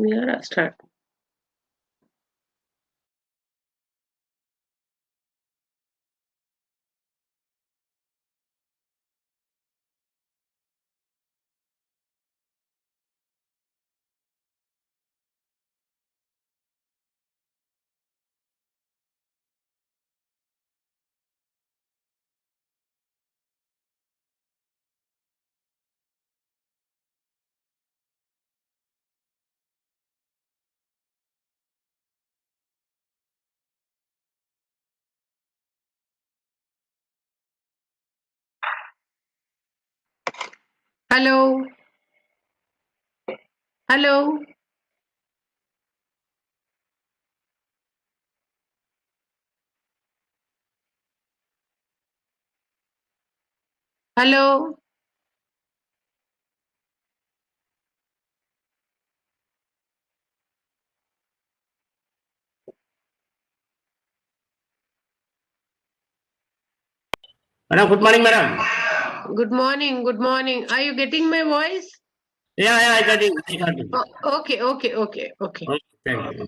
Yeah, start. Hello. Hello. Hello. Madam, good morning, madam. Good morning. Good morning. Are you getting my voice? Yeah, I got it. I got it. Okay. Okay. Okay, thank you.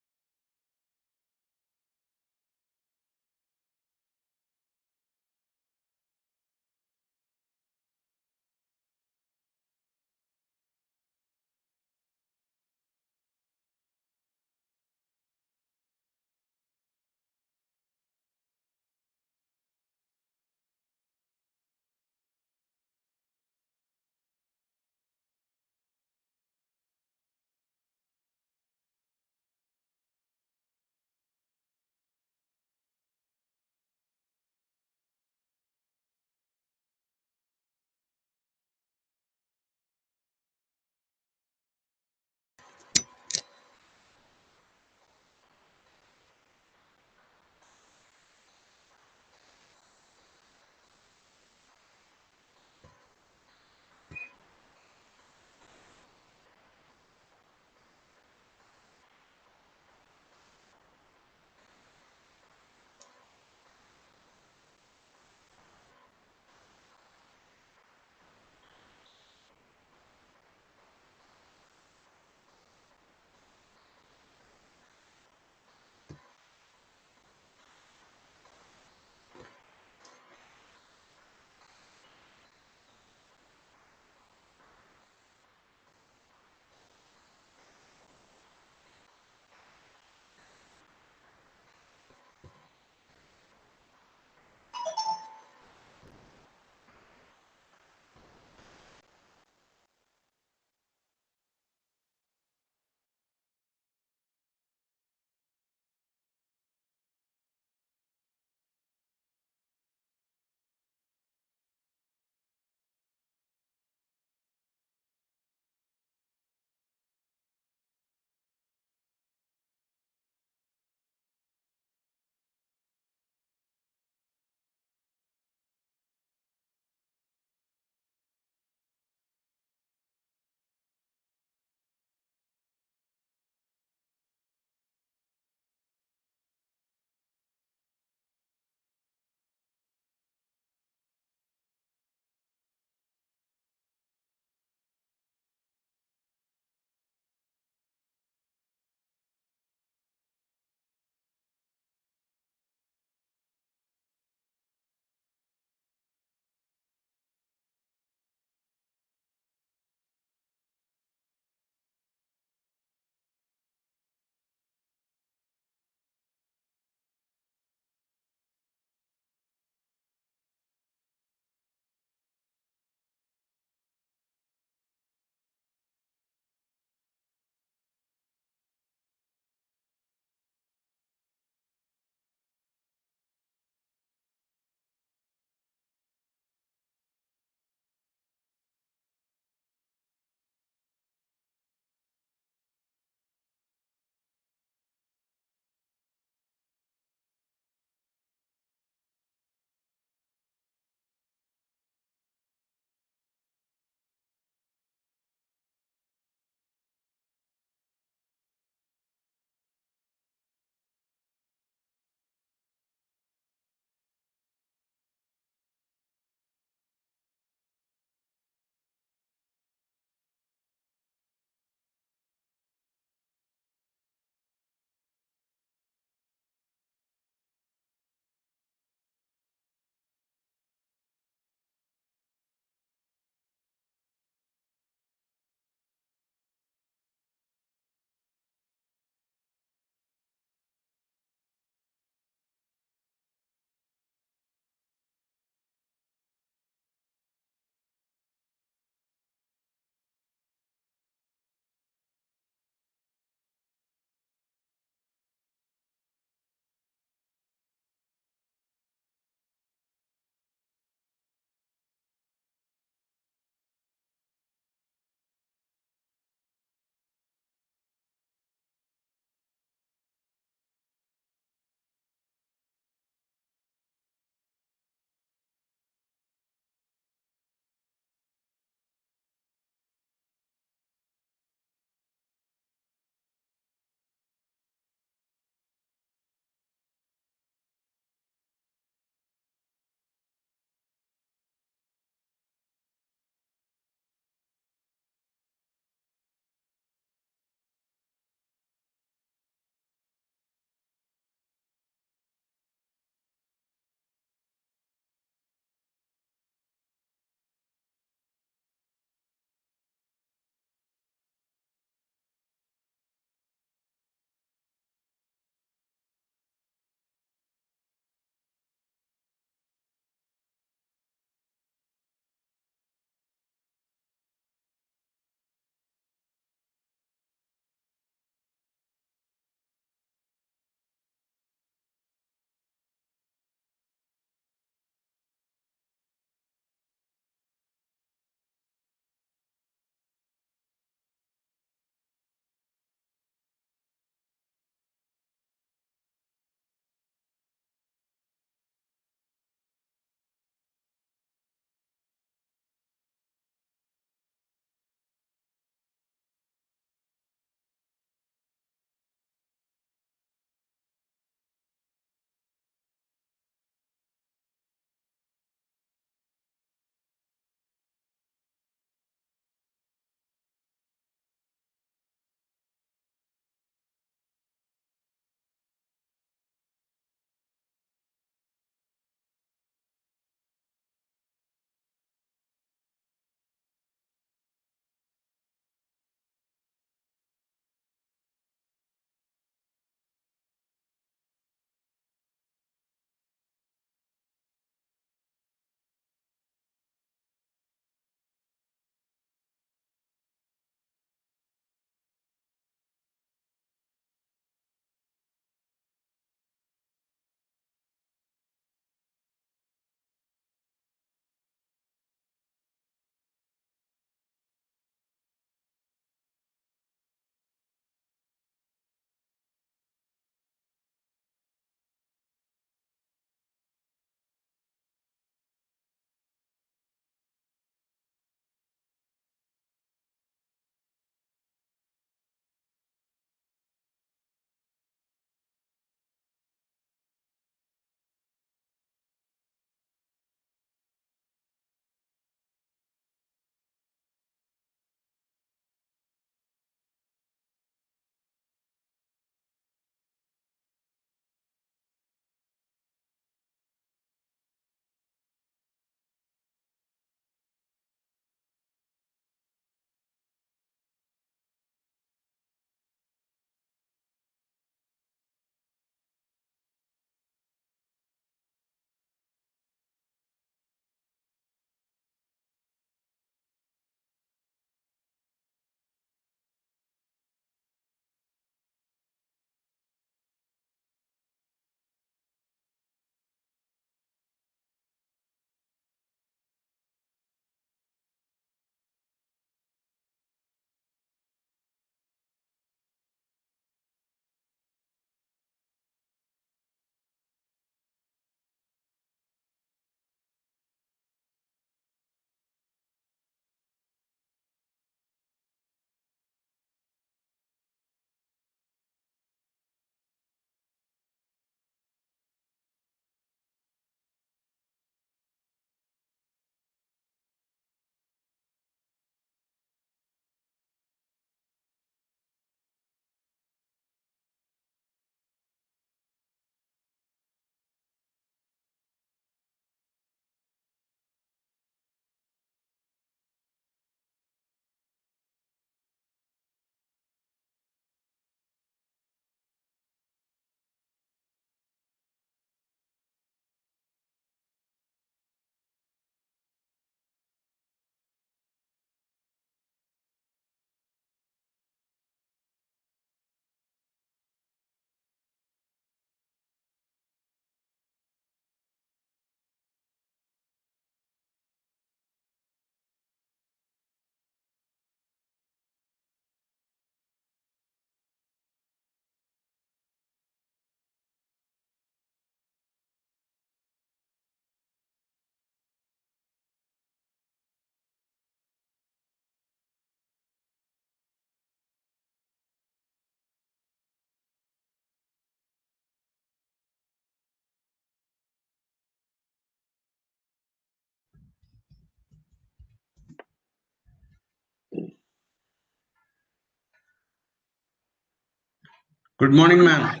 Good morning, ma'am.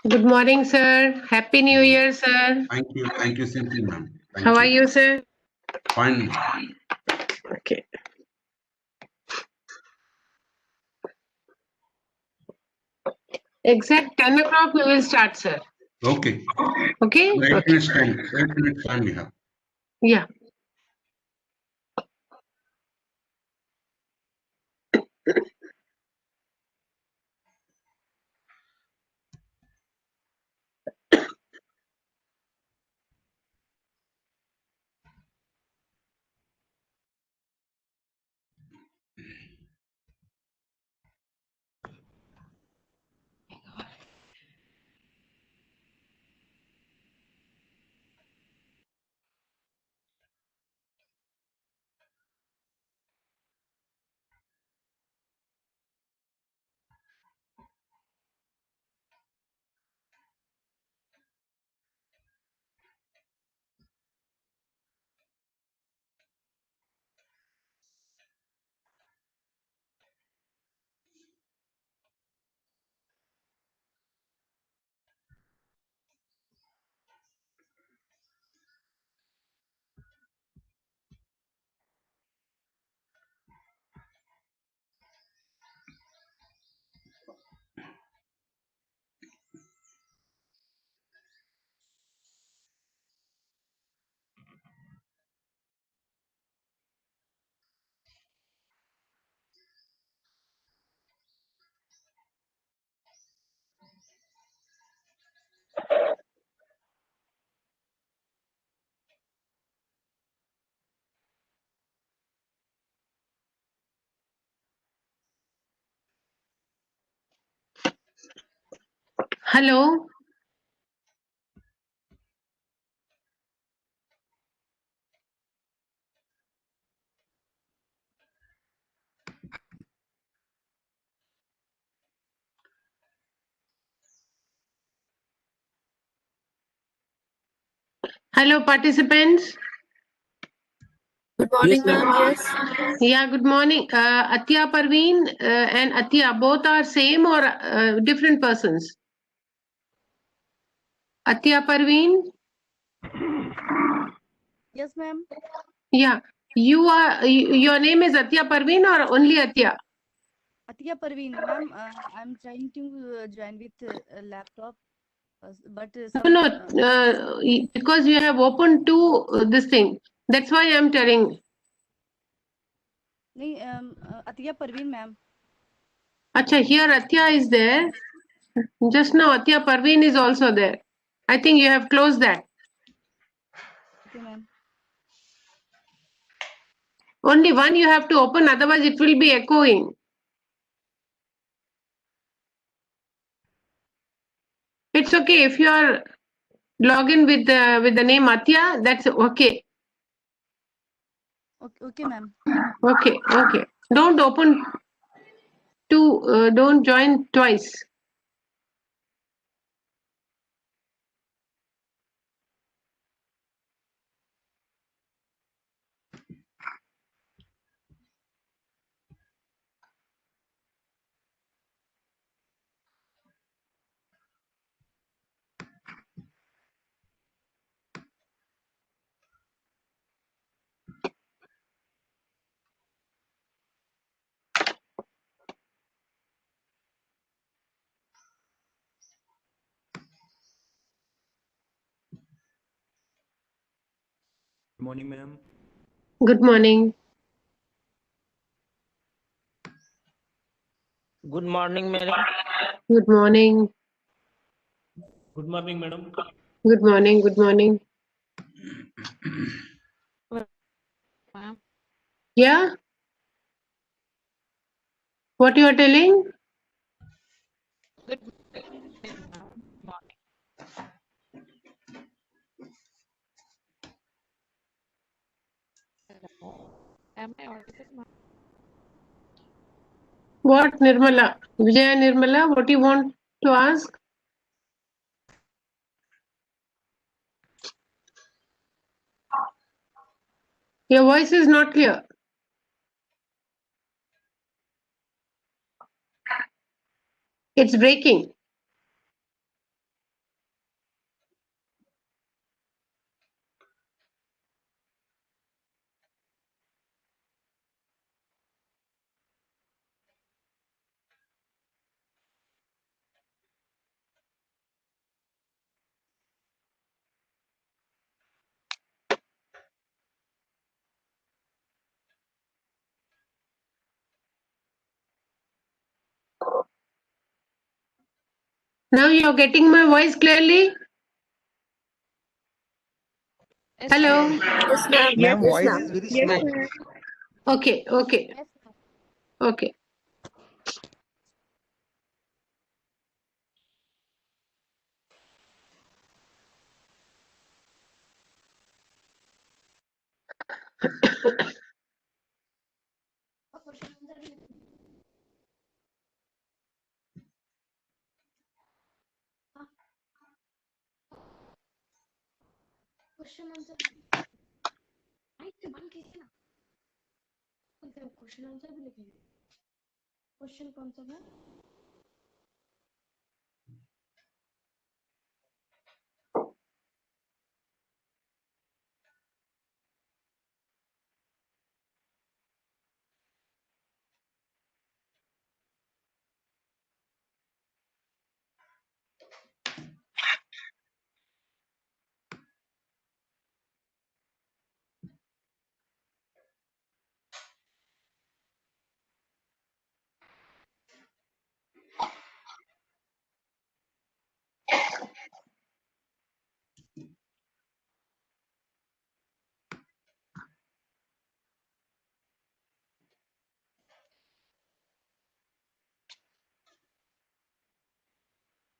Good morning, sir. Happy New Year, sir. Thank you, Cynthia, ma'am. Thank How are you, sir? Fine. Okay. Exact 10 o'clock we will start, sir. Okay. Okay? 8 Okay. minutes time. 8 minutes time we have. Yeah. Hello. Hello, participants. Good morning, ma'am. Yes. Yeah, good morning. Atya Parveen and Atya, both are same or different persons? Atya Parveen? Yes, ma'am. Yeah. Your name is Atya Parveen or only Atya? Atiya Parveen, ma'am. I'm trying to join with a laptop, but No, because you have opened this thing. That's why I'm telling. Atiya Parveen, ma'am. Acha, here Atya is there. Just now Atya Parveen is also there. I think you have closed that. Okay, ma'am. Only one you have to open, otherwise it will be echoing. It's okay if you are login with the name Atya, that's okay. Okay, ma'am. Okay. Don't join twice. Good morning, ma'am. Good morning. Good morning, madam. Good morning. Good morning, madam. Good morning. Good morning. Ma'am. Yeah? What you are telling? Good morning, ma'am. Hello. Am I audible, ma'am? What, Nirmala? Vijaya Nirmala, what you want to ask? Your voice is not clear. It's breaking. Now you're getting my voice clearly? Yes, Hello? ma'am. Yes, ma'am. Ma'am, Yes, voice ma'am. is very Yes, slow. ma'am. Okay, okay, Yes, ma'am. okay. Question answer right बंद कीजिए ना question answer भी लिखेंगे question कौन सा है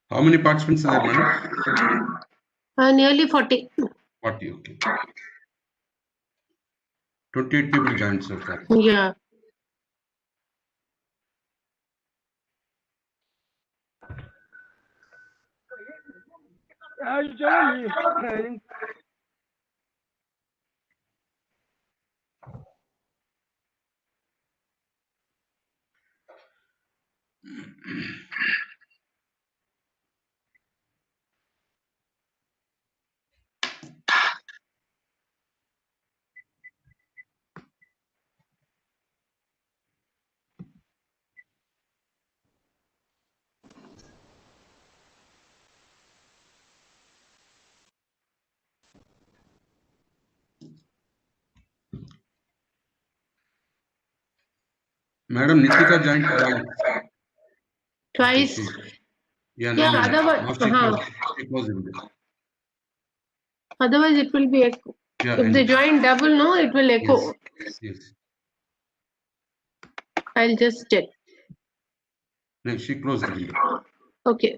How many participants are there, madam? Nearly 40. 40, okay. 28 people joined so far. Yeah. Madam Nitika joined twice. Twice. Yeah, Yeah, now otherwise, she closed it. otherwise it will be echo. Yeah, If they join double, no, it will echo. yes. I'll just check. No, she closed the window. Okay.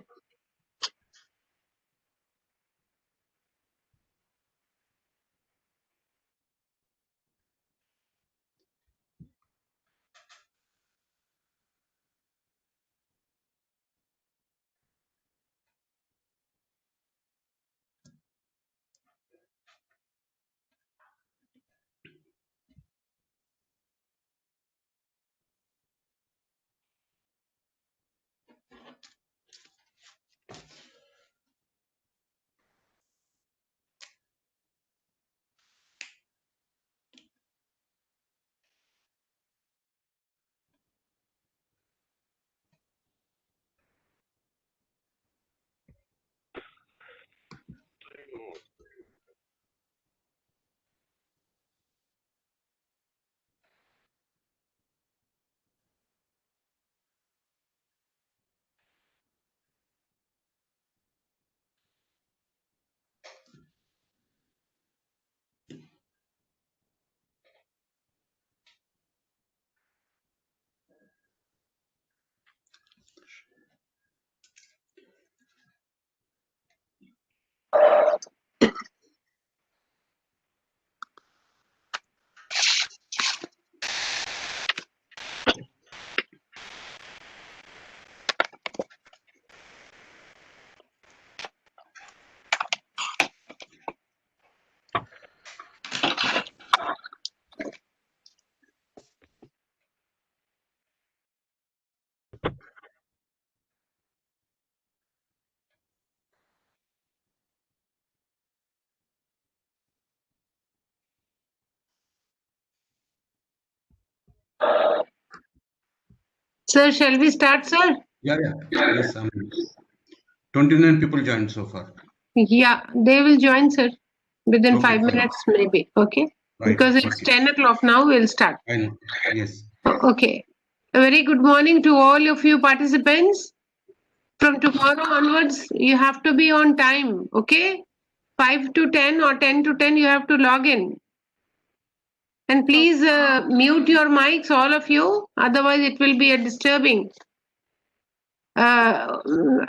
Sir, shall we start, sir? Yeah. Yes, 29 people joined so far. Yeah, they will join, sir. Within Okay, 5 fine. minutes, maybe. Okay. Right, Because it's okay. 10 o'clock now, we'll start. I know. Yes. Okay. A very good morning to all of you participants. From tomorrow onwards, you have to be on time, okay? 5 to 10 or 10 to 10, you have to log in. And please mute your mics, all of you. Otherwise, it will be a disturbing. Our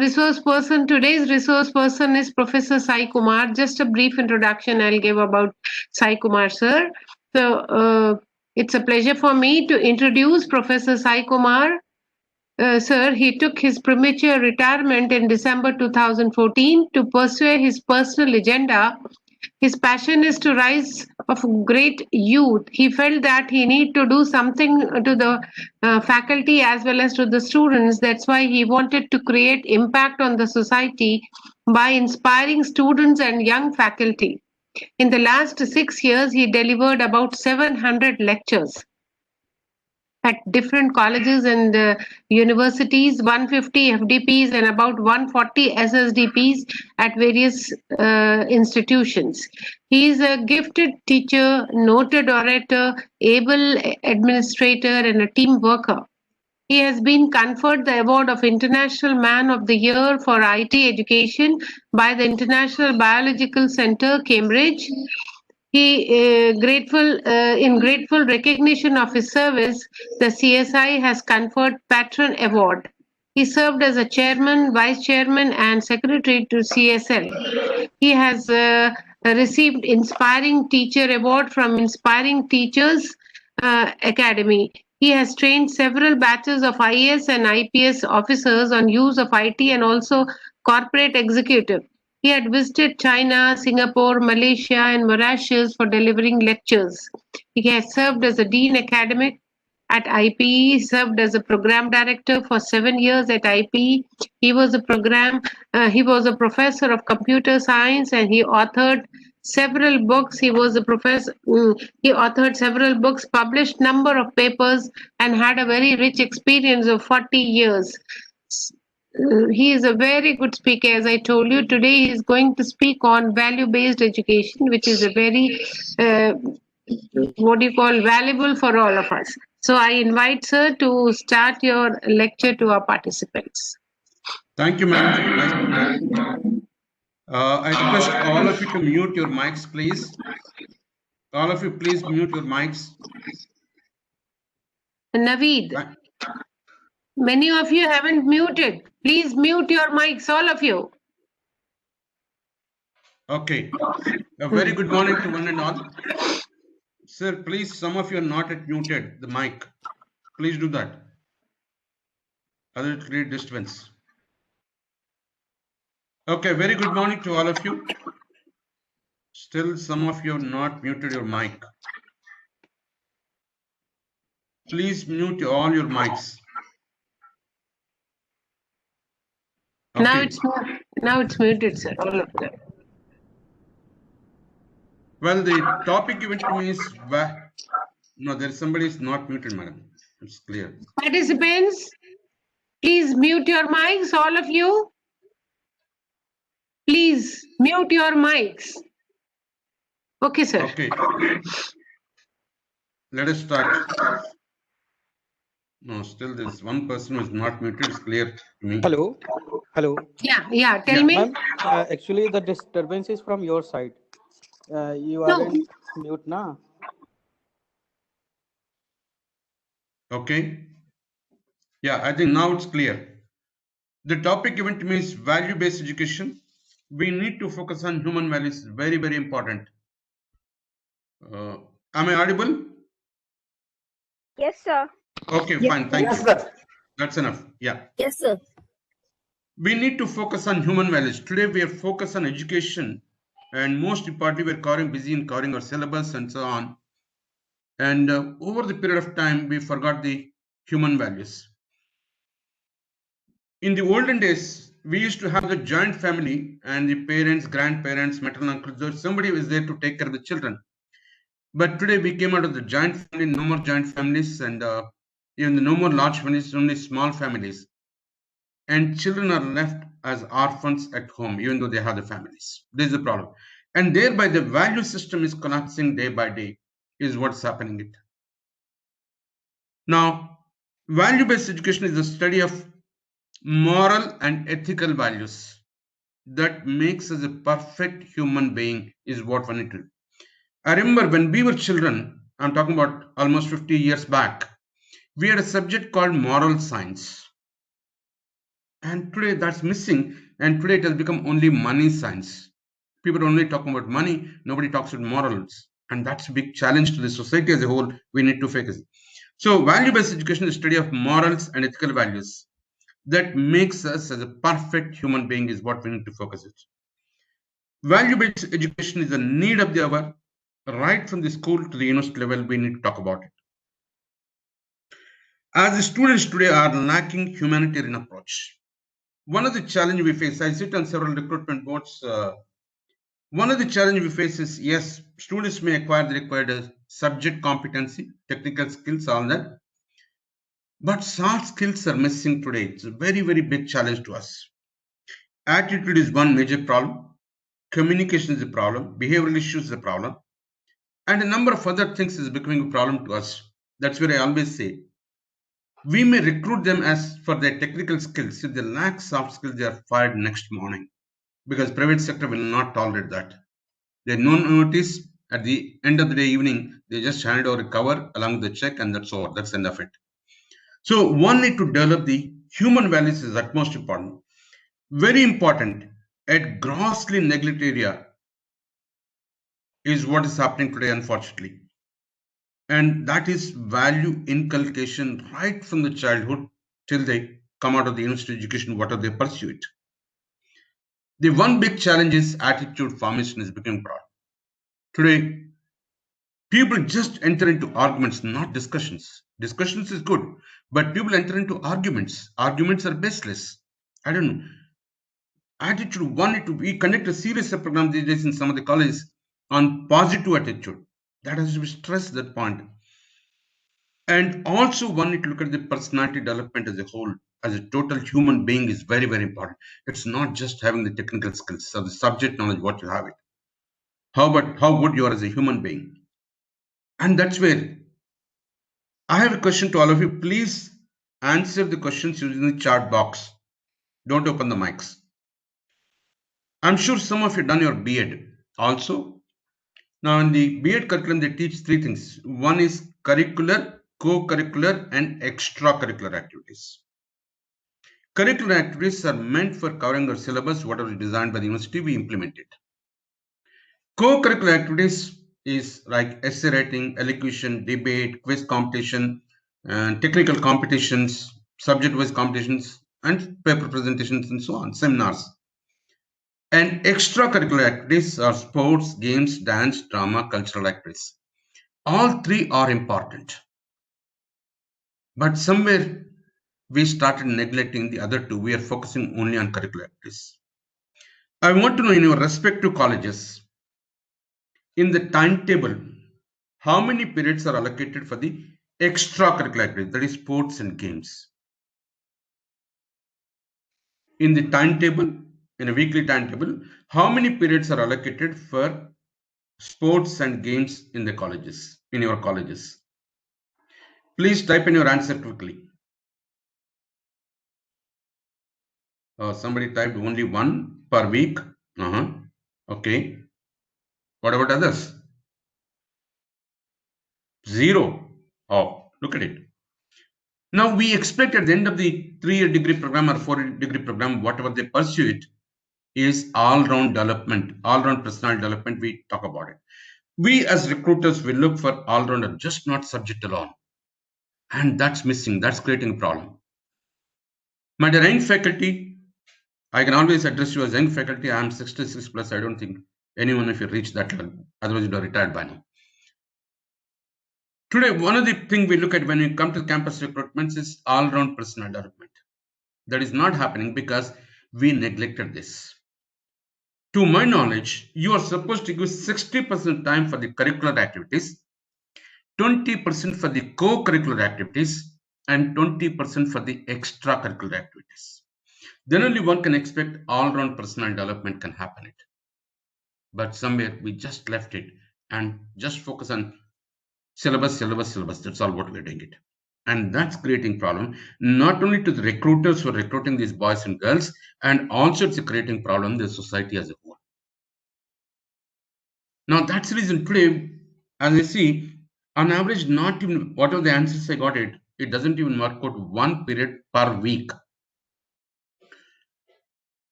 resource person, today's resource person is Professor Sai Kumar. Just a brief introduction I'll give about Sai Kumar, sir. So it's a pleasure for me to introduce Professor Sai Kumar. Sir, he took his premature retirement in December 2014 to pursue his personal agenda. His passion is to rise of great youth. He felt that he need to do something to the faculty as well as to the students. That's why he wanted to create impact on the society by inspiring students and young faculty. In the last 6 years, he delivered about 700 lectures at different colleges and universities, 150 FDPs and about 140 SSDPs at various institutions. He is a gifted teacher, noted orator, able administrator, and a team worker. He has been conferred the award of International Man of the Year for IT Education by the International Biological Centre, Cambridge. He in grateful recognition of his service, the CSI has conferred Patron Award. He served as a chairman, vice chairman, and secretary to CSL. He has received Inspiring Teacher Award from Inspiring Teachers Academy. He has trained several batches of IAS and IPS officers on use of IT and also corporate executive. He had visited China, Singapore, Malaysia, and Mauritius for delivering lectures. He has served as a dean academic at IPE, served as a program director for 7 years at IPE. He was a professor of computer science, and he authored several books. He authored several books, published number of papers, and had a very rich experience of 40 years. He is a very good speaker. As I told you, today he is going to speak on value-based education, which is a very, valuable for all of us. So I invite sir to start your lecture to our participants. Thank you, madam. I request all of you to mute your mics, please. All of you, please mute your mics. Naveed, many of you haven't muted. Please mute your mics, all of you. Okay. A very good morning to one and all. Sir, please, some of you are not yet muted the mic. Please do that. Otherwise, it create disturbance. Okay, very good morning to all of you. Still, some of you have not muted your mic. Please mute all your mics. Okay. Now it's muted, sir. All of them. Well, the topic given to me is no, there is somebody is not muted, madam. It's clear. Participants, please mute your mics, all of you. Please mute your mics. Okay, sir. Okay. Let us start. No, still there is one person who is not muted. It's clear to me. Hello. Yeah. Tell me. Ma'am, actually, the disturbance is from your side. You are in mute now. Okay. Yeah, I think now it's clear. The topic given to me is value-based education. We need to focus on human values. Very, very important. Am I audible? Yes, sir. Okay, fine. Thank you. That's enough. Yeah. Yes, sir. We need to focus on human values. Today we are focused on education, and most importantly, we're busy in covering our syllabus and so on. And over the period of time, we forgot the human values. In the olden days, we used to have the joint family and the parents, grandparents, maternal uncles, somebody was there to take care of the children. But today we came out of the joint family, no more joint families, and even no more large families, only small families. And children are left as orphans at home, even though they have the families. This is the problem. And thereby the value system is collapsing day by day, is what's happening. Now, value-based education is the study of moral and ethical values that makes us a perfect human being is what we need to do. I remember when we were children, I'm talking about almost 50 years back, we had a subject called moral science. And today that's missing. And today it has become only money science. People are only talking about money. Nobody talks about morals. And that's a big challenge to the society as a whole. We need to focus. So value-based education is the study of morals and ethical values that makes us as a perfect human being is what we need to focus on. Value-based education is a need of the hour. Right from the school to the university level, we need to talk about it. As the students today are lacking humanitarian approach. One of the challenges we face, I sit on several recruitment boards. One of the challenges we face is, yes, students may acquire the required subject competency, technical skills, all that. But soft skills are missing today. It's a very, very big challenge to us. Attitude is one major problem. Communication is a problem. Behavioral issues is a problem. And a number of other things is becoming a problem to us. That's where I always say, we may recruit them as for their technical skills. If they lack soft skills, they are fired next morning because private sector will not tolerate that. They no notice at the end of the day evening, they just hand over a cover along with the check and that's over. That's the end of it. So one need to develop the human values is utmost important. Very important. At grossly neglected area is what is happening today, unfortunately. And that is value inculcation right from the childhood till they come out of the university education, whatever they pursue it. The one big challenge is attitude formation is becoming broad. Today, people just enter into arguments, not discussions. Discussions is good, but people enter into arguments. Arguments are baseless. I don't know. Attitude, we conduct a series of programs these days in some of the colleges on positive attitude. That has to be stressed, that point. And also one need to look at the personality development as a whole, as a total human being is very, very important. It's not just having the technical skills or the subject knowledge, what you have it. How good you are as a human being. And that's where I have a question to all of you. Please answer the questions using the chat box. Don't open the mics. I'm sure some of you done your B.Ed also. Now in the B.Ed curriculum, they teach three things. One is curricular, co-curricular, and extracurricular activities. Curricular activities are meant for covering our syllabus, whatever is designed by the university, we implement it. Co-curricular activities is like essay writing, elocution, debate, quiz competition, and technical competitions, subject-wise competitions, and paper presentations, and so on, seminars. And extracurricular activities are sports, games, dance, drama, cultural activities. All three are important. But somewhere we started neglecting the other two. We are focusing only on curricular activities. I want to know in your respective colleges, in the timetable, how many periods are allocated for the extracurricular activities, that is sports and games? In the timetable, in a weekly timetable, how many periods are allocated for sports and games in the colleges, in your colleges? Please type in your answer quickly. Somebody typed only one per week. Okay. What about others? 0. Oh, look at it. Now we expect at the end of the 3-year degree program or 4-year degree program, whatever they pursue it, is all-round development, all-round personal development. We talk about it. We as recruiters will look for all-rounder, just not subject alone. And that's missing. That's creating a problem. My dear young faculty, I can always address you as young faculty. I am 66 plus. I don't think anyone of you reached that level. Otherwise, you'd have retired by now. Today, one of the things we look at when we come to campus recruitments is all-round personal development. That is not happening because we neglected this. To my knowledge, you are supposed to give 60% time for the curricular activities, 20% for the co-curricular activities, and 20% for the extracurricular activities. Then only one can expect all-round personal development can happen it. But somewhere we just left it and just focus on syllabus. That's all what we're doing it. And that's creating problem, not only to the recruiters who are recruiting these boys and girls, and also it's creating problem in the society as a whole. Now that's the reason today, as I see, on average, not even whatever the answers I got it doesn't even work out one period per week.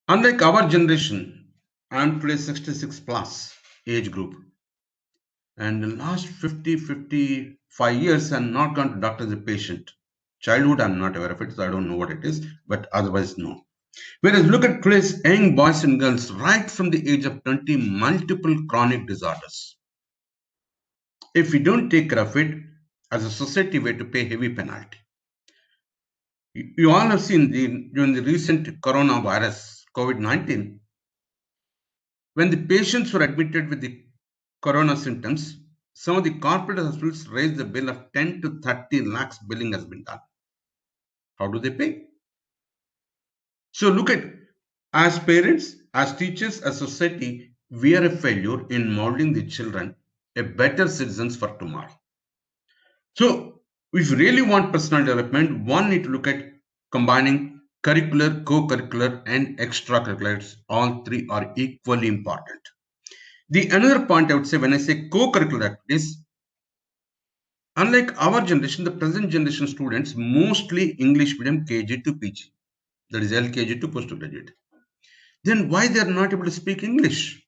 Unlike our generation, I'm today 66 plus age group. And in the last 55 years, I'm not gone to doctor as a patient. Childhood, I'm not aware of it, so I don't know what it is, but otherwise, no. Whereas look at today's young boys and girls, right from the age of 20, multiple chronic disorders. If we don't take care of it, as a society, we have to pay heavy penalty. You all have seen during the recent coronavirus, COVID-19, when the patients were admitted with the corona symptoms, some of the corporate hospitals raised the bill of 10 to 30 lakhs billing has been done. How do they pay? So look at, as parents, as teachers, as society, we are a failure in molding the children a better citizens for tomorrow. So if you really want personal development, one need to look at combining curricular, co-curricular and extracurriculars. All three are equally important. The another point I would say when I say co-curricular activities, unlike our generation, the present generation students, mostly English medium KG to PG, that is LKG to postgraduate. Then why they are not able to speak English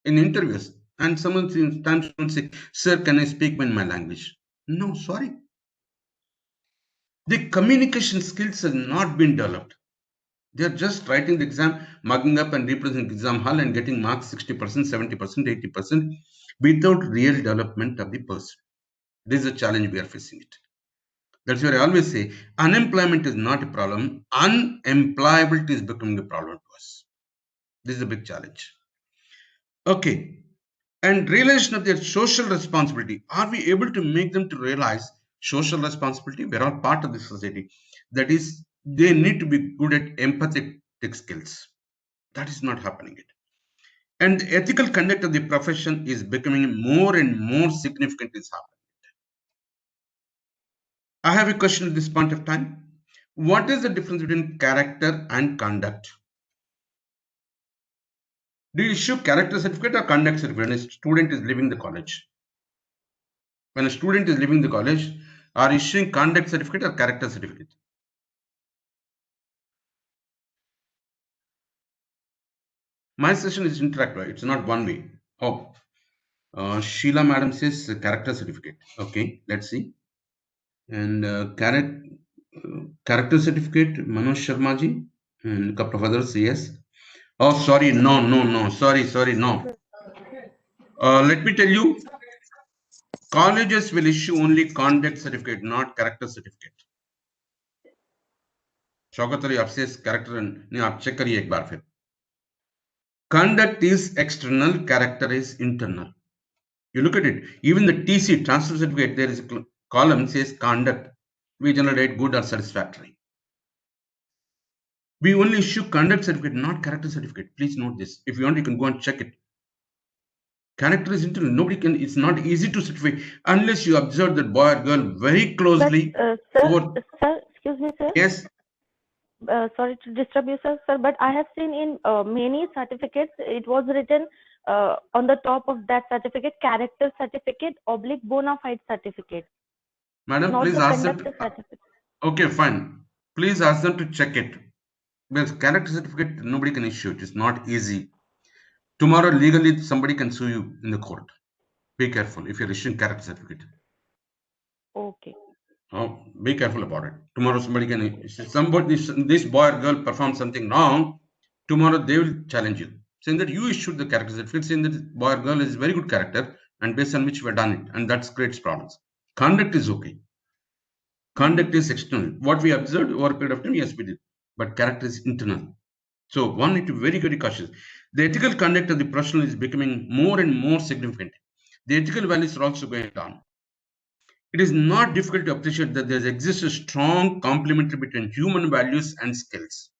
in interviews? And someone sometimes say, sir, can I speak in my language? No, sorry. The communication skills have not been developed. They are just writing the exam, mugging up and representing the exam hall and getting marks 60%, 70%, 80% without real development of the person. This is a challenge we are facing it. That's why I always say unemployment is not a problem. Unemployability is becoming a problem to us. This is a big challenge. Okay. And realization of their social responsibility. Are we able to make them to realize social responsibility? We're all part of the society. That is, they need to be good at empathetic skills. That is not happening yet. And the ethical conduct of the profession is becoming more and more significant. Is happening. I have a question at this point of time. What is the difference between character and conduct? Do you issue character certificate or conduct certificate when a student is leaving the college? When a student is leaving the college, are issuing conduct certificate or character certificate? My session is interactive. It's not one way. Oh, Sheila madam says character certificate. Okay, let's see. And character certificate, Manoj Sharma ji and a couple of others, yes. Oh, sorry, no. Sorry, no. Let me tell you, colleges will issue only conduct certificate, not character certificate. Shaukat Ali आपसे character नहीं आप check करिए एक बार फिर. Conduct is external, character is internal. You look at it, even the TC, transfer certificate, there is a column says conduct. We generate good or satisfactory. We only issue conduct certificate, not character certificate. Please note this. If you want, you can go and check it. Character is internal. Nobody can, it's not easy to certify unless you observe that boy or girl very closely. Sir, excuse me, sir. Yes. Sorry to disturb you, sir, but I have seen in many certificates, it was written on the top of that certificate, character certificate / bona fide certificate. Madam, Not please the ask them. certificate. Okay, fine. Please ask them to check it. Because character certificate, nobody can issue it. It's not easy. Tomorrow, legally, somebody can sue you in the court. Be careful if you're issuing character certificate. Okay. Oh, be careful about it. Tomorrow, somebody can, somebody, this boy or girl performed something wrong. Tomorrow, they will challenge you, saying that you issued the character certificate, saying that boy or girl is very good character, and based on which we've done it, and that creates problems. Conduct is okay. Conduct is external. What we observed over a period of time, yes, we did. But character is internal. So one need to be very, very cautious. The ethical conduct of the professional is becoming more and more significant. The ethical values are also going down. It is not difficult to appreciate that there exists a strong complementary between human values and skills.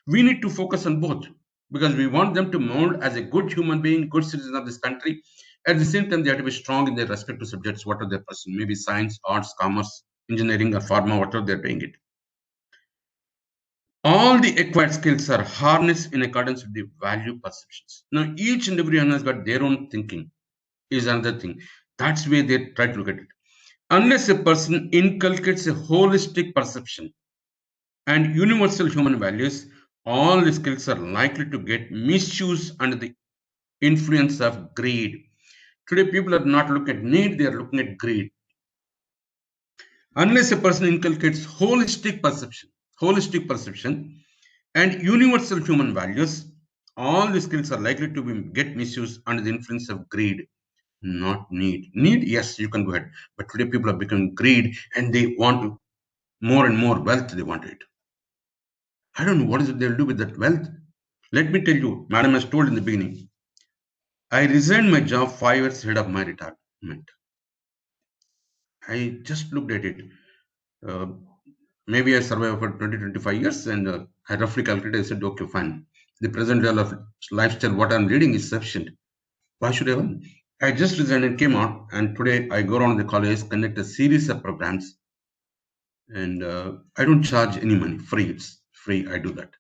We need to focus on both because we want them to mold as a good human being, good citizen of this country. At the same time, they have to be strong in their respective subjects, whatever their person, maybe science, arts, commerce, engineering or pharma, whatever they're doing it. All the acquired skills are harnessed in accordance with the value perceptions. Now, each and everyone has got their own thinking, is another thing. That's where they try to look at it. Unless a person inculcates a holistic perception and universal human values, all the skills are likely to get misused under the influence of greed. Today, people are not looking at need, they are looking at greed. Unless a person inculcates holistic perception and universal human values, all the skills are likely to get misused under the influence of greed, not need. Need, yes, you can go ahead. But today people are becoming greed and they want to more and more wealth they want it. I don't know what is it they'll do with that wealth. Let me tell you, madam has told in the beginning, I resigned my job 5 years ahead of my retirement. I just looked at it. Maybe I survived for 20-25 years and I roughly calculated. I said, okay, fine. The present level of lifestyle, what I'm reading is sufficient. Why should I earn? I just resigned and came out, and today I go around the college, conduct a series of programs, and I don't charge any money. Free, it's free. I do that,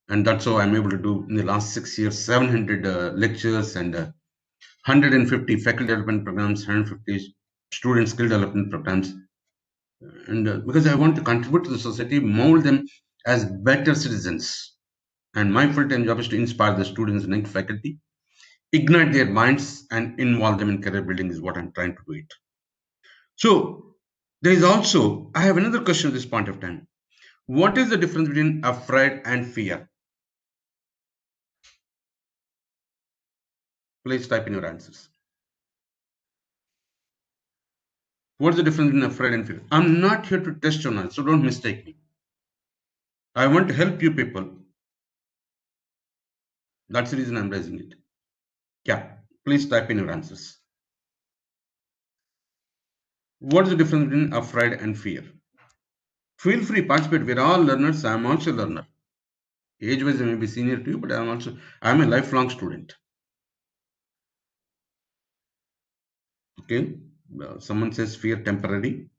and that's how I'm able to do in the last 6 years 700 lectures and 150 faculty development programs, 150 student skill development programs, and because I want to contribute to the society, mold them as better citizens. And my full-time job is to inspire the students and faculty, ignite their minds, and involve them in career building is what I'm trying to do it. So there is also, I have another question at this point of time. What is the difference between afraid and fear? Please type in your answers. What's the difference between afraid and fear? I'm not here to test your knowledge, so don't mistake me. I want to help you people. That's the reason I'm raising it. Yeah, please type in your answers. What is the difference between afraid and fear? Feel free, participate. We're all learners. I'm also a learner. Age-wise, I may be senior to you, but I'm a lifelong student. Okay, someone says fear temporary.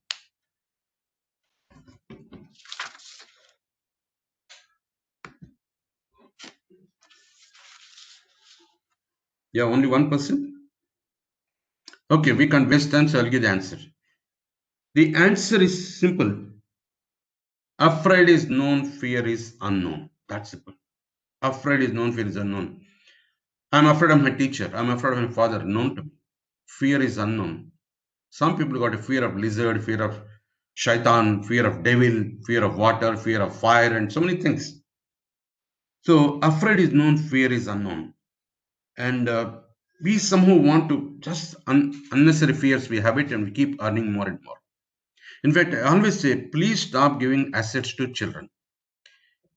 Yeah, only one person. Okay, we can't waste time, so I'll give the answer. The answer is simple. Afraid is known, fear is unknown. That's simple. Afraid is known, fear is unknown. I'm afraid of my teacher. I'm afraid of my father. Known to me. Fear is unknown. Some people got a fear of lizard, fear of shaitan, fear of devil, fear of water, fear of fire, and so many things. So afraid is known, fear is unknown. And we somehow want to just unnecessary fears, we have it and we keep earning more and more. In fact, I always say, please stop giving assets to children.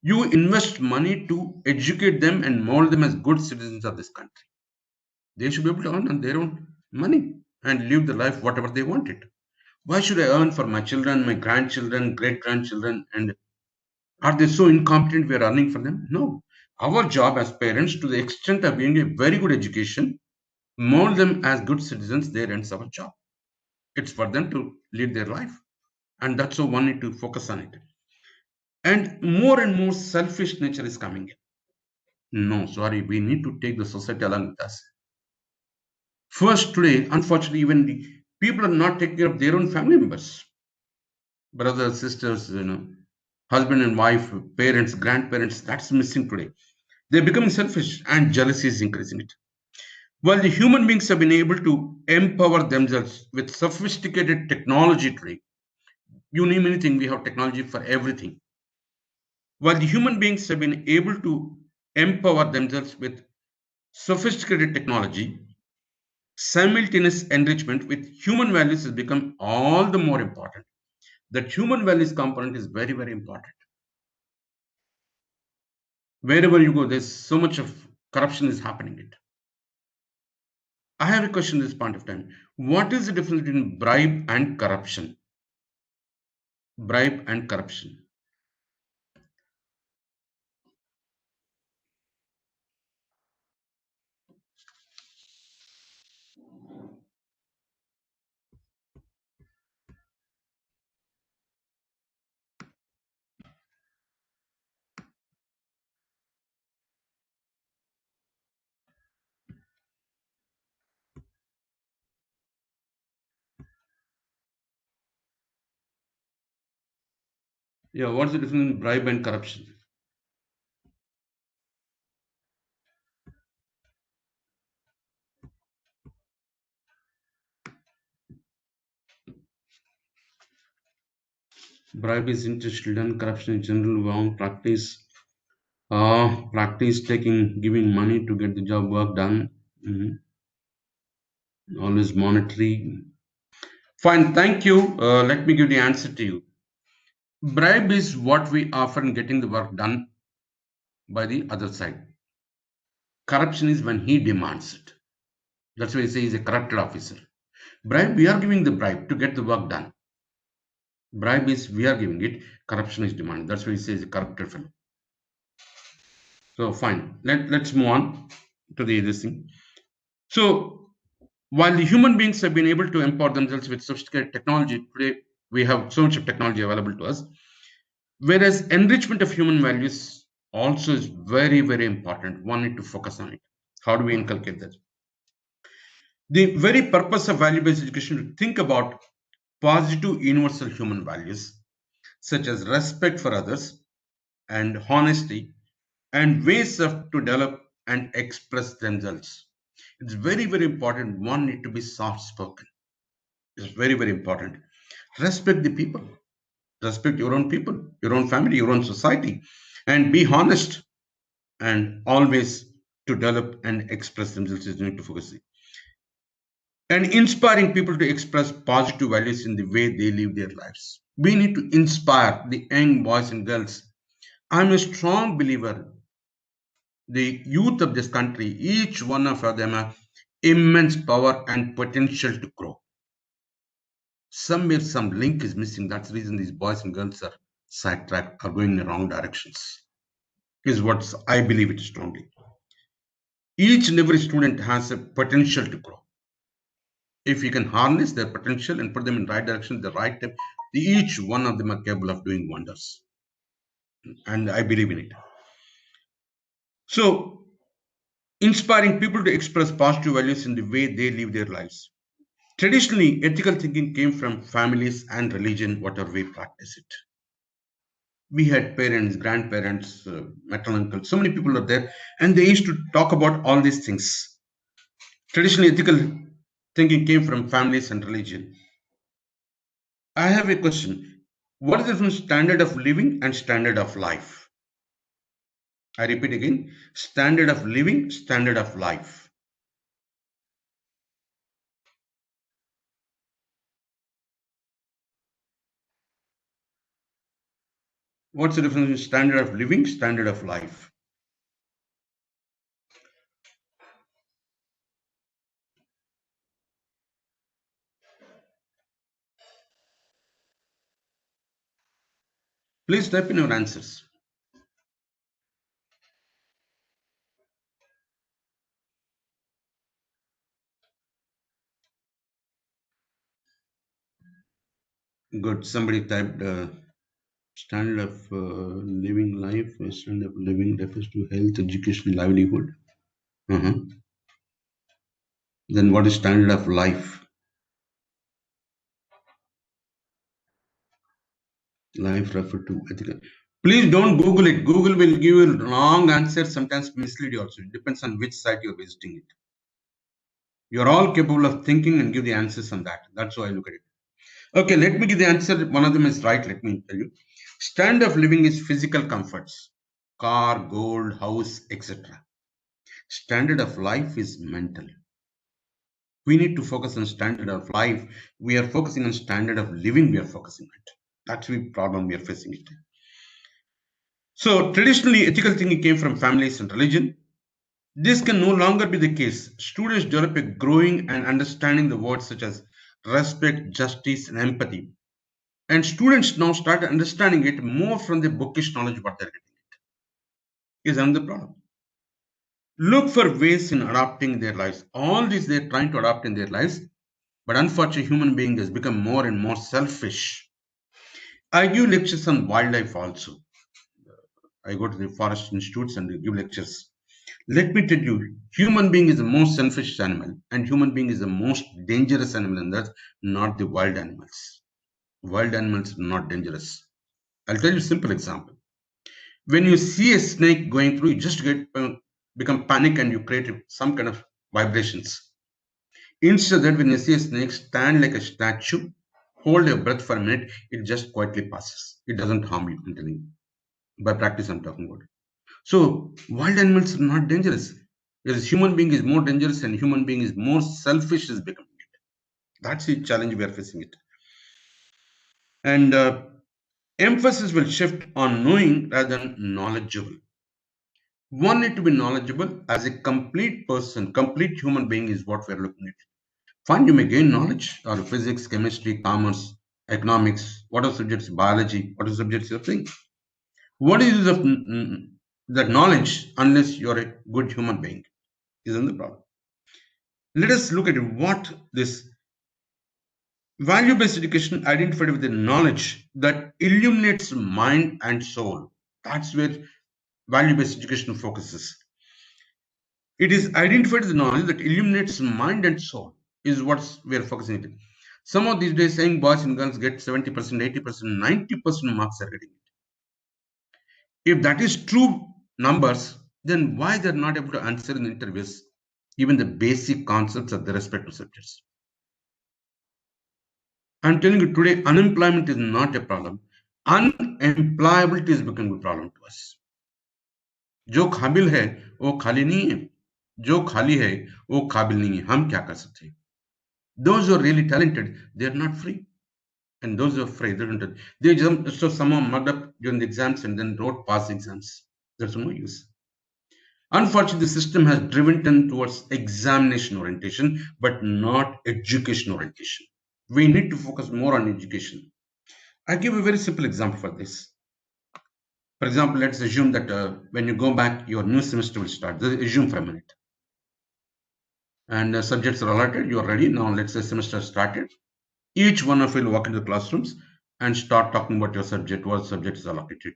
You invest money to educate them and mold them as good citizens of this country. They should be able to earn on their own money and live the life whatever they wanted. Why should I earn for my children, my grandchildren, great-grandchildren, and are they so incompetent we are earning for them? No. Our job as parents, to the extent of being a very good education, mold them as good citizens, there ends our job. It's for them to lead their life. And that's how one need to focus on it. And more selfish nature is coming in. No, sorry, we need to take the society along with us. First, today, unfortunately, even the people are not taking care of their own family members, brothers, sisters, husband and wife, parents, grandparents. That's missing today. They're becoming selfish, and jealousy is increasing it. While the human beings have been able to empower themselves with sophisticated technology today, you name anything, we have technology for everything. While the human beings have been able to empower themselves with sophisticated technology, simultaneous enrichment with human values has become all the more important. That human values component is very, very important. Wherever you go, there's so much of corruption is happening. I have a question at this point of time. What is the difference between bribe and corruption? Bribe and corruption. Yeah, what's the difference in bribe and corruption? Bribe is interested in corruption in general wrong practice. Practice taking, giving money to get the job work done. Always monetary. Fine, thank you. Let me give the answer to you. Bribe is what we offer in getting the work done by the other side. Corruption is when he demands it. That's why I say he's a corrupted officer. Bribe, we are giving the bribe to get the work done. Bribe is we are giving it. Corruption is demanded. That's why he says a corrupted fellow. So fine. Let's move on to this thing. So while the human beings have been able to empower themselves with sophisticated technology, today we have so much of technology available to us. Whereas enrichment of human values also is very, very important. One need to focus on it. How do we inculcate that? The very purpose of value-based education is to think about positive universal human values such as respect for others and honesty and ways to develop and express themselves. It's very, very important. One need to be soft-spoken. It's very, very important. Respect the people. Respect your own people, your own family, your own society, and be honest and always to develop and express themselves is need to focus. And inspiring people to express positive values in the way they live their lives. We need to inspire the young boys and girls. I'm a strong believer the youth of this country, each one of them have immense power and potential to grow. Somewhere some link is missing. That's the reason these boys and girls are sidetracked, are going in the wrong directions. Is what I believe it strongly. Each and every student has a potential to grow. If you can harness their potential and put them in the right direction, the right time, each one of them are capable of doing wonders. And I believe in it. So, inspiring people to express positive values in the way they live their lives. Traditionally, ethical thinking came from families and religion, whatever we practice it. We had parents, grandparents, maternal uncles, so many people are there, and they used to talk about all these things. Traditionally, ethical thinking came from families and religion. I have a question. What is the difference standard of living and standard of life? I repeat again, standard of living, standard of life. What's the difference between standard of living, standard of life? Please type in your answers. Good. Somebody typed standard of living life. Standard of living refers to health, education, livelihood. Then what is standard of life? Life refer to ethical. Please don't Google it. Google will give you wrong answers, sometimes mislead you also. It depends on which site you're visiting it. You're all capable of thinking and give the answers on that. That's how I look at it. Okay, let me give the answer. One of them is right. Let me tell you. Standard of living is physical comforts, car, gold, house, etc. Standard of life is mental. We need to focus on standard of life. We are focusing on standard of living. We are focusing on it. That's the problem we are facing it. So traditionally, ethical thinking came from families and religion. This can no longer be the case. Students develop a growing and understanding the words such as respect, justice, and empathy. And students now start understanding it more from the bookish knowledge what they're getting it. Is another problem. Look for ways in adapting their lives. All these they're trying to adapt in their lives, but unfortunately, human being has become more and more selfish. I give lectures on wildlife also. I go to the forest institutes and give lectures. Let me tell you, human being is the most selfish animal, and human being is the most dangerous animal, and that's not the wild animals. Wild animals are not dangerous. I'll tell you a simple example. When you see a snake going through, you just become panic and you create some kind of vibrations. Instead of that, when you see a snake, stand like a statue, hold your breath for a minute, it just quietly passes. It doesn't harm you, I'm telling you. By practice, I'm talking about. So wild animals are not dangerous. Because human being is more dangerous and human being is more selfish is becoming it. That's the challenge we are facing it. And emphasis will shift on knowing rather than knowledgeable. One need to be knowledgeable as a complete person, complete human being is what we're looking at. Fine, you may gain knowledge or physics, chemistry, commerce, economics, what are subjects, biology, what are subjects you're saying. What is of that knowledge unless you're a good human being? Isn't the problem? Let us look at what this value-based education identified with the knowledge that illuminates mind and soul. That's where value-based education focuses. It is identified the knowledge that illuminates mind and soul is what we are focusing on. Some of these days saying boys and girls get 70%, 80%, 90% marks are getting it. If that is true numbers, then why they're not able to answer in interviews even the basic concepts of the respective subjects? I'm telling you today, unemployment is not a problem. Unemployability is becoming a problem to us. जो काबिल है वो खाली नहीं है, जो खाली है वो काबिल नहीं है. हम क्या कर सकते हैं? Those who are really talented, they are not free, and those who are free, they don't. They just so somehow mugged up during the exams and then wrote pass exams. That's no use. Unfortunately, the system has driven them towards examination orientation, but not education orientation. We need to focus more on education. I give a very simple example for this. For example, let's assume that when you go back, your new semester will start. Assume for a minute. And subjects are allotted, you are ready. Now, let's say semester started. Each one of you will walk into the classrooms and start talking about your subject, what subject is allocated.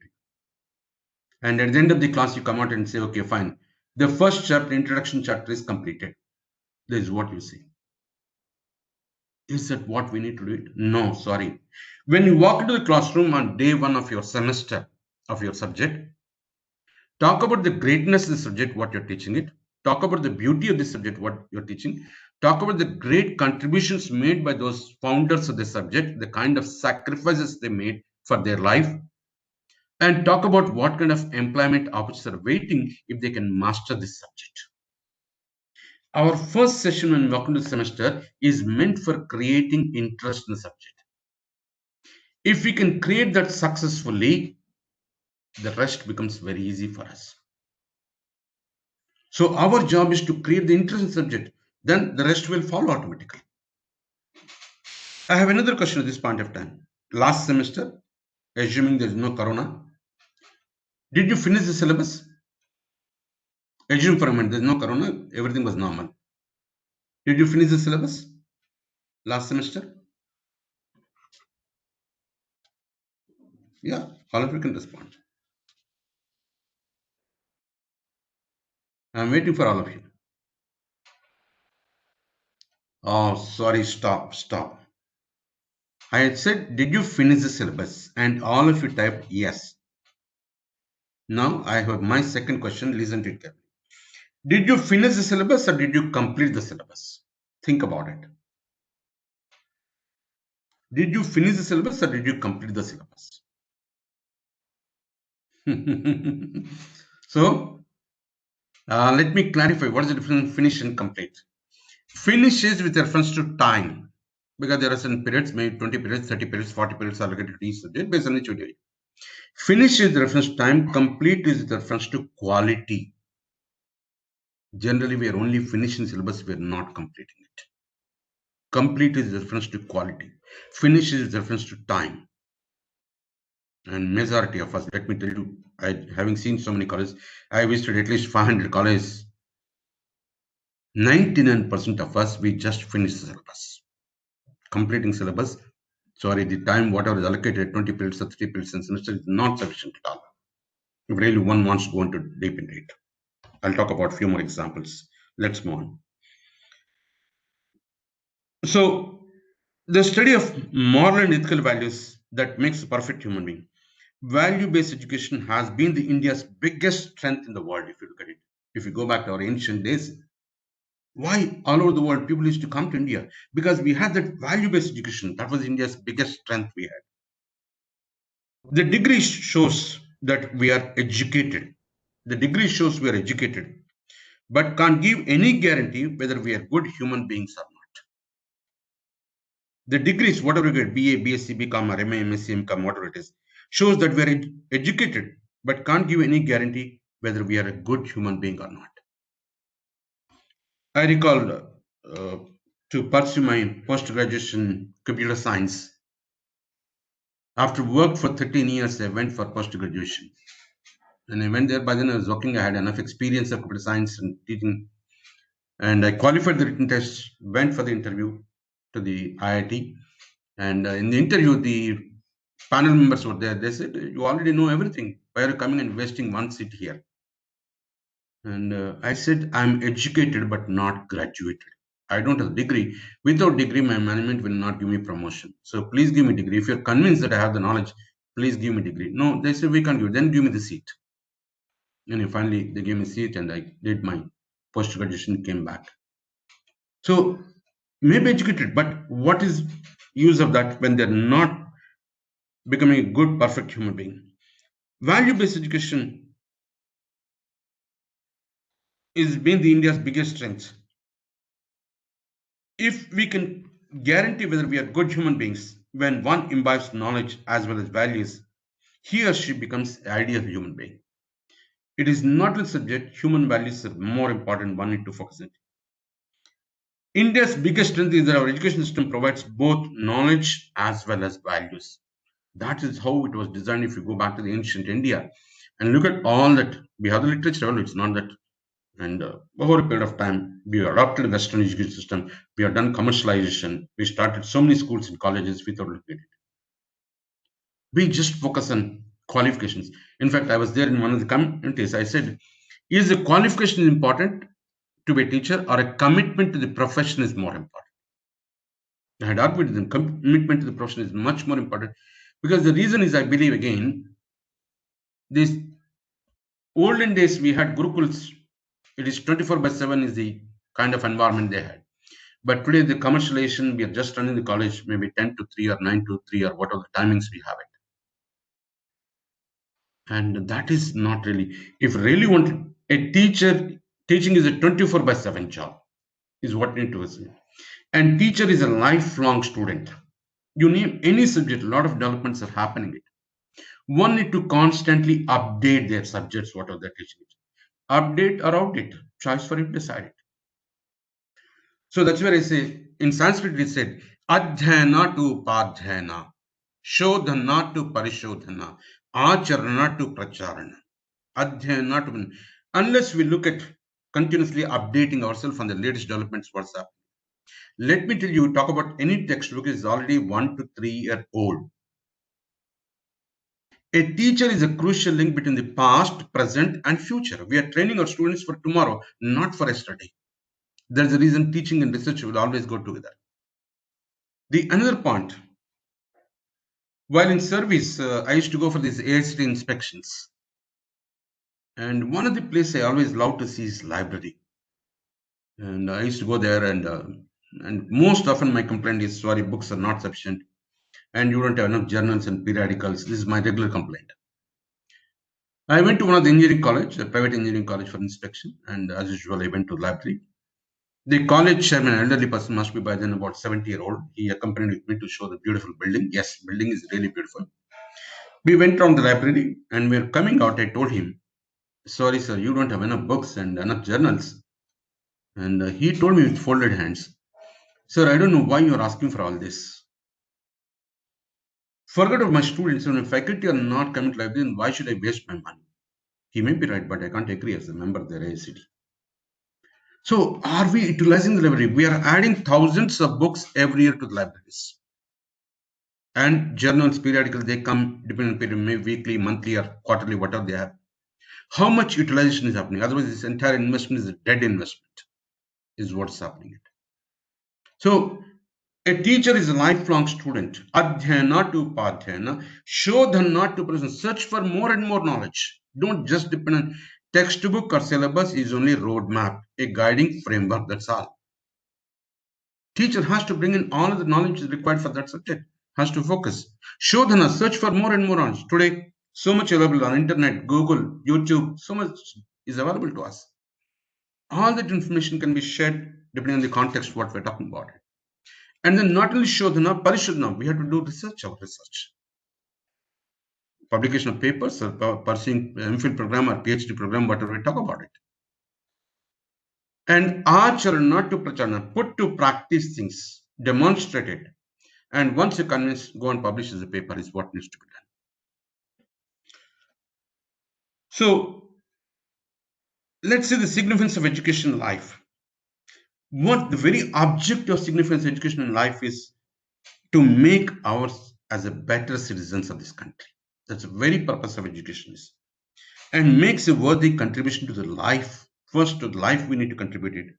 And at the end of the class, you come out and say, okay, fine. The first chapter, introduction chapter is completed. This is what you say. Is that what we need to do it? No, sorry. When you walk into the classroom on day one of your semester of your subject, talk about the greatness of the subject, what you're teaching it. Talk about the beauty of the subject, what you're teaching. Talk about the great contributions made by those founders of the subject, the kind of sacrifices they made for their life. And talk about what kind of employment opportunities are waiting if they can master this subject. Our first session when we walk into the semester is meant for creating interest in the subject. If we can create that successfully, the rest becomes very easy for us. So our job is to create the interest in the subject. Then the rest will follow automatically. I have another question at this point of time. Last semester, assuming there is no corona, did you finish the syllabus? Assume for a minute, there is no corona, everything was normal. Did you finish the syllabus last semester? Yeah, all of you can respond. I'm waiting for all of you. Oh, sorry, stop. I had said, did you finish the syllabus? And all of you typed yes. Now I have my second question. Listen to it carefully. Did you finish the syllabus or did you complete the syllabus? Think about it. Did you finish the syllabus or did you complete the syllabus? So, let me clarify what is the difference between finish and complete. Finish is with reference to time, because there are certain periods, maybe 20 periods, 30 periods, 40 periods allocated to each subject based on each video. Finish is the reference to time, complete is the reference to quality. Generally, we are only finishing syllabus, we are not completing it. Complete is the reference to quality. Finish is the reference to time. And majority of us, let me tell you, having seen so many colleges, I visited at least 500 colleges. 99% of us, we just finish the syllabus. Completing syllabus, sorry, the time whatever is allocated, 20 periods or 30 periods in semester is not sufficient at all. If really one wants to go into deep into it. I'll talk about a few more examples. Let's move on. So, the study of moral and ethical values that makes a perfect human being. value-based education has been the India's biggest strength in the world, if you look at it. If you go back to our ancient days, why all over the world people used to come to India? Because we had that value-based education. That was India's biggest strength we had. The degree shows that we are educated. The degree shows we are educated, but can't give any guarantee whether we are good human beings or not. The degrees, whatever we get, BA, BSc, BCom, or MA, MSc, MCom, whatever it is, shows that we are educated, but can't give any guarantee whether we are a good human being or not. I recall to pursue my post-graduation computer science. After work for 13 years, I went for post-graduation. And I went there, by then I was working, I had enough experience of computer science and teaching. And I qualified the written test, went for the interview to the IIT. And in the interview, the panel members were there. They said, you already know everything. Why are you coming and wasting one seat here? And I said, I'm educated but not graduated. I don't have a degree. Without degree, my management will not give me promotion. So please give me degree. If you're convinced that I have the knowledge, please give me degree. No, they said, we can't give. Then give me the seat. And finally, they gave me a seat and I did my post-graduation, came back. So maybe educated, but what is use of that when they're not becoming a good, perfect human being? Value-based education is being the India's biggest strength. If we can guarantee whether we are good human beings, when one imbibes knowledge as well as values, he or she becomes the ideal human being. It is not the subject, human values are more important, one need to focus on. India's biggest strength is that our education system provides both knowledge as well as values. That is how it was designed. If you go back to the ancient India and look at all that, we have the literature, it's not that. And over a period of time, we adopted Western education system. We have done commercialization. We started so many schools and colleges without looking at it. We just focus on qualifications. In fact, I was there in one of the communities. I said, is the qualification important to be a teacher or a commitment to the profession is more important? I had argued with them, commitment to the profession is much more important, because the reason is, I believe, again, these olden days we had gurukuls. It is 24/7 is the kind of environment they had. But today the commercialization, we are just running the college maybe 10 to 3 or 9 to 3 or whatever the timings we have it. And that is not really, if really wanted a teacher, teaching is a 24/7 job, is what need to assume. And teacher is a lifelong student. You name any subject, a lot of developments are happening. One need to constantly update their subjects, whatever they're teaching. Update or outdate, choice for you to decide it. So that's where I say, in Sanskrit it said, Adhyana to Padhyana, Shodhana to Parishodhana, Acharana to Pracharana. Adhyana to, unless we look at continuously updating ourselves on the latest developments, what's happening. Let me tell you, talk about any textbook is already 1 to 3 years old. A teacher is a crucial link between the past, present, and future. We are training our students for tomorrow, not for yesterday. There's a reason teaching and research will always go together. The another point, while in service, I used to go for these AICT inspections. And one of the places I always love to see is library. And I used to go there and most often my complaint is, sorry, books are not sufficient. And you don't have enough journals and periodicals. This is my regular complaint. I went to one of the engineering college, a private engineering college for inspection. And as usual, I went to the library. The college chairman, elderly person, must be by then about 70-year-old. He accompanied me to show the beautiful building. Yes, building is really beautiful. We went around the library and we were coming out. I told him, sorry, sir, you don't have enough books and enough journals. And he told me with folded hands, sir, I don't know why you're asking for all this. Forget of my students, and if faculty are not coming to library, then why should I waste my money? He may be right, but I can't agree as a member of the AICT. So are we utilizing the library? We are adding thousands of books every year to the libraries. And journals, periodicals, they come depending on period, maybe weekly, monthly, or quarterly, whatever they have. How much utilization is happening? Otherwise, this entire investment is a dead investment, is what's happening. So A teacher is a lifelong student. Adhyayana to padhyayana. Shodhana to present. Search for more and more knowledge. Don't just depend on textbook or syllabus is only roadmap, a guiding framework. That's all. Teacher has to bring in all of the knowledge required for that subject. Has to focus. Shodhana, search for more and more knowledge. Today, so much available on internet, Google, YouTube, so much is available to us. All that information can be shared depending on the context what we're talking about. And then not only Shodhana, Parishadhana, we have to do research. Publication of papers or pursuing MPhil program or PhD program, whatever we talk about it. And Acharana to Pracharana, put to practice things, demonstrate it. And once you're convinced, go and publish the paper is what needs to be done. So let's see the significance of education in life. What the very object of significance of education in life is to make ours as a better citizens of this country. That's the very purpose of education is. And makes a worthy contribution to the life. First to the life we need to contribute it.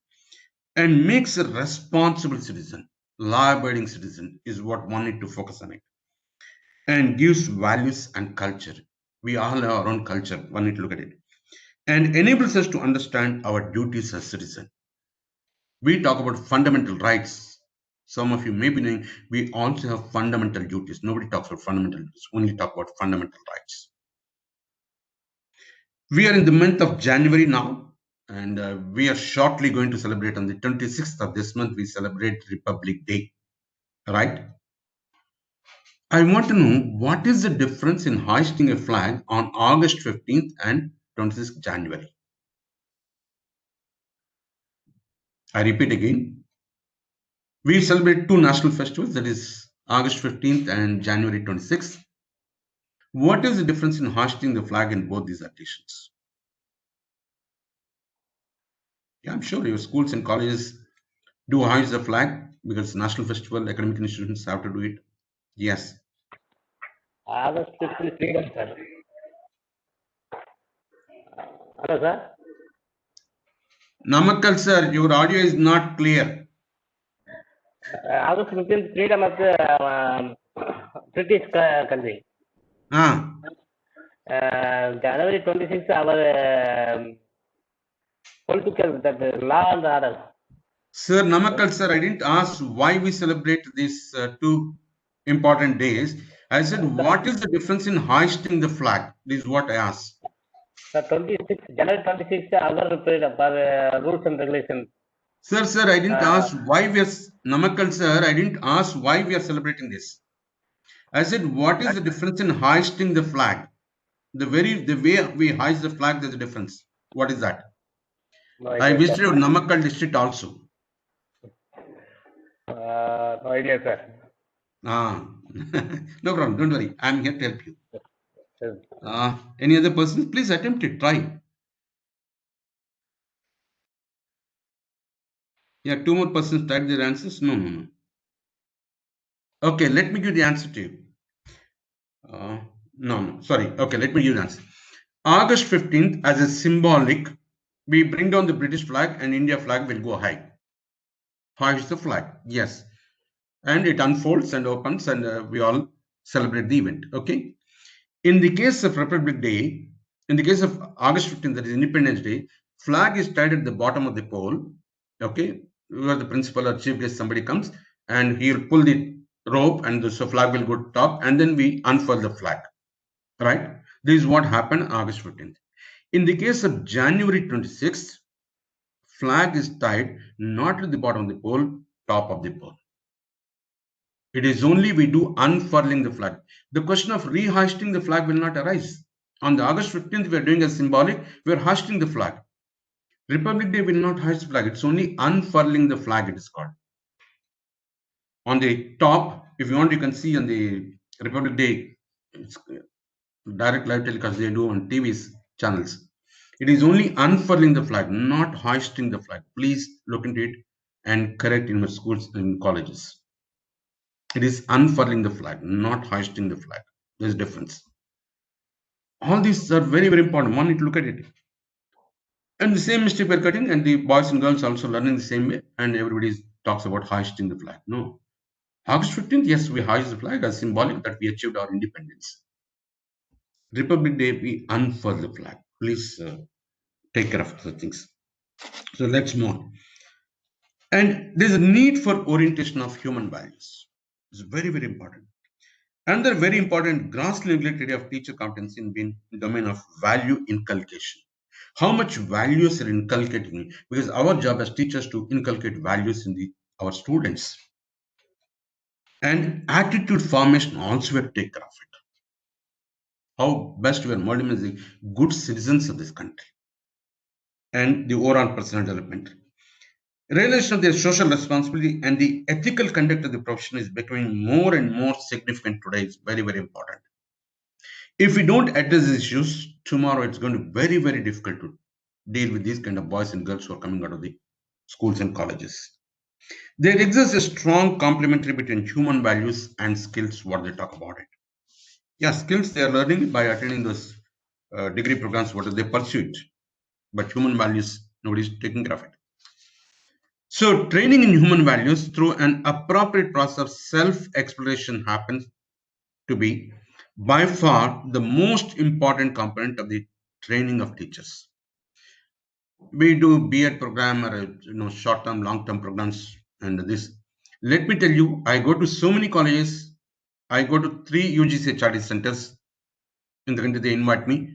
And makes a responsible citizen, law-abiding citizen is what one need to focus on it. And gives values and culture. We all have our own culture, one need to look at it. And enables us to understand our duties as citizen. We talk about fundamental rights. Some of you may be knowing we also have fundamental duties. Nobody talks about fundamental duties, only talk about fundamental rights. We are in the month of January now, and we are shortly going to celebrate on the 26th of this month. We celebrate Republic Day, right? I want to know what is the difference in hoisting a flag on August 15th and 26th January. I repeat again. We celebrate two national festivals, that is August 15th and January 26th. What is the difference in hoisting the flag in both these occasions? Yeah, I'm sure your schools and colleges do hoist the flag because national festival, academic institutions have to do it. Yes. August 15th is freedom, sir. Hello, sir. Namakkal sir, your audio is not clear. August 15th, freedom of the British country. January 26th, our political, that law and order. Sir, Namakkal sir, I didn't ask why we celebrate these two important days. I said, what is the difference in hoisting the flag? This is what I asked. January 26th, our freedom for rules and regulations. Sir, I didn't ask why we are, Namakkal sir, I didn't ask why we are celebrating this. I said, what is the difference in hoisting the flag? The way we hoist the flag, there's a difference. What is that? I visited Namakkal district also. No idea, sir. No problem, don't worry. I'm here to help you. Any other persons? Please attempt it, try. Yeah, two more persons type their answers. No. Okay, let me give the answer to you. No, sorry. Okay, let me give the answer. August 15th, as a symbolic, we bring down the British flag and India flag will go high. Hoist the flag, yes. And it unfolds and opens and we all celebrate the event, okay? In the case of Republic Day, in the case of August 15th, that is Independence Day, flag is tied at the bottom of the pole, okay? You are the principal or chief guest, somebody comes and he'll pull the rope and the flag will go top and then we unfurl the flag, right? This is what happened August 15th. In the case of January 26th, flag is tied not at the bottom of the pole, top of the pole. It is only we do unfurling the flag. The question of rehoisting the flag will not arise. On the August 15th, we are doing a symbolic, we are hoisting the flag. Republic Day will not hoist the flag. It's only unfurling the flag, it is called. On the top, if you want, you can see on the Republic Day, it's direct live telecast they do on TV's channels. It is only unfurling the flag, not hoisting the flag. Please look into it and correct in your schools and colleges. It is unfurling the flag, not hoisting the flag. There's a difference. All these are very, very important. One need to look at it. And the same mistake we're cutting, and the boys and girls also learning the same way, and everybody talks about hoisting the flag. No. August 15th, yes, we hoist the flag as symbolic that we achieved our independence. Republic Day, we unfurl the flag. Please take care of the things. So let's move on. And there's a need for orientation of human values. It's very, very important. Another very important grossly neglected area of teacher competency in being domain of value inculcation. How much values are inculcating? Because our job as teachers to inculcate values in our students. And attitude formation also we have to take care of it. How best we are molding as the good citizens of this country. And the overall personal development. Realization of their social responsibility and the ethical conduct of the profession is becoming more and more significant today. It's very, very important. If we don't address these issues, tomorrow it's going to be very, very difficult to deal with these kind of boys and girls who are coming out of the schools and colleges. There exists a strong complementary between human values and skills, what they talk about it. Yeah, skills they are learning by attending those degree programs, what they pursue it. But human values, nobody's taking care of it. So training in human values through an appropriate process of self-exploration happens to be by far the most important component of the training of teachers. We do B.Ed program or short-term, long-term programs and this. Let me tell you, I go to so many colleges. I go to 3 UGC-HRDC centers in the country. They invite me,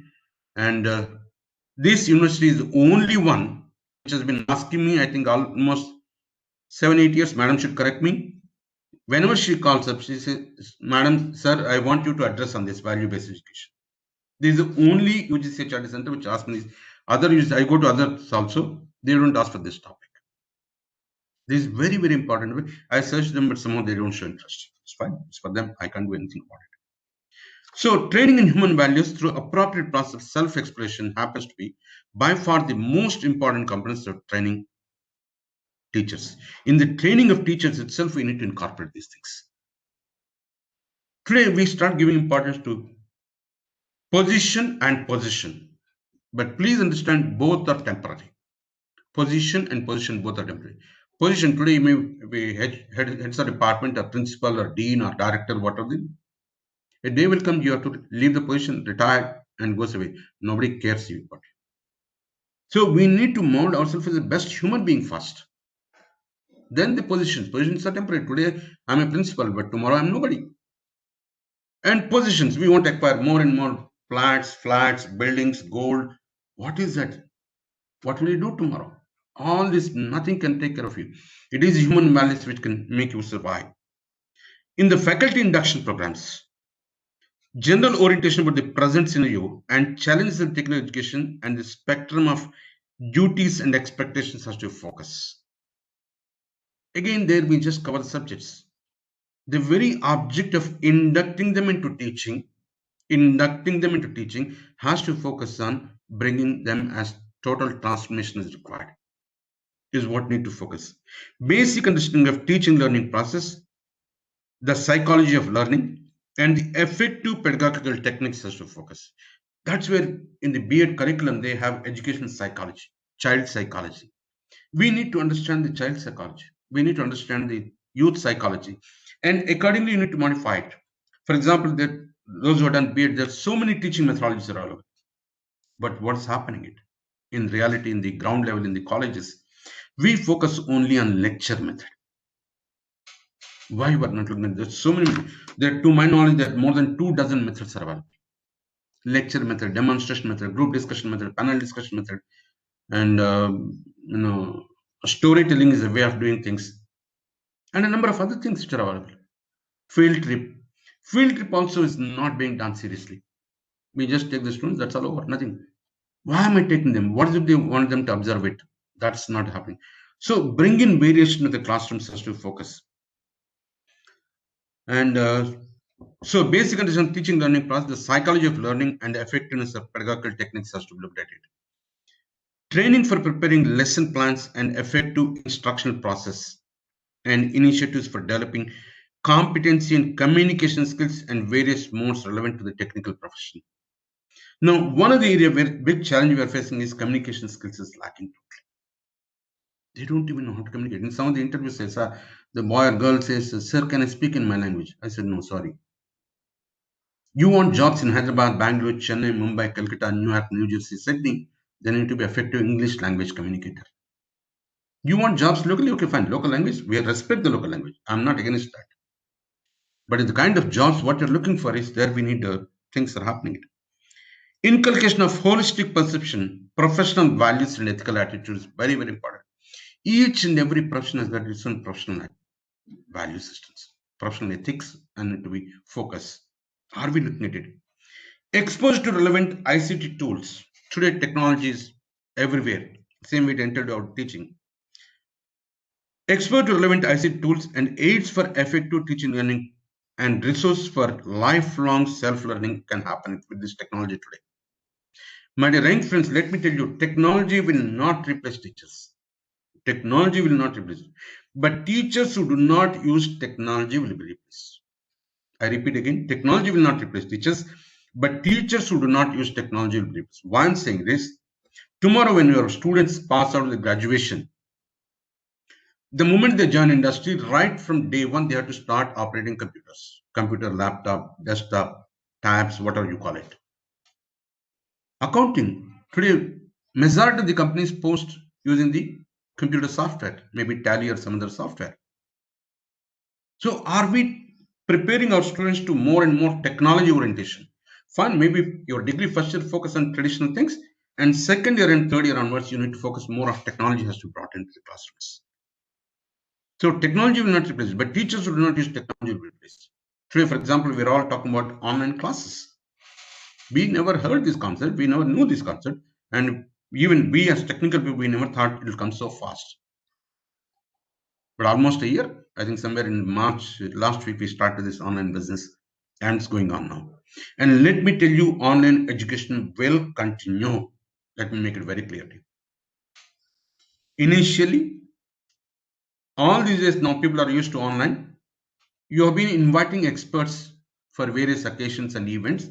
and this university is the only one which has been asking me, I think almost 7-8 years. Madam should correct me. Whenever she calls up, she says, Madam, sir, I want you to address on this value-based education. This is the only UGC-HRDC center which asks me this. Other UGC, I go to others also, they don't ask for this topic. This is very, very important. I search them, but somehow they don't show interest. It's fine. It's for them. I can't do anything about it. So training in human values through appropriate process of self-exploration happens to be by far the most important components of training teachers. In the training of teachers itself, we need to incorporate these things. Today, we start giving importance to position and position. But please understand, both are temporary. Position and position both are temporary. Position today, you may be heads of department, or principal, or dean, or director, whatever. A day will come, you have to leave the position, retire, and goes away. Nobody cares you about it. So we need to mold ourselves as the best human being first. Then the positions. Positions are temporary. Today, I'm a principal, but tomorrow I'm nobody. And positions, we want to acquire more and more flats, buildings, gold. What is that? What will you do tomorrow? All this, nothing can take care of you. It is human values which can make you survive. In the faculty induction programs, general orientation about the present scenario and challenges in technical education and the spectrum of duties and expectations has to focus. Again, there we just cover the subjects. The very object of inducting them into teaching has to focus on bringing them as total transformation is required, is what need to focus. Basic understanding of teaching learning process, the psychology of learning, and the effective pedagogical techniques has to focus. That's where in the B.Ed curriculum, they have education psychology, child psychology. We need to understand the child psychology. We need to understand the youth psychology. And accordingly, you need to modify it. For example, those who have done B.Ed, there are so many teaching methodologies around. But what's happening in reality, in the ground level, in the colleges, we focus only on lecture method. Why we're not looking at there's so many? There, to my knowledge, there are more than 24 methods are available. Lecture method, demonstration method, group discussion method, panel discussion method, and storytelling is a way of doing things, and a number of other things which are available. Field trip also is not being done seriously. We just take the students, that's all over, nothing. Why am I taking them? What is it they want them to observe it? That's not happening. So bring in variation to the classrooms has to focus. And so basic understanding teaching learning process, the psychology of learning and the effectiveness of pedagogical techniques has to be looked at it. Training for preparing lesson plans and effective instructional process and initiatives for developing competency and communication skills and various modes relevant to the technical profession. Now, one of the areas where big challenge we are facing is communication skills is lacking. They don't even know how to communicate. In some of the interviews, says, the boy or girl says, "Sir, can I speak in my language?" I said, "No, sorry. You want jobs in Hyderabad, Bangalore, Chennai, Mumbai, Calcutta, New York, New Jersey, Sydney, they need to be effective English language communicator. You want jobs locally? Okay, fine. Local language, we respect the local language. I'm not against that. But the kind of jobs what you're looking for is there we need things are happening. Inculcation of holistic perception, professional values and ethical attitudes, very, very important. Each and every profession has got its own professional value systems, professional ethics, and need to be focused. Are we looking at it? Exposed to relevant ICT tools. Today, technology is everywhere. Same way it entered our teaching. Exposed to relevant ICT tools and aids for effective teaching learning and resource for lifelong self-learning can happen with this technology today. My dear young friends, let me tell you, technology will not replace teachers. Technology will not replace. But teachers who do not use technology will be replaced. I repeat again, technology will not replace teachers, but teachers who do not use technology will be replaced. Why I'm saying this, tomorrow when your students pass out of the graduation, the moment they join industry, right from day one, they have to start operating computers, computer, laptop, desktop, tabs, whatever you call it. Accounting, today, majority of the companies post using the computer software, maybe Tally or some other software. So are we preparing our students to more and more technology orientation? Fine, maybe your degree first year focus on traditional things, and second year and third year onwards, you need to focus more on technology has to be brought into the classrooms. So technology will not replace, but teachers who do not use technology will replace. Today, for example, we're all talking about online classes. We never heard this concept, we never knew this concept, and even we as technical people, we never thought it will come so fast. But almost a year, I think somewhere in March, last week, we started this online business, and it's going on now. And let me tell you, online education will continue. Let me make it very clear to you. Initially, all these days now people are used to online. You have been inviting experts for various occasions and events.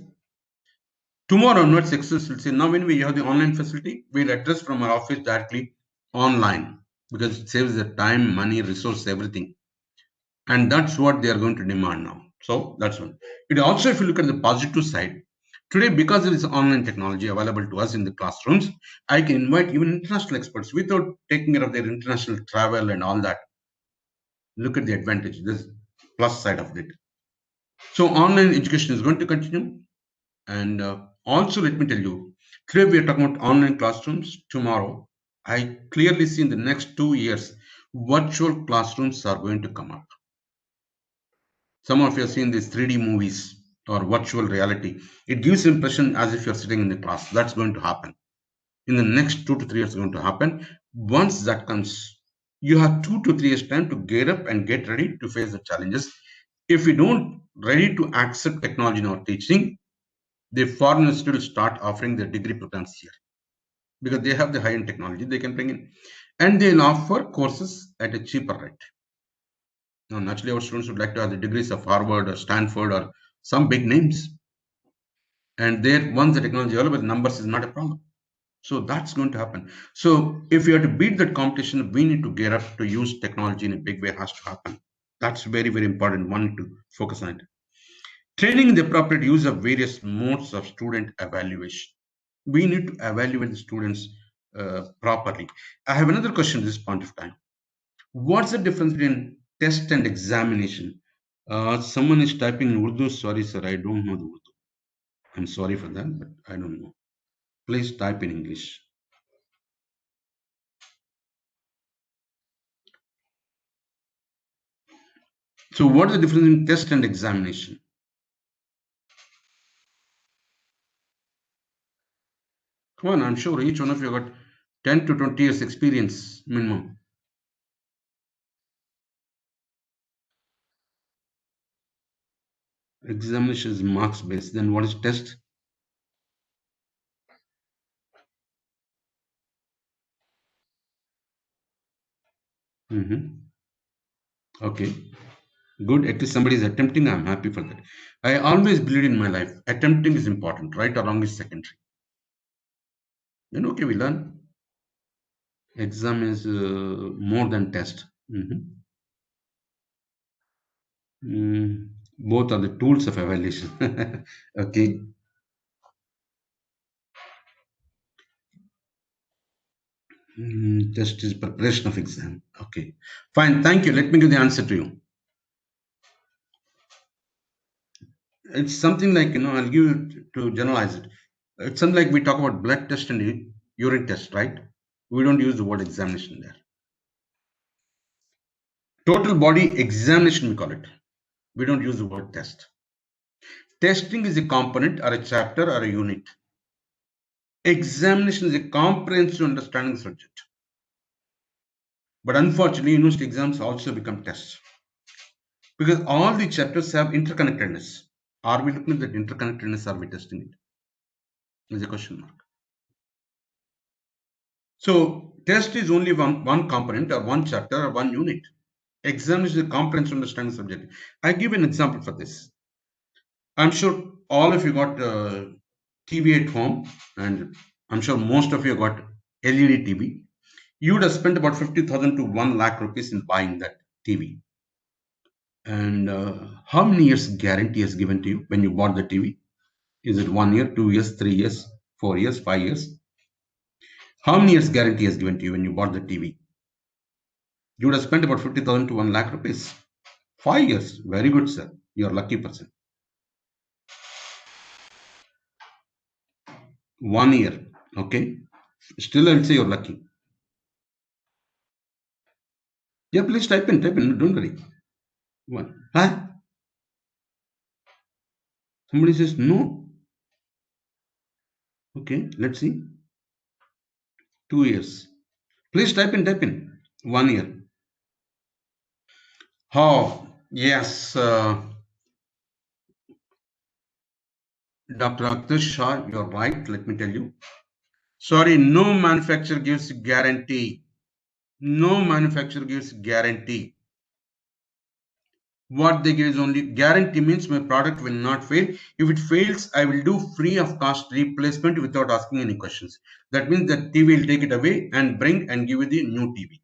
Tomorrow onwards, experts will say, now when we have the online facility, we'll address from our office directly online because it saves the time, money, resource, everything. And that's what they are going to demand now. So that's one. It also, if you look at the positive side, today, because there is online technology available to us in the classrooms, I can invite even international experts without taking care of their international travel and all that. Look at the advantage, this plus side of it. So online education is going to continue. And also, let me tell you, today we are talking about online classrooms. Tomorrow, I clearly see in the next 2 years, virtual classrooms are going to come up. Some of you have seen these 3D movies or virtual reality. It gives impression as if you're sitting in the class. That's going to happen. In the next 2 to 3 years, it's going to happen. Once that comes, you have 2 to 3 years time to get up and get ready to face the challenges. If we don't ready to accept technology in our teaching, the foreigners will start offering their degree programs here because they have the high-end technology they can bring in, and they'll offer courses at a cheaper rate. Now, naturally, our students would like to have the degrees of Harvard or Stanford or some big names. And there, once the technology is available, numbers is not a problem. So that's going to happen. So if we have to beat that competition, we need to gear up to use technology in a big way. Has to happen. That's very, very important. One to focus on it. Training the appropriate use of various modes of student evaluation. We need to evaluate the students properly. I have another question at this point of time. What's the difference between test and examination? Someone is typing in Urdu. Sorry, sir, I don't know the Urdu. I'm sorry for that, but I don't know. Please type in English. So what is the difference in test and examination? Come on, I'm sure each one of you got 10 to 20 years experience minimum. Examination is marks based. Then what is test? Okay, good. At least somebody is attempting. I'm happy for that. I always believe in my life, attempting is important. Right or wrong is secondary. Then okay, we learn. Exam is more than test. Both are the tools of evaluation. Okay. Test is preparation of exam. Okay. Fine. Thank you. Let me give the answer to you. It's something like, I'll give you to generalize it. It's something like we talk about blood test and urine test, right? We don't use the word examination there. Total body examination, we call it. We don't use the word test. Testing is a component or a chapter or a unit. Examination is a comprehensive understanding subject. But unfortunately, university exams also become tests. Because all the chapters have interconnectedness. Are we looking at that interconnectedness? Are we testing it? Is a question mark. So test is only one component or one chapter or one unit. Examination is a comprehensive understanding subject. I give an example for this. I'm sure all of you got TV at home, and I'm sure most of you got LED TV. You would have spent about 50,000 to 1 lakh rupees in buying that TV. And how many years guarantee is given to you when you bought the TV? Is it 1 year, 2 years, 3 years, 4 years, 5 years? How many years guarantee is given to you when you bought the TV? You would have spent about 50,000 to 1 lakh rupees. 5 years. Very good, sir. You're a lucky person. 1 year. Okay. Still, I'll say you're lucky. Yeah, please type in. Don't worry. One. Huh? Somebody says no. Okay, let's see. 2 years. Please type in. 1 year. Oh, yes. Dr. Akhtar Shah, you're right. Let me tell you. Sorry, no manufacturer gives guarantee. No manufacturer gives guarantee. What they give is only guarantee means my product will not fail. If it fails, I will do free of cost replacement without asking any questions. That means that TV will take it away and bring and give you the new TV.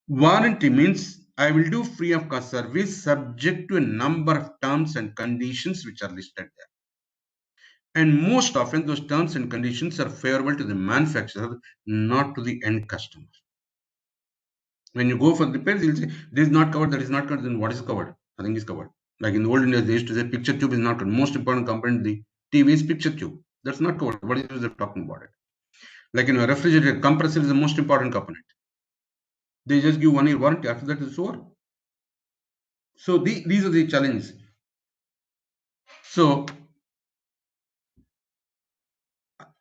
Warranty means I will do free of cost service subject to a number of terms and conditions which are listed there. And most often those terms and conditions are favorable to the manufacturer, not to the end customer. When you go for repairs, you'll say this is not covered, that is not covered. Then what is covered? Nothing is covered. Like in the old days, they used to say picture tube is not covered. Most important component, the TV is picture tube. That's not covered. What is it talking about it? Like in a refrigerator, compressor is the most important component. They just give 1 year warranty. After that, it's over. So these are the challenges. So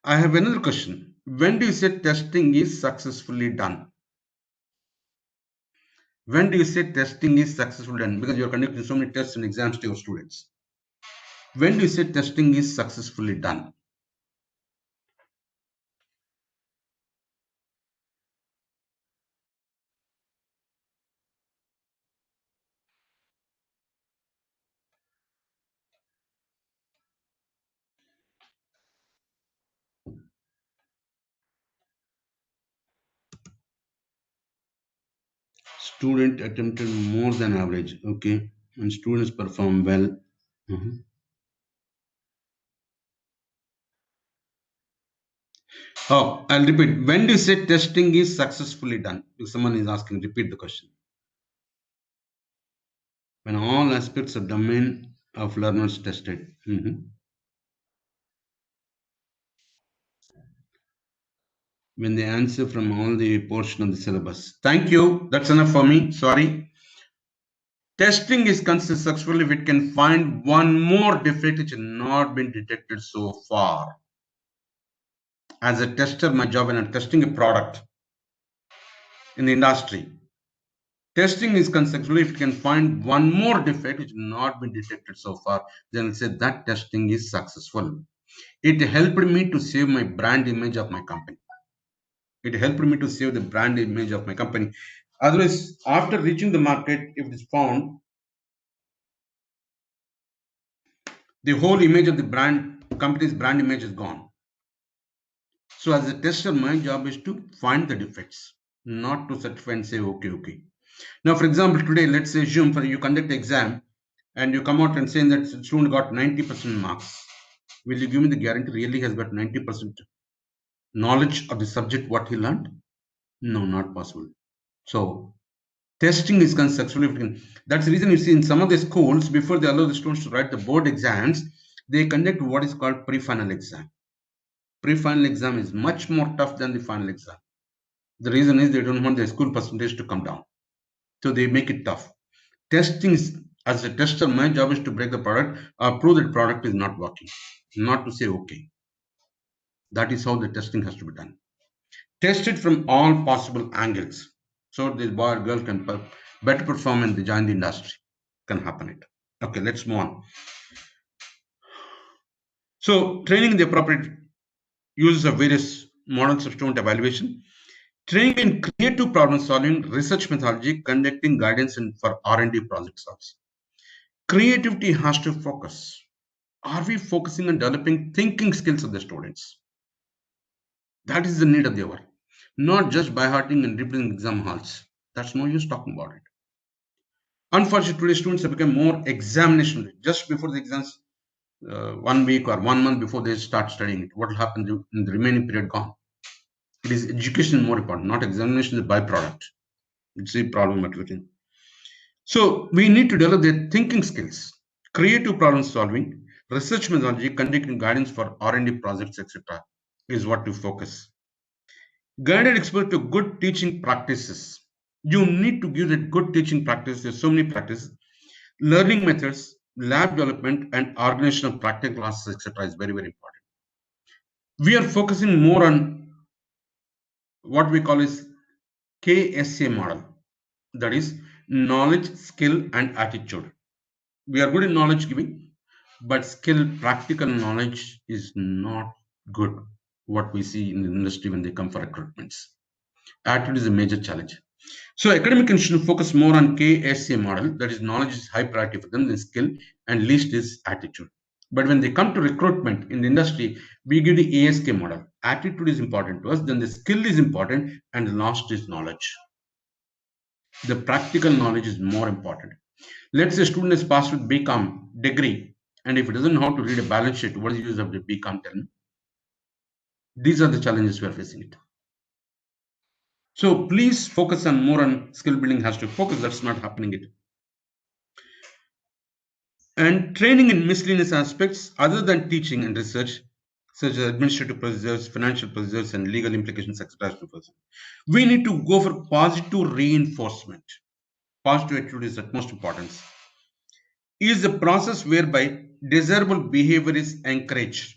I have another question. When do you say testing is successfully done? When do you say testing is successfully done? Because you're conducting so many tests and exams to your students. When do you say testing is successfully done? Student attempted more than average. Okay. And students perform well. Oh, I'll repeat. When do you say testing is successfully done? If someone is asking, repeat the question. When all aspects of domain of learners tested. When they answer from all the portion of the syllabus. Thank you. That's enough for me. Sorry. Testing is considered successful if it can find one more defect which has not been detected so far. As a tester, my job when I'm testing a product in the industry, testing is successful if it can find one more defect which has not been detected so far. Then I'll say that testing is successful. It helped me to save my brand image of my company. It helped me to save the brand image of my company. Otherwise, after reaching the market, if it is found, the whole image of the brand, company's brand image is gone. So as a tester, my job is to find the defects, not to certify and say, okay. Now, for example, today, let's assume you conduct exam and you come out and saying that student got 90% marks. Will you give me the guarantee really has got 90% knowledge of the subject what he learned? No, not possible. So testing is successfully. That's the reason you see in some of the schools, before they allow the students to write the board exams, they conduct what is called pre-final exam. Pre-final exam is much more tough than the final exam. The reason is they don't want their school percentage to come down. So they make it tough. Testing is, as a tester, my job is to break the product or prove that product is not working, not to say okay. That is how the testing has to be done. Test it from all possible angles. So this boy or girl can better perform and join the industry. Can happen it. Okay, let's move on. So training the appropriate uses of various models of student evaluation. Training in creative problem solving, research methodology, conducting guidance and for R&D projects also. Creativity has to focus. Are we focusing on developing thinking skills of the students? That is the need of the hour. Not just by hearting and repeating exam halls. That's no use talking about it. Unfortunately, today students have become more examination just before the exams, 1 week or 1 month before they start studying it. What will happen in the remaining period gone? It is education more important, not examination is a byproduct. It's a problem at everything. So we need to develop their thinking skills, creative problem solving, research methodology, conducting guidance for R&D projects, etc. is what to focus. Guided exposure to good teaching practices. You need to give that good teaching practices. There's so many practices. Learning methods, lab development, and organization of practical classes, etc. is very, very important. We are focusing more on what we call is KSA model. That is knowledge, skill, and attitude. We are good in knowledge giving, but skill, practical knowledge is not good. What we see in the industry when they come for recruitments. Attitude is a major challenge. So academic institutions focus more on KSA model, that is knowledge is high priority for them, then skill, and least is attitude. But when they come to recruitment in the industry, we give the ASK model. Attitude is important to us, then the skill is important, and the last is knowledge. The practical knowledge is more important. Let's say a student is passed with BCom degree, and if he doesn't know how to read a balance sheet, what is the use of the BCom? Tell me. These are the challenges we are facing it. So please focus on more on skill building has to focus. That's not happening it. And training in miscellaneous aspects other than teaching and research, such as administrative procedures, financial procedures, and legal implications, etc. We need to go for positive reinforcement. Positive attitude is at most importance. Is the process whereby desirable behavior is encouraged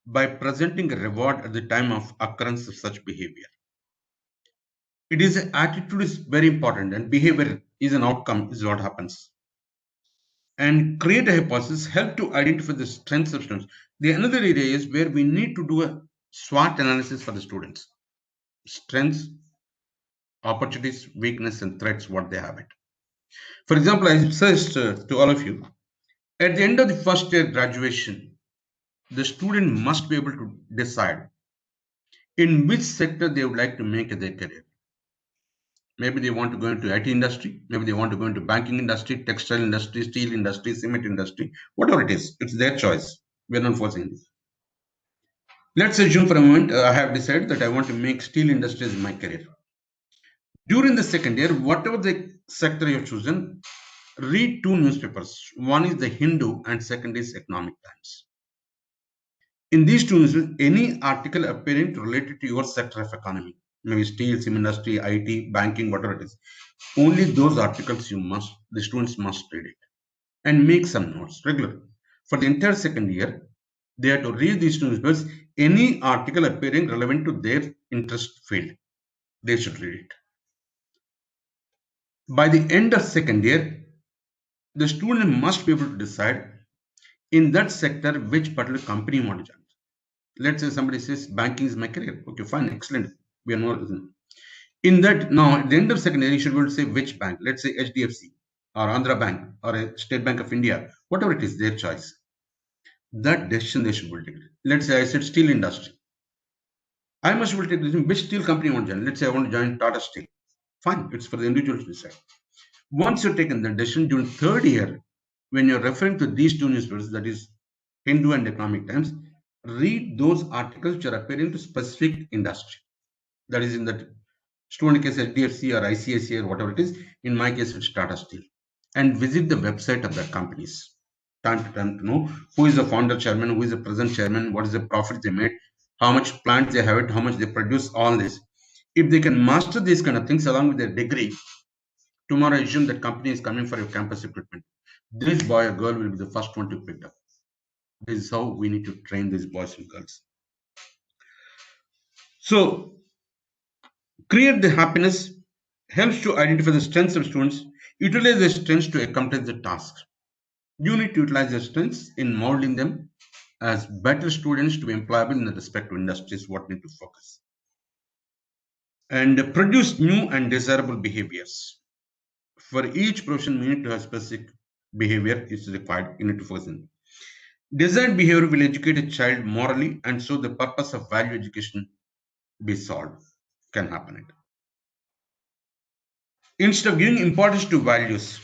by presenting a reward at the time of occurrence of such behavior. It is attitude is very important, and behavior is an outcome, is what happens. And create a hypothesis, help to identify the strengths of students. The another area is where we need to do a SWOT analysis for the students. Strengths, opportunities, weakness, and threats, what they have it. For example, I suggest to all of you, at the end of the first year graduation, the student must be able to decide in which sector they would like to make their career. Maybe they want to go into IT industry, maybe they want to go into banking industry, textile industry, steel industry, cement industry, whatever it is, it's their choice. We are not forcing this. Let's assume for a moment I have decided that I want to make steel industry as my career. During the second year, whatever the sector you have chosen, read 2 newspapers. One is the Hindu and second is Economic Times. In these 2 newspapers, any article appearing related to your sector of economy, maybe steel, cement industry, IT, banking, whatever it is, only those articles the students must read it and make some notes regularly. For the entire second year, they have to read these 2 newspapers, any article appearing relevant to their interest field, they should read it. By the end of second year, the student must be able to decide in that sector which particular company you want to join. Let's say somebody says banking is my career. Okay, fine, excellent. We are not in that. Now at the end of second year, you should be able to say which bank. Let's say HDFC or Andhra Bank or a State Bank of India, whatever it is, their choice. That decision they should be able to take. Let's say I said steel industry. I must will take decision which steel company I want to join. Let's say I want to join Tata Steel. Fine, it's for the individual to decide. Once you've taken the decision during third year, when you're referring to these two newspapers, that is Hindu and Economic Times, read those articles which are appearing to specific industry. That is in that student case HDFC or ICICI or whatever it is. In my case, it's Tata Steel. And visit the website of the companies time to time to know who is the founder chairman, who is the present chairman, what is the profit they made, how much plants they have it, how much they produce, all this. If they can master these kind of things along with their degree, tomorrow I assume that company is coming for your campus recruitment. This boy or girl will be the first one to be picked up. This is how we need to train these boys and girls. So, create the happiness helps to identify the strengths of students, utilize their strengths to accomplish the task. You need to utilize their strengths in molding them as better students to be employable in the respective industries, what need to focus. And produce new and desirable behaviors. For each profession, we need to have specific behavior is required. You need to focus on. Desired behavior will educate a child morally, and so the purpose of value education be solved. Can happen it. Instead of giving importance to values,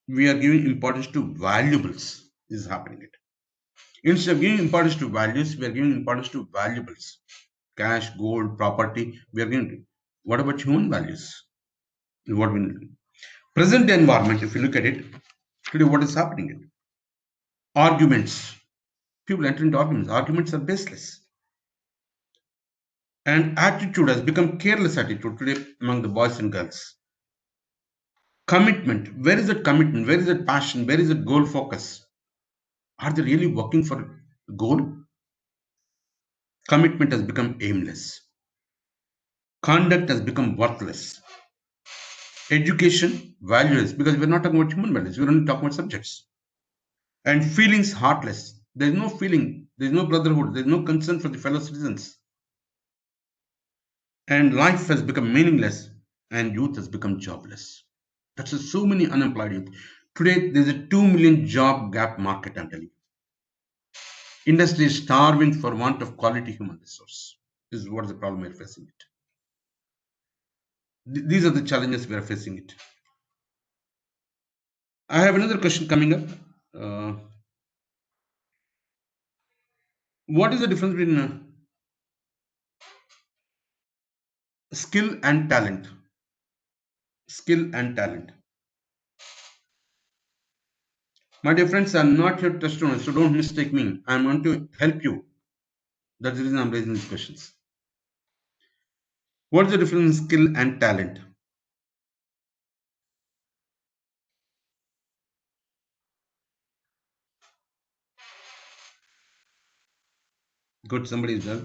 we are giving importance to valuables. This is happening it. Instead of giving importance to values, we are giving importance to valuables. Cash, gold, property, we are giving. What about human values? What we need. Present environment, if you look at it, today what is happening? Arguments. People enter into arguments. Arguments are baseless. And attitude has become careless attitude today among the boys and girls. Commitment. Where is that commitment? Where is that passion? Where is that goal focus? Are they really working for a goal? Commitment has become aimless. Conduct has become worthless. Education, valueless, because we're not talking about human values, we're only talking about subjects. And feelings, heartless. There's no feeling, there's no brotherhood, there's no concern for the fellow citizens. And life has become meaningless, and youth has become jobless. That's so many unemployed youth. Today, there's a 2 million job gap market, I'm telling you. Industry is starving for want of quality human resource. This is what is the problem we're facing it. These are the challenges we are facing it. I have another question coming up. What is the difference between skill and talent? Skill and talent. My dear friends, I'm not your test student, so don't mistake me. I'm going to help you. That's the reason I'm raising these questions. What is the difference in skill and talent? Good, somebody is there.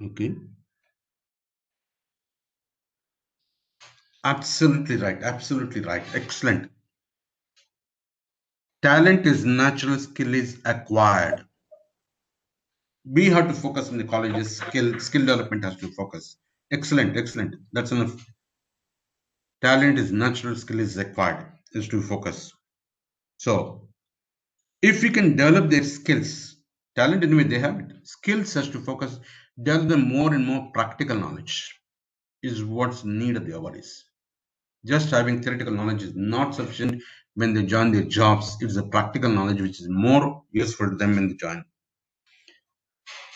Okay. Absolutely right. Absolutely right. Excellent. Talent is natural, skill is acquired. We have to focus on the colleges. Skill development has to focus. Excellent, excellent. That's enough. Talent is natural, skill is acquired. Is to focus. So, if we can develop their skills, talent anyway they have it. Skills has to focus, develop them more and more practical knowledge is what's needed the hour is. Just having theoretical knowledge is not sufficient when they join their jobs. It's a practical knowledge which is more useful to them when they join.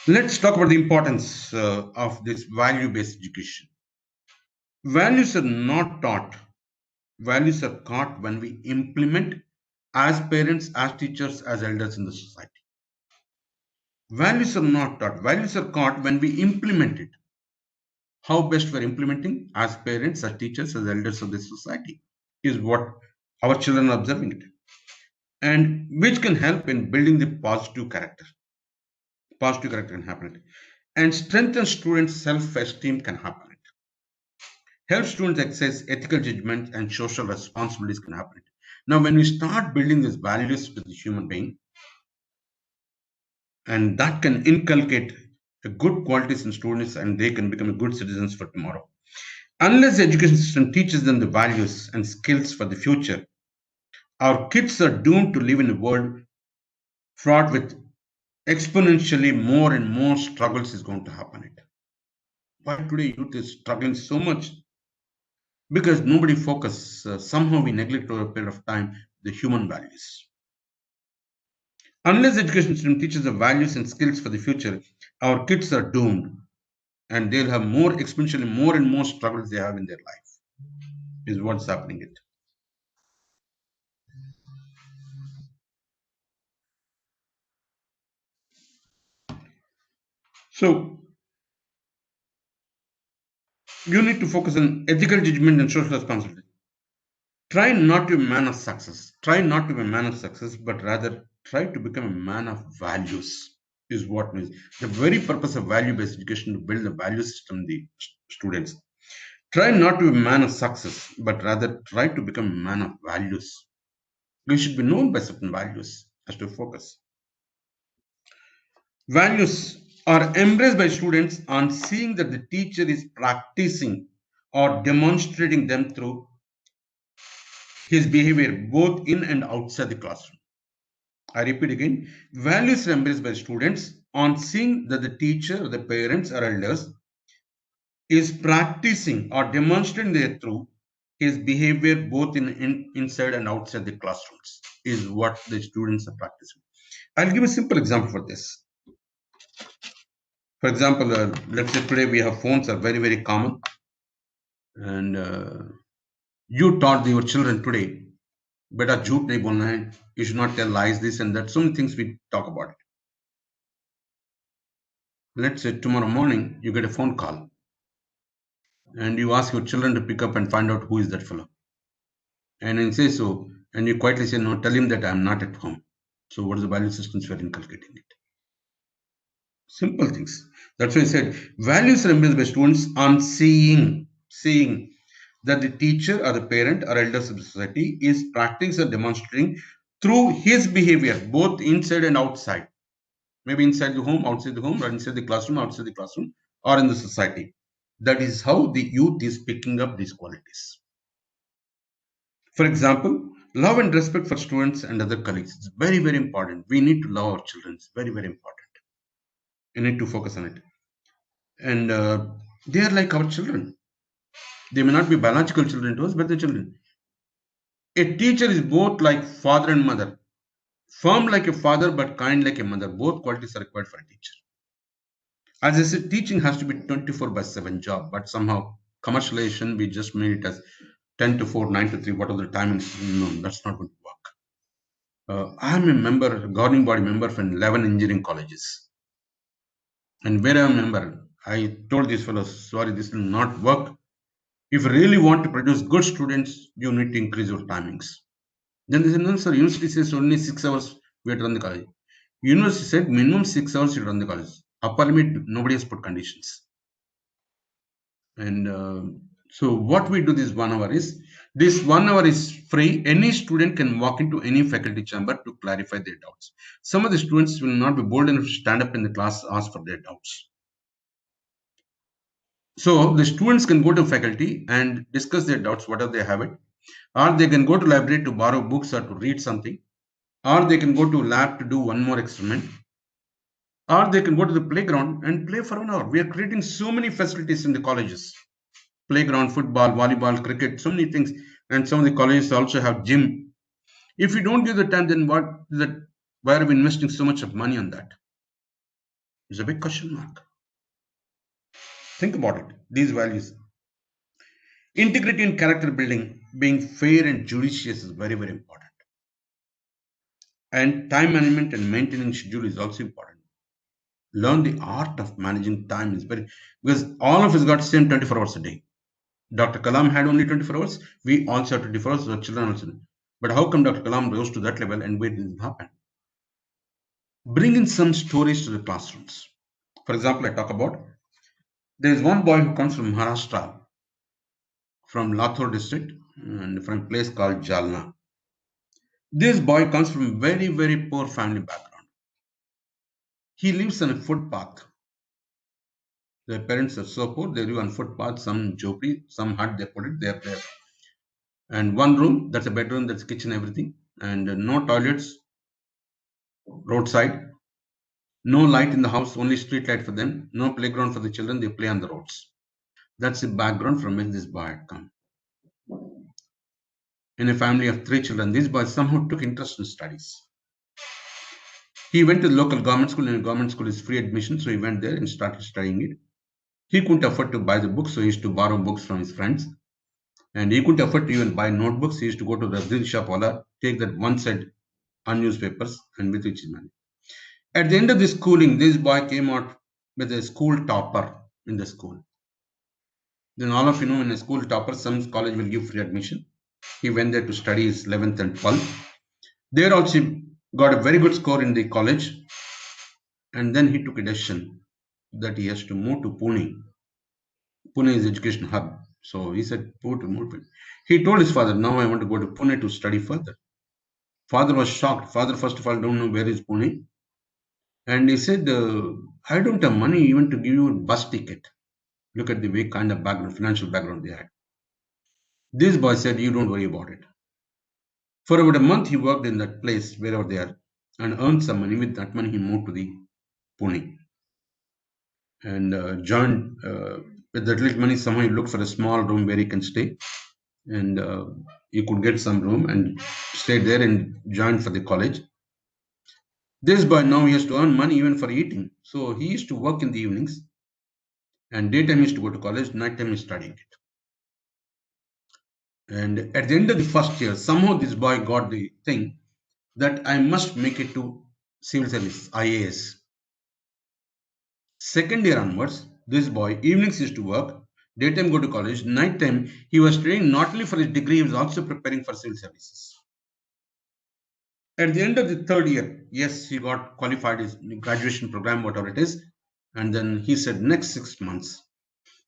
Let's talk about the importance of this value-based education. Values are not taught. Values are caught when we implement as parents, as teachers, as elders in the society. Values are not taught. Values are caught when we implement it. How best we're implementing as parents, as teachers, as elders of this society is what our children are observing it. And which can help in building the positive character. Positive character can happen. And strengthen students' self-esteem can happen. Help students exercise ethical judgment and social responsibilities can happen. Now, when we start building these values with the human being, and that can inculcate a good qualities in students and they can become good citizens for tomorrow. Unless the education system teaches them the values and skills for the future, our kids are doomed to live in a world fraught with exponentially more and more struggles is going to happen. Why today youth is struggling so much? Because nobody focus. Somehow we neglect over a period of time the human values. Unless the education system teaches the values and skills for the future, our kids are doomed, and they'll have more exponentially more and more struggles they have in their life. Is what's happening. It. So you need to focus on ethical judgment and social responsibility. Try not to be a man of success. Try not to be a man of success, but rather try to become a man of values. Is what means the very purpose of value-based education to build a value system in the students. Try not to be a man of success, but rather try to become a man of values. You should be known by certain values as to focus. Values are embraced by students on seeing that the teacher is practicing or demonstrating them through his behavior both in and outside the classroom. I repeat again, values are embraced by students on seeing that the teacher, the parents or elders is practicing or demonstrating there through his behavior both inside and outside the classrooms is what the students are practicing. I'll give a simple example for this. For example, let's say today we have phones are very, very common, and you taught your children today, beta jhoot nahi bolna hai, you should not tell lies, this and that. So many things we talk about it. Let's say tomorrow morning you get a phone call, and you ask your children to pick up and find out who is that fellow, and then say so, and you quietly say no, tell him that I am not at home. So what is the value systems we are inculcating it? Simple things. That's why I said values are embraced by students on seeing that the teacher or the parent or elders of the society is practicing or demonstrating through his behavior, both inside and outside. Maybe inside the home, outside the home, or inside the classroom, outside the classroom, or in the society. That is how the youth is picking up these qualities. For example, love and respect for students and other colleagues. It's very, very important. We need to love our children. It's very, very important. You need to focus on it. And they are like our children. They may not be biological children to us, but they're children. A teacher is both like father and mother. Firm like a father, but kind like a mother. Both qualities are required for a teacher. As I said, teaching has to be 24/7 job, but somehow commercialization, we just made it as 10 to 4, 9 to 3, whatever the time is. No, that's not going to work. I'm a member, governing body member for 11 engineering colleges. And where I'm a member, I told these fellows, sorry, this will not work. If you really want to produce good students, you need to increase your timings. Then they said, no, sir, university says only 6 hours we have to run the college. University said minimum 6 hours you run the college. Upper limit, nobody has put conditions. And so what we do this 1 hour is, this 1 hour is free. Any student can walk into any faculty chamber to clarify their doubts. Some of the students will not be bold enough to stand up in the class, ask for their doubts. So the students can go to faculty and discuss their doubts, whatever they have it, or they can go to library to borrow books or to read something, or they can go to lab to do one more experiment, or they can go to the playground and play for 1 hour. We are creating so many facilities in the colleges. Playground, football, volleyball, cricket, so many things. And some of the colleges also have gym. If you don't give the time, then what is that? Why are we investing so much of money on that? It's a big question mark. Think about it. These values. Integrity and character building, being fair and judicious is very, very important. And time management and maintaining schedule is also important. Learn the art of managing time is very, because all of us got same 24 hours a day. Dr. Kalam had only 24 hours. We also have 24 hours, our children also. But how come Dr. Kalam rose to that level and where did it happen? Bring in some stories to the classrooms. For example, I talk about, there is one boy who comes from Maharashtra, from Lathur district, and from a place called Jalna. This boy comes from very, very poor family background. He lives on a footpath. Their parents are so poor, they live on footpath, some jopri, some hut, they put it there. And one room, that's a bedroom, that's a kitchen, everything. And no toilets, roadside. No light in the house, only street light for them. No playground for the children, they play on the roads. That's the background from which this boy had come. In a family of 3 children, this boy somehow took interest in studies. He went to the local government school, and government school is free admission, so he went there and started studying it. He couldn't afford to buy the books, so he used to borrow books from his friends. And he couldn't afford to even buy notebooks. He used to go to the referee shop, take that one set on newspapers, and with which money. At the end of the schooling, this boy came out with a school topper in the school. Then all of you know, in a school topper, some college will give free admission. He went there to study his 11th and 12th. There also he got a very good score in the college. And then he took a decision that he has to move to Pune. Pune is education hub. So he said, move. He told his father, now I want to go to Pune to study further. Father was shocked. Father, first of all, don't know where is Pune. And he said, I don't have money even to give you a bus ticket. Look at the way kind of background, financial background they had. This boy said, you don't worry about it. For about a month, he worked in that place, wherever they are, and earned some money. With that money, he moved to the Pune. And joined, with that little money, somehow he looked for a small room where he can stay. And he could get some room and stayed there and joined for the college. This boy now he has to earn money even for eating. So he used to work in the evenings. And daytime he used to go to college, nighttime he studied it. And at the end of the first year, somehow this boy got the thing that I must make it to civil service, IAS. Second year onwards, this boy, evenings used to work, daytime go to college, nighttime he was studying not only for his degree, he was also preparing for civil services. At the end of the third year, yes, he got qualified his graduation program, whatever it is. And then he said next 6 months,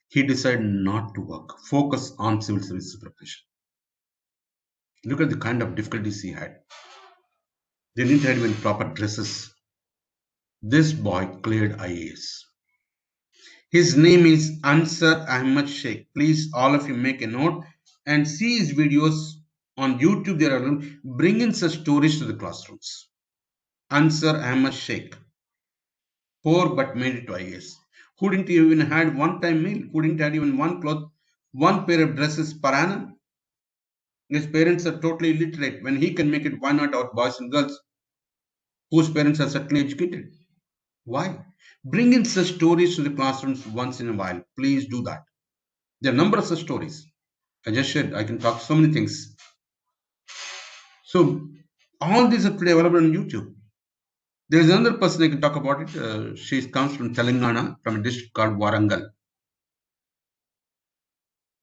he decided not to work, focus on civil services preparation. Look at the kind of difficulties he had. They didn't have even proper dresses. This boy cleared IAS. His name is Ansar Ahmad Sheikh. Please, all of you make a note and see his videos on YouTube. There are bringing such stories to the classrooms. Ansar Ahmad Sheikh, poor but made it to IAS. Who didn't even had one-time meal? Who didn't have even one cloth, one pair of dresses per annum? His parents are totally illiterate. When he can make it, why not our boys and girls whose parents are certainly educated? Why? Bring in such stories to the classrooms once in a while. Please do that. There are a number of such stories. I just said I can talk so many things. So all these are today available on YouTube. There is another person I can talk about it. She comes from Telangana, from a district called Warangal.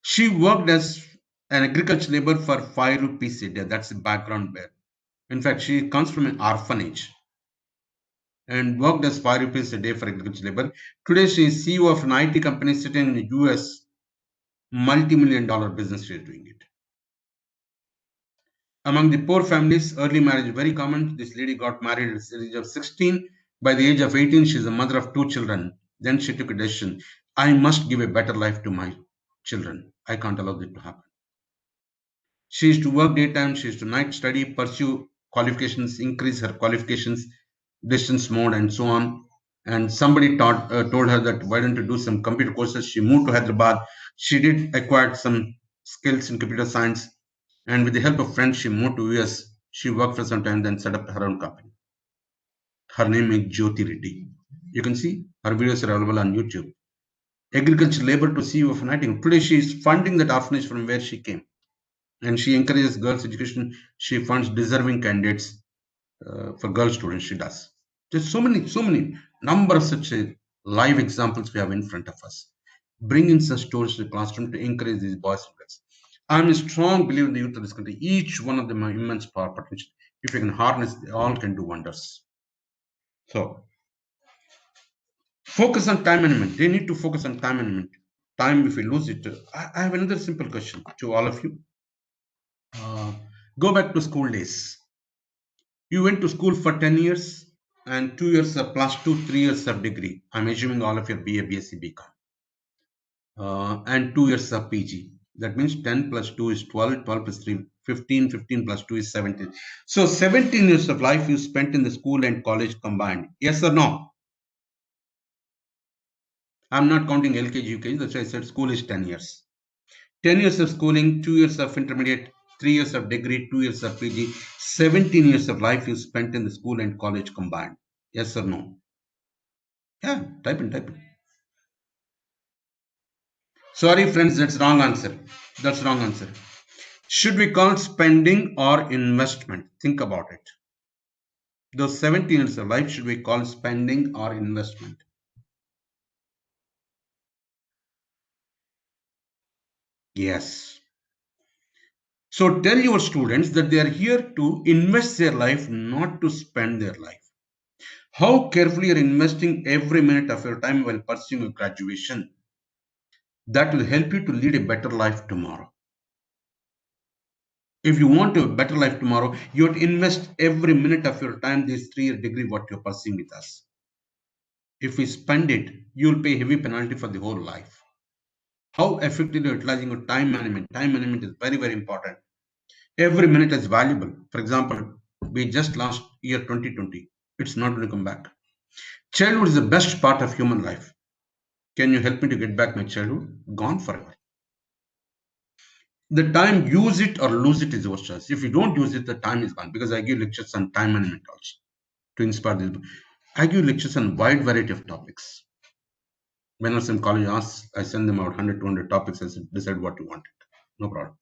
She worked as an agriculture labor for 5 rupees a day. That's the background there. In fact, she comes from an orphanage and worked as 5 rupees a day for agriculture labor. Today, she is CEO of an IT company sitting in the US, multi-million-dollar business. She is doing it. Among the poor families, early marriage is very common. This lady got married at the age of 16. By the age of 18, she is a mother of 2 children. Then she took a decision. I must give a better life to my children. I can't allow that to happen. She used to work daytime, she used to night study, pursue qualifications, increase her qualifications, distance mode, and so on. And somebody told her that why don't you do some computer courses? She moved to Hyderabad. She did acquire some skills in computer science. And with the help of friends, she moved to US. She worked for some time, then set up her own company. Her name is Jyoti Reddy. You can see her videos are available on YouTube. Agriculture labor to CEO of Nightingale. Today, she is funding that orphanage from where she came. And she encourages girls' education. She funds deserving candidates for girl students. She does. There's so many number of such live examples we have in front of us. Bring in such stories to the classroom to encourage these boys and girls. I'm a strong believer in the youth of this country. Each one of them have immense power potential. If you can harness, they all can do wonders. So, focus on time management. They need to focus on time management. Time, if we lose it. I have another simple question to all of you. Go back to school days. You went to school for 10 years and 2 years of plus 2, 3 years of degree. I'm assuming all of your BA, BSc, BCom. And 2 years of PG. That means 10 plus 2 is 12, 12 plus 3, 15, 15 plus 2 is 17. So 17 years of life you spent in the school and college combined. Yes or no? I'm not counting LKG, UKG. That's why I said school is 10 years. 10 years of schooling, 2 years of intermediate, 3 years of degree, 2 years of PG, 17 years of life you spent in the school and college combined. Yes or no? Yeah, type in. Sorry, friends, that's wrong answer. That's wrong answer. Should we call spending or investment? Think about it. Those 17 years of life should we call spending or investment? Yes. So tell your students that they are here to invest their life, not to spend their life. How carefully you are investing every minute of your time while pursuing your graduation. That will help you to lead a better life tomorrow. If you want a better life tomorrow, you have to invest every minute of your time, this 3-year degree, what you're pursuing with us. If we spend it, you'll pay heavy penalty for the whole life. How effectively utilizing your time management. Time management is very, very important. Every minute is valuable. For example, we just lost year 2020. It's not going to come back. Childhood is the best part of human life. Can you help me to get back my childhood? Gone forever. The time, use it or lose it is your choice. If you don't use it, the time is gone. Because I give lectures on time management also to inspire this. I give lectures on wide variety of topics. When I was in college, I send them out 100, 200 topics. I said, decide what you want. No problem.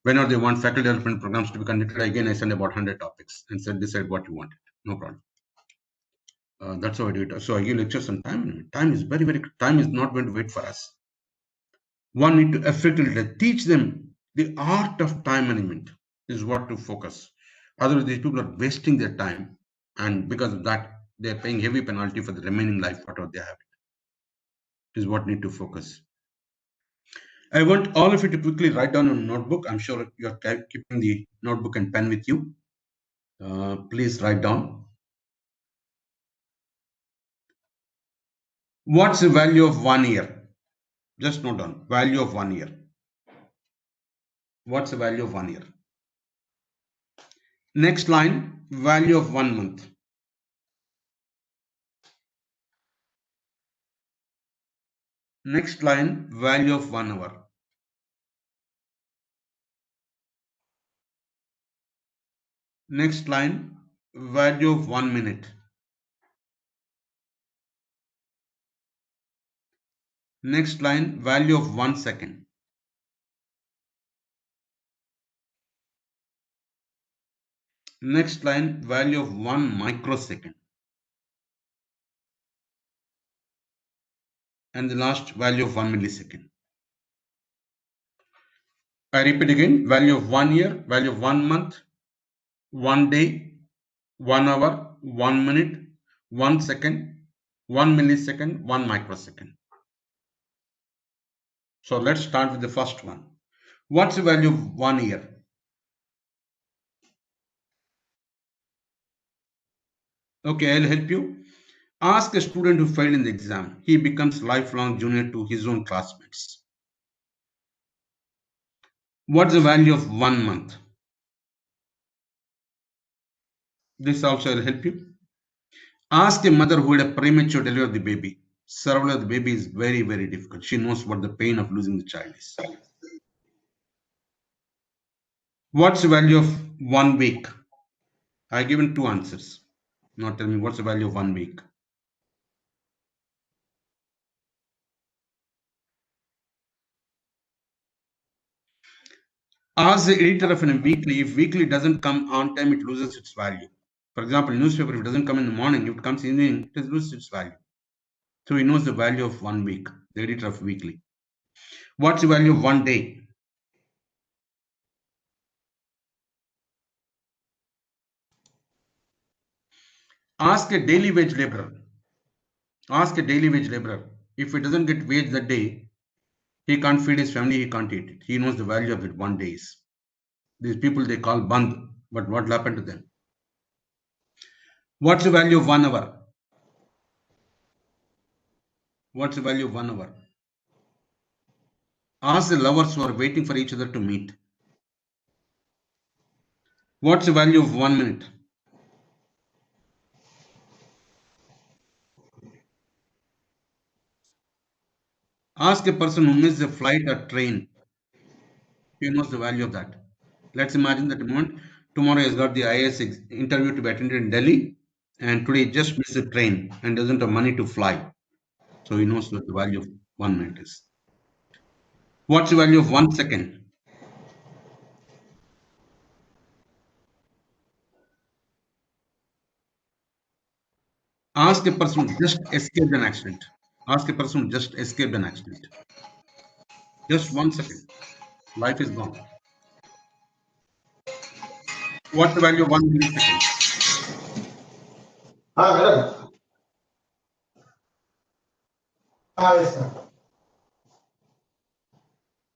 Whenever they want faculty development programs to be conducted, again, I send about 100 topics and said, decide what you want. No problem. That's how I do it. So I give lectures on time management. Time is very, very, time is not going to wait for us. One need to effectively teach them the art of time management is what to focus. Otherwise, these people are wasting their time. And because of that, they're paying heavy penalty for the remaining life, whatever they have. Is what need to focus. I want all of you to quickly write down on a notebook. I'm sure you're keeping the notebook and pen with you. Please write down. What's the value of 1 year? Just note down. Value of 1 year. What's the value of 1 year? Next line, value of 1 month. Next line, value of 1 hour. Next line, value of 1 minute. Next line, value of 1 second. Next line, value of 1 microsecond. And the last, value of 1 millisecond. I repeat again, value of 1 year, value of 1 month, 1 day, 1 hour, 1 minute, 1 second, 1 millisecond, 1 microsecond. So let's start with the first one. What's the value of 1 year? Okay, I'll help you. Ask a student who failed in the exam. He becomes lifelong junior to his own classmates. What's the value of 1 month? This also will help you. Ask a mother who had a premature delivery of the baby. Survival of the baby is very, very difficult. She knows what the pain of losing the child is. What's the value of 1 week? I given 2 answers. Now tell me what's the value of 1 week? Ask the editor of a weekly. If weekly doesn't come on time, it loses its value. For example, newspaper, if it doesn't come in the morning, if it comes in the evening, it loses its value. So he knows the value of 1 week, the editor of weekly. What's the value of 1 day? Ask a daily wage laborer. Ask a daily wage laborer. If he doesn't get wage that day, he can't feed his family, he can't eat it. He knows the value of it 1 day. These people they call band, but what will happen to them? What's the value of 1 hour? What's the value of 1 hour? Ask the lovers who are waiting for each other to meet. What's the value of 1 minute? Ask a person who missed a flight or train. He knows the value of that. Let's imagine that tomorrow he has got the IAS interview to be attended in Delhi, and today he just missed the train and doesn't have money to fly. So he knows what the value of 1 minute is. What's the value of 1 second? Ask a person who just escaped an accident. Ask a person who just escaped an accident. Just 1 second. Life is gone. What's the value of 1 millisecond? Madam. Yes, sir.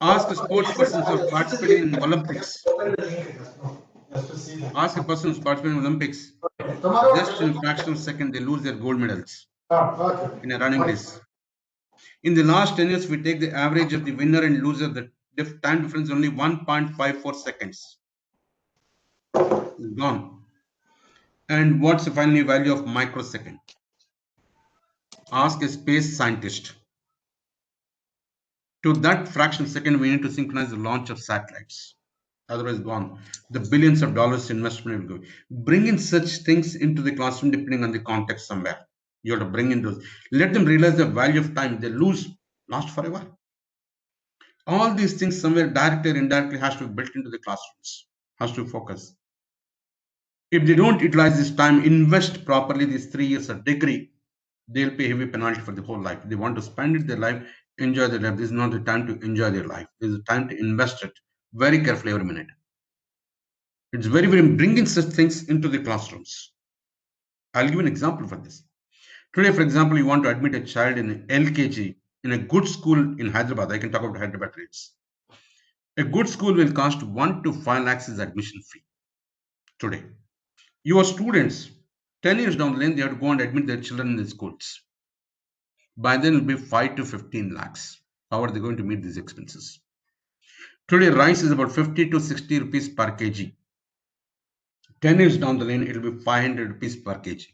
Ask a sports person who is participating in Olympics. Ask a person who's participating in Olympics. Just in a fraction of a second, they lose their gold medals in a running race. In the last 10 years, we take the average of the winner and loser. The time difference is only 1.54 seconds. It's gone. And what's the final value of microsecond? Ask a space scientist. To that fraction of a second, we need to synchronize the launch of satellites. Otherwise, gone. The billions of dollars investment will go. Bring in such things into the classroom depending on the context somewhere. You have to bring in those. Let them realize the value of time. They lost forever. All these things somewhere directly or indirectly has to be built into the classrooms. Has to focus. If they don't utilize this time, invest properly these 3 years of degree, they'll pay heavy penalty for the whole life. They want to spend it their life, enjoy their life. This is not the time to enjoy their life. This is the time to invest it very carefully every minute. It's very, very bringing such things into the classrooms. I'll give an example for this. Today, for example, you want to admit a child in LKG in a good school in Hyderabad. I can talk about Hyderabad rates. A good school will cost 1 to 5 lakhs as admission fee today. Your students, 10 years down the lane, they have to go and admit their children in the schools. By then, it will be 5 to 15 lakhs. How are they going to meet these expenses? Today, rice is about 50 to 60 rupees per kg. 10 years down the lane, it will be 500 rupees per kg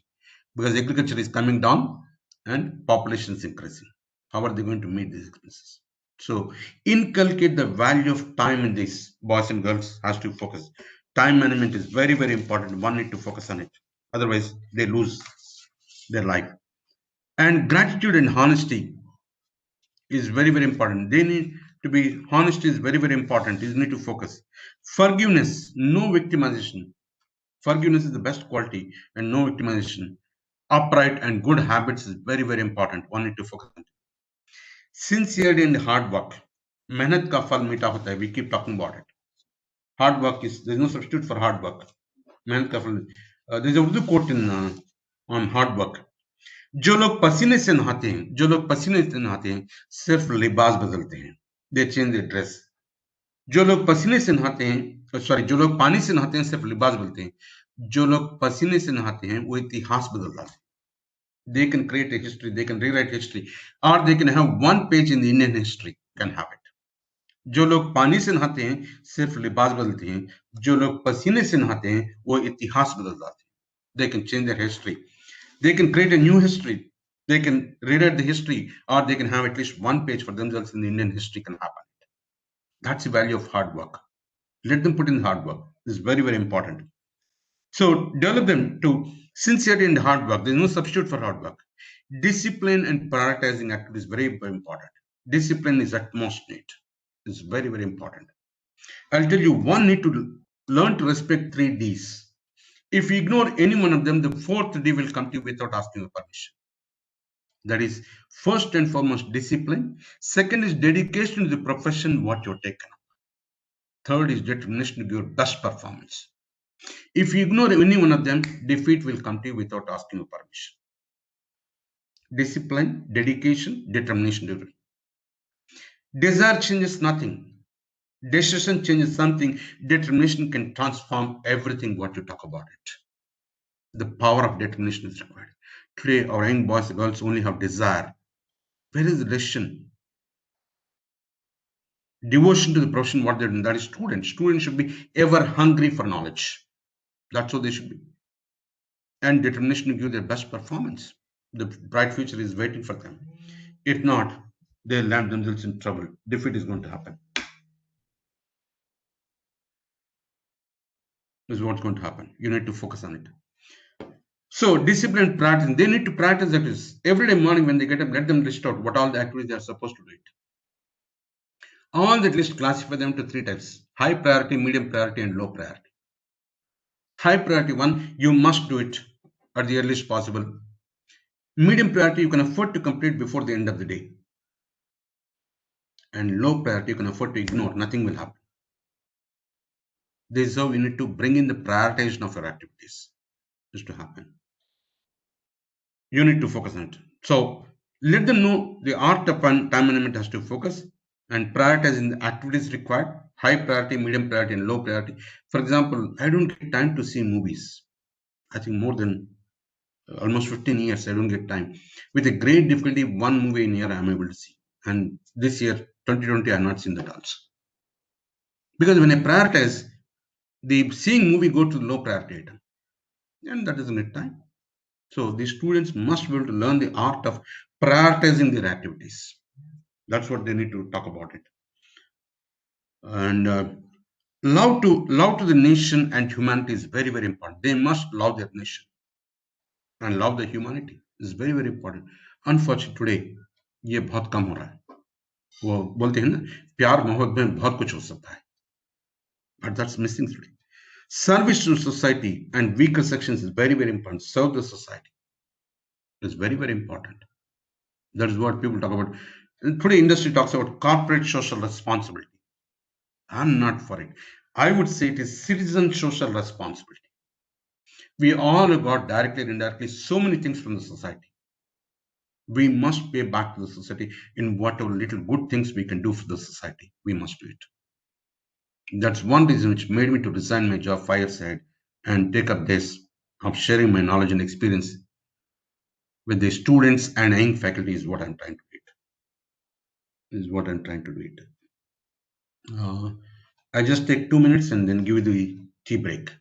because agriculture is coming down and population is increasing. How are they going to meet these expenses? So, inculcate the value of time in this. Boys and girls has to focus. Time management is very, very important. One need to focus on it. Otherwise, they lose their life. And gratitude and honesty is very, very important. They need to be, honesty is very, very important. You need to focus. Forgiveness, no victimization. Forgiveness is the best quality and no victimization. Upright and good habits is very, very important. One need to focus on it. Sincerity and hard work. Mehnat ka phal meeta hota hai. We keep talking about it. Hard work is, there is no substitute for hard work. Mehnat ka phal. There is a Urdu quote on hard work. जो लोग पसीने से नहाते हैं सिर्फ लिबास बदलते हैं. They change their dress. जो लोग पसीने से नहाते हैं, जो लोग पानी से नहाते हैं सिर्फ लिबास बदलते हैं. जो लोग पसीने से नहाते हैं वो इतिहास बदल जाते हैं. They can create a history, they can rewrite history, or they can have one page in the Indian history, can have it. जो लोग पानी से नहाते हैं सिर्फ लिबास बदलते हैं. जो लोग पसीने से नहाते हैं वो इतिहास बदल जाते हैं. They can change their history. They can create a new history. They can rewrite the history, or they can have at least one page for themselves in the Indian history can happen. That's the value of hard work. Let them put in hard work. This is very, very important. So develop them to sincerity and hard work. There is no substitute for hard work. Discipline and prioritizing activity is very, very important. Discipline is utmost need. It's very, very important. I'll tell you, one need to learn to respect 3 Ds. If you ignore any one of them, the 4th D will come to you without asking your permission. That is, first and foremost, discipline. Second is dedication to the profession, what you're taken up. Third is determination to give your best performance. If you ignore any one of them, defeat will come to you without asking your permission. Discipline, dedication, determination. Desire changes nothing. Decision changes something. Determination can transform everything what you talk about it. The power of determination is required. Today, our young boys and girls only have desire. Where is the decision? devotion to the profession, what they're doing. That is students. Students should be ever hungry for knowledge. That's how they should be. And determination to give their best performance. The bright future is waiting for them. If not, they'll land themselves in trouble. Defeat is going to happen. This is what's going to happen. You need to focus on it. So discipline practice, they need to practice that is every day morning when they get up, let them list out what all the activities they are supposed to do it. On that list, classify them to 3 types: high priority, medium priority, and low priority. High priority one, you must do it at the earliest possible. Medium priority, you can afford to complete before the end of the day. And low priority, you can afford to ignore, nothing will happen. This is how you need to bring in the prioritization of your activities. This to happen. You need to focus on it. So let them know the art of time management has to focus and prioritizing the activities required, high priority, medium priority, and low priority. For example, I don't get time to see movies. I think more than almost 15 years, I don't get time. With a great difficulty, one movie in a year I am able to see. And this year, 2020, I have not seen that also. Because when I prioritize, the seeing movie go to the low priority item. And that doesn't get time. So the students must be able to learn the art of prioritizing their activities. That's what they need to talk about it. And love to the nation and humanity is very, very important. They must love their nation and love the humanity. Is very, very important. Unfortunately, today ये बहुत कम हो रहा है. वो बोलते हैं ना, प्यार मोहब्बत में बहुत कुछ हो सकता है. But that's missing today. Service to society and weaker sections is very, very important. Serve the society. It's very, very important. That is what people talk about. Today, industry talks about corporate social responsibility. I'm not for it. I would say it is citizen social responsibility. We all have got directly and indirectly so many things from the society. We must pay back to the society in whatever little good things we can do for the society. We must do it. That's one reason which made me to resign my job 5 years ahead and take up this of sharing my knowledge and experience with the students and young faculty is what I'm trying to do. Is what I'm trying to do it. I just take 2 minutes and then give you the tea break.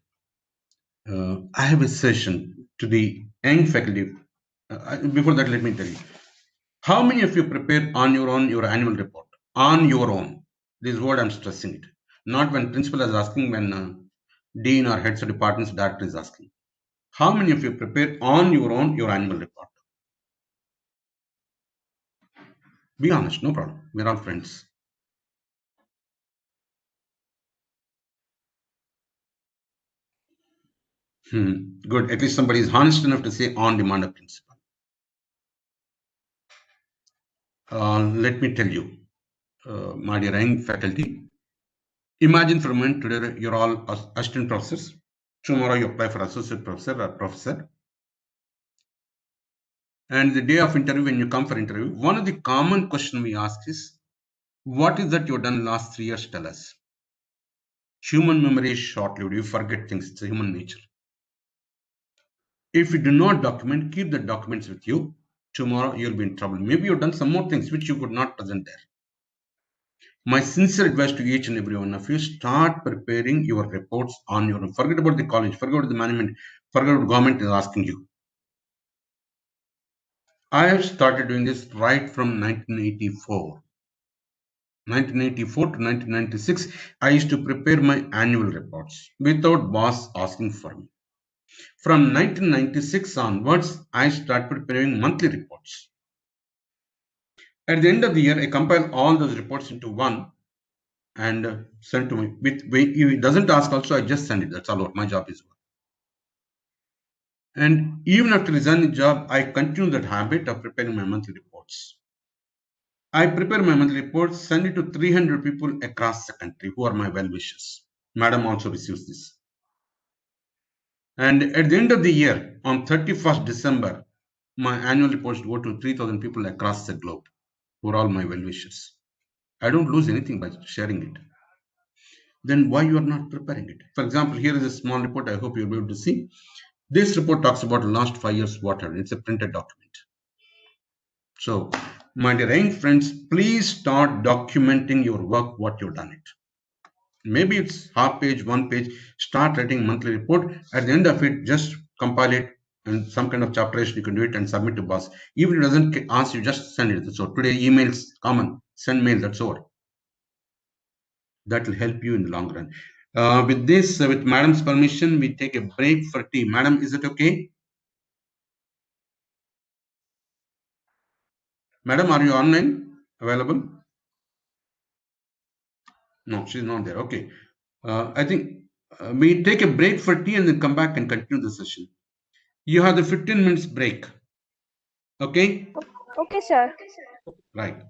I have a session to the young faculty. Before that, let me tell you. How many of you prepare on your own your annual report? On your own. This is what I'm stressing it. Not when principal is asking, when dean or heads of departments, director is asking. How many of you prepare on your own your annual report? Be honest, no problem. We're all friends. Good. At least somebody is honest enough to say on demand of principal. Let me tell you, my dear young faculty, imagine for a moment today you're all assistant professors. Tomorrow you apply for associate professor or professor. And the day of interview, when you come for interview, one of the common questions we ask is, what is that you've done last 3 years? Tell us. Human memory is short-lived. You forget things. It's a human nature. If you do not document, keep the documents with you. Tomorrow you'll be in trouble. Maybe you've done some more things which you could not present there. My sincere advice to each and every one of you, start preparing your reports on your own. Forget about the college, forget about the management, forget what government is asking you. I have started doing this right from 1984. 1984 to 1996, I used to prepare my annual reports without boss asking for me. From 1996 onwards, I started preparing monthly reports. At the end of the year, I compile all those reports into one and send to me. If it doesn't ask also, I just send it. That's all what my job is. And even after resigning the job, I continue that habit of preparing my monthly reports. I prepare my monthly reports, send it to 300 people across the country who are my well-wishers. Madam also receives this. And at the end of the year, on 31st December, my annual reports go to 3,000 people across the globe who are all my well-wishers. I don't lose anything by sharing it. Then why you are not preparing it? For example, here is a small report. I hope you'll be able to see. This report talks about the last 5 years water. It's a printed document. So My dear young friends, please start documenting your work, what you've done it. Maybe it's half page, 1 page. Start writing monthly report. At the end of it, just compile it and some kind of chapterization. You can do it and submit to boss. Even if it doesn't answer you, just send it. So today, emails common. Send mail. That's all. That will help you in the long run. With this, with madam's permission, we take a break for tea. Madam, is it okay? Madam, are you online? Available? No, she's not there. Okay. I think we take a break for tea and then come back and continue the session. You have the 15 minutes break. Okay? Okay, sir. Right.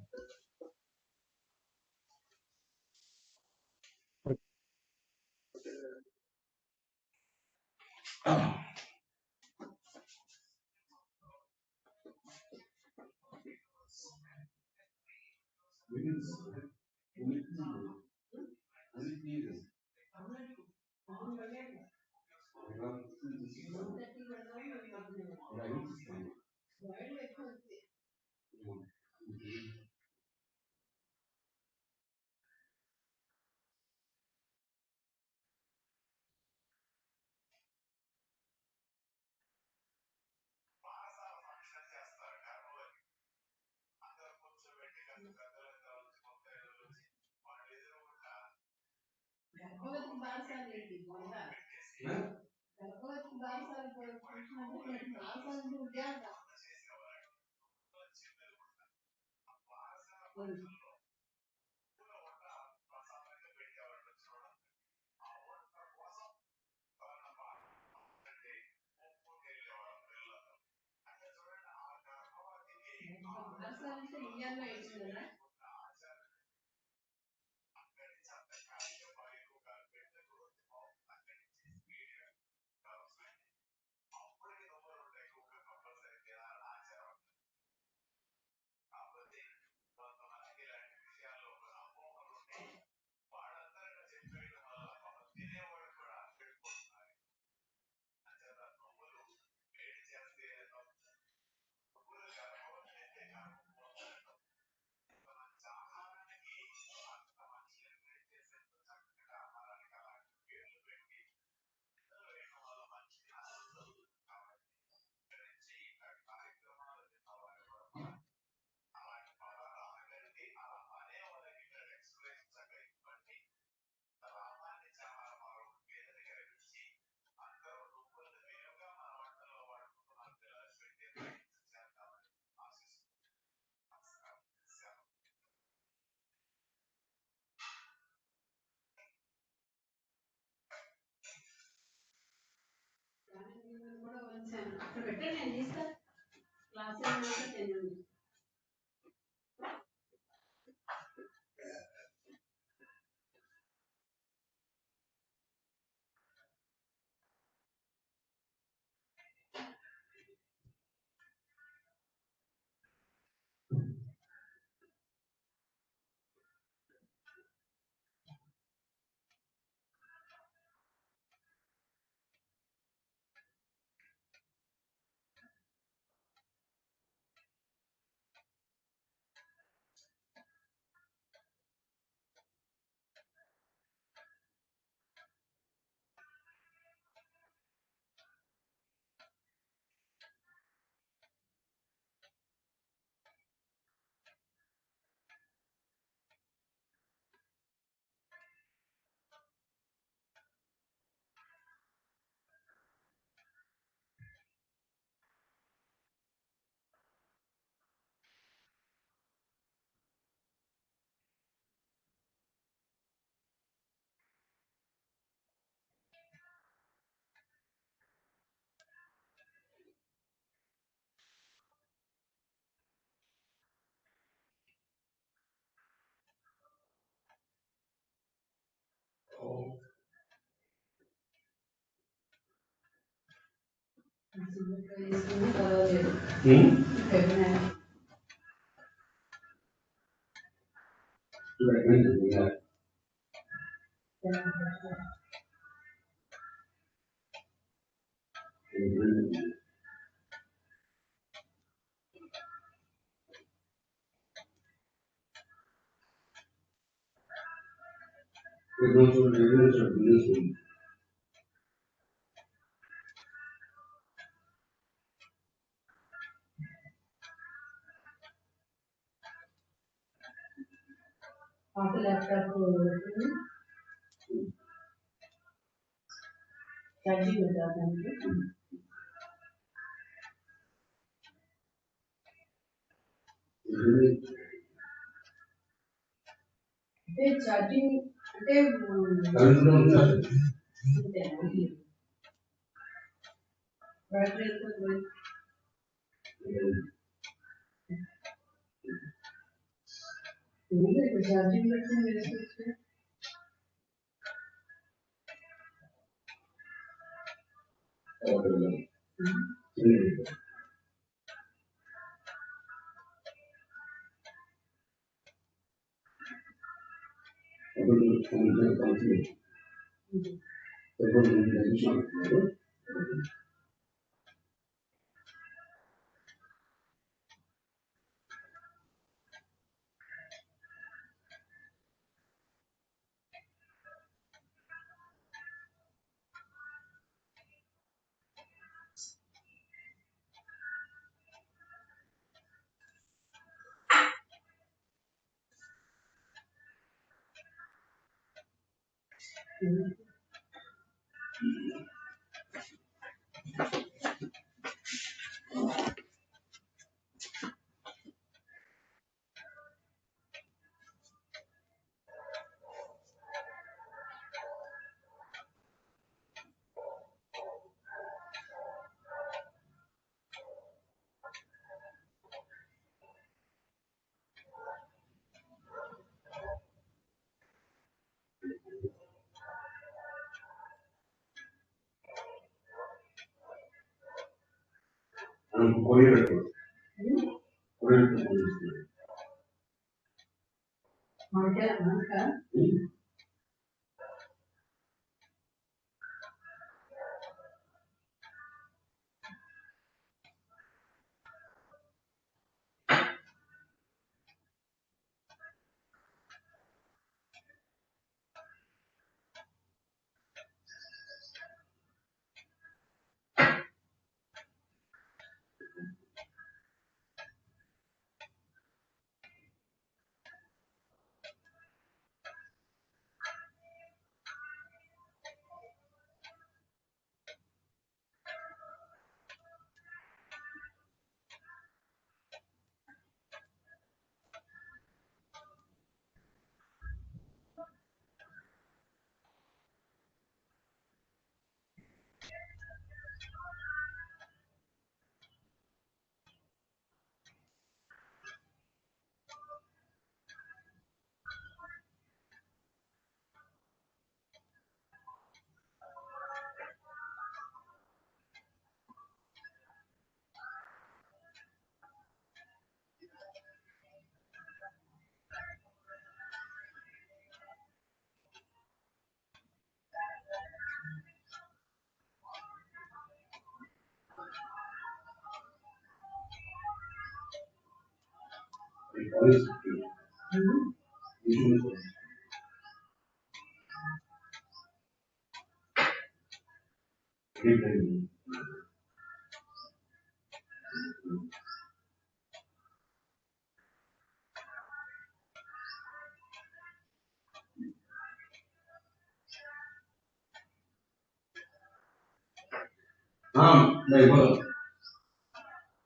नहीं बोलो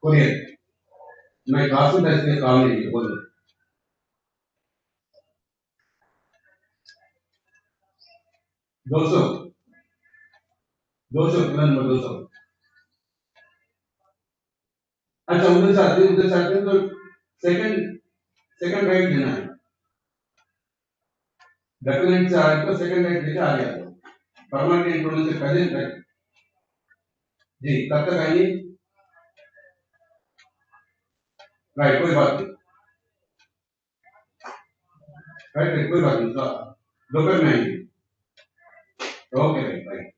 बोलिए मैं class में बैठ के काम नहीं है बोलो 200 200 प्लान में 200 अच्छा उधर से आते हैं तो सेकंड सेकंड राइट लेना है डॉक्यूमेंट से आए तो सेकंड राइट लेके आ गया तो परमानेंट इंप्रूवमेंट से पहले राइट जी कब तक आएंगे राइट कोई बात नहीं राइट कोई बात नहीं तो दोपहर में आएंगे okay right right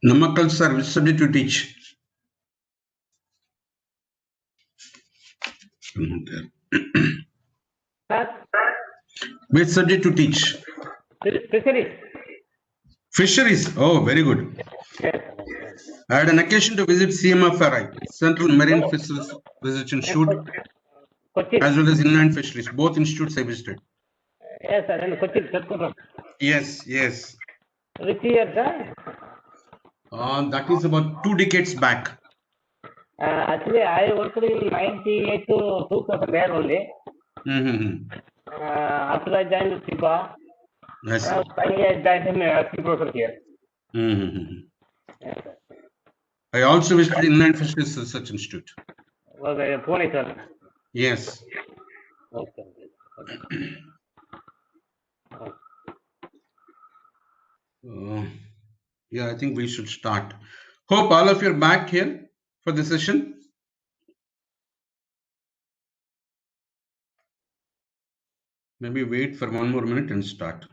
Namakkal sir, which subject you teach? Which subject to teach? Fisheries. Fisheries. Oh, very good. Yes. I had an occasion to visit CMFRI, Central Marine Fisheries Research Institute, Cochin. as well as Inland Fisheries. Both institutes I visited. Yes, sir. And Cochin. Yes, yes. Which year, sir? That is about 2 decades back. Actually, I worked in 98 to 2000 there only. Mm-hmm. After I joined FIPA, Yes. finally I joined in FIPA professor here. Mm-hmm. Yes, sir. I also visited Inland Fisheries Research Institute. Was Pune, sir. Yes. Okay. Yeah, I think we should start. Hope all of you are back here for the session. Maybe wait for 1 more minute and start.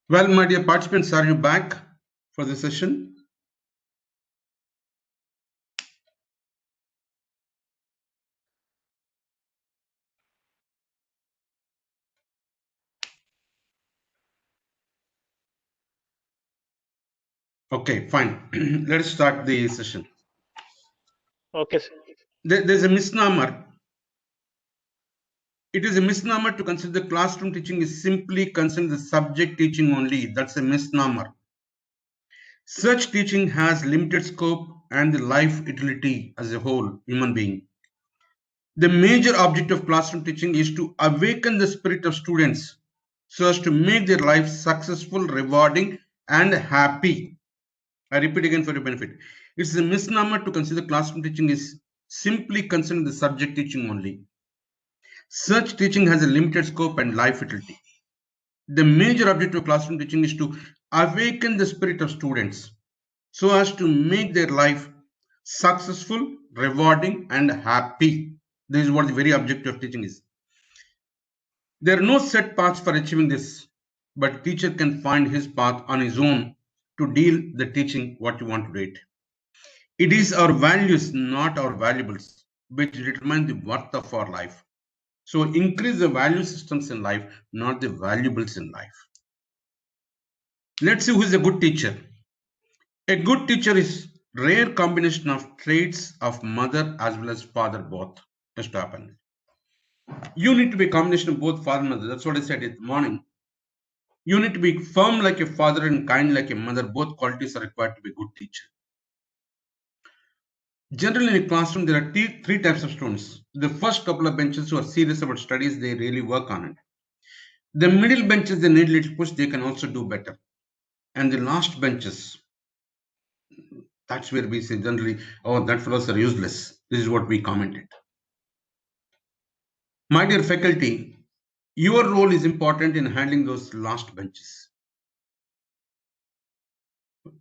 Well, my dear participants, are you back for the session? Okay, fine. Let's start the session. Okay, sir. There's a misnomer. It is a misnomer to consider the classroom teaching is simply concerned the subject teaching only. That's a misnomer. Such teaching has limited scope and the life utility as a whole human being. The major object of classroom teaching is to awaken the spirit of students so as to make their life successful, rewarding, and happy. I repeat again for your benefit. It's a misnomer to consider classroom teaching is simply concerning the subject teaching only. Such teaching has a limited scope and life utility. The major objective of classroom teaching is to awaken the spirit of students so as to make their life successful, rewarding, and happy. This is what the very objective of teaching is. There are no set paths for achieving this, but teacher can find his path on his own to deal the teaching what you want to do it. It is our values, not our valuables, which determine the worth of our life. So increase the value systems in life, not the valuables in life. Let's see who is a good teacher. A good teacher is rare combination of traits of mother as well as father both has to happen. You need to be a combination of both father and mother. That's what I said in the morning. You need to be firm like a father and kind like a mother. Both qualities are required to be a good teacher. Generally, in a classroom, there are three types of students. The first couple of benches who are serious about studies, they really work on it. The middle benches, they need a little push, they can also do better. And the last benches, that's where we say generally, oh, that fellows are useless. This is what we commented. My dear faculty, your role is important in handling those last benches.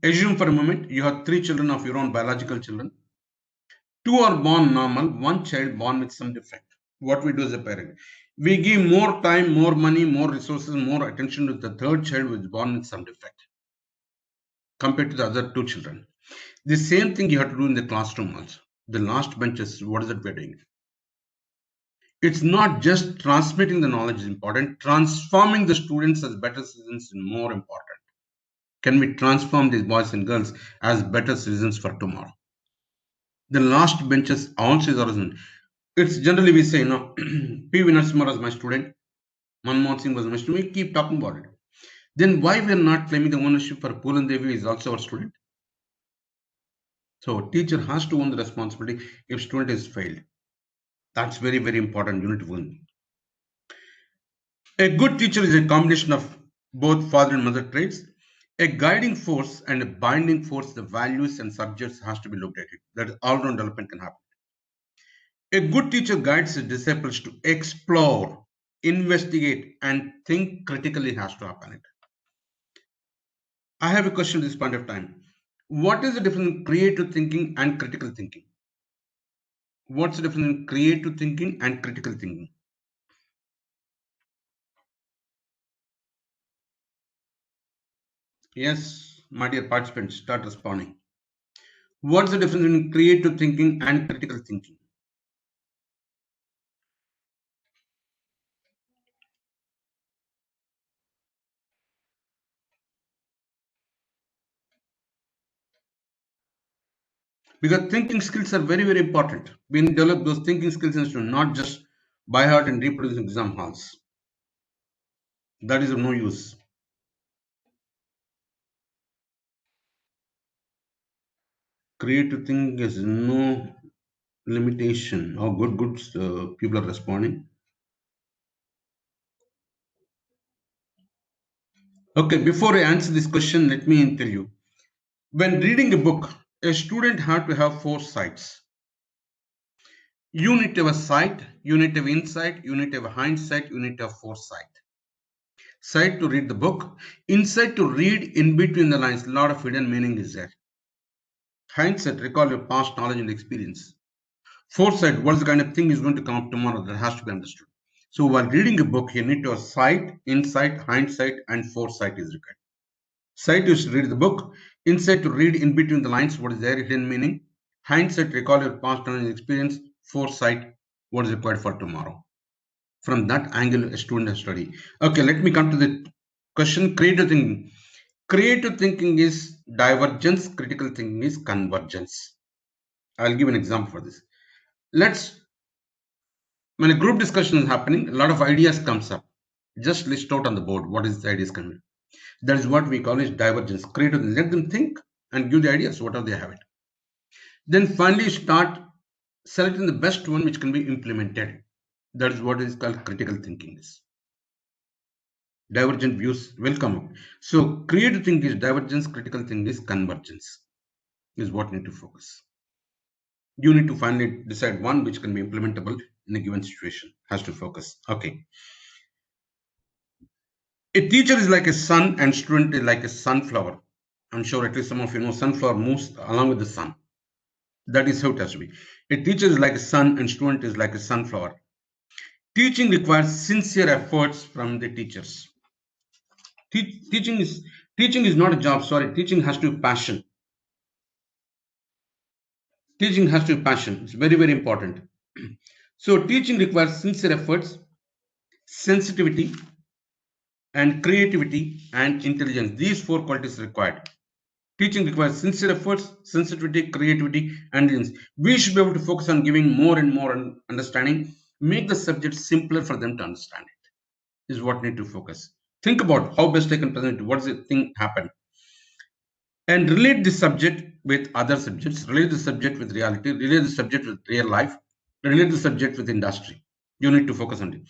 Assume for a moment you have 3 children of your own biological children. 2 are born normal, 1 child born with some defect. What we do as a parent, we give more time, more money, more resources, more attention to the 3rd child who is born with some defect compared to the other 2 children. The same thing you have to do in the classroom also. The last benches, what is it we're doing? It's not just transmitting the knowledge is important, transforming the students as better citizens is more important. Can we transform these boys and girls as better citizens for tomorrow? The last benches also is origin. It's generally we say, P.V. Narasimha was my student, Manmohan Singh was my student, we keep talking about it. Then why we are not claiming the ownership for Pulan Devi is also our student? So teacher has to own the responsibility if student is failed. That's very, very important unit 1. A good teacher is a combination of both father and mother traits. A guiding force and a binding force, the values and subjects has to be looked at it. That all-round development can happen. A good teacher guides his disciples to explore, investigate, and think critically has to happen. I have a question at this point of time. What is the difference in creative thinking and critical thinking? What's the difference in creative thinking and critical thinking? Yes, my dear participants, start responding. What's the difference in creative thinking and critical thinking? Because thinking skills are very, very important. We need to develop those thinking skills and not just by heart and reproduce in exam halls. That is of no use. Creative thinking has no limitation. Oh, good. People are responding. Okay, before I answer this question, let me tell you. When reading a book, a student has to have 4 sights. You need to have a sight, you need to have insight, you need to have hindsight, you need to have foresight. Sight to read the book, insight to read in between the lines. A lot of hidden meaning is there. Hindsight, recall your past knowledge and experience. Foresight, what is the kind of thing is going to come up tomorrow that has to be understood. So while reading a book, you need to have sight, insight, hindsight, and foresight is required. Sight is to read the book, insight to read in between the lines what is their hidden meaning, hindsight recall your past knowledge experience, foresight what is required for tomorrow. From that angle, a student has study. Okay, let me come to the question. Creative thinking. Creative thinking is divergence. Critical thinking is convergence. I'll give an example for this. When a group discussion is happening, a lot of ideas comes up. Just list out on the board what is the ideas coming. That is what we call is divergence. Creative. Let them think and give the ideas whatever they have it. Then finally start selecting the best one which can be implemented. That is what is called critical thinking. Divergent views will come up. So creative thinking is divergence, critical thinking is convergence. Is what you need to focus. You need to finally decide one which can be implementable in a given situation. Has to focus. Okay. A teacher is like a sun and student is like a sunflower. I'm sure at least some of you know sunflower moves along with the sun. That is how it has to be. A teacher is like a sun and student is like a sunflower. Teaching requires sincere efforts from the teachers. Teaching is not a job. Sorry, teaching has to be passion. Teaching has to be passion. It's very, very important. So teaching requires sincere efforts, sensitivity, and creativity and intelligence. These 4 qualities are required. Teaching requires sincere efforts, sensitivity, creativity, and intelligence. We should be able to focus on giving more and more understanding, make the subject simpler for them to understand it, is what need to focus. Think about how best I can present it. What does the thing happen? And relate the subject with other subjects, relate the subject with reality, relate the subject with real life, relate the subject with industry. You need to focus on it.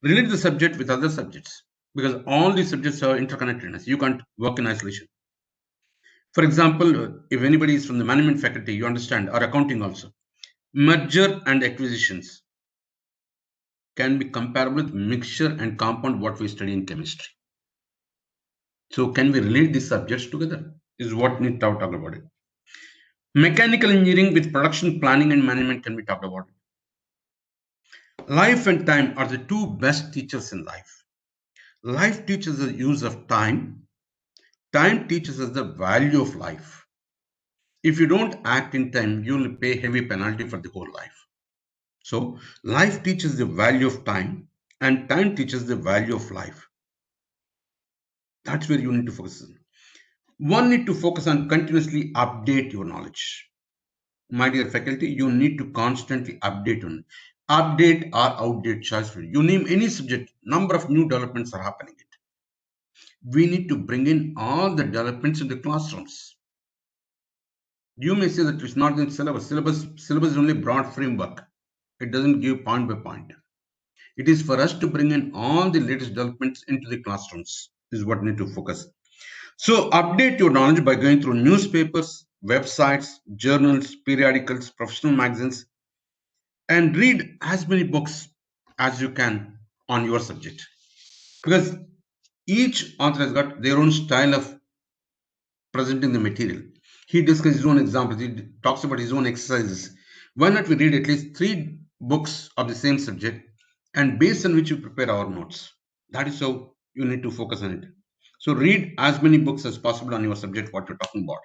Relate the subject with other subjects because all these subjects are interconnectedness. You can't work in isolation. For example, if anybody is from the management faculty, you understand, or accounting also, merger and acquisitions can be comparable with mixture and compound what we study in chemistry. So can we relate these subjects together? Is what we need to talk about it. Mechanical engineering with production planning and management can be talked about. Life and time are the 2 best teachers in life. Life teaches us the use of time. Time teaches us the value of life. If you don't act in time, you will pay heavy penalty for the whole life. So life teaches the value of time and time teaches the value of life. That's where you need to focus on. One need to focus on continuously update your knowledge. My dear faculty, you need to constantly update on update or outdate choice for you. You name any subject, number of new developments are happening. We need to bring in all the developments in the classrooms. You may say that it's not in syllabus. Syllabus is only broad framework. It doesn't give point by point. It is for us to bring in all the latest developments into the classrooms. This is what we need to focus. So update your knowledge by going through newspapers, websites, journals, periodicals, professional magazines, and read as many books as you can on your subject. Because each author has got their own style of presenting the material. He discusses his own examples. He talks about his own exercises. Why not we read at least 3 books of the same subject and based on which you prepare our notes? That is how you need to focus on it. So read as many books as possible on your subject, what you're talking about.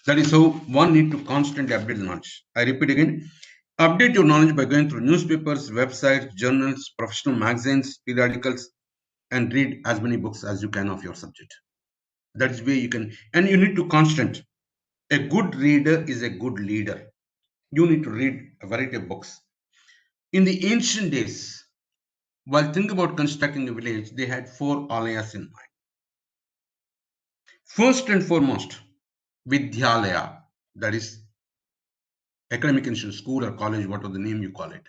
That is how one need to constantly update the knowledge. I repeat again, update your knowledge by going through newspapers, websites, journals, professional magazines, periodicals, and read as many books as you can of your subject. That is where you can, and you need to constant. A good reader is a good leader. You need to read a variety of books. In the ancient days, while thinking about constructing a village, they had 4 alayas in mind. First and foremost, Vidyalaya, that is academic institution, school or college, whatever the name you call it.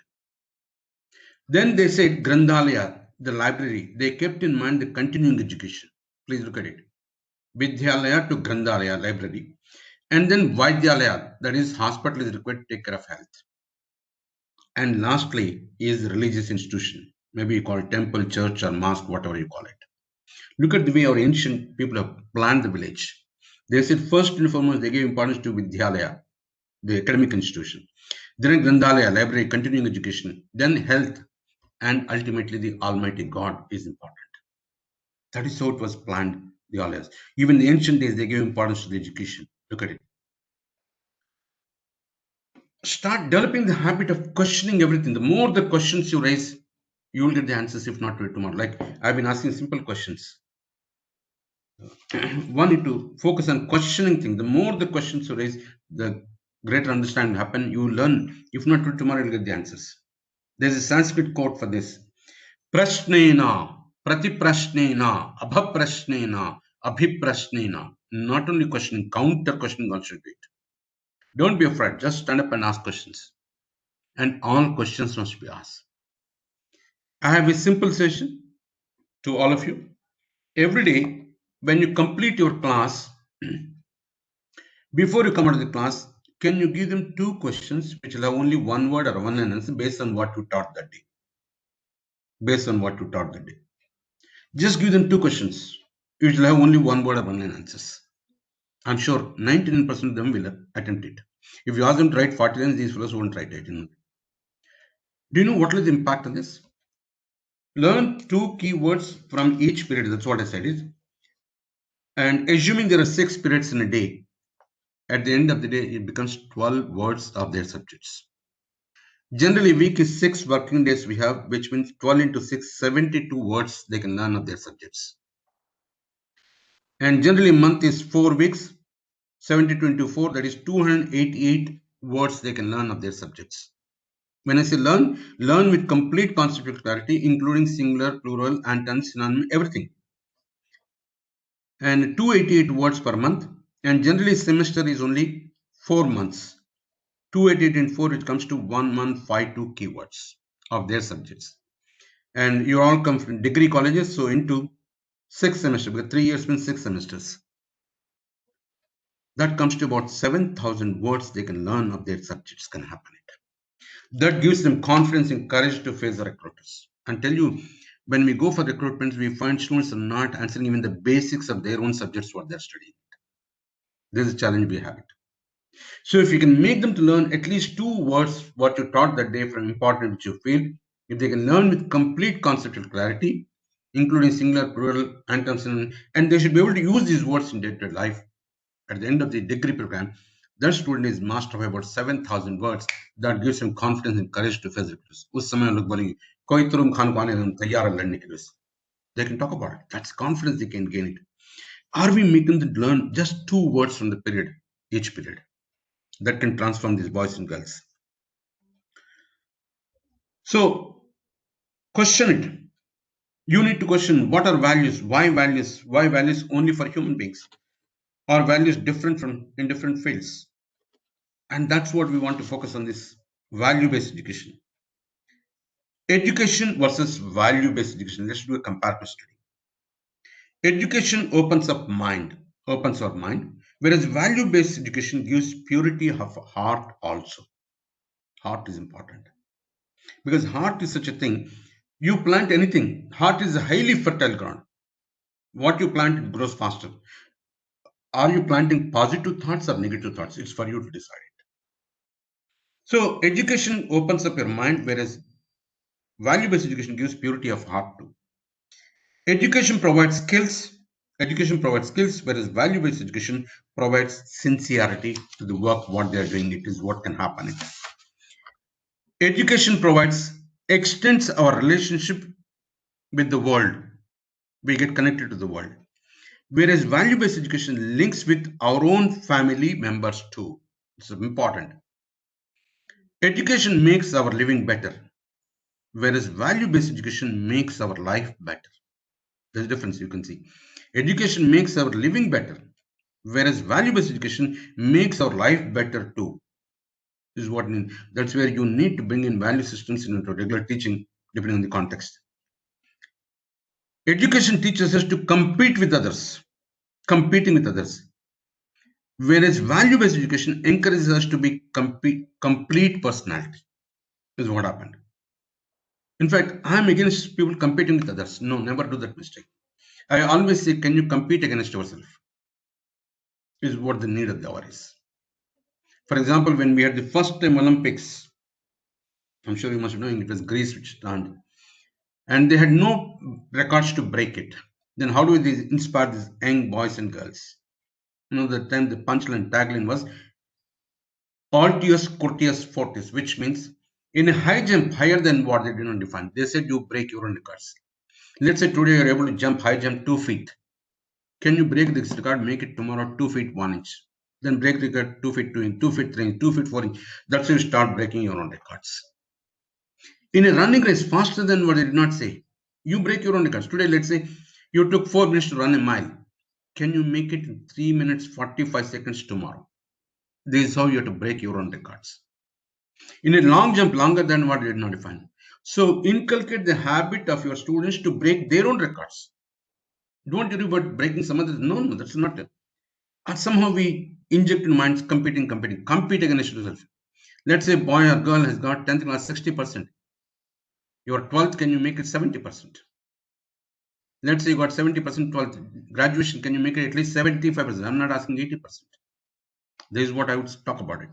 Then they said Grandhalaya, the library. They kept in mind the continuing education. Please look at it. Vidyalaya to Grandhalaya, library. And then Vaidyalaya, that is hospital is required to take care of health. And lastly is religious institution. Maybe you call it temple, church or mosque, whatever you call it. Look at the way our ancient people have planned the village. They said first and foremost, they gave importance to Vidyalaya, the academic institution. Then Grandhalaya, library, continuing education. Then health, and ultimately the Almighty God is important. That is how it was planned, the always. Even in the ancient days, they gave importance to the education. Look at it. Start developing the habit of questioning everything. The more the questions you raise, you will get the answers, if not today, tomorrow. Like I've been asking simple questions. One need to focus on questioning things. The more the questions you raise, the greater understanding will happen. You will learn. If not today, tomorrow, you'll get the answers. There's a Sanskrit quote for this. Prashnena, pratiprashnena, abhaprashnena, abhiprashnena. Not only questioning, counter questioning also should be it. Don't be afraid. Just stand up and ask questions. And all questions must be asked. I have a simple session to all of you. Every day, when you complete your class, before you come out of the class, can you give them 2 questions which will have only one word or one answer based on what you taught that day? Based on what you taught that day. Just give them 2 questions. You will have only one word or one answers. I'm sure 99% of them will attempt it. If you ask them to write 40 lines, these fellows won't write it. Do you know what is the impact of this? Learn 2 keywords from each period. That's what I said is. And assuming there are 6 periods in a day, at the end of the day, it becomes 12 words of their subjects. Generally, week is 6 working days we have, which means 12 into 6, 72 words they can learn of their subjects. And generally, month is 4 weeks, 72 into 4, that is 288 words they can learn of their subjects. When I say learn with complete conceptual clarity, including singular, plural, antonyms, synonym, everything. And 288 words per month. And generally, semester is only 4 months. 288 in 4, it comes to 1 month, 52 keywords of their subjects. And you all come from degree colleges, so into 6 semesters, because 3 years means 6 semesters. That comes to about 7,000 words they can learn of their subjects can happen. That gives them confidence and courage to face the recruiters. And tell you, when we go for recruitment, we find students are not answering even the basics of their own subjects, what they're studying. This is a challenge we have it. So if you can make them to learn at least 2 words, what you taught that day from important which you feel, if they can learn with complete conceptual clarity, including singular, plural, antonyms, and they should be able to use these words in day-to-day life. At the end of the degree program, that student is master of about 7,000 words. That gives him confidence and courage to face recruiters. उस समय लोग बोलेंगे कोई तुम खान को आने हम तैयार हैं लड़ने के लिए. They can talk about it. That's confidence they can gain it. Are we making them learn just 2 words from the period, each period? That can transform these boys and girls. So, question it. You need to question what are values, why values only for human beings, or values different from in different fields. And that's what we want to focus on, this value-based education. Education versus value-based education. Let's do a comparative study. Education opens our mind, whereas value-based education gives purity of heart also. Heart is important. Because heart is such a thing, you plant anything, heart is a highly fertile ground. What you plant, it grows faster. Are you planting positive thoughts or negative thoughts? It's for you to decide it. So education opens up your mind, whereas value-based education gives purity of heart too. Education provides skills, whereas value-based education provides sincerity to the work, what they are doing. It is what can happen. Education extends our relationship with the world. We get connected to the world. Whereas value-based education links with our own family members too. It's important. Education makes our living better, whereas value-based education makes our life better. There's a difference you can see. Education makes our living better, whereas value-based education makes our life better too. This is what I mean. That's where you need to bring in value systems into regular teaching, depending on the context. Education teaches us to compete with others, competing with others. Whereas value-based education encourages us to be complete personality. This is what happened. In fact, I am against people competing with others. No, never do that mistake. I always say, can you compete against yourself? Is what the need of the hour is. For example, when we had the first time Olympics, I'm sure you must be knowing it was Greece which turned. and they had no records to break it. Then how do they inspire these young boys and girls? The time the punchline tagline was Altius Curtius Fortis, which means in a high jump higher than what they did not define. They said you break your own records. Let's say today you're able to jump high jump 2 feet. Can you break this record? Make it tomorrow 2 feet 1 inch. Then break the record 2 feet 2 inch, 2 feet 3 inch, 2 feet 4 inch. That's how you start breaking your own records. In a running race, faster than what they did not say, you break your own records. Today, let's say you took 4 minutes to run a mile. Can you make it in 3 minutes 45 seconds tomorrow? This is how you have to break your own records. In a long jump, longer than what they did not define. So inculcate the habit of your students to break their own records. Don't worry about breaking some others. No, that's not it. Somehow we inject in minds competing. Compete against yourself. Let's say a boy or girl has got 10th class 60%. Your 12th, can you make it 70%? Let's say you got 70% 12th. Graduation, can you make it at least 75%? I'm not asking 80%. This is what I would talk about it.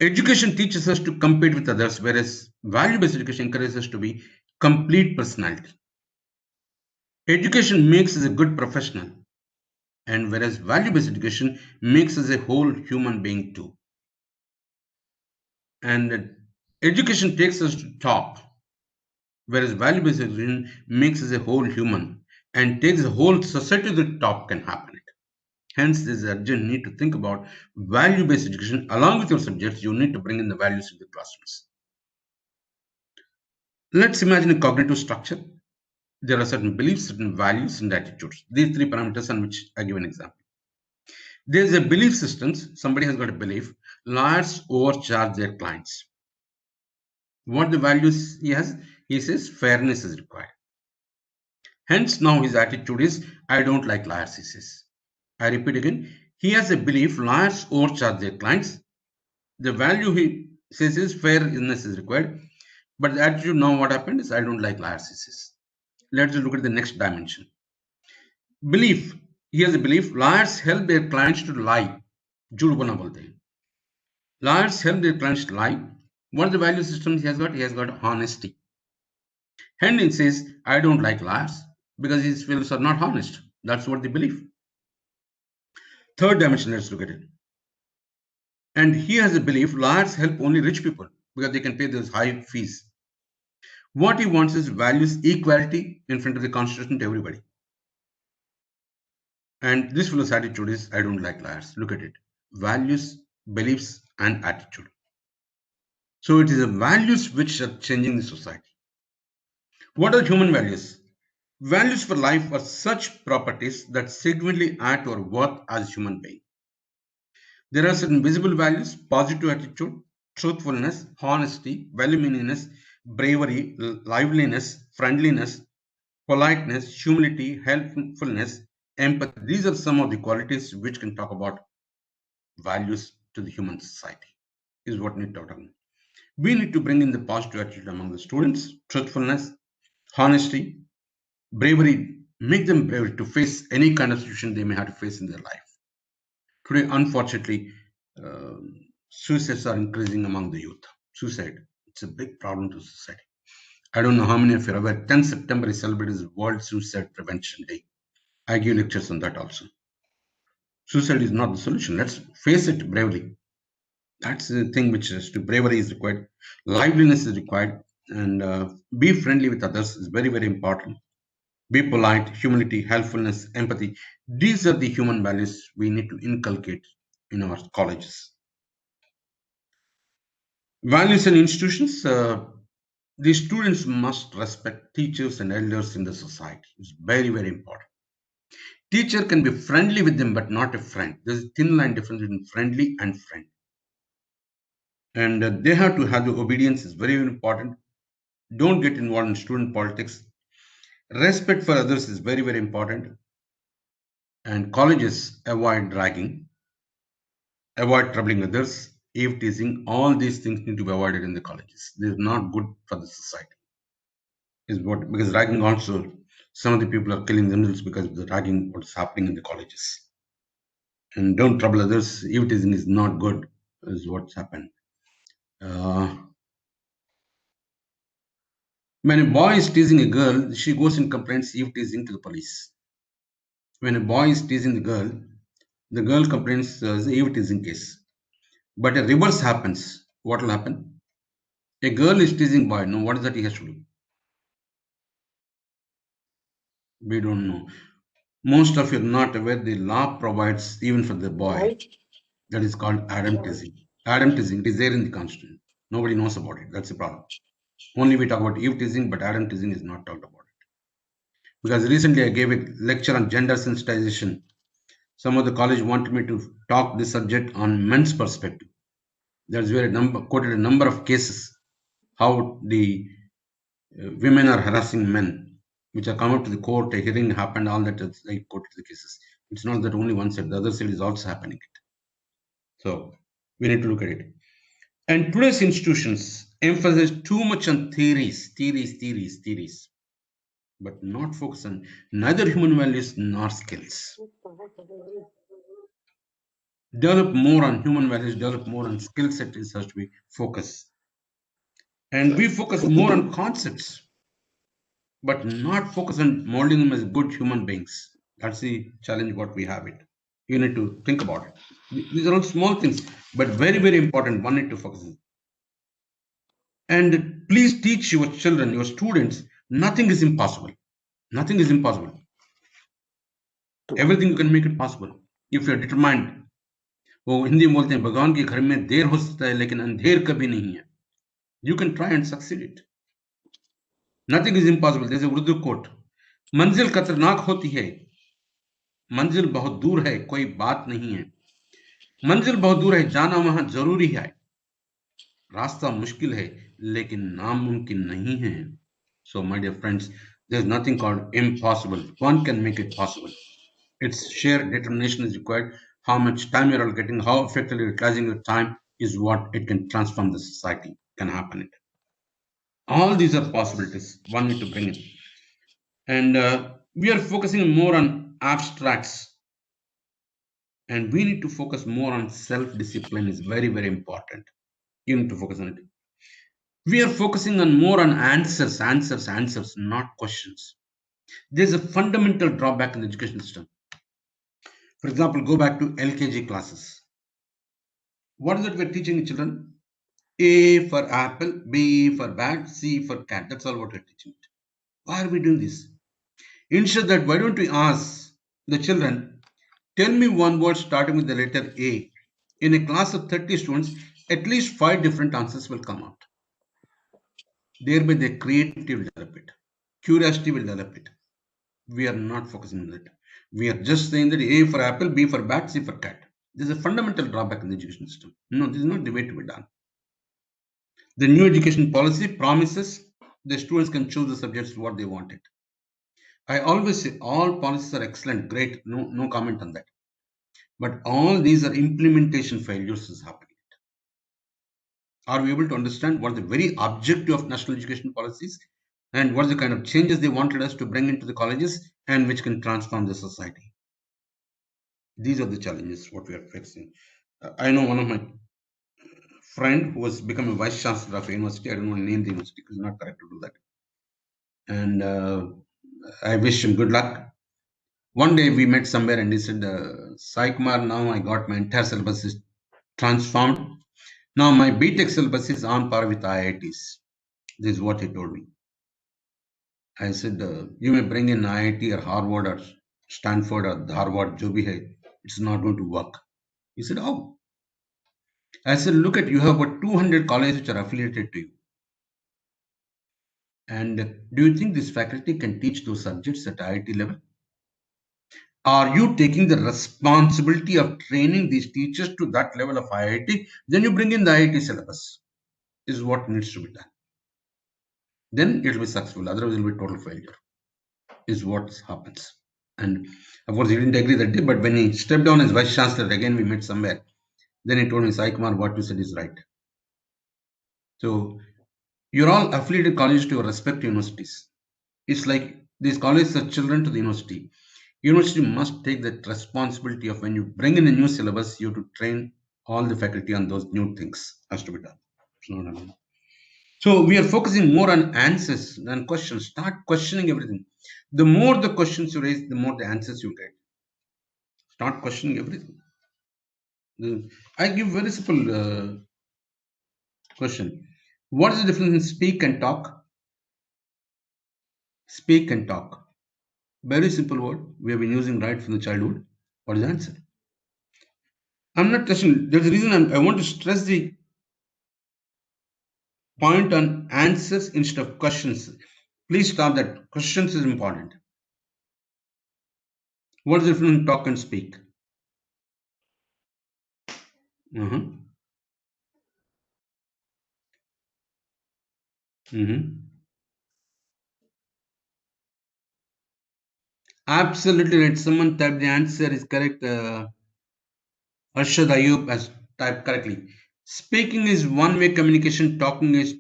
Education teaches us to compete with others, whereas value-based education encourages us to be complete personality. Education makes us a good professional, and whereas value-based education makes us a whole human being too. And education takes us to top, whereas value-based education makes us a whole human and takes the whole society to the top can happen. Hence, there's an urgent need to think about value-based education. Along with your subjects, you need to bring in the values in the classrooms. Let's imagine a cognitive structure. There are certain beliefs, certain values, and attitudes. These 3 parameters on which I give an example. There's a belief system. Somebody has got a belief. Lawyers overcharge their clients. What the values he has? He says fairness is required. Hence, now his attitude is, I don't like lawyers, he says. I repeat again, he has a belief lawyers overcharge their clients. The value he says is fairness is required. But the attitude now what happened is I don't like lawyers, he says. Let's look at the next dimension. Belief. He has a belief lawyers help their clients to lie. Jhoot bana bolte hain. Lawyers help their clients to lie. What are the value systems he has got? He has got honesty. Hence he says, I don't like lawyers because his feelings are not honest. That's what they believe. Third dimension, let's look at it. And he has a belief lawyers help only rich people because they can pay those high fees. What he wants is values equality in front of the constitution to everybody. And this fellow's attitude is, I don't like lawyers. Look at it. Values, beliefs, and attitude. So it is the values which are changing the society. What are human values? Values for life are such properties that significantly add to our worth as human beings. There are certain visible values, positive attitude, truthfulness, honesty, well-meaningness, bravery, liveliness, friendliness, politeness, humility, helpfulness, empathy. These are some of the qualities which can talk about values to the human society, is what we need to talk about. We need to bring in the positive attitude among the students, truthfulness, honesty, bravery, make them brave to face any kind of situation they may have to face in their life. Today, unfortunately, suicides are increasing among the youth. Suicide, it's a big problem to society. I don't know how many of you are aware, 10 September is celebrated as World Suicide Prevention Day. I give lectures on that also. Suicide is not the solution. Let's face it bravely. That's the thing which is to bravery is required. Liveliness is required. And be friendly with others is very, very important. Be polite, humility, helpfulness, empathy. These are the human values we need to inculcate in our colleges. Values and institutions. The students must respect teachers and elders in the society. It's very, very important. Teacher can be friendly with them, but not a friend. There's a thin line difference between friendly and friend. And they have to have the obedience is very, very important. Don't get involved in student politics. Respect for others is very, very important. And colleges avoid ragging, avoid troubling others, eve teasing. All these things need to be avoided in the colleges. They're not good for the society. Is what because ragging also, some of the people are killing themselves because of the ragging what's happening in the colleges. And don't trouble others. Eve teasing is not good, is what's happened. When a boy is teasing a girl, she goes and complains Eve teasing to the police. When a boy is teasing the girl complains Eve teasing case. But a reverse happens. What will happen? A girl is teasing boy. No, what is that he has to do? We don't know. Most of you are not aware the law provides even for the boy. That is called Adam teasing. Adam teasing, it is there in the Constitution. Nobody knows about it. That's the problem. Only we talk about Eve teasing, but Adam teasing is not talked about it. Because recently I gave a lecture on gender sensitization. Some of the college wanted me to talk this subject on men's perspective. That's where quoted a number of cases, how the women are harassing men, which are come up to the court, a hearing happened, all that. I quoted the cases. It's not that only one side, the other side is also happening. So we need to look at it. And today's institutions emphasize too much on theories, but not focus on neither human values nor skills. Develop more on human values, develop more on skill set is has to be focus. And we focus more on concepts, but not focus on molding them as good human beings. That's the challenge what we have it. You need to think about it. These are all small things, but very, very important. One need to focus on. And please teach your children, your students, nothing is impossible. Nothing is impossible. Everything you can make it possible if you are determined. वो हिंदी में बोलते हैं भगवान के घर में देर हो सकता है लेकिन अंधेर कभी नहीं है. You can try and succeed it. Nothing is impossible. There's a Urdu quote. मंजिल खतरनाक होती है, मंजिल बहुत दूर है, कोई बात नहीं है. मंजिल बहुत दूर है, जाना वहां जरूरी है. रास्ता मुश्किल है, लेकिन नामुमकिन नहीं है. So, my dear friends, there's nothing called impossible. One can make it possible. Its sheer determination is required. How much time you're getting, how effectively utilizing your time is what it can transform the society, can happen it. All these are possibilities. One need to bring it. And we are focusing more on abstracts. And we need to focus more on self-discipline is very, very important. You need to focus on it. We are focusing on more on answers, not questions. There's a fundamental drawback in the education system. For example, go back to LKG classes. What is it we're teaching children? A for apple, B for bat, C for cat. That's all what we're teaching. Why are we doing this? Instead that, why don't we ask the children, tell me one word starting with the letter A. In a class of 30 students, at least 5 different answers will come out. Thereby their creativity will develop it. Curiosity will develop it. We are not focusing on that. We are just saying that A for apple, B for bat, C for cat. There's a fundamental drawback in the education system. No, this is not the way to be done. The new education policy promises the students can choose the subjects what they wanted. I always say all policies are excellent, great, no comment on that. But all these are implementation failures is happening. Are we able to understand what the very objective of national education policies and what the kind of changes they wanted us to bring into the colleges and which can transform the society? These are the challenges what we are facing. I know one of my friend who has become a vice chancellor of a university. I don't want to name the university because it's not correct to do that. And I wish him good luck. One day we met somewhere and he said, Sai Kumar, now I got my entire syllabus is transformed. Now my BTech syllabus is on par with IITs. This is what he told me. I said, you may bring in IIT or Harvard or Stanford or Harvard, jo bhi hai, it's not going to work. He said, how? I said, look at, you have about 200 colleges which are affiliated to you. And do you think this faculty can teach those subjects at IIT level? Are you taking the responsibility of training these teachers to that level of IIT? Then you bring in the IIT syllabus. This is what needs to be done. Then it will be successful. Otherwise, it will be total failure. Is what happens. And of course, he didn't agree that day. But when he stepped down as vice chancellor, again we met somewhere. Then he told me, Sai Kumar, what you said is right. So you're all affiliated colleges to your respective universities. It's like these colleges are children to the university. University must take that responsibility of when you bring in a new syllabus, you have to train all the faculty on those new things. Has to be done. So we are focusing more on answers than questions. Start questioning everything. The more the questions you raise, the more the answers you get. Start questioning everything. I give very simple question. What is the difference in speak and talk? Speak and talk. Very simple word. We have been using right from the childhood. What is the answer? I'm not touching. There's a reason I want to stress the point on answers instead of questions. Please stop that. Questions is important. What is the difference in talk and speak? Absolutely right. Someone typed the answer is correct. Arshad Ayub has typed correctly. Speaking is one-way communication. Talking is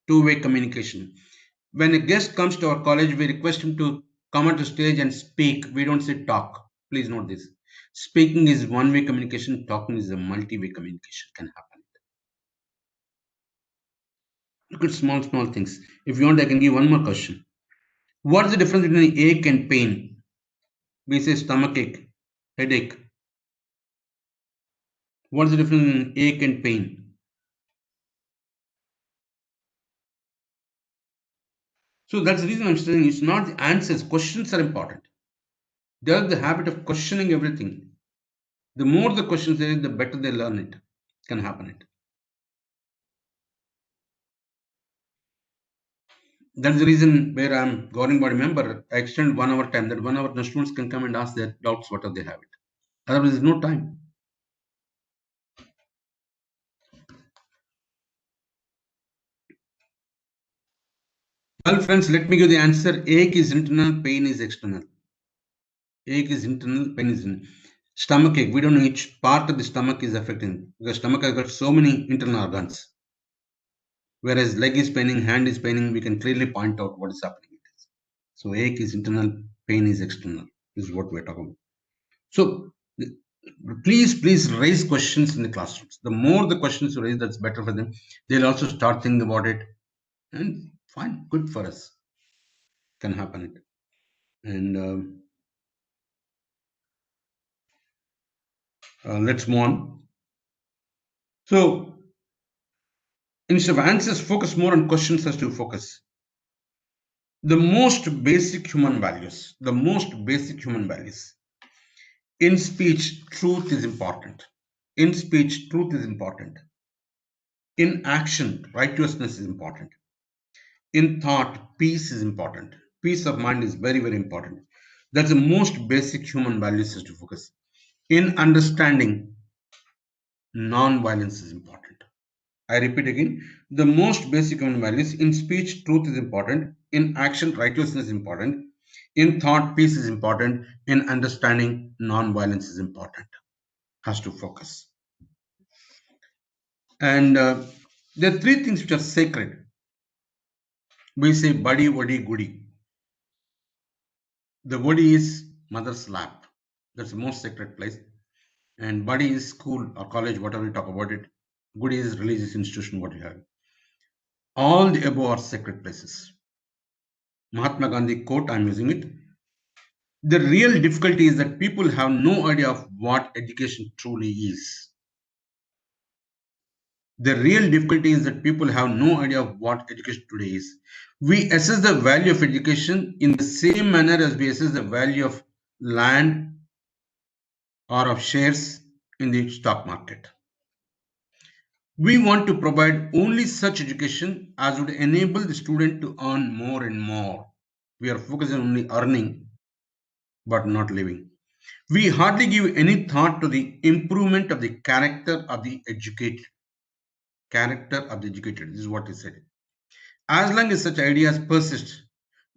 two-way communication. When a guest comes to our college, we request him to come on the stage and speak. We don't say talk. Please note this. Speaking is one-way communication. Talking is a multi-way communication. Can happen. Look at small things. If you want, I can give one more question. What is the difference between ache and pain? We say stomach ache, headache. What is the difference between ache and pain? So that's the reason I'm saying it's not the answers. Questions are important. Develop the habit of questioning everything. The more the questions there is, the better they learn it. Can happen it. That's the reason where I'm governing body member. I extend 1 hour time. That 1 hour the students can come and ask their doubts, whatever they have it. Otherwise, there's no time. Well, friends, let me give the answer. Ache is internal, pain is external. Ache is internal, pain is internal. Stomach ache, we don't know which part of the stomach is affecting, because stomach has got so many internal organs. Whereas leg is paining, hand is paining, we can clearly point out what is happening. So ache is internal, pain is external. This is what we're talking about. So please raise questions in the classrooms. The more the questions you raise, that's better for them. They'll also start thinking about it, and fine, good for us. Can happen it. And let's move on. So instead of answers, focus more on questions as to focus. The most basic human values. In speech, truth is important. In speech, truth is important. In action, righteousness is important. In thought, peace is important. Peace of mind is very, very important. That's the most basic human values is to focus. In understanding, non-violence is important. I repeat again, the most basic human values. In speech, truth is important. In action, righteousness is important. In thought, peace is important. In understanding, non-violence is important. Has to focus. And there are three things which are sacred. We say buddy, waddy, goody. The waddy is mother's lap. That's the most sacred place. And buddy is school or college, whatever you talk about it. Goody is religious institution, what you have. All the above are sacred places. Mahatma Gandhi quote, I'm using it. The real difficulty is that people have no idea of what education truly is. The real difficulty is that people have no idea of what education today is. We assess the value of education in the same manner as we assess the value of land or of shares in the stock market. We want to provide only such education as would enable the student to earn more and more. We are focusing on only earning, but not living. We hardly give any thought to the improvement of the character of the educated. Character of the educated. This is what he said. As long as such ideas persist,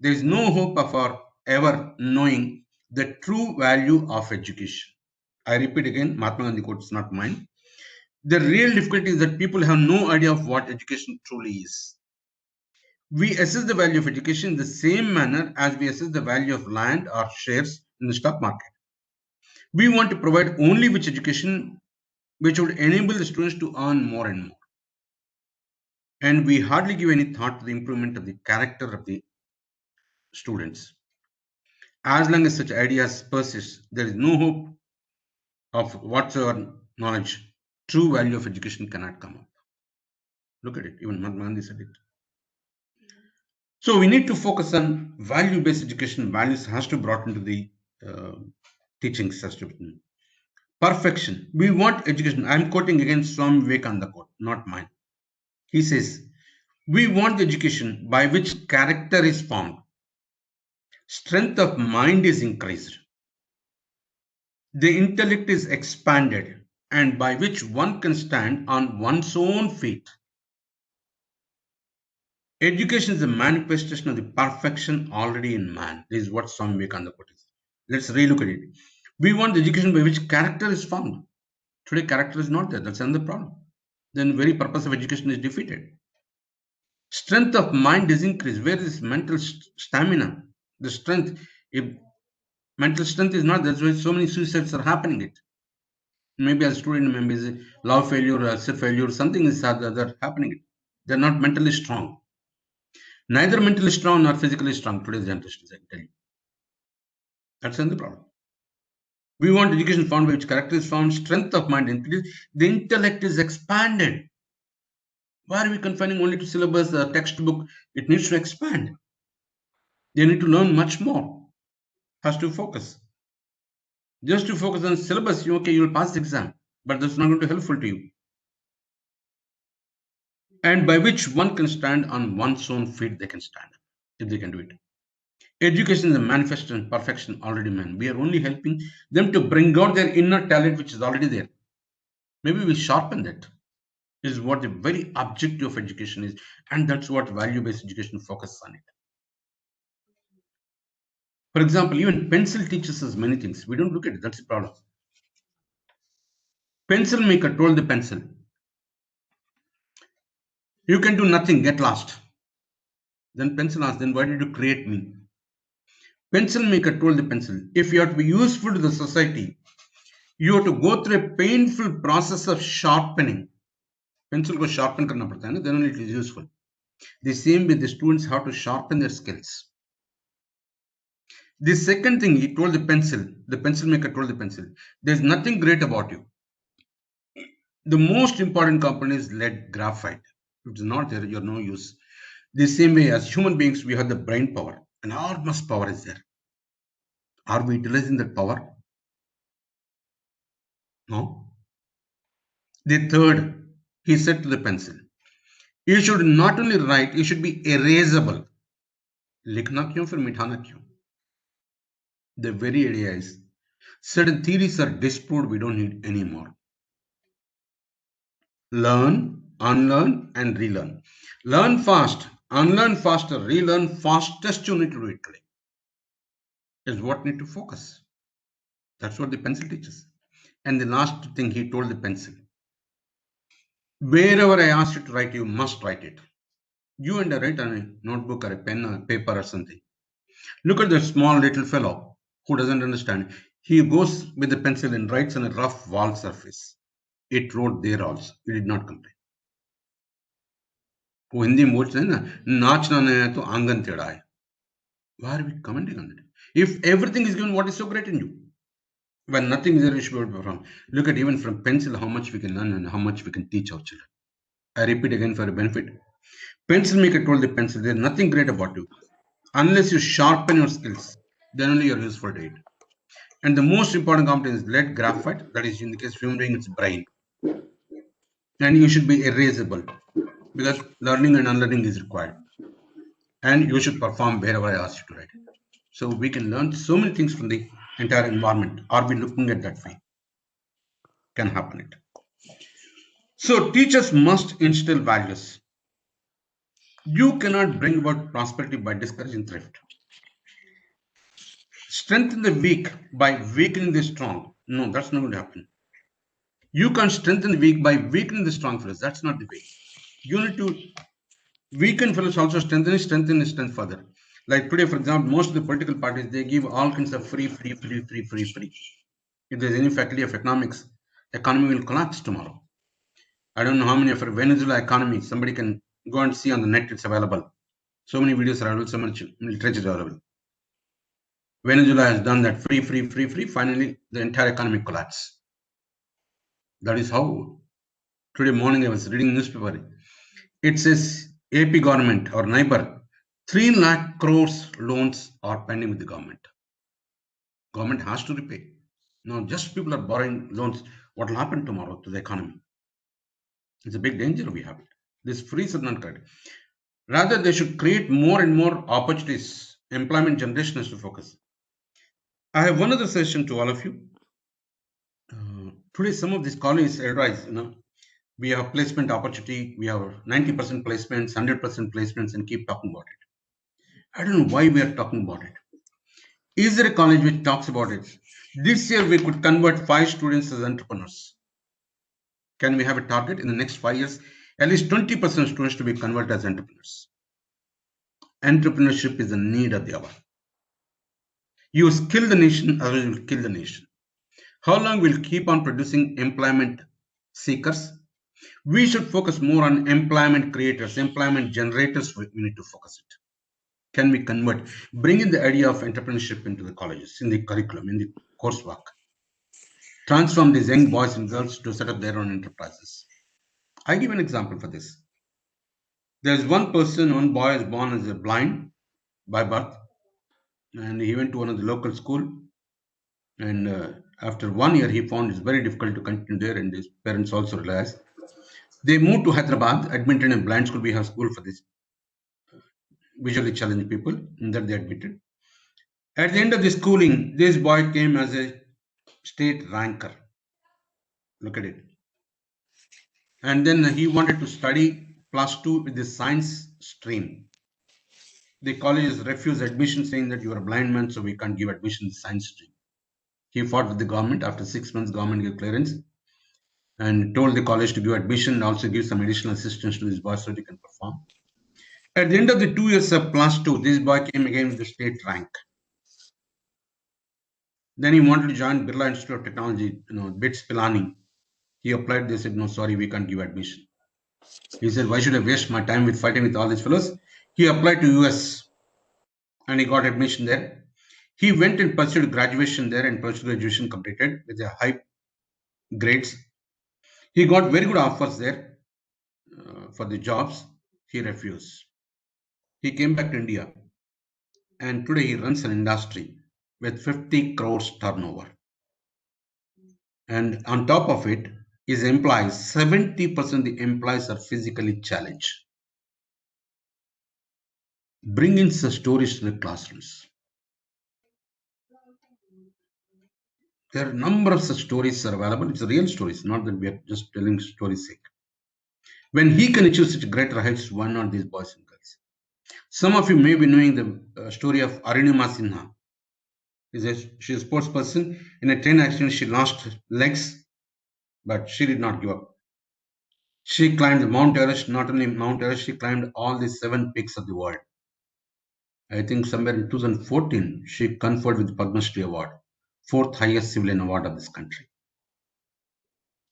there is no hope of our ever knowing the true value of education. I repeat again, Mahatma Gandhi quote is not mine. The real difficulty is that people have no idea of what education truly is. We assess the value of education in the same manner as we assess the value of land or shares in the stock market. We want to provide only which education which would enable the students to earn more and more. And we hardly give any thought to the improvement of the character of the students. As long as such ideas persist, there is no hope of whatsoever knowledge. True value of education cannot come up. Look at it, even Mahatma Gandhi said it. So we need to focus on value-based education. Values has to be brought into the teachings. Has to be perfection. We want education. I'm quoting again Swami Vivekananda quote, not mine. He says, we want education by which character is formed, strength of mind is increased, the intellect is expanded, and by which one can stand on one's own feet. Education is a manifestation of the perfection already in man. This is what Swami Vivekananda put. Let's relook at it. We want education by which character is formed. Today, character is not there. That's another problem. Then, very purpose of education is defeated. Strength of mind is increased. Where is mental stamina? The strength. If mental strength is not there, that's why so many suicides are happening. It maybe as a student, maybe it's a love failure, or failure, something is other happening. They're not mentally strong. Neither mentally strong nor physically strong today's generation, I tell you. That's another problem. We want education found by which character is found, strength of mind increased, the intellect is expanded. Why are we confining only to syllabus, textbook? It needs to expand. They need to learn much more. Has to focus. Just to focus on syllabus, okay, you'll pass the exam, but that's not going to be helpful to you. And by which one can stand on one's own feet, they can stand, if they can do it. Education is a manifestation and perfection already man. We are only helping them to bring out their inner talent, which is already there. Maybe we sharpen that. Is what the very objective of education is, and that's what value-based education focuses on it. For example, even pencil teaches us many things. We don't look at it. That's the problem. Pencil maker told the pencil, you can do nothing, get lost. Then pencil asked, then why did you create me? Pencil maker told the pencil, if you have to be useful to the society, you have to go through a painful process of sharpening. Pencil को sharpen करना पड़ता है ना, then only it is useful. The same way the students have to sharpen their skills. The second thing he told the pencil maker told the pencil, there's nothing great about you. The most important component is lead graphite. If it's not there, you're no use. The same way as human beings, we have the brain power. Enormous power is there. Are we utilizing that power? No. The third, he said to the pencil, you should not only write, you should be erasable. Likhna kyun, fir mithana kyun? The very idea is, certain theories are disproved, we don't need any more. Learn, unlearn, and relearn. Learn fast, unlearn faster, relearn fastest you need to do it today. Is what need to focus. That's what the pencil teaches. And the last thing he told the pencil, wherever I ask you to write, you must write it. You and I write on a notebook or a pen or a paper or something. Look at the small little fellow who doesn't understand. He goes with the pencil and writes on a rough wall surface. It wrote there also. He did not complain. वो हिंदी में बोलते हैं ना, नाचना नहीं है तो आंगन टेढ़ा है. Why are we commenting on it? If everything is given, what is so great in you? When nothing is there, you should be able to perform. Look at even from pencil how much we can learn and how much we can teach our children. I repeat again for a benefit. Pencil maker told the pencil, there's nothing great about you. Unless you sharpen your skills, then only you're useful to it. And the most important component is lead graphite, that is in the case of human being, it's brain. And you should be erasable because learning and unlearning is required. And you should perform wherever I ask you to write it. So we can learn so many things from the entire environment. Are we looking at that way? Can happen it. So teachers must instill values. You cannot bring about prosperity by discouraging thrift. Strengthen the weak by weakening the strong. No, that's not going to happen. You can't strengthen the weak by weakening the strong fellows. That's not the way. You need to weaken fellows also strengthen strength further. Like today, for example, most of the political parties, they give all kinds of free. If there's any faculty of economics, economy will collapse tomorrow. I don't know how many of our Venezuela economy, somebody can Go and see on the net, it's available. So many videos are available, so much literature is available. Venezuela has done that free. Finally, the entire economy collapsed. That is how today morning I was reading newspaper. It says AP government or neighbor, 3 lakh crores loans are pending with the government. Government has to repay. Now, just people are borrowing loans. What will happen tomorrow to the economy? It's a big danger we have it. This freeze is not correct. Rather, they should create more and more opportunities. Employment generation has to focus. I have one other suggestion to all of you. Today, some of these colleges advise, we have placement opportunity, we have 90% placements, 100% placements, and keep talking about it. I don't know why we are talking about it. Is there a college which talks about it? This year, we could convert 5 students as entrepreneurs. Can we have a target in the next 5 years? At least 20% of students to be converted as entrepreneurs. Entrepreneurship is a need of the hour. You skill the nation, otherwise you will kill the nation. How long will keep on producing employment seekers? We should focus more on employment creators, employment generators. We need to focus it. Can we convert, bring in the idea of entrepreneurship into the colleges, in the curriculum, in the coursework? Transform these young boys and girls to set up their own enterprises. I give an example for this. There's one person, one boy is born as a blind by birth, and he went to one of the local school. And after 1 year, he found it's very difficult to continue there, and his parents also realized. They moved to Hyderabad, admitted in a blind school. We have school for this visually challenged people, and that they admitted. At the end of the schooling, this boy came as a state ranker. Look at it. And then he wanted to study +2 with the science stream. The colleges refused admission, saying that you are a blind man, so we can't give admission in the science stream. He fought with the government. After 6 months, government gave clearance and told the college to give admission and also give some additional assistance to this boy so he can perform. At the end of the 2 years of +2, this boy came again with the state rank. Then he wanted to join Birla Institute of Technology, BITS Pilani. He applied. They said, no, sorry, we can't give admission. He said, why should I waste my time with fighting with all these fellows? He applied to US and he got admission there. He went and pursued graduation there, and post-graduation completed with a high grades. He got very good offers there for the jobs. He refused. He came back to India, and today he runs an industry with 50 crores turnover. And on top of it, his employees, 70% of the employees are physically challenged. Bring in such stories to the classrooms. There are a number of such stories are available. It's real stories, not that we are just telling stories sake. When he can achieve such greater heights, why not these boys and girls? Some of you may be knowing the story of Arunima Sinha. She's a sports person. In a train accident, she lost legs, but she did not give up. She climbed Mount Everest. Not only Mount Everest, she climbed all the 7 peaks of the world. I think somewhere in 2014, she conferred with the Padma Shri Award, 4th highest civilian award of this country.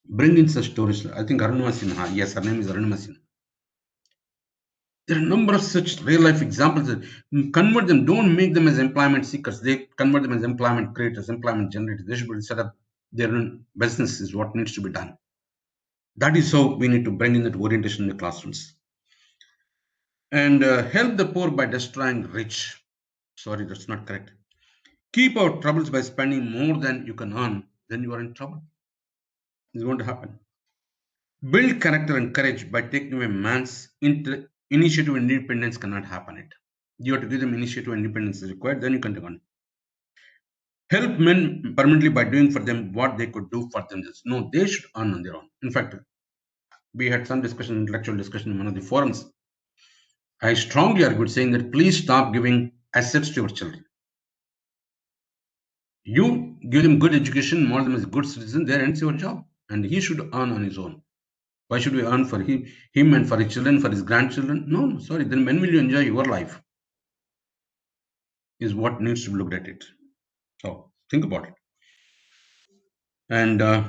Bring in such stories. I think Arunima Sinha, yes, her name is Arunima Sinha. There are a number of such real life examples. Convert them. Don't make them as employment seekers. They convert them as employment creators, employment generators. They should set up their own business is what needs to be done. That is how we need to bring in that orientation in the classrooms. And help the poor by destroying rich. Sorry, that's not correct. Keep out troubles by spending more than you can earn. Then you are in trouble. It's going to happen. Build character and courage by taking away man's initiative and independence cannot happen. You have to give them initiative and independence is required, then you can earn. Help men permanently by doing for them what they could do for themselves. No, they should earn on their own. In fact, we had some discussion, intellectual discussion in one of the forums. I strongly argued saying that please stop giving assets to your children. You give them good education, mold them as a good citizen, there ends your job. And he should earn on his own. Why should we earn for him and for his children, for his grandchildren? No, sorry. Then when will you enjoy your life? Is what needs to be looked at it. So think about it. And a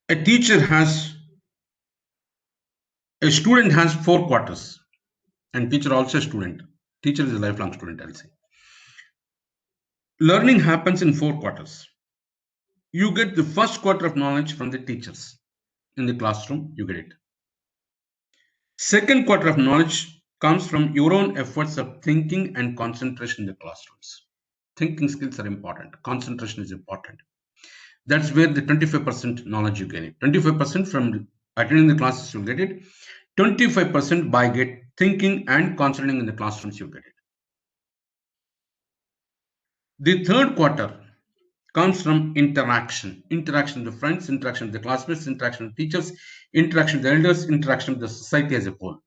teacher has A student has 4 quarters, and teacher also a student. Teacher is a lifelong student, I'll say. Learning happens in 4 quarters. You get the first quarter of knowledge from the teachers. In the classroom, you get it. Second quarter of knowledge comes from your own efforts of thinking and concentration in the classrooms. Thinking skills are important. Concentration is important. That's where the 25% knowledge you get it. 25% from attending the classes you get it. 25% by thinking and concentrating in the classrooms you get it. The third quarter comes from interaction. Interaction with the friends, interaction with the classmates, interaction with teachers, interaction with the elders, interaction with the society as a whole.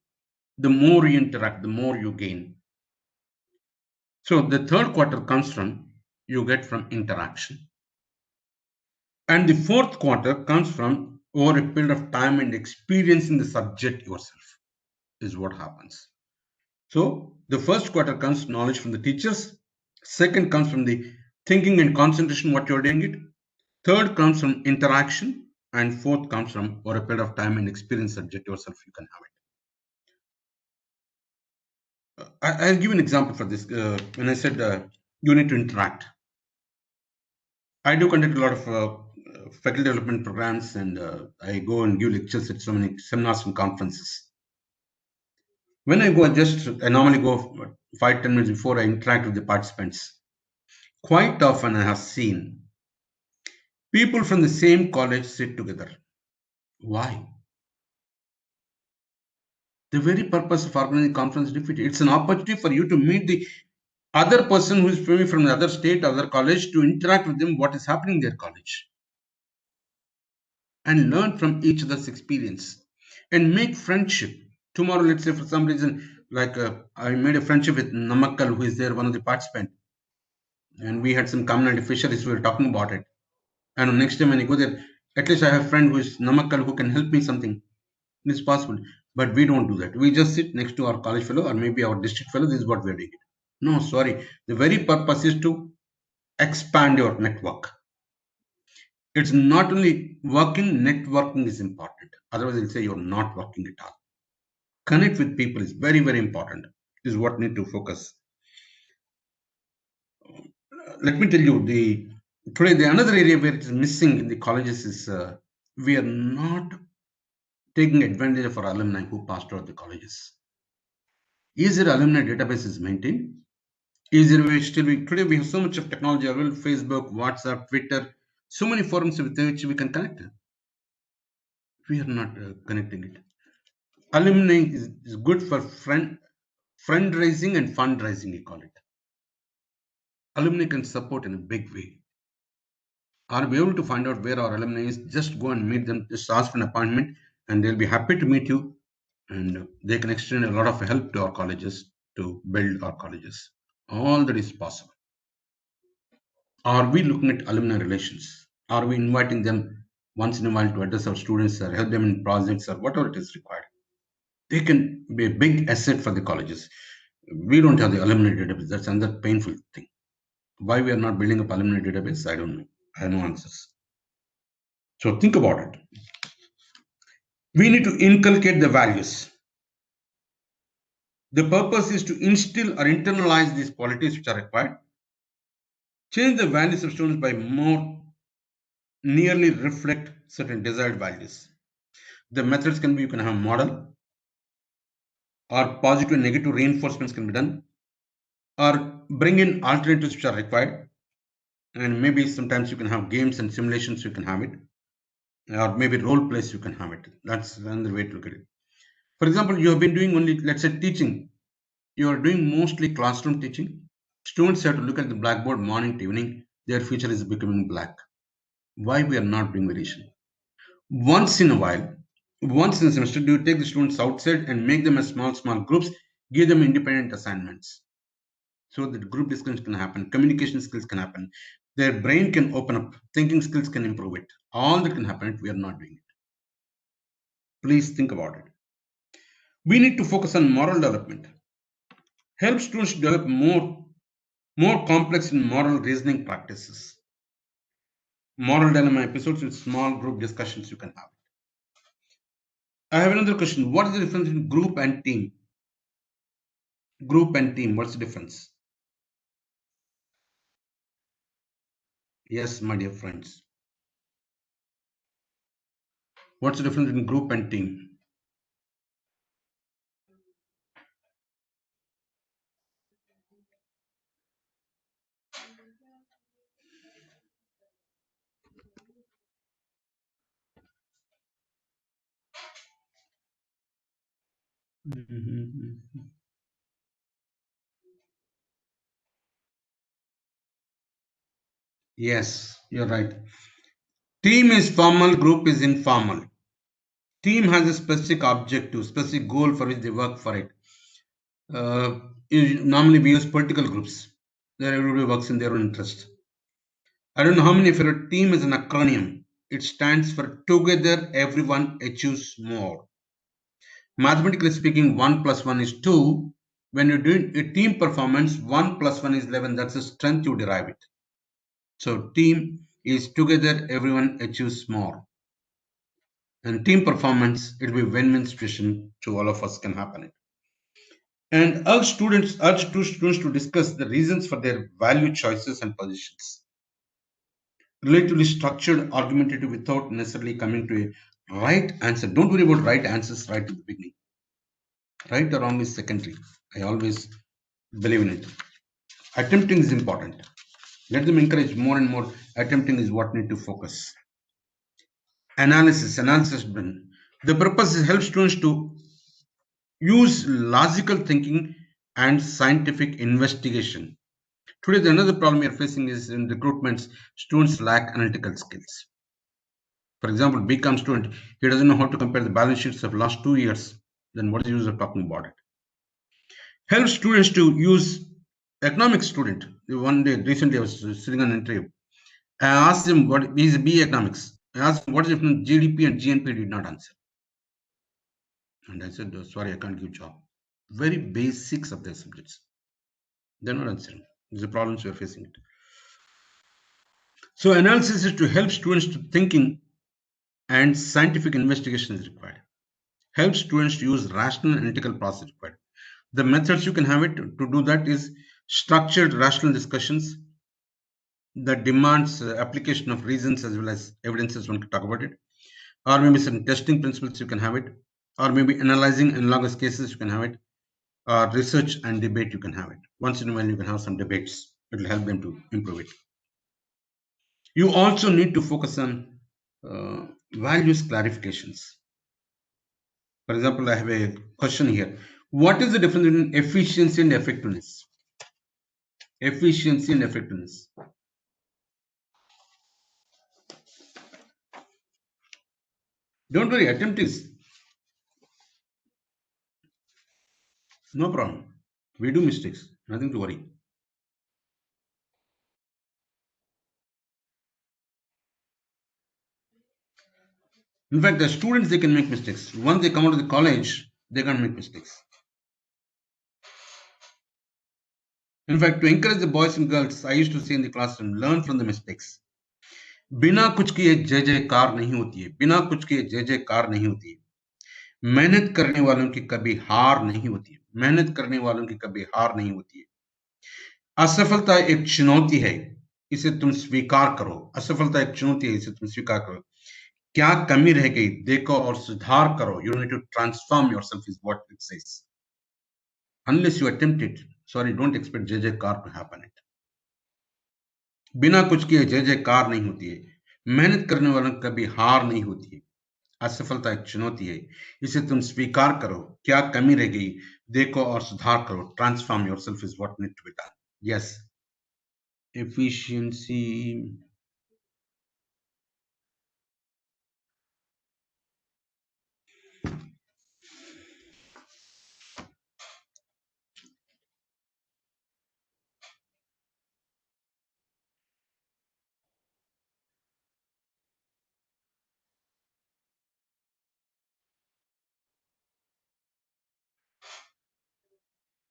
The more you interact, the more you gain. So the third quarter comes from, you get from interaction. And the fourth quarter comes from over a period of time and experiencing the subject yourself is what happens. So the first quarter comes knowledge from the teachers. Second comes from the thinking and concentration, what you're doing it. Third comes from interaction. And fourth comes from over a period of time and experience subject yourself, you can have it. I'll give an example for this. When I said you need to interact. I do conduct a lot of faculty development programs, and I go and give lectures at so many seminars and conferences. When I go, I normally go 5-10 minutes before I interact with the participants. Quite often I have seen people from the same college sit together. Why? The very purpose of organizing conference is defeated. It's an opportunity for you to meet the other person who is from the other state, other college, to interact with them, what is happening in their college, and learn from each other's experience and make friendship. Tomorrow, let's say for some reason, like I made a friendship with Namakkal, who is there, one of the participants, and we had some community fisheries, we were talking about it. And next time when I go there, at least I have a friend who is Namakkal who can help me something. It's possible. But we don't do that. We just sit next to our college fellow or maybe our district fellow. This is what we're doing. No, sorry. The very purpose is to expand your network. It's not only working, networking is important. Otherwise, they'll say you're not working at all. Connect with people is very, very important. This is what need to focus. Let me tell you, today the another area where it is missing in the colleges is we are not taking advantage of our alumni who passed out of the colleges. Easier alumni database is maintained. Easier way today we have so much of technology available, Facebook, WhatsApp, Twitter, so many forums with which we can connect. We are not connecting it. Alumni is good for friend-raising and fundraising, we call it. Alumni can support in a big way. Are we able to find out where our alumni is? Just go and meet them, just ask for an appointment, and they'll be happy to meet you, and they can extend a lot of help to our colleges to build our colleges. All that is possible. Are we looking at alumni relations? Are we inviting them once in a while to address our students or help them in projects or whatever it is required? They can be a big asset for the colleges. We don't have the alumni database. That's another painful thing. Why we are not building up alumni database, I don't know. I have no answers. So think about it. We need to inculcate the values. The purpose is to instill or internalize these qualities which are required. Change the values of students by more nearly reflect certain desired values. The methods can be, you can have a model, or positive and negative reinforcements can be done, or bring in alternatives which are required. And maybe sometimes you can have games and simulations, you can have it, or maybe role plays, you can have it. That's another way to look at it. For example, you have been doing only, let's say, teaching. You are doing mostly classroom teaching. Students have to look at the blackboard morning to evening. Their future is becoming black. Why we are not doing variation? Once in a while, once in a semester, do you take the students outside and make them as small groups, give them independent assignments, so that group discussions can happen, communication skills can happen, their brain can open up, thinking skills can improve it. All that can happen if we are not doing it. Please think about it. We need to focus on moral development. Help students develop more complex and moral reasoning practices. Moral dilemma episodes with small group discussions you can have. I have another question. What is the difference in group and team? Group and team, what's the difference? Yes, my dear friends. What's the difference in group and team? Yes, you're right. Team is formal, group is informal. Team has a specific objective, specific goal for which they work for it. Normally we use political groups. There everybody works in their own interest. I don't know how many of your team is an acronym. It stands for Together Everyone Achieves More. Mathematically speaking, 1 plus 1 is 2. When you're doing a team performance, 1 plus 1 is 11. That's the strength you derive it. So team is together, everyone achieves more. And team performance, it will be win-win situation to all of us can happen. And urge two students to discuss the reasons for their value choices and positions. Relatively structured, argumentative without necessarily coming to a right answer. Don't worry about right answers right at the beginning. Right or wrong is secondary. I always believe in it. Attempting is important. Let them encourage more and more. Attempting is what need to focus. Analysis. The purpose is help students to use logical thinking and scientific investigation. Today, another problem we are facing is in recruitments, students lack analytical skills. For example, BCom student, he doesn't know how to compare the balance sheets of last 2 years. Then what is the use of talking about it? Help students to use economics student. One day, recently, I was sitting on an interview. I asked him what is BE economics. I asked him what is the difference GDP and GNP. Did not answer. And I said, sorry, I can't give job. Very basics of their subjects. They're not answering. These are problems we are facing it. So analysis is to help students to thinking and scientific investigation is required. Help students to use rational analytical process required. The methods you can have it to do that is structured rational discussions that demands application of reasons as well as evidences. One can talk about it, or maybe some testing principles you can have it, or maybe analyzing analogous cases you can have it, or research and debate you can have it. Once in a while you can have some debates. It will help them to improve it. You also need to focus on values clarifications. For example, I have a question here. What is the difference between efficiency and effectiveness? Efficiency and effectiveness. Don't worry, attempt is no problem. We do mistakes, nothing to worry. In fact, the students, they can make mistakes. Once they come out of the college, they can't make mistakes. In fact, to encourage the boys and girls, I used to say in the classroom, learn from the mistakes. बिना कुछ किए जय जयकार नहीं होती है, बिना कुछ किए जय जयकार नहीं होती है। मेहनत करने वालों की कभी हार नहीं होती है, मेहनत करने वालों की कभी हार नहीं होती है। असफलता एक चुनौती है, इसे तुम स्वीकार करो। असफलता एक चुनौती है, इसे तुम स्वीकार करो। क्या कमी रह गई देखो और सुधार करो। You need to transform yourself is what it says. Unless you attempt it, sorry, don't expect जय जयकार to happen it. बिना कुछ किए जय जयकार नहीं होती है, मेहनत करने वालों की कभी हार नहीं होती है। असफलता एक चुनौती है, इसे तुम स्वीकार करो। क्या कमी रह गई देखो और सुधार करो। Transform yourself is what need to be done. Yes. Efficiency.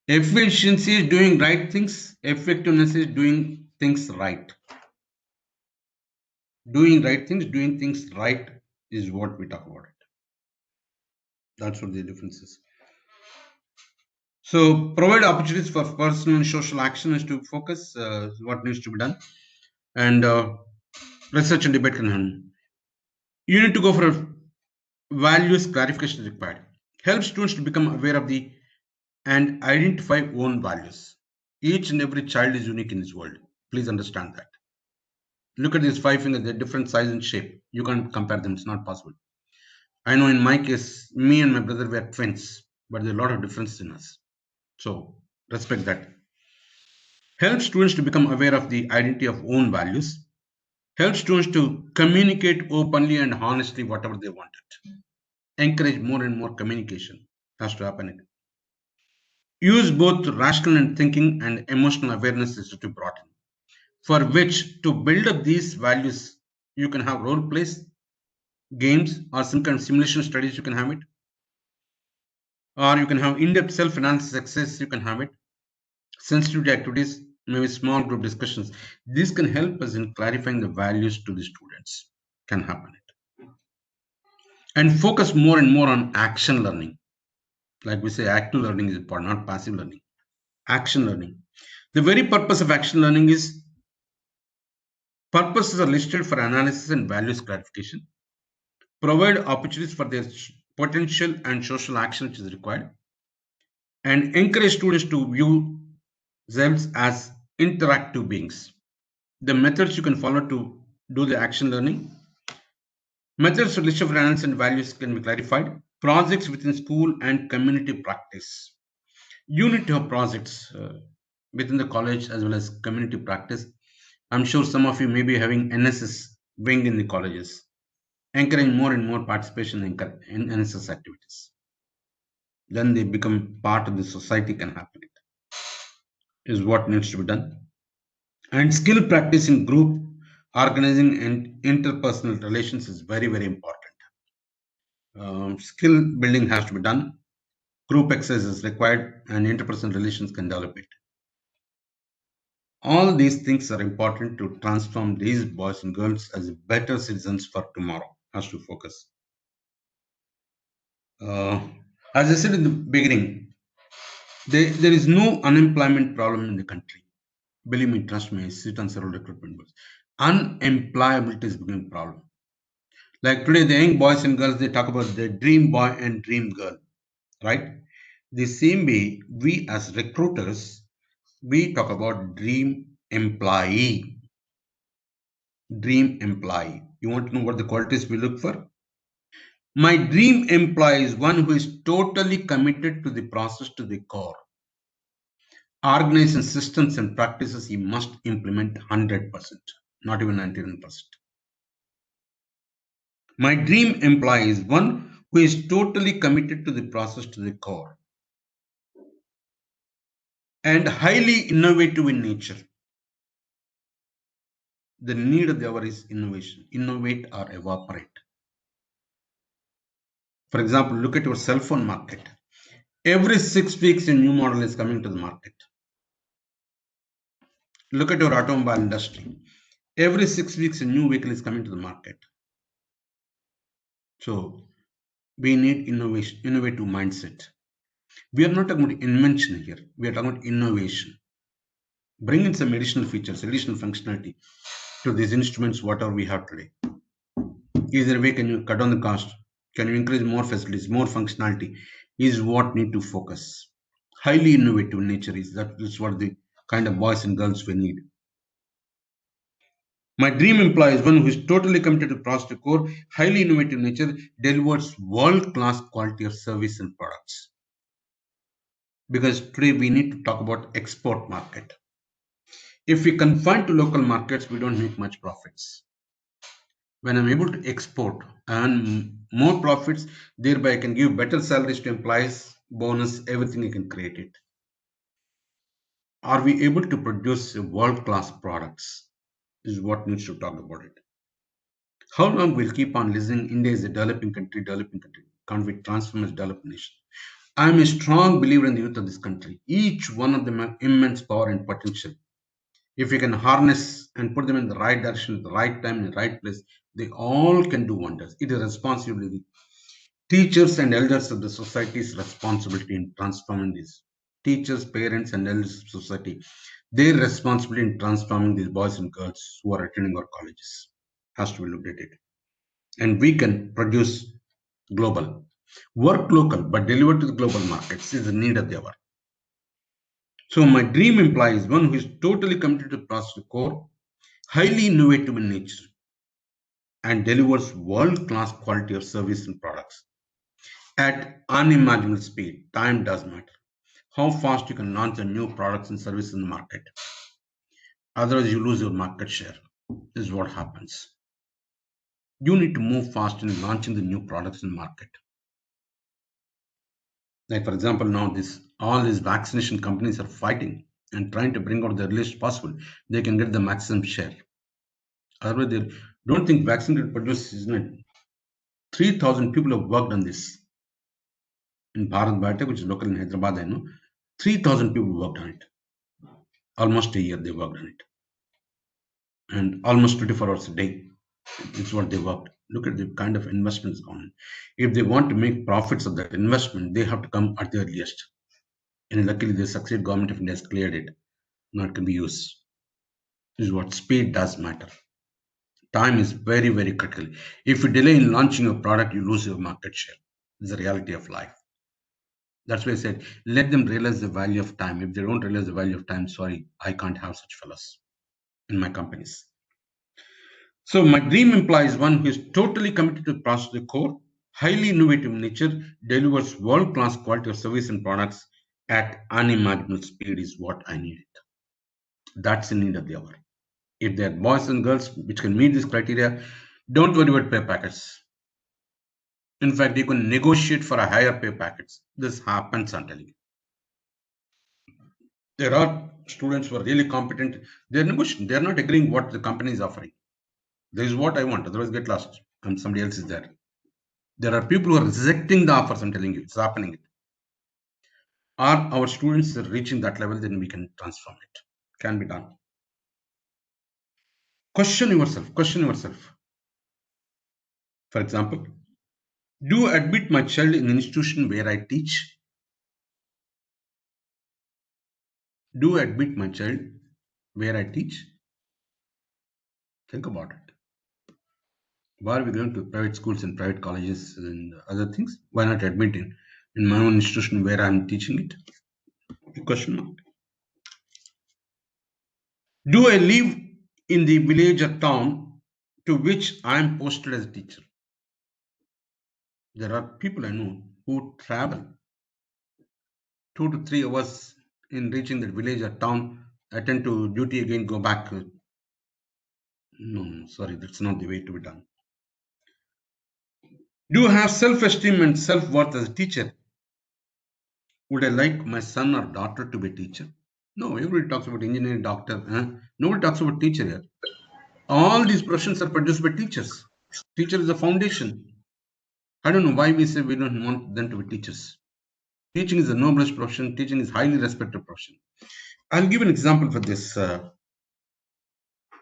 Efficiency is doing right things. Effectiveness is doing things right. Doing right things, doing things right is what we talk about it. That's what the difference is. So provide opportunities for personal and social action is to focus what needs to be done, and research and debate can happen. You need to go for values clarification required. Help students to become aware of the and identify own values. Each and every child is unique in this world. Please understand that. Look at these 5 fingers, they're different size and shape. You can't compare them, it's not possible. I know in my case, me and my brother were twins, but there's a lot of difference in us. So respect that. Help students to become aware of the identity of own values. Help students to communicate openly and honestly whatever they wanted. Encourage more and more communication has to happen. Use both rational and thinking and emotional awareness is to be brought in. For which to build up these values, you can have role plays, games, or some kind of simulation studies, you can have it. Or you can have in-depth self-analysis exercises, you can have it. Sensitivity activities, maybe small group discussions. This can help us in clarifying the values to the students. Can happen it. And focus more and more on action learning. Like we say, active learning is important, not passive learning. Action learning. The very purpose of action learning is purposes are listed for analysis and values clarification. Provide opportunities for their potential and social action which is required. And encourage students to view themselves as interactive beings. The methods you can follow to do the action learning. Methods for list of analysis and values can be clarified. Projects within school and community practice. You need to have projects within the college as well as community practice. I'm sure some of you may be having NSS wing in the colleges. Encourage more and more participation in NSS activities. Then they become part of the society can happen. It is what needs to be done. And skill practice in group organizing and interpersonal relations is very, very important. Skill building has to be done. Group exercise is required and interpersonal relations can develop it. All these things are important to transform these boys and girls as better citizens for tomorrow. Has to focus. As I said in the beginning, there is no unemployment problem in the country. Believe me, trust me, I sit on several recruitment boards. Unemployability is becoming a problem. Like today, the young boys and girls, they talk about their dream boy and dream girl, right? The same way, we as recruiters, we talk about dream employee. Dream employee. You want to know what the qualities we look for? My dream employee is one who is totally committed to the process to the core. Organization systems and practices he must implement 100%, not even 99%. My dream employee is one who is totally committed to the process to the core and highly innovative in nature. The need of the hour is innovation. Innovate or evaporate. For example, look at your cell phone market. Every 6 weeks, a new model is coming to the market. Look at your automobile industry. Every 6 weeks, a new vehicle is coming to the market. So we need innovation, innovative mindset. We are not talking about invention here. We are talking about innovation. Bring in some additional features, additional functionality to these instruments, whatever we have today. Either way, can you cut down the cost? Can you increase more facilities, more functionality? Is what need to focus. Highly innovative nature is that is what the kind of boys and girls we need. My dream employee is one who is totally committed to process to core, highly innovative nature, delivers world-class quality of service and products. Because today we need to talk about export market. If we confine to local markets, we don't make much profits. When I'm able to export and more profits, thereby I can give better salaries to employees, bonus, everything I can create it. Are we able to produce world-class products? Is what needs to talk about it. How long we'll keep on listening? India is a developing country. Can't we transform as a developed nation? I'm a strong believer in the youth of this country. Each one of them have immense power and potential. If we can harness and put them in the right direction, at the right time, in the right place, they all can do wonders. It is responsibility Teachers and elders of the society's responsibility in transforming these. Teachers, parents, and elders of society, their responsibility in transforming these boys and girls who are attending our colleges has to be looked at it. And we can produce global. Work local, but deliver to the global markets is the need of the hour. So my dream employee is one who is totally committed to process core, highly innovative in nature, and delivers world-class quality of service and products at unimaginable speed. Time does matter. How fast you can launch a new products and services in the market. Otherwise, you lose your market share. This is what happens. You need to move fast in launching the new products in the market. Like for example, now all these vaccination companies are fighting and trying to bring out the earliest possible. They can get the maximum share. Otherwise, they don't think vaccine will produce, isn't it? 3,000 people have worked on this. In Bharat Biotech, which is local in Hyderabad, I know, 3,000 people worked on it. Almost a year they worked on it. And almost 24 hours a day. It's what they worked. Look at the kind of investments gone in. If they want to make profits of that investment, they have to come at the earliest. And luckily, the succeed government of India has cleared it. Now it can be used. This is what speed does matter. Time is very, very critical. If you delay in launching a product, you lose your market share. It's the reality of life. That's why I said, let them realize the value of time. If they don't realize the value of time, sorry, I can't have such fellows in my companies. So my dream employee is one who is totally committed to process the core, highly innovative in nature, delivers world-class quality of service and products at unimaginable speed is what I needed. That's the need of the hour. If there are boys and girls which can meet this criteria, don't worry about pay packets. In fact, you can negotiate for a higher pay packets. This happens, I'm telling you. There are students who are really competent. They're negotiating. They're not agreeing what the company is offering. This is what I want. Otherwise, get lost. And somebody else is there. There are people who are rejecting the offers. I'm telling you, it's happening. Are our students reaching that level? Then we can transform it. Can be done. Question yourself. Question yourself. For example, do I admit my child in an institution where I teach? Do I admit my child where I teach? Think about it. Why are we going to private schools and private colleges and other things? Why not admit in my own institution where I'm teaching it? Question mark. Do I live in the village or town to which I am posted as a teacher? There are people I know who travel 2 to 3 hours in reaching that village or town, attend to duty again, go back. No, sorry, that's not the way to be done. Do I have self-esteem and self-worth as a teacher? Would I like my son or daughter to be a teacher? No, everybody talks about engineer, doctor. Nobody talks about teacher here. All these professions are produced by teachers. Teacher is the foundation. I don't know why we say we don't want them to be teachers. Teaching is the noblest profession. Teaching is highly respected profession. I'll give an example for this. Some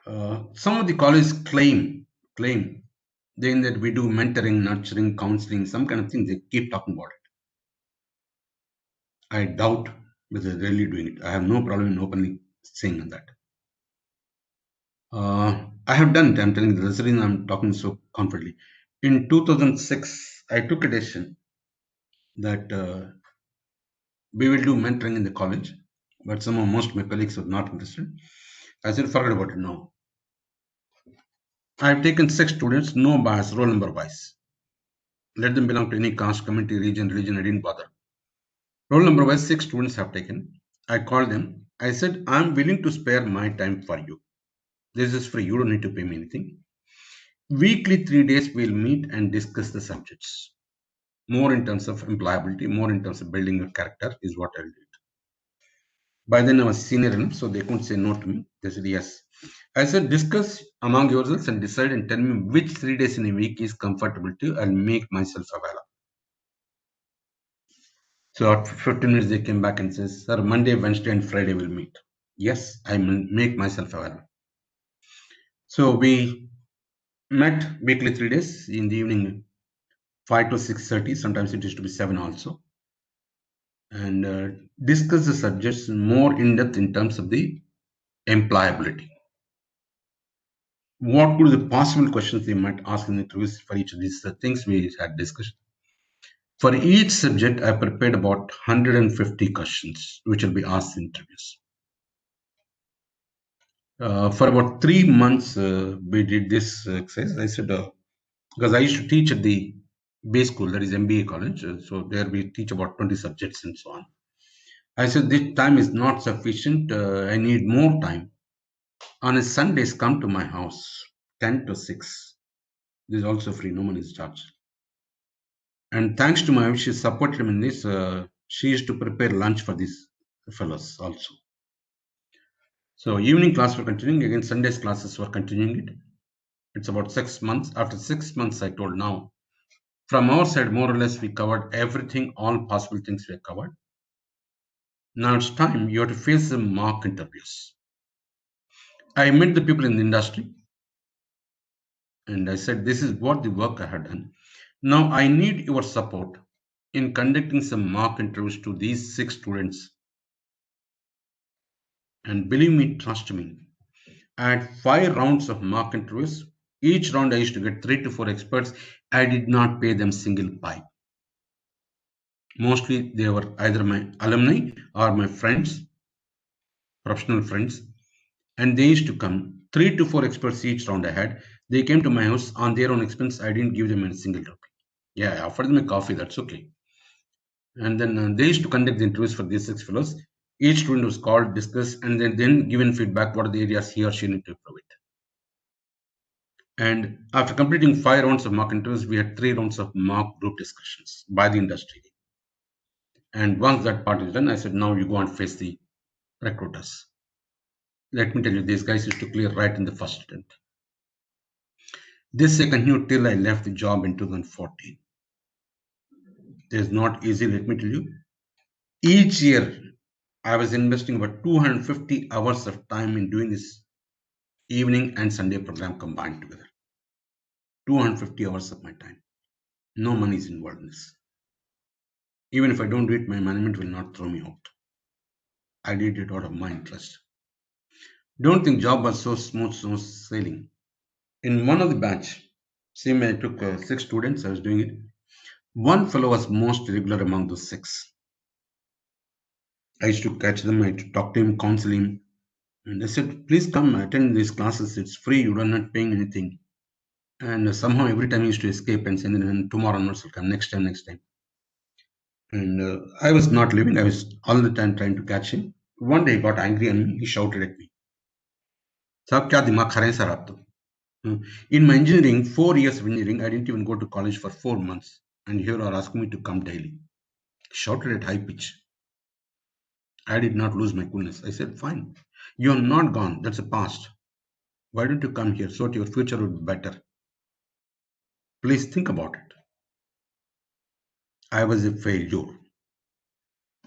of the colleges claim then that we do mentoring, nurturing, counseling, some kind of things. They keep talking about it. I doubt whether they're really doing it. I have no problem in openly saying that. I have done it. I'm telling you, that's the reason I'm talking so confidently. In 2006, I took a decision that we will do mentoring in the college, but most of my colleagues were not interested. I said, forget about it now. I have taken 6 students, no bias, roll number wise. Let them belong to any caste, community, religion, I didn't bother. Roll number wise, 6 students have taken. I called them. I said, I'm willing to spare my time for you. This is free. You don't need to pay me anything. Weekly 3 days, we'll meet and discuss the subjects. More in terms of employability, more in terms of building your character is what I'll do. By then, I was senior enough, so they couldn't say no to me. They said yes. I said, discuss among yourselves and decide and tell me which 3 days in a week is comfortable to you. I'll make myself available. So after 15 minutes, they came back and says, sir, Monday, Wednesday, and Friday we'll meet. Yes, I will make myself available. So we met weekly 3 days in the evening. 5 to 6:30. Sometimes it used to be 7 also. And discuss the subjects more in depth in terms of the employability. What could be the possible questions they might ask in the interviews for each of these things we had discussed. For each subject, I prepared about 150 questions, which will be asked in interviews. For about 3 months, we did this exercise. I said, because I used to teach at the base school, that is MBA college. So there we teach about 20 subjects and so on. I said, this time is not sufficient. I need more time. On a Sundays, come to my house, 10 to 6. This is also free, no money is charged. And thanks to my wife, she supported him in this. She used to prepare lunch for these fellows also. So evening class were continuing, again Sundays classes were continuing it. It's about 6 months. After 6 months, I told now, from our side, more or less, we covered everything, all possible things we have covered. Now it's time, you have to face the mock interviews. I met the people in the industry and I said, this is what the work I had done. Now I need your support in conducting some mock interviews to these 6 students. And believe me, trust me, I had 5 rounds of mock interviews. Each round I used to get 3 to 4 experts. I did not pay them single pie. Mostly they were either my alumni or my friends, professional friends. And they used to come, 3 to 4 experts each round I had. They came to my house on their own expense. I didn't give them a single rupee. Yeah, I offered them a coffee, that's okay. And then they used to conduct the interviews for these 6 fellows. Each student was called, discussed, and then given feedback what are the areas he or she need to improve it. And after completing 5 rounds of mock interviews, we had 3 rounds of mock group discussions by the industry. And once that part is done, I said, now you go and face the recruiters. Let me tell you, these guys used to clear right in the first attempt. This I continued till I left the job in 2014. It is not easy, let me tell you. Each year, I was investing about 250 hours of time in doing this evening and Sunday program combined together. 250 hours of my time. No money is involved in this. Even if I don't do it, my management will not throw me out. I did it out of my interest. Don't think job was so smooth, so sailing. In one of the batch, same I took 6 students, I was doing it. One fellow was most regular among those 6. I used to catch them, I used to talk to him, counsel him. And I said, please come attend these classes. It's free, you are not paying anything. And somehow every time he used to escape and say, tomorrow onwards will come, next time. And I was not leaving. I was all the time trying to catch him. One day he got angry on me. He shouted at me. Sir, kya dimag kha rahe hain sir aap to? In my engineering, 4 years of engineering, I didn't even go to college for 4 months. And here are asking me to come daily. Shouted at high pitch. I did not lose my coolness. I said, fine. You are not gone. That's a past. Why don't you come here so that your future would be better? Please think about it. I was a failure.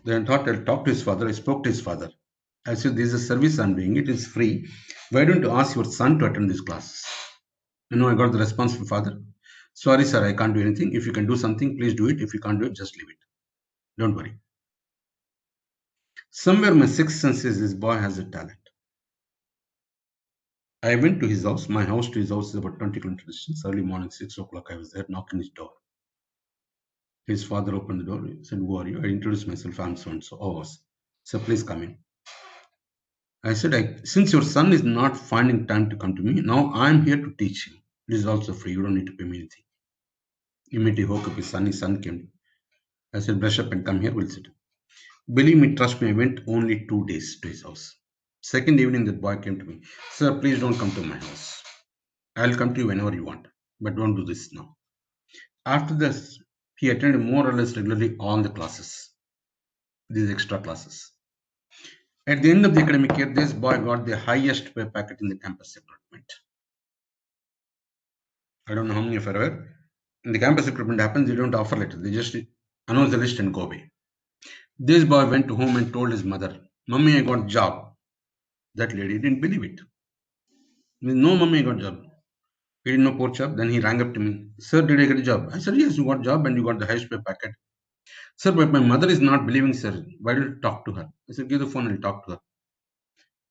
Then I thought I'll talk to his father. I spoke to his father. I said, this is a service I'm doing. It is free. Why don't you ask your son to attend these classes? I got the response from father. Sorry, sir, I can't do anything. If you can do something, please do it. If you can't do it, just leave it. Don't worry. Somewhere my sixth sense says this boy has a talent. I went to his house. My house to his house is about 20 kilometers distance. Early morning, 6 o'clock, I was there knocking his door. His father opened the door. He said, who are you? I introduced myself. I'm so and so. Oh, so please come in. I said, since your son is not finding time to come to me, now I'm here to teach him. This is also free. You don't need to pay me anything. Immediately woke up his son came. I said, brush up and come here. We'll sit. Believe me, trust me, I went only 2 days to his house. Second evening, that boy came to me. Sir, please don't come to my house. I'll come to you whenever you want, but don't do this now. After this, he attended more or less regularly all the classes, these extra classes. At the end of the academic year, this boy got the highest pay packet in the campus recruitment. I don't know how many of you are aware. In the campus recruitment happens, they don't offer letter. They just announce the list and go away. This boy went to home and told his mother, Mummy, I got job. That lady didn't believe it. No, Mummy, I got job. He didn't know poor job. Then he rang up to me. Sir, did I get a job? I said, yes, you got a job and you got the highest pay packet. Sir, but my mother is not believing, sir. Why don't you talk to her? I said, give the phone and I'll talk to her.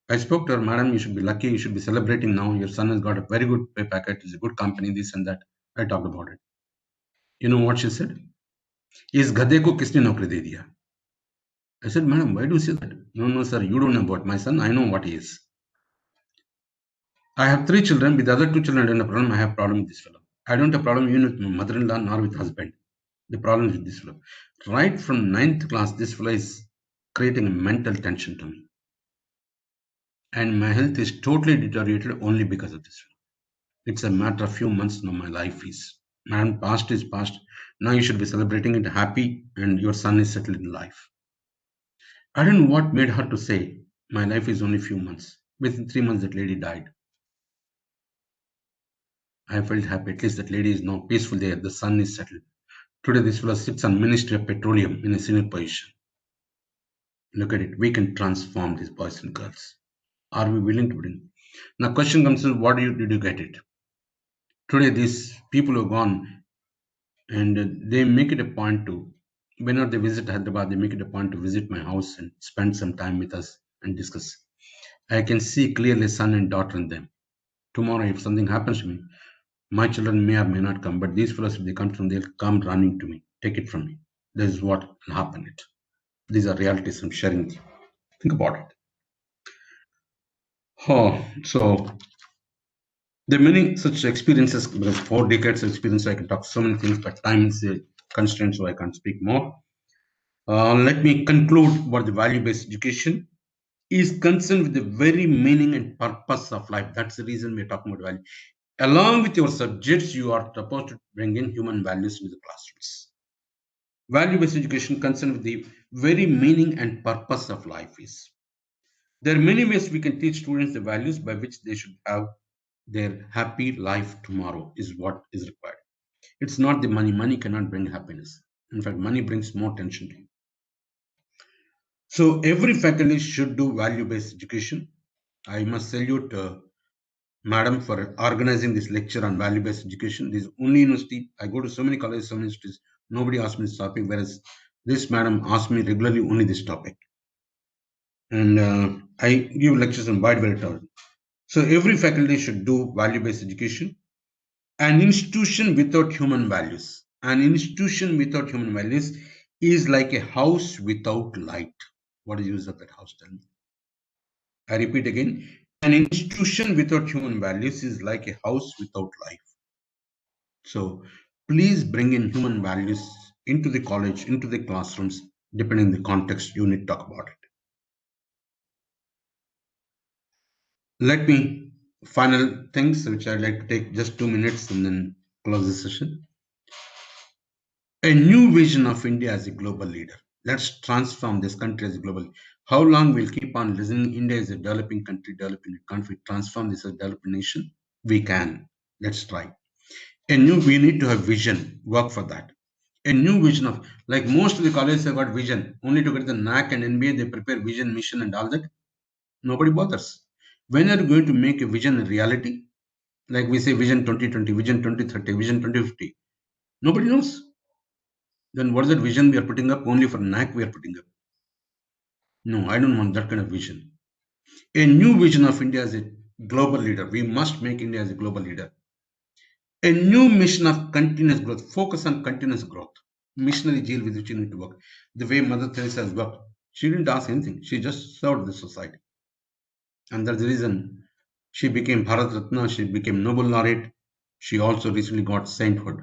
I spoke to her, madam, you should be lucky. You should be celebrating now. Your son has got a very good pay packet. It's a good company, this and that. I talked about it. You know what she said? Is gadhe ko kisne naukri de diya? I said, madam, why do you say that? No, sir, you don't know about my son. I know what he is. I have 3 children. With the other 2 children, I don't have a problem. I have a problem with this fellow. I don't have a problem even with my mother-in-law nor with husband. The problem is with this fellow. Right from 9th class, this fellow is creating a mental tension to me. And my health is totally deteriorated only because of this fellow. It's a matter of few months now. My life is, man, past is past. Now you should be celebrating it happy and your son is settled in life. I don't know what made her to say, my life is only few months. Within 3 months, that lady died. I felt happy. At least that lady is now peaceful there. The son is settled. Today, this fellow sits on Ministry of Petroleum in a senior position. Look at it. We can transform these boys and girls. Are we willing to bring? Now, question comes in, what did you get it? Today, these people have gone and they make it a point to, whenever they visit Hyderabad, they make it a point to visit my house and spend some time with us and discuss. I can see clearly son and daughter in them. Tomorrow, if something happens to me, my children may or may not come, but these fellows, if they come from, they'll come running to me, take it from me. This is what will happen. These are realities I'm sharing with you. Think about it. Oh, so there are many such experiences. Because 4 decades of experience, I can talk so many things, but time is a constraint, so I can't speak more. Let me conclude what the value-based education is concerned with the very meaning and purpose of life. That's the reason we're talking about value. Along with your subjects, you are supposed to bring in human values into the classrooms. Value-based education concerned with the very meaning and purpose of life is. There are many ways we can teach students the values by which they should have their happy life tomorrow is what is required. It's not the money. Money cannot bring happiness. In fact, money brings more tension to you. So every faculty should do value-based education. I must salute Madam for organizing this lecture on value-based education. This is only university. I go to so many colleges, so many institutes. Nobody asked me this topic, whereas this madam asked me regularly only this topic. And I give lectures on wide variety. So every faculty should do value-based education. An institution without human values. An institution without human values is like a house without light. What is the use of that house? Tell me. I repeat again. An institution without human values is like a house without life. So please bring in human values into the college, into the classrooms, depending on the context you need to talk about it. Let me, final things which I'd like to take just 2 minutes and then close the session. A new vision of India as a global leader. Let's transform this country as a global. How long we'll keep on listening? India is a developing country, Can't we transform this as a developing nation? We can. Let's try. We need to have vision, work for that. A new vision of, like most of the colleges have got vision, only to get the NAC and NBA, they prepare vision, mission and all that. Nobody bothers. When are you going to make a vision a reality? Like we say vision 2020, vision 2030, vision 2050. Nobody knows. Then what is that vision we are putting up? Only for NAC we are putting up. No, I don't want that kind of vision. A new vision of India as a global leader. We must make India as a global leader. A new mission of continuous growth. Focus on continuous growth. Missionary zeal with which you need to work. The way Mother Teresa has worked. She didn't ask anything. She just served the society. And that's the reason she became Bharat Ratna. She became Nobel Laureate. She also recently got sainthood.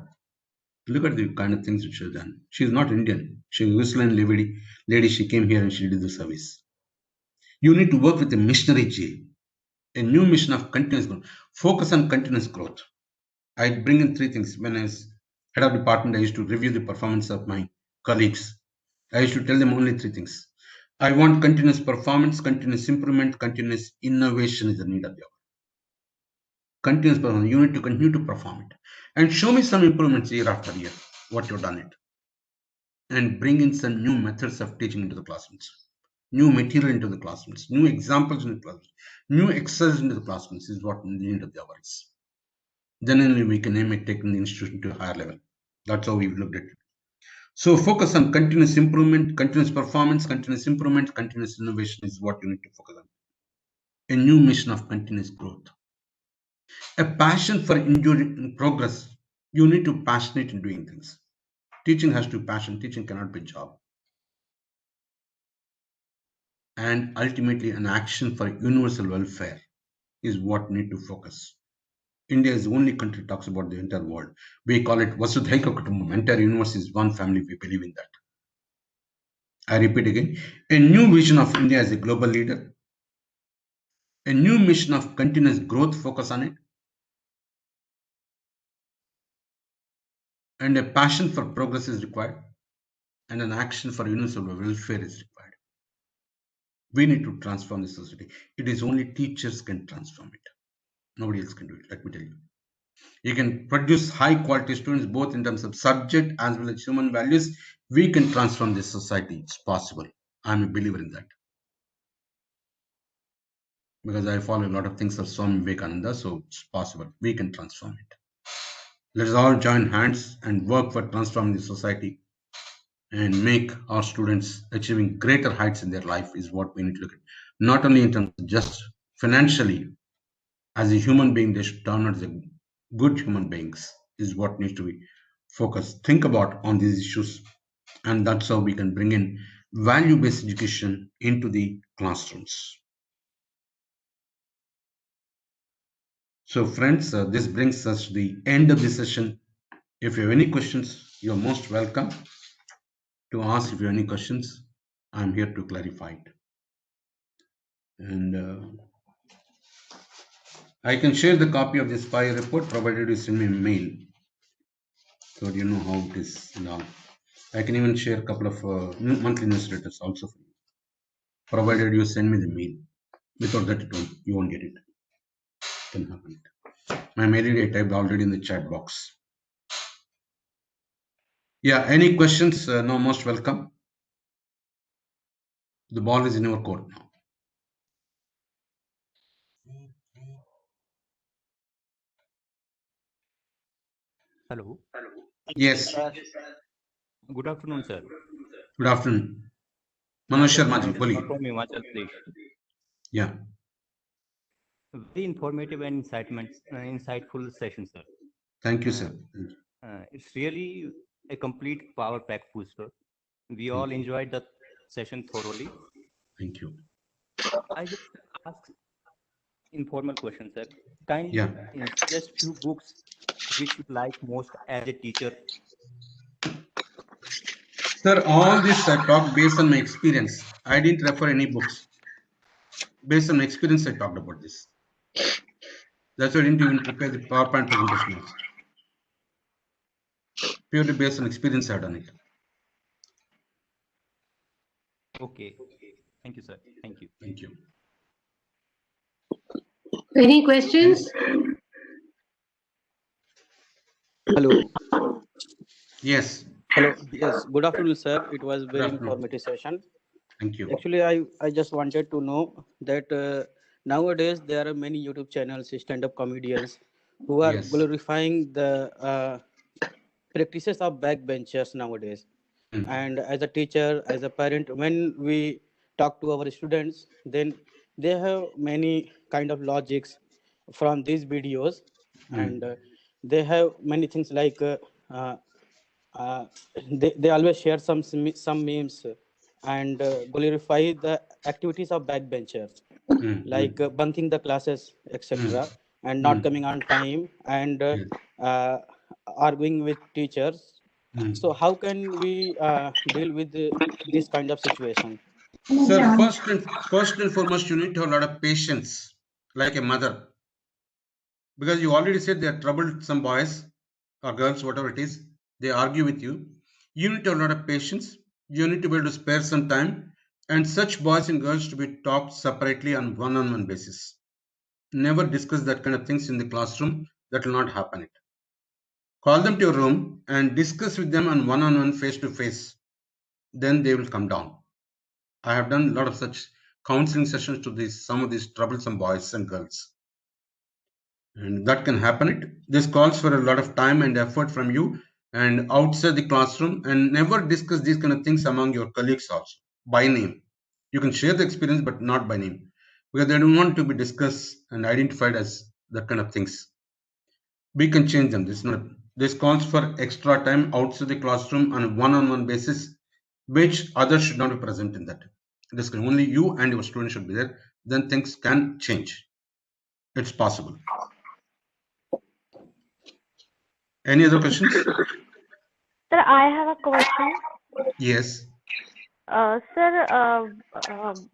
Look at the kind of things which she has done. She is not Indian. She is a Muslim lady. She came here and she did the service. You need to work with a missionary zeal. A new mission of continuous growth. Focus on continuous growth. I bring in 3 things. When I was head of department, I used to review the performance of my colleagues. I used to tell them only 3 things. I want continuous performance, continuous improvement, continuous innovation is the need of the hour. Continuous performance. You need to continue to perform it. And show me some improvements year after year, what you've done it. And bring in some new methods of teaching into the classrooms. New material into the classrooms. New examples into the classrooms. New exercises into the classrooms is what the need of the hour is. then only we can aim at taking the institution to a higher level. That's how we've looked at it. So focus on continuous improvement, continuous performance, continuous improvement, continuous innovation is what you need to focus on. A new mission of continuous growth. A passion for enduring progress. You need to be passionate in doing things. Teaching has to be passion. Teaching cannot be a job. And ultimately, an action for universal welfare is what need to focus. India is the only country that talks about the entire world. We call it Vasudhaiva Kutumbam. Entire universe is one family. We believe in that. I repeat again, a new vision of India as a global leader, a new mission of continuous growth, focus on it, and a passion for progress is required, and an action for universal welfare is required. We need to transform the society. It is only teachers can transform it. Nobody else can do it, let me tell you. You can produce high quality students both in terms of subject as well as human values. We can transform this society. It's possible. I'm a believer in that. Because I follow a lot of things of Swami Vivekananda, so it's possible. We can transform it. Let us all join hands and work for transforming the society and make our students achieving greater heights in their life is what we need to look at. Not only in terms of just financially, as a human being, they should turn out as a good human beings is what needs to be focused. Think about on these issues, and that's how we can bring in value-based education into the classrooms. So friends, this brings us to the end of the session. If you have any questions, you're most welcome to ask. If you have any questions, I'm here to clarify it. And I can share the copy of this fire report provided you send me a mail, so you know how it is and all. I can even share a couple of monthly newsletters also for you, provided you send me the mail. Without that, you won't get it. Can happen. My mail ID I typed already in the chat box. Yeah, any questions? No, most welcome. The ball is in your court now. Hello. Yes. Good afternoon, sir. Good afternoon. Manoj Sharma ji, Sharma from Himachal Pradesh. Yeah. Very informative and insightful session, sir. Thank you, sir. It's really a complete power pack booster. We all enjoyed the session thoroughly. Thank you. I just ask informal question, sir. Kindly suggest few books which you like most as a teacher. Sir, all this I talked based on my experience. I didn't refer any books. Based on my experience, I talked about this. That's why I didn't even prepare the PowerPoint presentation. Purely based on experience, I've done it. Okay. Thank you, sir. Thank you. Thank you. Any questions? Hello. Yes. Hello. Yes. Good afternoon, sir. It was very afternoon. informative session. Thank you. Actually, I just wanted to know that nowadays there are many YouTube channels, stand-up comedians who are glorifying the practices of backbenchers nowadays. And as a teacher, as a parent, when we talk to our students, then they have many kind of logics from these videos, and they have many things like they always share some memes and glorify the activities of backbenchers, like bunking the classes, etc., and not coming on time, and arguing with teachers. So how can we deal with this kind of situation? Sir, first and foremost, you need to have a lot of patience, like a mother. Because you already said they are troublesome boys or girls, whatever it is, they argue with you. You need to have a lot of patience. You need to be able to spare some time. And such boys and girls to be talked separately on one-on-one basis. Never discuss that kind of things in the classroom. That will not happen. Call them to your room and discuss with them on one-on-one, face-to-face. Then they will come down. I have done a lot of such counseling sessions to some of these troublesome boys and girls. And that can happen. This calls for a lot of time and effort from you and outside the classroom, and never discuss these kind of things among your colleagues also by name. You can share the experience, but not by name, because they don't want to be discussed and identified as that kind of things. We can change them. This calls for extra time outside the classroom on a one-on-one basis, which others should not be present in that. This can only you and your student should be there. Then things can change. It's possible. Any other questions? Sir, I have a question. Yes. Sir,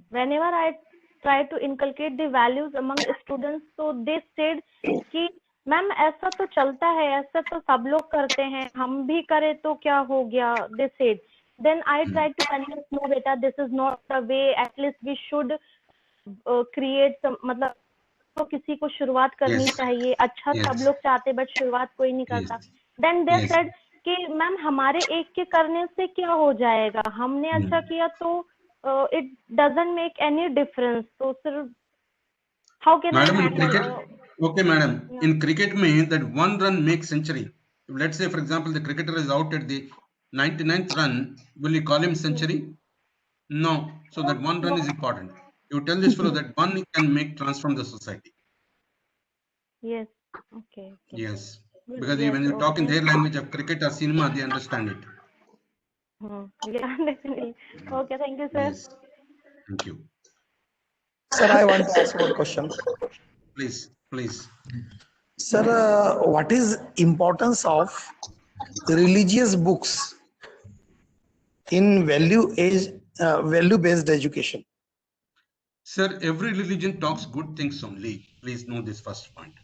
whenever I try to inculcate the values among students, so they said कि ma'am ऐसा तो चलता है, ऐसा तो सब लोग करते हैं, हम भी करें तो क्या हो गया, they said. Then I tried to convince, no beta, this is not the way, at least we should create some, मतलब तो किसी को शुरुआत करनी चाहिए, अच्छा सब लोग चाहते बट शुरुआत कोई नहीं करता. Then they said कि मैम हमारे एक के करने से क्या हो जाएगा, हमने अच्छा किया तो it doesn't make any difference. So sir, how can I handle? Okay, madam. Yeah. In cricket, means that one run makes century. Let's say, for example, the cricketer is out at the 99th run. Will you call him century? No. So that one run is important. You tell this fellow that one can transform the society. Yes. Okay. Yes. Because when you talk in their language of cricket or cinema, they understand it. Yeah, definitely. Okay, thank you, sir. Yes. Thank you. Sir, I want to ask one question. Please. Sir, what is importance of religious books in value-based education? Sir, every religion talks good things only. Please know this first point.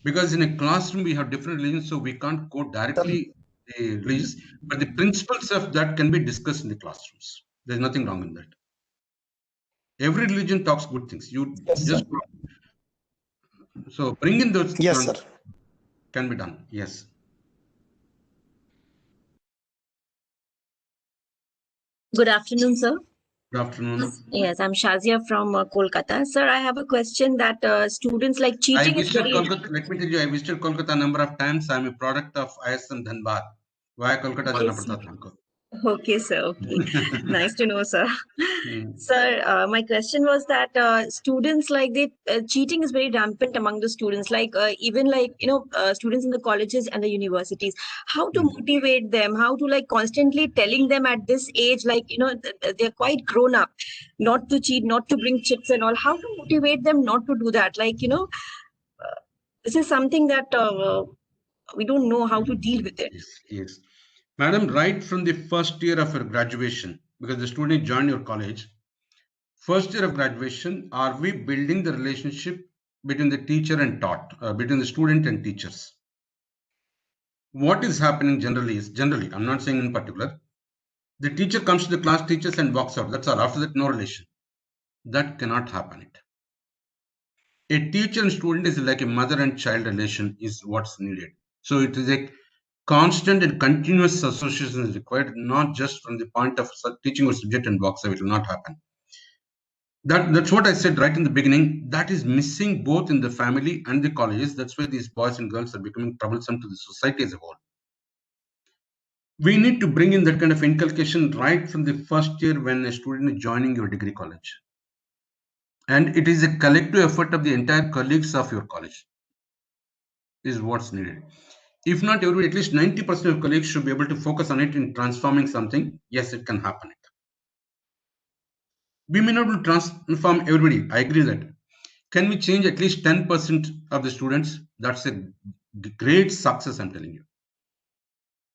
Because in a classroom, we have different religions, so we can't go directly religious, but the principles of that can be discussed in the classrooms. There's nothing wrong in that. Every religion talks good things. So bring in those. Yes, sir. Can be done. Yes. Good afternoon, sir. Good afternoon. Yes, I'm Shazia from Kolkata. Sir, I have a question that students like cheating. Let me tell you, I visited Kolkata a number of times. I'm a product of ISM Dhanbad. Why Kolkata? Okay, sir. Okay. Nice to know, sir. Sir, my question was that students cheating is very rampant among the students, even students in the colleges and the universities. How to motivate them? How to constantly telling them at this age, they're quite grown up, not to cheat, not to bring chips and all. How to motivate them not to do that? This is something that we don't know how to deal with it. Yes. Madam, right from the first year of your graduation, because the student joined your college, first year of graduation, are we building the relationship between the teacher and taught, between the student and teachers? What is happening generally, I'm not saying in particular, the teacher comes to the class, teaches and walks out. That's all. After that, no relation. That cannot happen. A teacher and student is like a mother and child relation is what's needed. So it is a constant and continuous association is required, not just from the point of teaching a subject and walks away. It will not happen. That's what I said right in the beginning. That is missing both in the family and the colleges. That's why these boys and girls are becoming troublesome to the society as a whole. We need to bring in that kind of inculcation right from the first year when a student is joining your degree college. And it is a collective effort of the entire colleagues of your college is what's needed. If not everybody, at least 90% of colleagues should be able to focus on it in transforming something. Yes, it can happen. We may not be able to transform everybody. I agree that. Can we change at least 10% of the students? That's a great success, I'm telling you.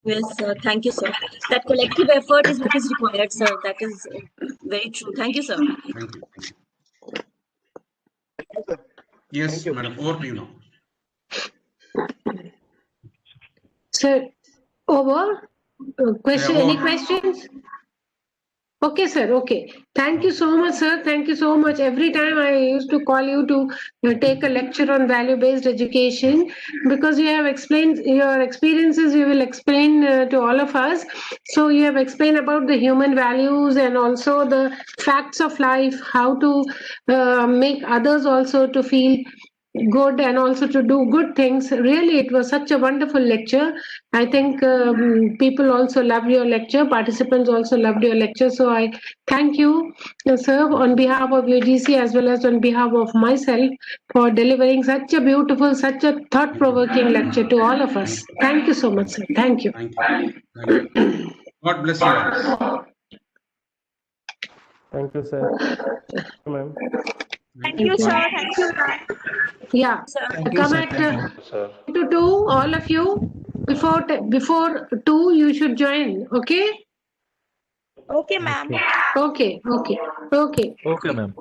Yes, sir. Thank you, sir. That collective effort is what is required, sir. That is very true. Thank you, sir. Thank you. Yes, madam. Over to you now. Sir, over? Question? Any questions? Okay, sir. Okay. Thank you so much, sir. Thank you so much. Every time I used to call you to take a lecture on value-based education, because you have explained your experiences, you will explain to all of us. So you have explained about the human values and also the facts of life, how to make others also to feel good and also to do good things. Really, it was such a wonderful lecture. I think people also loved your lecture. Participants also loved your lecture. So I thank you, sir, on behalf of UGC as well as on behalf of myself for delivering such a beautiful, such a thought-provoking lecture to all of us. Thank you so much, sir. Thank you. Thank you. Thank you. God bless you all. Thank you, sir. Ma'am. Thank you, sir. Thank you, ma'am. Yeah, come at to 2, all of you. Before 2, you should join. Okay. Okay, ma'am. Okay. Okay. Okay. Okay, ma'am.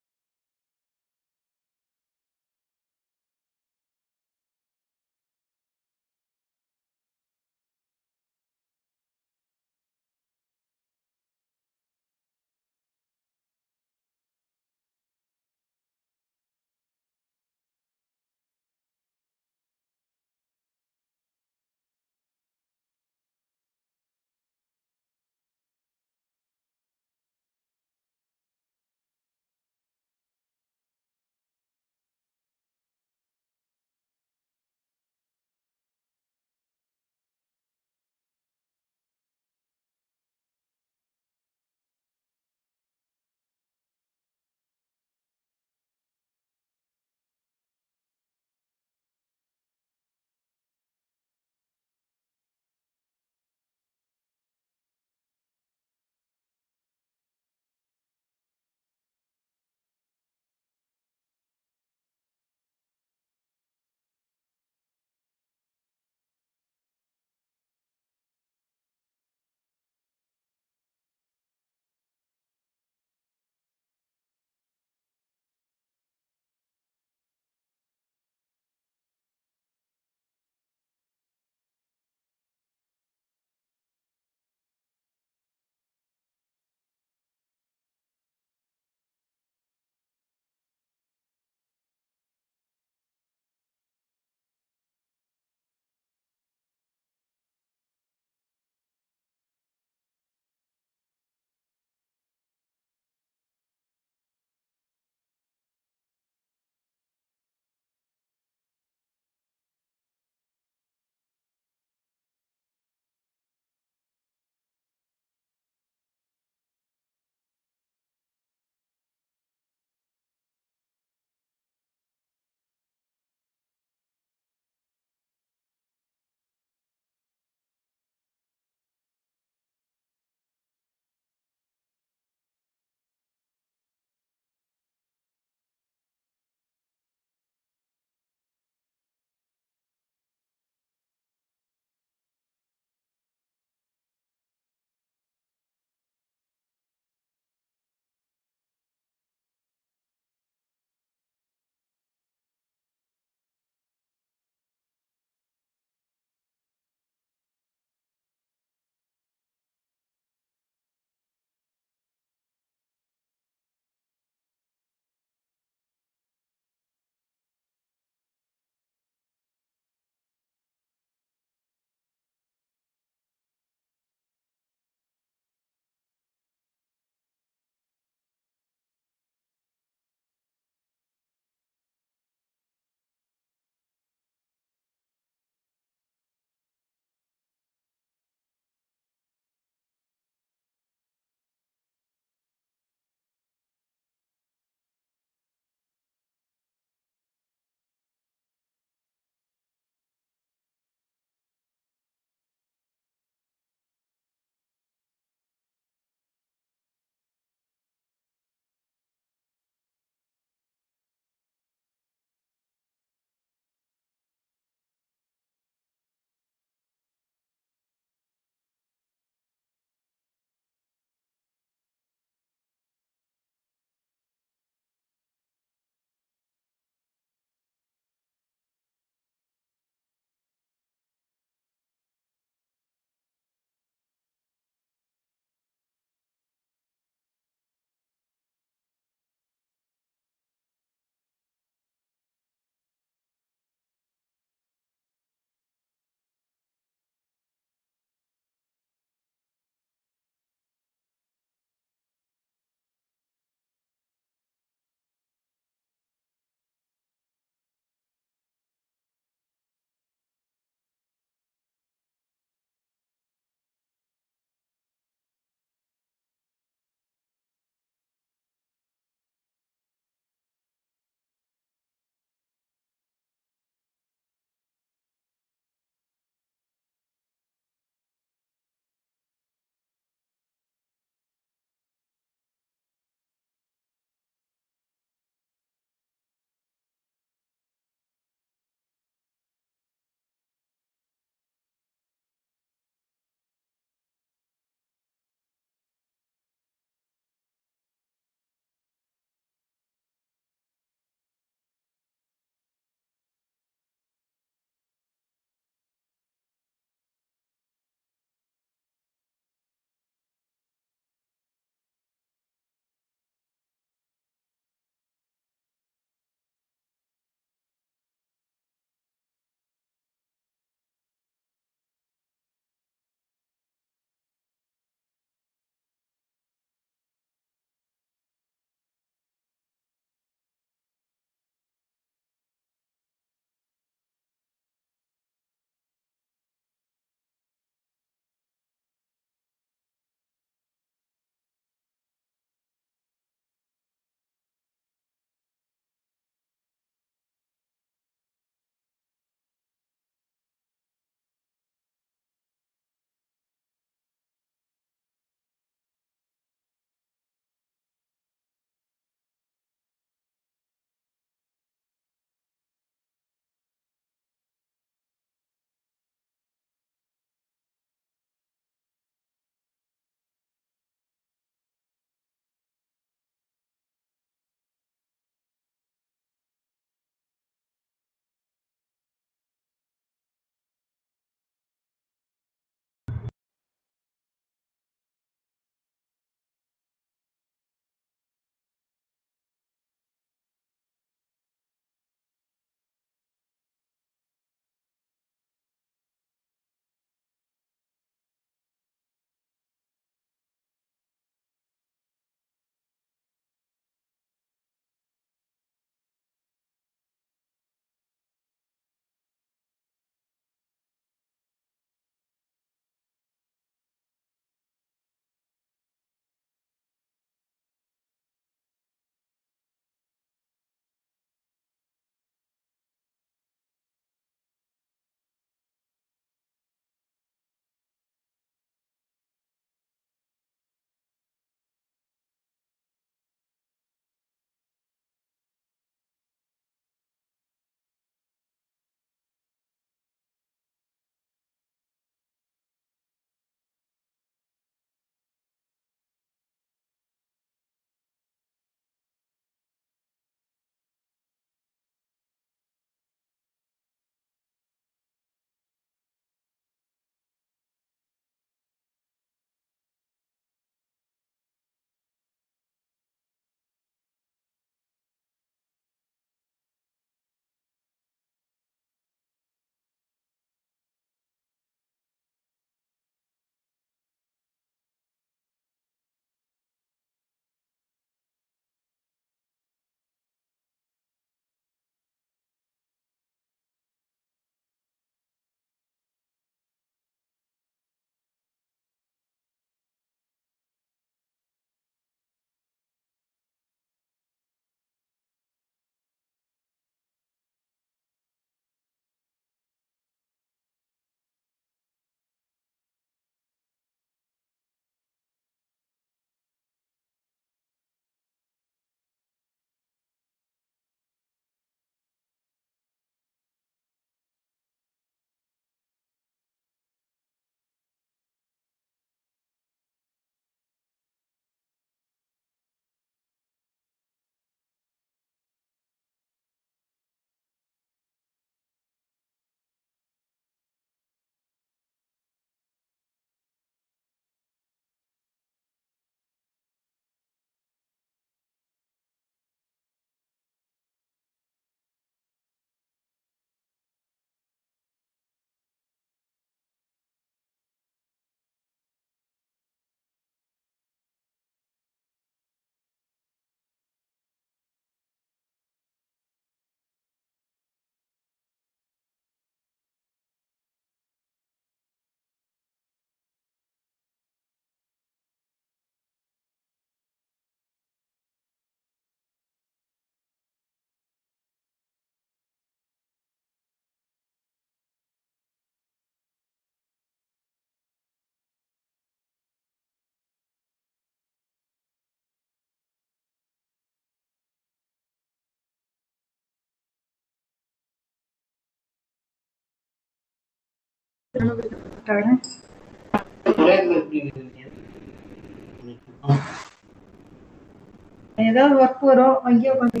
ஏதாவது work வரும் அங்கேயே உட்காந்து.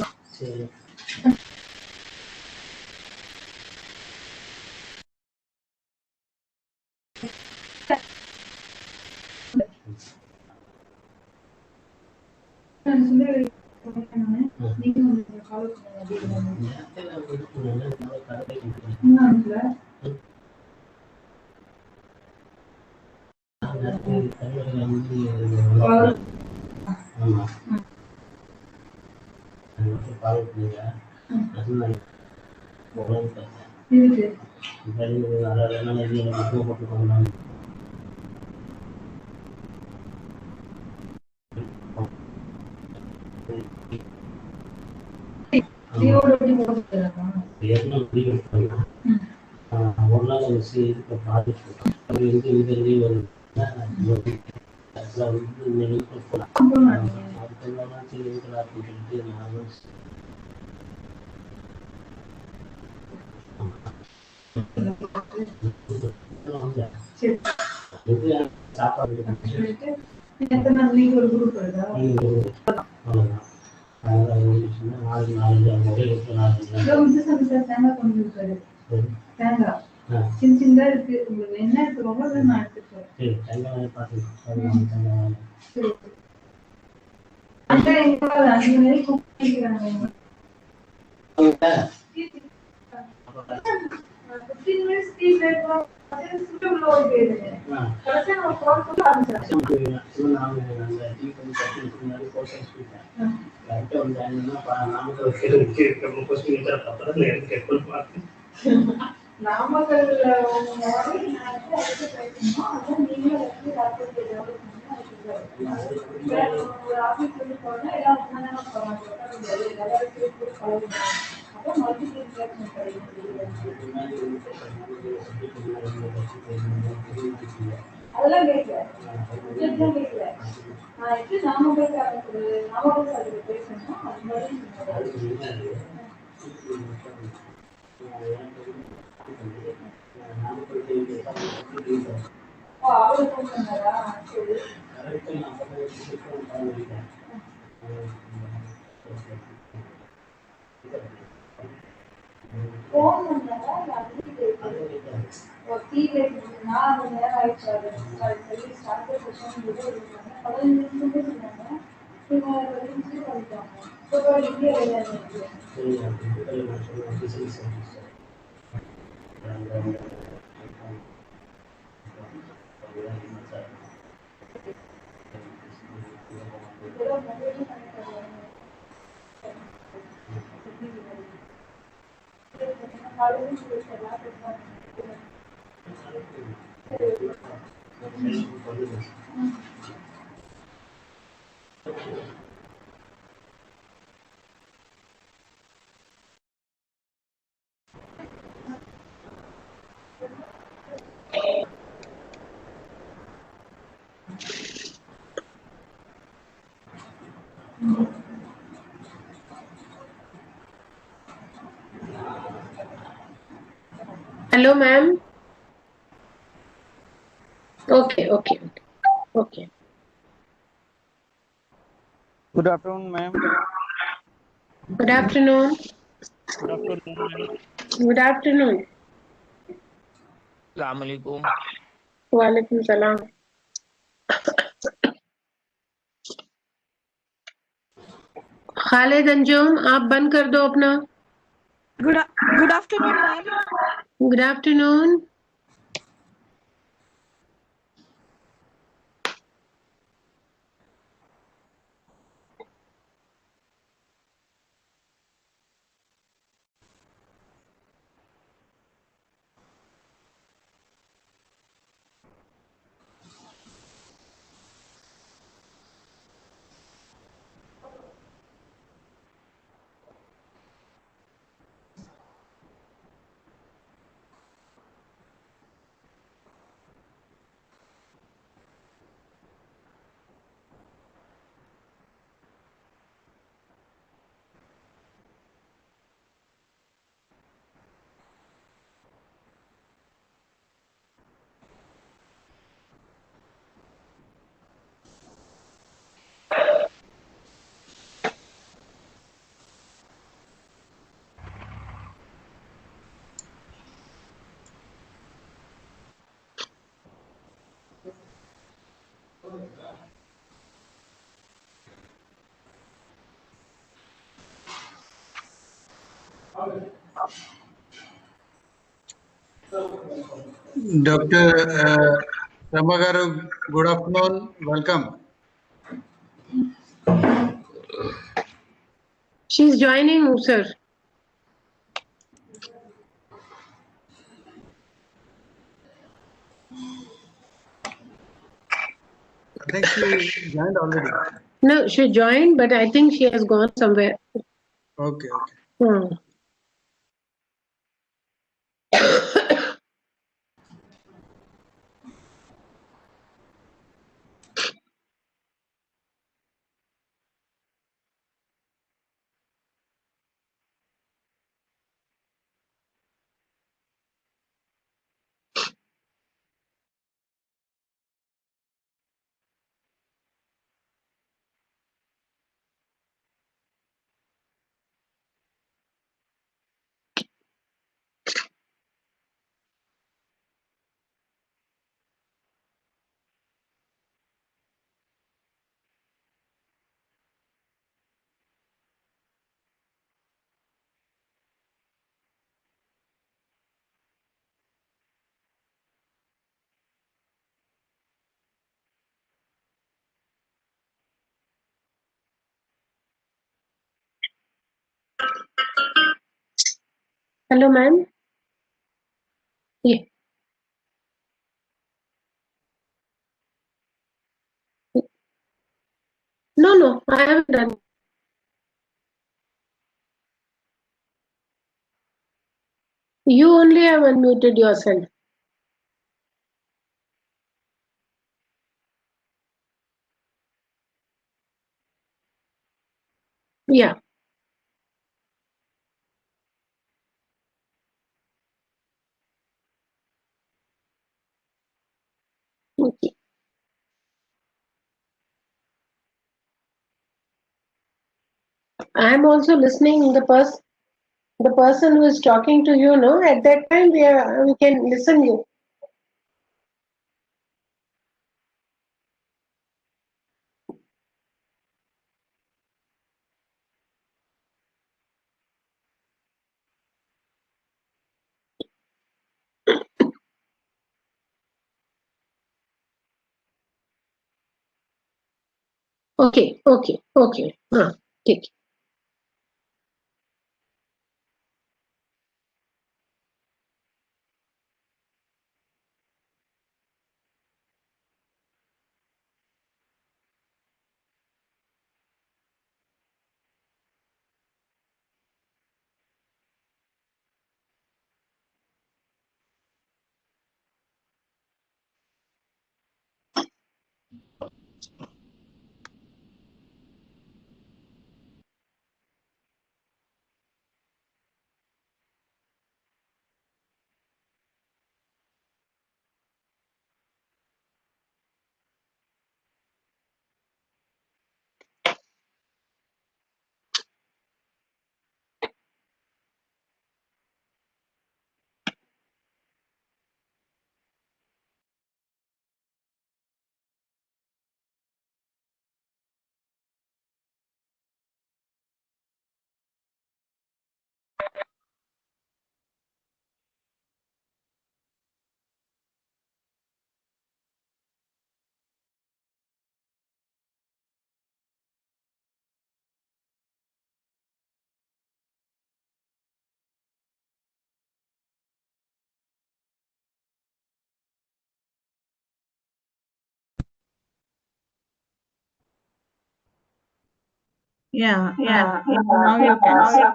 எத்தனை நாள் நீங்க ஒரு group வருதா? தேங்காய் கொண்டு இருக்காரு. தேங்காய் சின்ன சின்னதா இருக்கு. உங்களுக்கு என்ன எடுத்துக்கோங்க நான் எடுத்துக்கிறேன். அதெல்லாம் கேட்கல. நான் எப்படி நாமக்கல் சாருக்கு பேசணும் அது மாதிரி அவரு சொன்னாரா? சரி. போன் பண்ணாரா? நான் அந்த நேரம் ஆயிடுச்சு. சரி ஸ்டார்டர் செஷன் பதினஞ்சு நிமிஷம் சொன்னாங்க. இவங்க பண்ணிட்டாங்க. இப்போ இந்தியா விளையாடுறது Hello, ma'am. Okay. Good afternoon, ma'am. Good afternoon. Good afternoon, ma'am. Good afternoon. Assalamu alaikum. Walaikum salam. Khalid Anjum, आप बंद कर दो अपना. Good afternoon, ma'am. Good afternoon. Dr. Ramagaru, good afternoon. Welcome. She's joining, sir. I think she joined already. No, she joined, but I think she has gone somewhere. Okay, okay. Hmm. Hello, ma'am. Yeah. No, I haven't done. You only have unmuted yourself. Yeah. Okay. I am also listening. The person who is talking to you, no, at that time we can listen you. Okay. Take it. Yeah, now you can.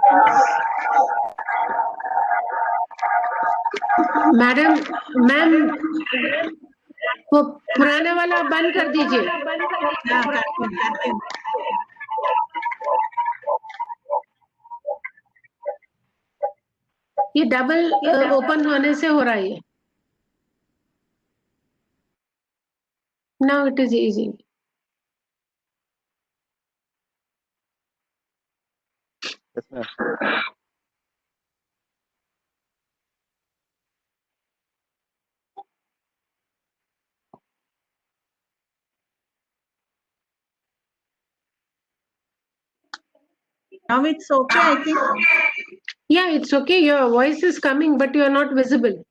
Ma'am वो पुराने वाला बंद कर दीजिए. हाँ, करती हूँ. ये डबल ओपन होने से हो रहा है. Now it is easy. Yes, ma'am. Now it's okay, I think. Yeah, it's okay. Your voice is coming, but you are not visible.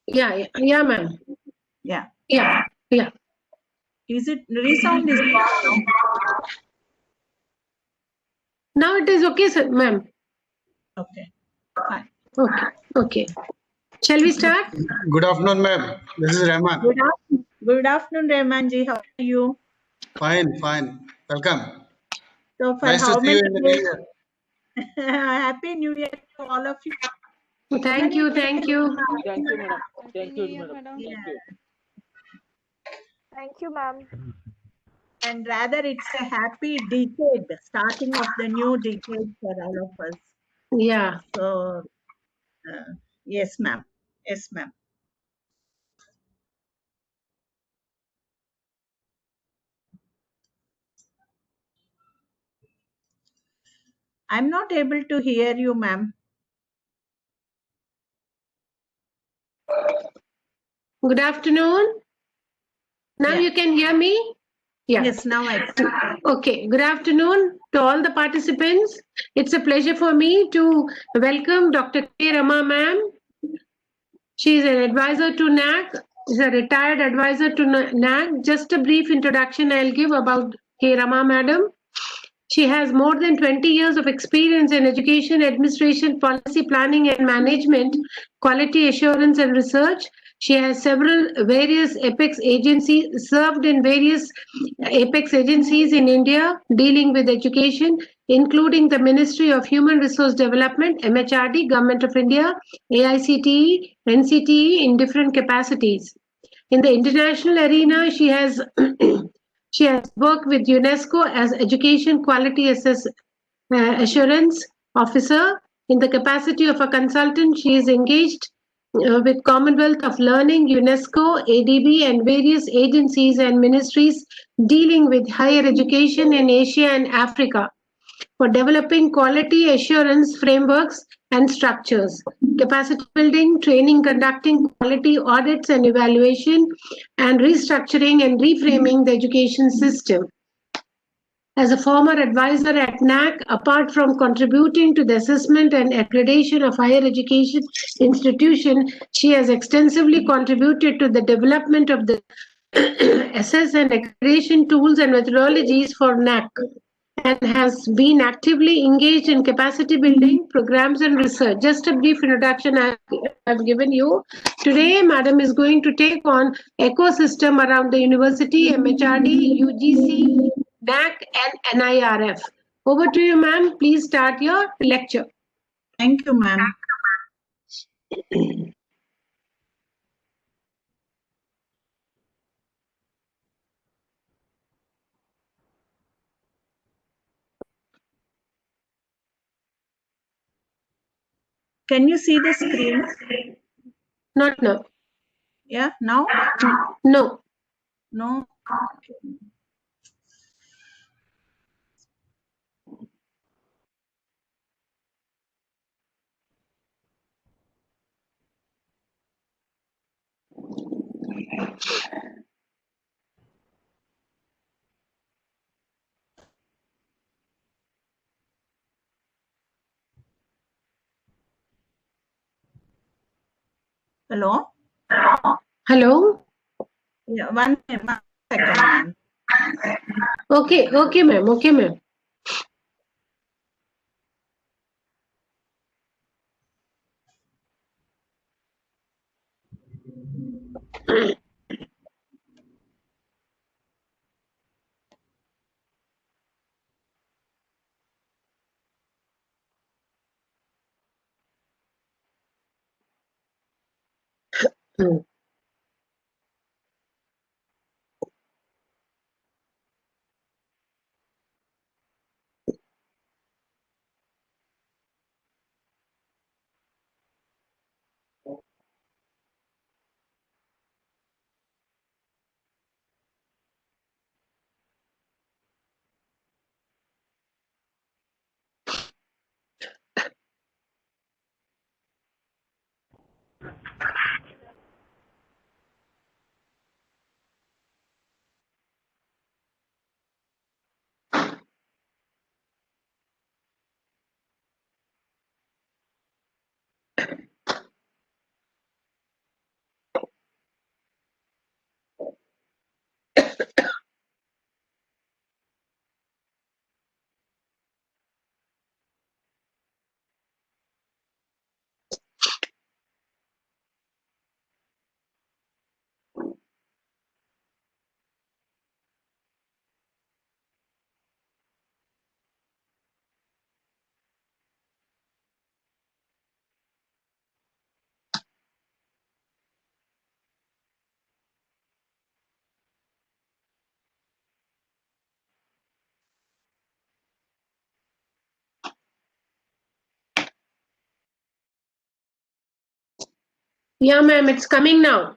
Yeah, ma'am. Yeah. Yeah. Is it resound is gone now? Now it is okay, sir, ma'am. Okay, fine. Okay. Shall we start? Good afternoon, ma'am. This is Rahman. Good afternoon, Rahmanji. How are you? Fine. Welcome. So for Nice to how see you many in the new days? year. Happy New Year to all of you. Thank you. Thank you, madam. Thank you, madam. Yeah. Thank you. Thank you, ma'am. And rather, it's a happy decade, starting of the new decade for all of us. Yeah. So, yes, ma'am. Yes, ma'am. I'm not able to hear you, ma'am. Good afternoon. Now Yeah. you can hear me? Yeah. Yes, now I can. Okay. Good afternoon to all the participants. It's a pleasure for me to welcome Dr. K. Rama, ma'am. She is an advisor to NAC, is a retired advisor to NAC. Just a brief introduction I'll give about K. Rama, madam. She has more than 20 years of experience in education, administration, policy planning and management, quality assurance and research. She has several various apex agencies, served in various apex agencies in India dealing with education, including the Ministry of Human Resource Development, MHRD, Government of India, AICTE, NCTE in different capacities. In the international arena, she has she has worked with UNESCO as Education Quality Assurance Officer. In the capacity of a consultant, she is engaged with Commonwealth of Learning, UNESCO, ADB, and various agencies and ministries dealing with higher education in Asia and Africa for developing quality assurance frameworks and structures, capacity building, training, conducting quality audits and evaluation, and restructuring and reframing the education system. As a former advisor at NAC, apart from contributing to the assessment and accreditation of higher education institution, she has extensively contributed to the development of the assess and accreditation tools and methodologies for NAC and has been actively engaged in capacity building programs and research. Just a brief introduction I've given you. Today, Madam is going to take on ecosystem around the university, MHRD, UGC, NAC, and NIRF. Over to you, ma'am. Please start your lecture. Thank you, ma'am. Can you see the screen? Not now. Yeah, now? No. No. Hello? Hello? Yeah, one second, ma'am. Okay, ma'am. Okay, ma'am. Yeah, ma'am, it's coming now.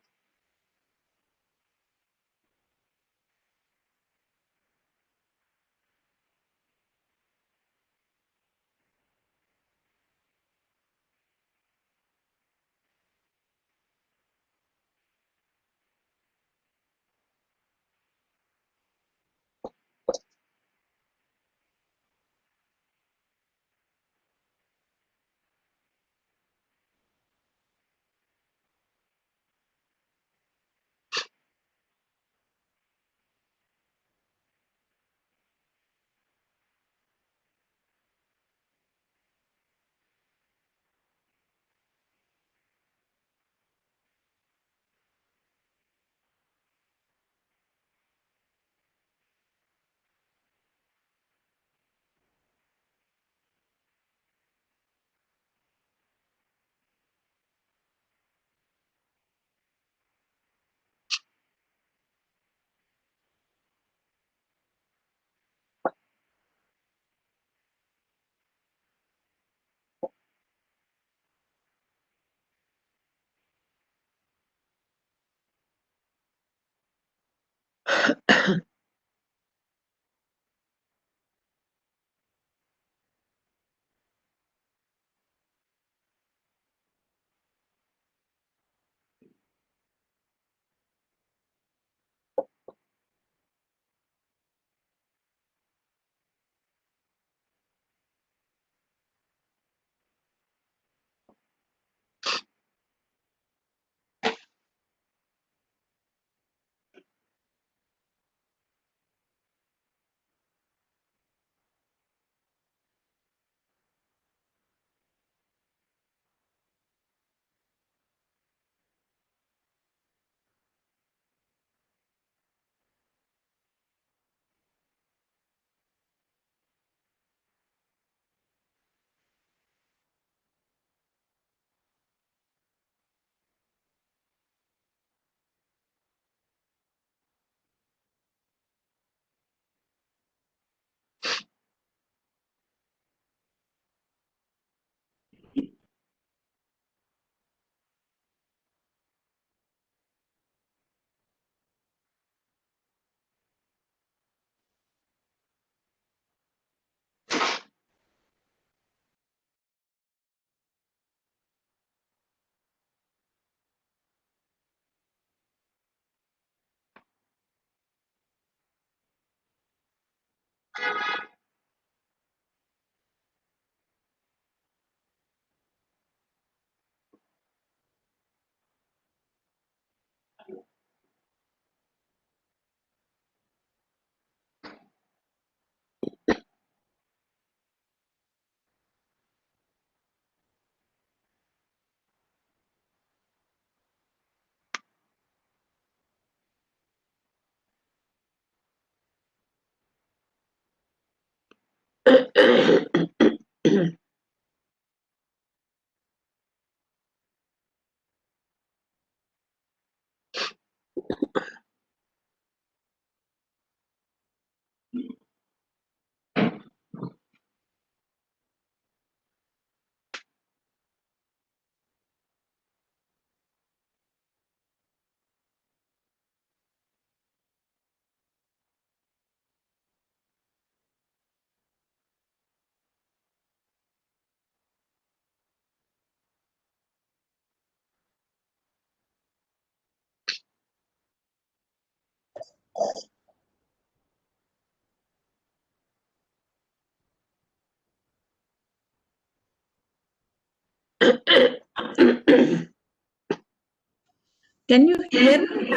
Can you hear me?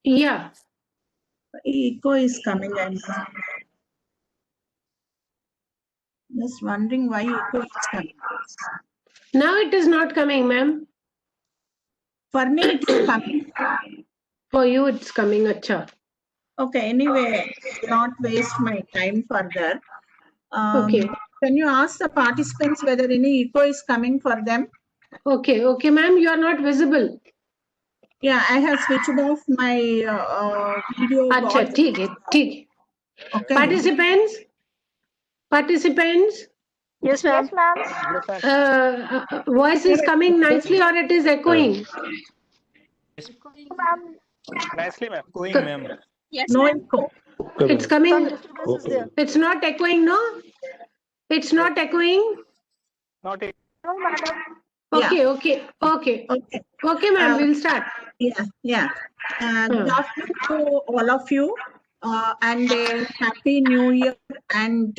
Yeah. Echo is coming. I'm just wondering why echo is coming. Now it is not coming, ma'am. For me, it is coming. For you, it's coming, acha. Okay, anyway, I'll not waste my time further. Okay. Can you ask the participants whether any echo is coming for them? Okay, okay, ma'am, you are not visible. Yeah, I have switched off my video. Acha, ठीक है, ठीक. Okay. Participants. Yes, ma'am. Yes, ma'am. Voice is coming nicely or it is echoing? Nicely, ma'am. Going, ma'am. Yes, no ma'am. echo. It's coming. Some disturbance is there. It's not echoing, no? It's not echoing? Not a No, madam. Okay, Yeah. okay, okay. Okay. Okay, ma'am, we'll start. Yeah. Good afternoon to all of you, and a happy new year and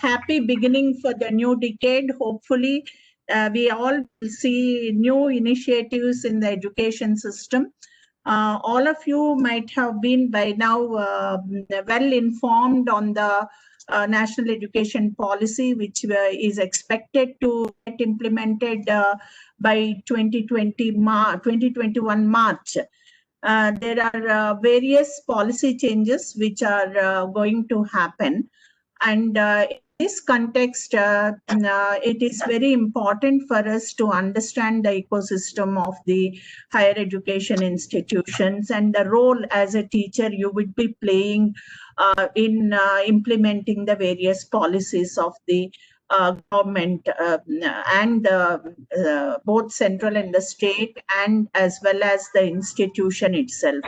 happy beginning for the new decade. Hopefully, we all will see new initiatives in the education system. All of you might have been by now well informed on the national education policy, which is expected to get implemented by 2021 March. There are various policy changes which are going to happen. And in this context, it is very important for us to understand the ecosystem of the higher education institutions and the role as a teacher you would be playing in implementing the various policies of the government and both central and the state, and as well as the institution itself.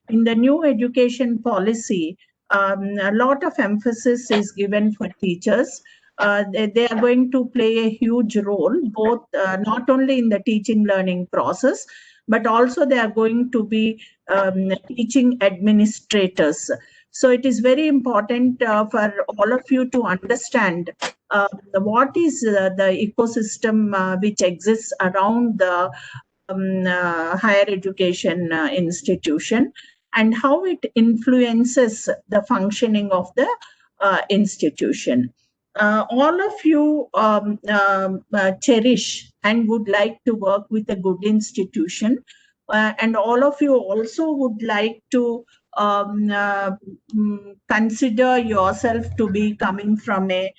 In the new education policy, a lot of emphasis is given for teachers. They are going to play a huge role, both not only in the teaching learning process, but also they are going to be teaching administrators. So it is very important for all of you to understand what is the ecosystem which exists around the higher education institution, and how it influences the functioning of the institution. All of you cherish and would like to work with a good institution, and all of you also would like to consider yourself to be coming from a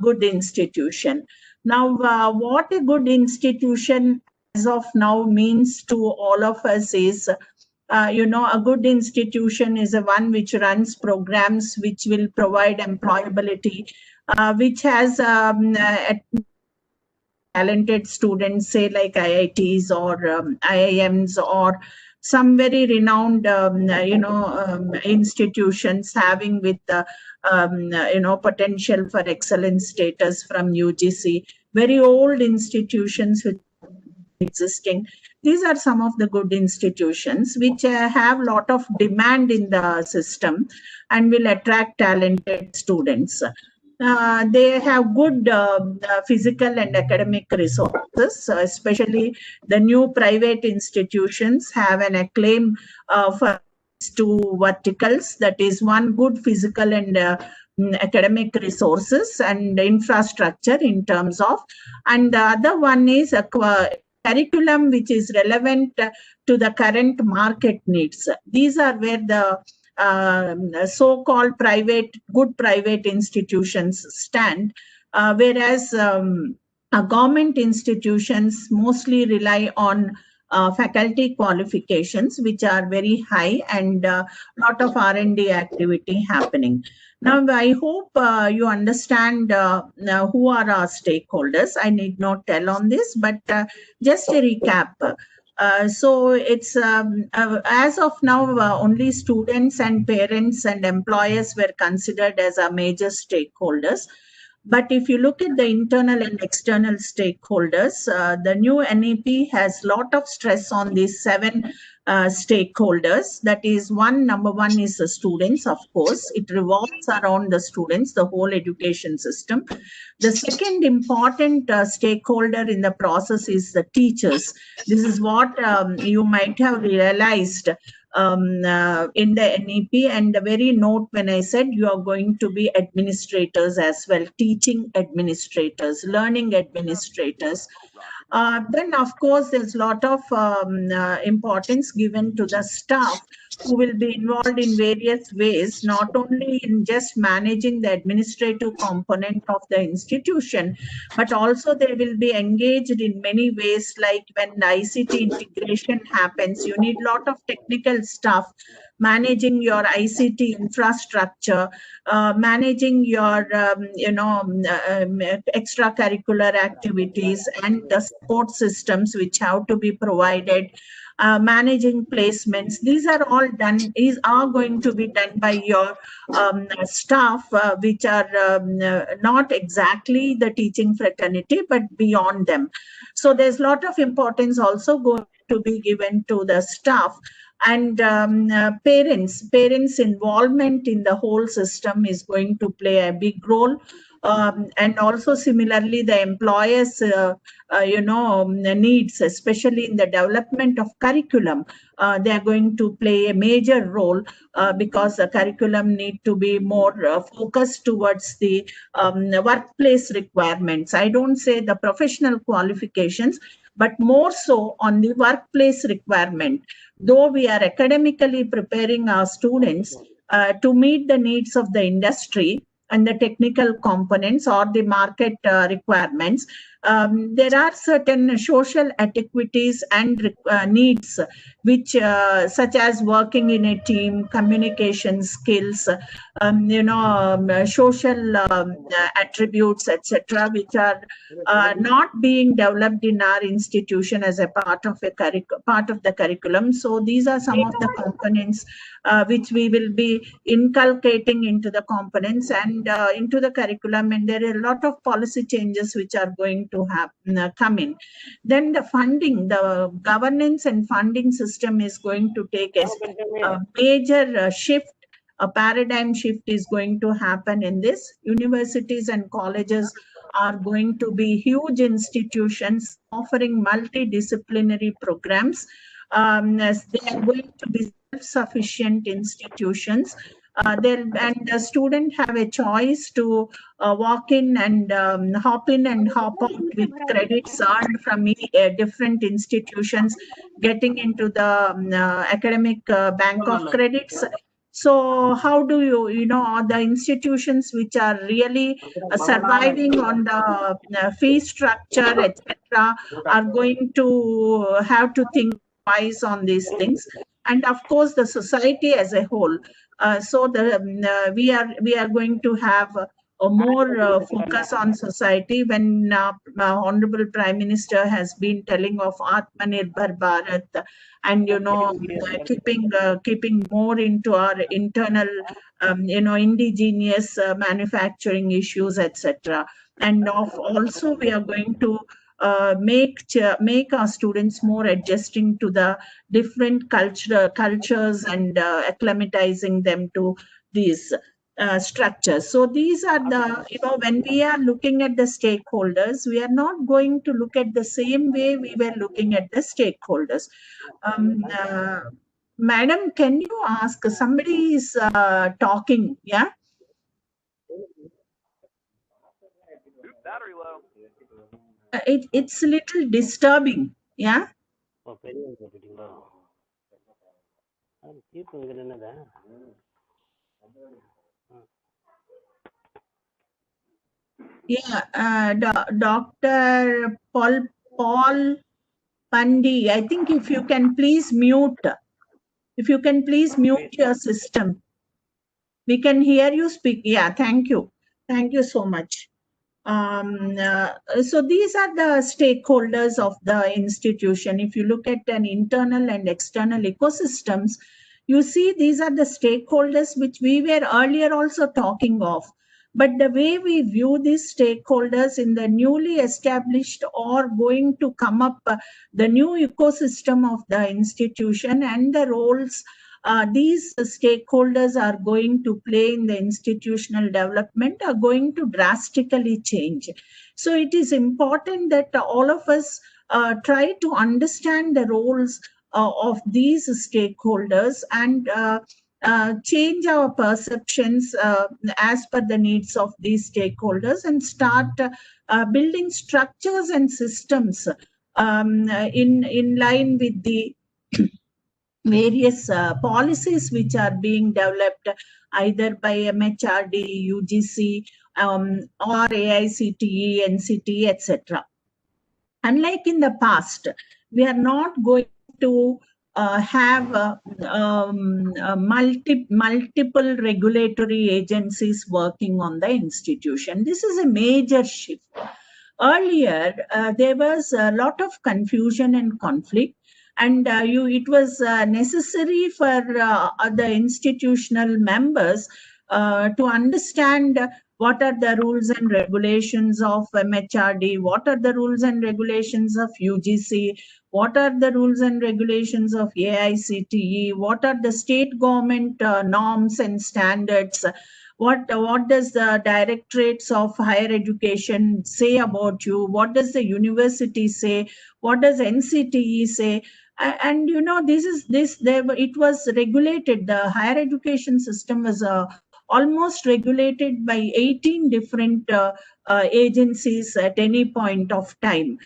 good institution. Now, what a good institution as of now means to all of us is, a good institution is a one which runs programs which will provide employability, which has talented students, say like IITs or IIMs or some very renowned, institutions having with potential for excellence status from UGC, very old institutions with existing. These are some of the good institutions which have a lot of demand in the system and will attract talented students. They have good physical and academic resources, especially the new private institutions have an acclaim for two verticals, that is one, good physical and academic resources and infrastructure in terms of, and the other one is a curriculum which is relevant to the current market needs. These are where the so-called good private institutions stand, whereas government institutions mostly rely on faculty qualifications, which are very high, and a lot of R&D activity happening. Now, I hope you understand who are our stakeholders. I need not tell on this, but just a recap. So it's as of now, only students and parents and employers were considered as our major stakeholders. But if you look at the internal and external stakeholders, the new NEP has a lot of stress on these 7 stakeholders. That is number one is the students, of course. It revolves around the students, the whole education system. The second important stakeholder in the process is the teachers. This is what you might have realized in the NEP, and the very note when I said you are going to be administrators as well, teaching administrators, learning administrators. Then, of course, there's a lot of importance given to the staff who will be involved in various ways, not only in just managing the administrative component of the institution, but also they will be engaged in many ways, like when the ICT integration happens, you need a lot of technical staff managing your ICT infrastructure, managing your extracurricular activities and the support systems which have to be provided, managing placements. These are all going to be done by your staff, which are not exactly the teaching fraternity, but beyond them. So there's a lot of importance also going to be given to the staff. And parents' involvement in the whole system is going to play a big role. And also similarly, the employers' needs, especially in the development of curriculum, they are going to play a major role because the curriculum need to be more focused towards the workplace requirements. I don't say the professional qualifications, but more so on the workplace requirement. Though we are academically preparing our students to meet the needs of the industry and the technical components or the market requirements, there are certain social adequacies and needs which such as working in a team, communication skills, social attributes, etc., which are not being developed in our institution as a part of the curriculum. So these are some of the components which we will be inculcating into the components and into the curriculum, and there are a lot of policy changes which are going to come in. Then the funding, the governance and funding system is going to take a major shift. A paradigm shift is going to happen in this. Universities and colleges are going to be huge institutions offering multidisciplinary programs. They are going to be self-sufficient institutions. And the student have a choice to walk in and hop in and hop out with credits earned from different institutions, getting into the academic bank of credits. So how do the institutions which are really surviving on the fee structure, etc., are going to have to think twice on these things. And of course, the society as a whole. So we are going to have a more focus on society when Honorable Prime Minister has been telling of Atmanirbhar Bharat, and keeping more into our internal indigenous manufacturing issues, etc. And also we are going to make our students more adjusting to the different cultures and acclimatizing them to these structures. So these are the, when we are looking at the stakeholders, we are not going to look at the same way we were looking at the stakeholders. Madam, can you ask, somebody is talking, yeah? It's a little disturbing, yeah? Yeah, Dr. Paul Pandi, I think if you can please mute your system. We can hear you speak. Yeah, thank you. Thank you so much. So these are the stakeholders of the institution. If you look at an internal and external ecosystems, you see these are the stakeholders which we were earlier also talking of. but the way we view these stakeholders in the newly established or going to come up, the new ecosystem of the institution and the roles these stakeholders are going to play in the institutional development are going to drastically change. So it is important that all of us try to understand the roles of these stakeholders and change our perceptions as per the needs of these stakeholders and start building structures and systems in line with the various policies which are being developed either by MHRD, UGC, or AICTE, NCTE, etc. Unlike in the past, we are not going to have multiple regulatory agencies working on the institution. This is a major shift. Earlier, there was a lot of confusion and conflict, and it was necessary for the institutional members to understand what are the rules and regulations of MHRD, what are the rules and regulations of UGC, what are the rules and regulations of AICTE, what are the state government norms and standards, what does the directorates of higher education say about you, what does the university say, what does NCTE say. And you know, it was regulated. The higher education system was almost regulated by 18 different agencies at any point of time.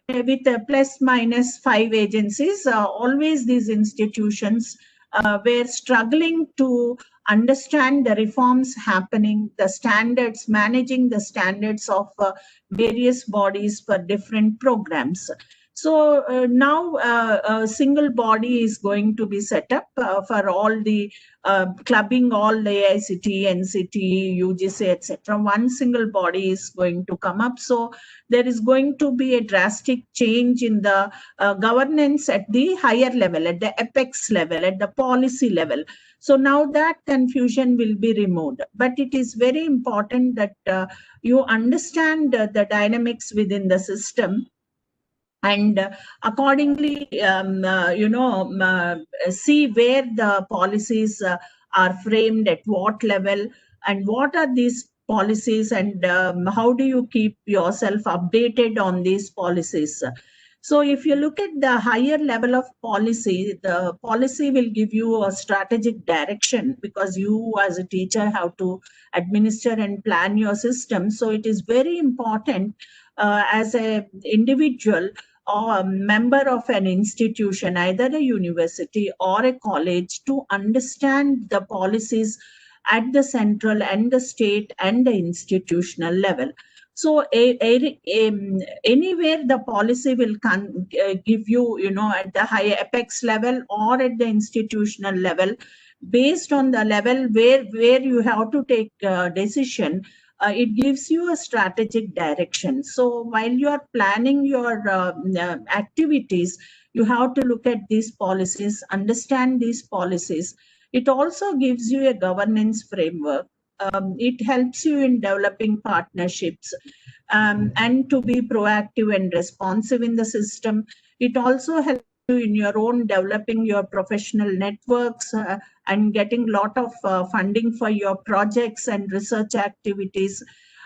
With plus minus 5 agencies, always these institutions were struggling to understand the reforms happening, the standards, managing the standards of various bodies for different programs. So now a single body is going to be set up for all the clubbing all the AICTE, NCTE, UGC, etc. One single body is going to come up. So there is going to be a drastic change in the governance at the higher level, at the apex level, at the policy level. So now that confusion will be removed. But it is very important that you understand the dynamics within the system and accordingly, see where the policies are framed at what level and what are these policies and how do you keep yourself updated on these policies. So if you look at the higher level of policy, the policy will give you a strategic direction because you as a teacher have to administer and plan your system. So it is very important as an individual or a member of an institution, either a university or a college, to understand the policies at the central and the state and the institutional level. So anywhere the policy will give you, at the high apex level or at the institutional level, based on the level where you have to take a decision, it gives you a strategic direction. So while you are planning your activities, you have to look at these policies, understand these policies. It also gives you a governance framework. It helps you in developing partnerships and to be proactive and responsive in the system. It also helps you in your own developing your professional networks and getting a lot of funding for your projects and research activities.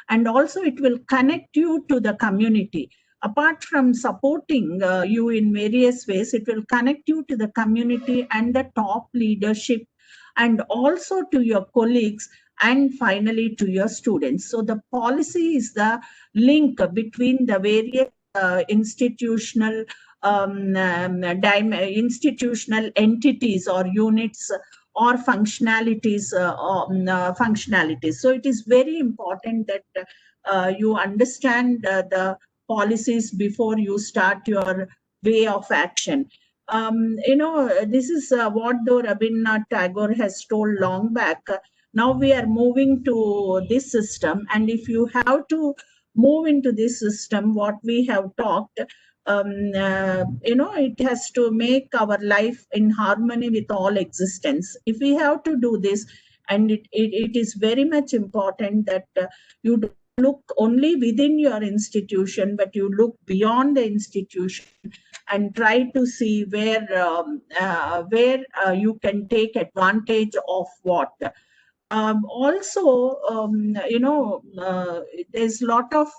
And also it will connect you to the community. Apart from supporting you in various ways, it will connect you to the community and the top leadership and also to your colleagues and finally to your students. So the policy is the link between the various institutional entities or units or functionalities. So it is very important that you understand the policies before you start your way of action. This is what though Rabindranath Tagore has told long back. Now we are moving to this system, and if you have to move into this system, what we have talked, it has to make our life in harmony with all existence. If we have to do this, And it is very much important that you don't look only within your institution, but you look beyond the institution and try to see where you can take advantage of what. Also, there's lot of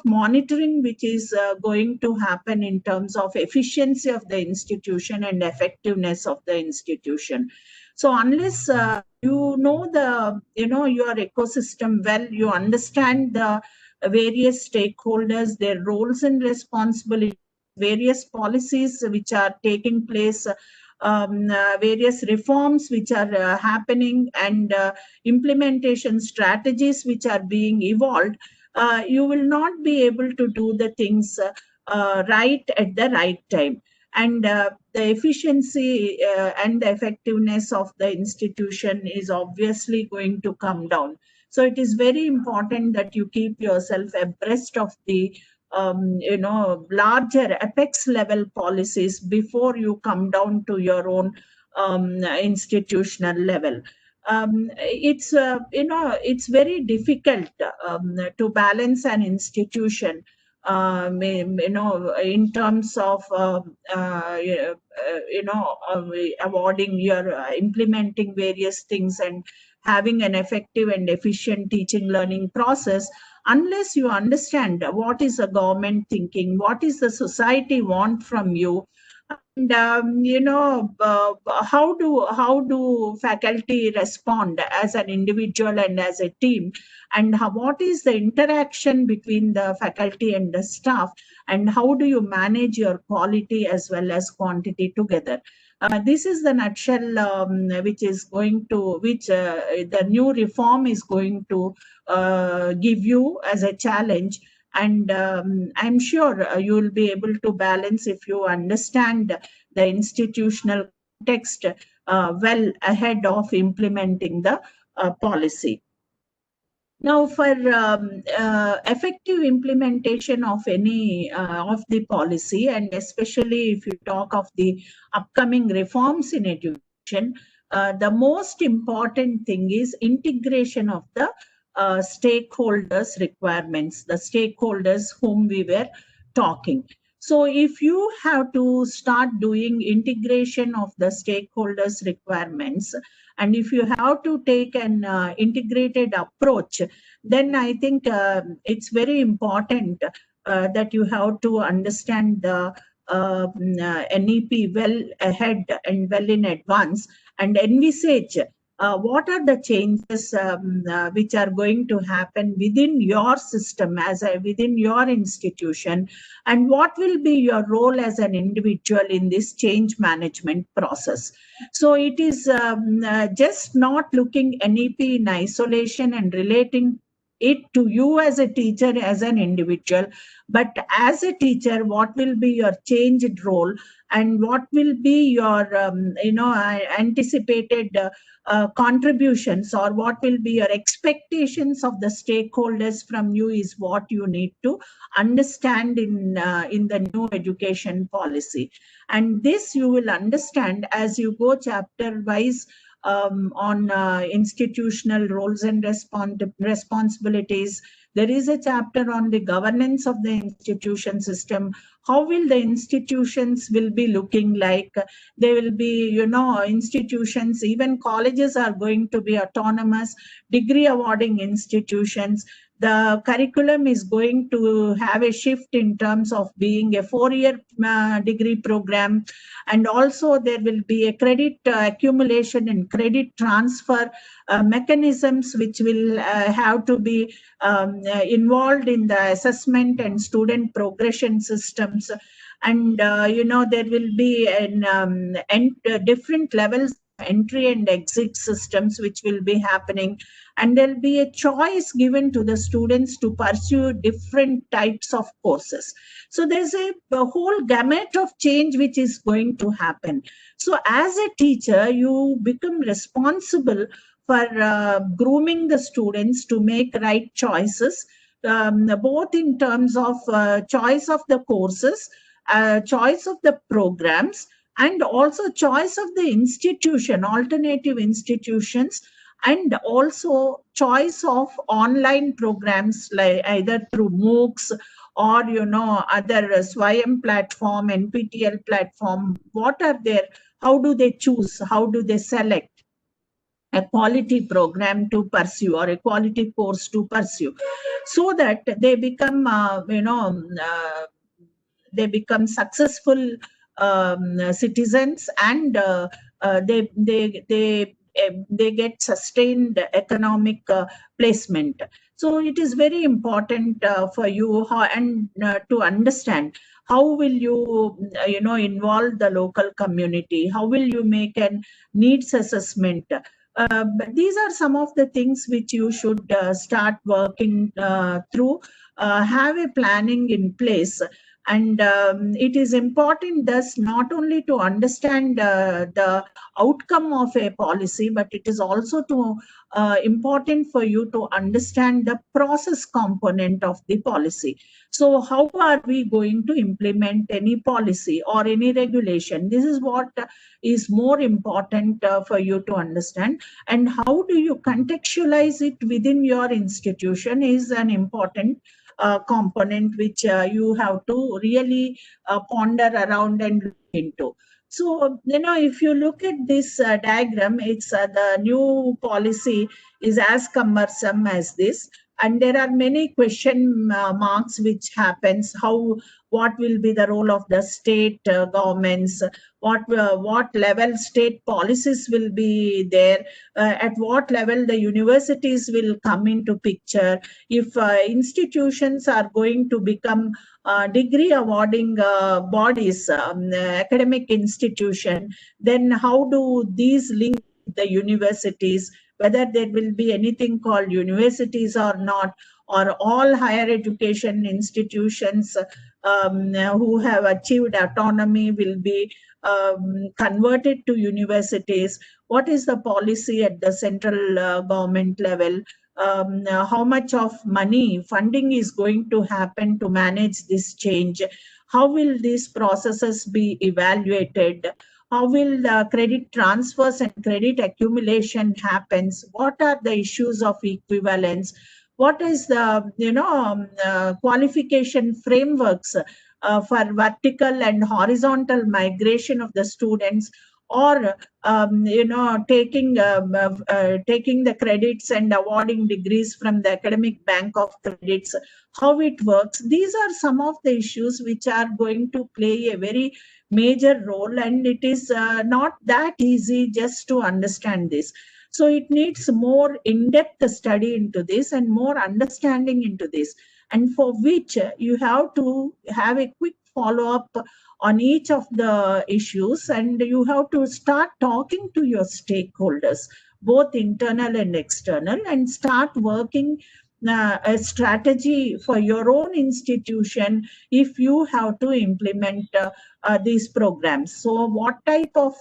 monitoring which is going to happen in terms of efficiency of the institution and effectiveness of the institution. So unless you know your ecosystem well, you understand the various stakeholders, their roles and responsibilities, various policies which are taking place, various reforms which are happening, and implementation strategies which are being evolved, you will not be able to do the things right at the right time. And the efficiency and the effectiveness of the institution is obviously going to come down. So it is very important that you keep yourself abreast of the larger apex level policies before you come down to your own institutional level. It's very difficult to balance an institution in terms of awarding your implementing various things and having an effective and efficient teaching learning process, unless you understand what is the government thinking, what is the society want from you, and how do faculty respond as an individual and as a team, and what is the interaction between the faculty and the staff, and how do you manage your quality as well as quantity together. This is the nutshell which the new reform is going to give you as a challenge. And I'm sure you will be able to balance if you understand the institutional context well ahead of implementing the policy. Now, for effective implementation of any of the policy, and especially if you talk of the upcoming reforms in education, the most important thing is integration of the stakeholders' requirements, the stakeholders whom we were talking. So if you have to start doing integration of the stakeholders' requirements, and if you have to take an integrated approach, then I think it's very important that you have to understand the NEP well ahead and well in advance, and envisage what are the changes which are going to happen within your system, within your institution, and what will be your role as an individual in this change management process. So it is just not looking NEP in isolation and relating it to you as a teacher, as an individual, but as a teacher, what will be your changed role, and what will be your anticipated contributions, or what will be your expectations of the stakeholders from you, is what you need to understand in the new education policy. And this you will understand as you go chapter wise on institutional roles and responsibilities. There is a chapter on the governance of the institution system. How will the institutions will be looking like? There will be, institutions, even colleges are going to be autonomous degree awarding institutions. The curriculum is going to have a shift in terms of being a 4-year degree program. And also there will be a credit accumulation and credit transfer mechanisms which will have to be involved in the assessment and student progression systems. And, there will be different levels of entry and exit systems which will be happening. And there'll be a choice given to the students to pursue different types of courses. So there's a whole gamut of change which is going to happen. So as a teacher, you become responsible for grooming the students to make right choices, both in terms of choice of the courses, choice of the programs, and also choice of the institution, alternative institutions, and also choice of online programs like either through MOOCs or other Swayam platform, NPTEL platform. What are there? How do they choose? How do they select a quality program to pursue or a quality course to pursue, so that they become they become successful citizens, and they get sustained economic placement. So it is very important for you to understand how will you involve the local community, how will you make an needs assessment. But these are some of the things which you should start working through. Have a planning in place, and it is important thus not only to understand the outcome of a policy, but it is also important for you to understand the process component of the policy. So how are we going to implement any policy or any regulation? This is what is more important for you to understand. And how do you contextualize it within your institution is an important component which you have to really ponder around and look into. So, if you look at this diagram, it's the new policy is as cumbersome as this. And there are many question marks which happens. What will be the role of the state governments? What level state policies will be there? At what level the universities will come into picture? If institutions are going to become degree awarding bodies, academic institution, then how do these link the universities? Whether there will be anything called universities or not, or all higher education institutions who have achieved autonomy will be converted to universities. What is the policy at the central government level? How much of money funding is going to happen to manage this change? How will these processes be evaluated? How will the credit transfers and credit accumulation happens? What are the issues of equivalence? What is the qualification frameworks for vertical and horizontal migration of the students, or taking the credits and awarding degrees from the academic bank of credits? How it works? These are some of the issues which are going to play a very major role, and it is not that easy just to understand this. So it needs more in-depth study into this and more understanding into this, and for which you have to have a quick follow-up on each of the issues, and you have to start talking to your stakeholders, both internal and external, and start working a strategy for your own institution if you have to implement these programs. So what type of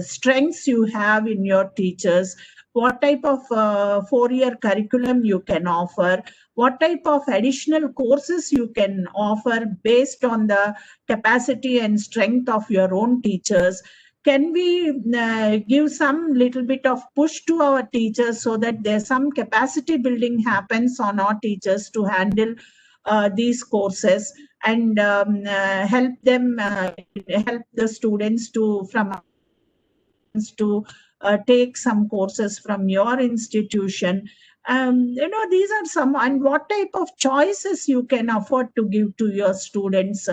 strengths you have in your teachers, what type of 4-year curriculum you can offer, what type of additional courses you can offer based on the capacity and strength of your own teachers. Can we give some little bit of push to our teachers so that there's some capacity building happens on our teachers to handle these courses, and help them, help the students to take some courses from your institution? These are some, and what type of choices you can afford to give to your students.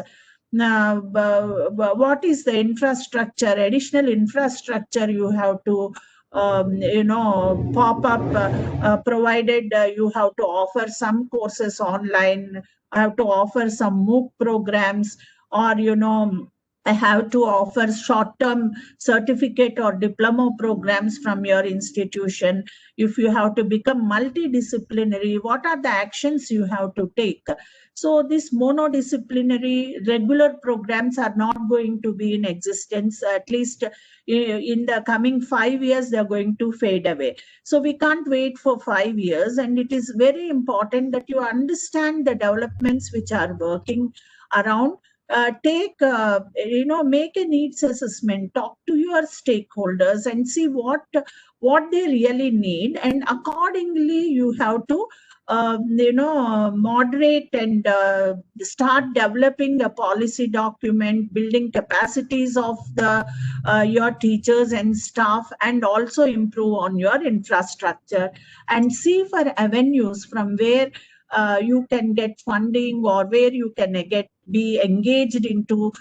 What is the infrastructure, additional infrastructure you have to pop up, provided you have to offer some courses online, have to offer some MOOC programs, or I have to offer short-term certificate or diploma programs from your institution. If you have to become multidisciplinary, what are the actions you have to take? So these monodisciplinary regular programs are not going to be in existence. At least in the coming 5 years, they're going to fade away. So we can't wait for 5 years. And it is very important that you understand the developments which are working around, make a needs assessment, talk to your stakeholders and see what they really need, and accordingly you have to moderate and start developing a policy document, building capacities of the your teachers and staff, and also improve on your infrastructure and see for avenues from where you can get funding or where you can be engaged into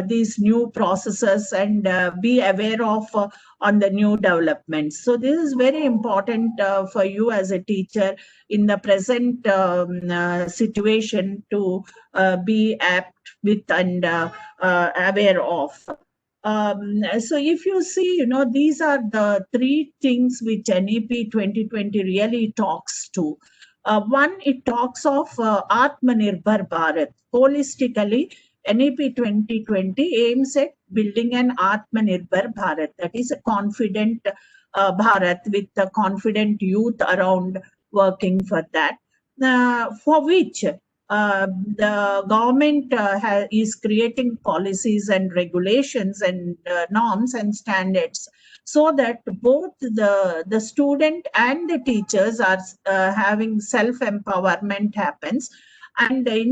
these new processes and be aware of on the new developments. So this is very important for you as a teacher in the present situation to be apt with and aware of. So if you see, these are the three things which NEP 2020 really talks to. One, it talks of Atmanirbhar Bharat. Holistically, NEP 2020 aims at building an Atmanirbhar Bharat, that is a confident Bharat with a confident youth around working for that, for which the government is creating policies and regulations and norms and standards, so that both the student and the teachers are having self-empowerment happens, and at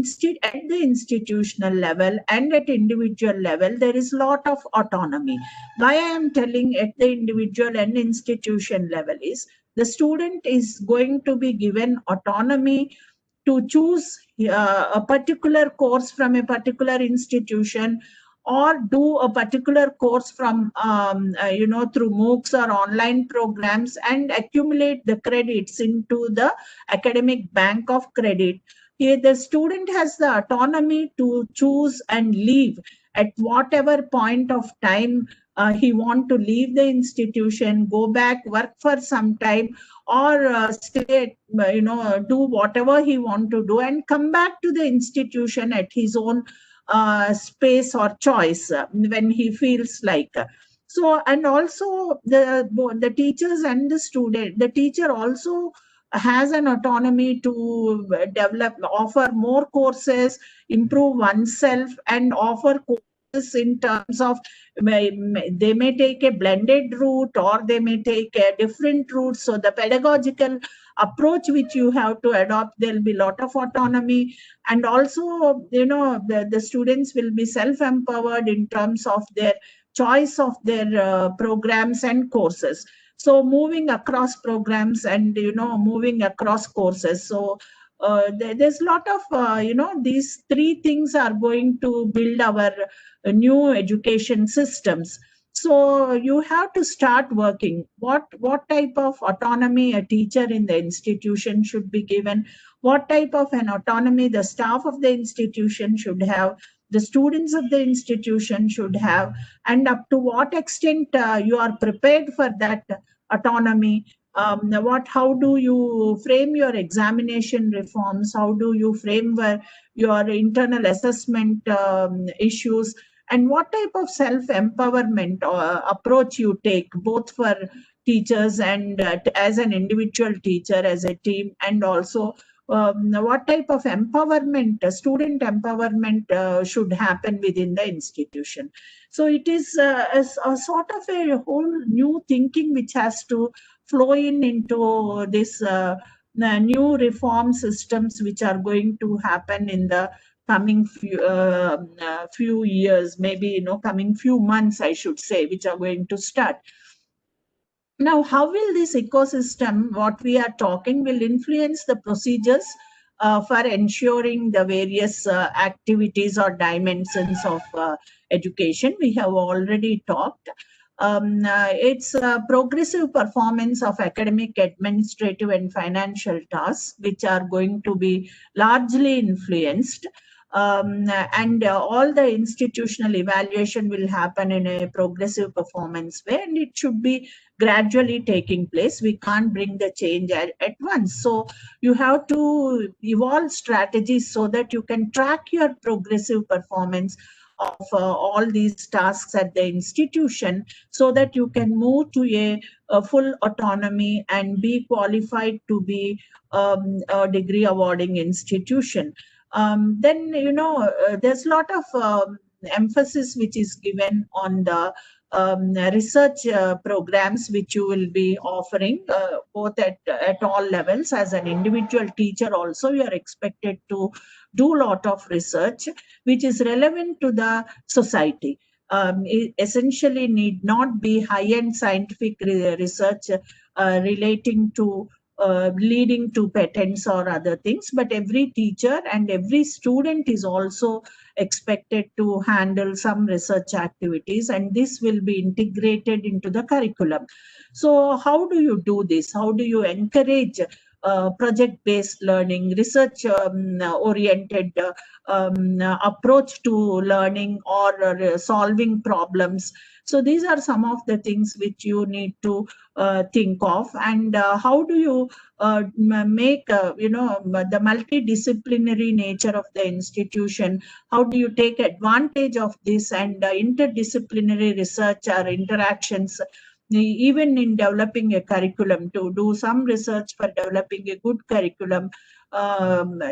the institutional level and at individual level there is a lot of autonomy. Why I am telling at the individual and institution level is the student is going to be given autonomy to choose a particular course from a particular institution, or do a particular course from through MOOCs or online programs and accumulate the credits into the academic bank of credit. Here the student has the autonomy to choose and leave at whatever point of time he want to leave the institution, go back, work for some time, or stay, do whatever he want to do and come back to the institution at his own space or choice when he feels like. So, and also the teachers and the student, the teacher also has an autonomy to develop, offer more courses, improve oneself, and offer courses in terms of they may take a blended route or they may take a different route. So the pedagogical approach which you have to adopt, there'll be a lot of autonomy, and also the students will be self-empowered in terms of their choice of their programs and courses. So moving across programs and moving across courses. So there's a lot of these three things are going to build our new education systems. So you have to start working. What type of autonomy a teacher in the institution should be given? What type of an autonomy the staff of the institution should have? The students of the institution should have, and up to what extent you are prepared for that autonomy. How do you frame your examination reforms? How do you frame your internal assessment issues? And what type of self-empowerment approach you take, both for teachers and as an individual teacher, as a team, and also what type of empowerment, student empowerment should happen within the institution. So it is a sort of a whole new thinking which has to flow into this new reform systems which are going to happen in the coming few years, maybe coming few months, I should say, which are going to start. Now, how will this ecosystem, what we are talking, will influence the procedures for ensuring the various activities or dimensions of education? We have already talked. It's a progressive performance of academic, administrative, and financial tasks, which are going to be largely influenced. And all the institutional evaluation will happen in a progressive performance way, and it should be gradually taking place. We can't bring the change at once. So you have to evolve strategies so that you can track your progressive performance of all these tasks at the institution, so that you can move to a full autonomy and be qualified to be a degree awarding institution. Then, there's a lot of emphasis which is given on the research programs which you will be offering both at all levels. As an individual teacher also, you are expected to do a lot of research which is relevant to the society. It essentially need not be high-end scientific research relating to leading to patents or other things, but every teacher and every student is also expected to handle some research activities, and this will be integrated into the curriculum. So how do you do this? How do you encourage project-based learning, research-oriented approach to learning or solving problems? So these are some of the things which you need to think of. And how do you make the multidisciplinary nature of the institution? How do you take advantage of this and interdisciplinary research or interactions, even in developing a curriculum, to do some research for developing a good curriculum?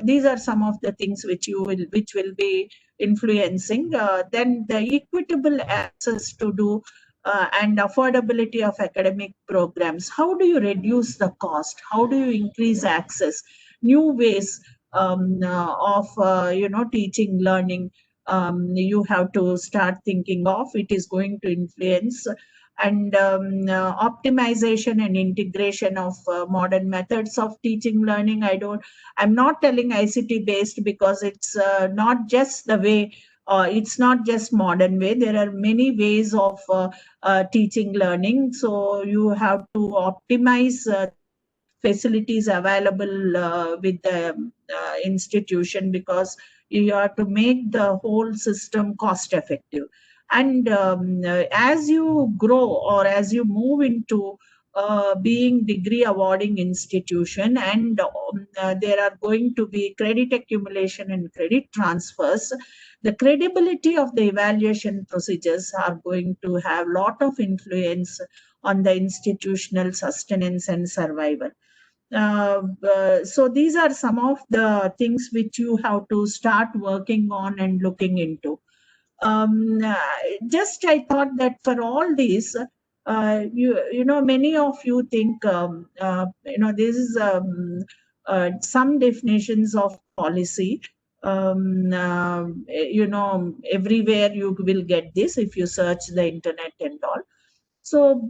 These are some of the things which will be influencing. Then the equitable access to do and affordability of academic programs. How do you reduce the cost? How do you increase access? New ways of teaching, learning. You have to start thinking of. It is going to influence. And optimization and integration of modern methods of teaching, learning. I'm not telling ICT based because it's not just the way, it's not just modern way. There are many ways of teaching, learning. So you have to optimize facilities available with the institution, because you have to make the whole system cost effective. And as you grow or as you move into being degree awarding institution, and there are going to be credit accumulation and credit transfers, the credibility of the evaluation procedures are going to have a lot of influence on the institutional sustenance and survival. So these are some of the things which you have to start working on and looking into. I thought that for all these, many of you think, this is some definitions of policy. Everywhere you will get this if you search the internet and all. So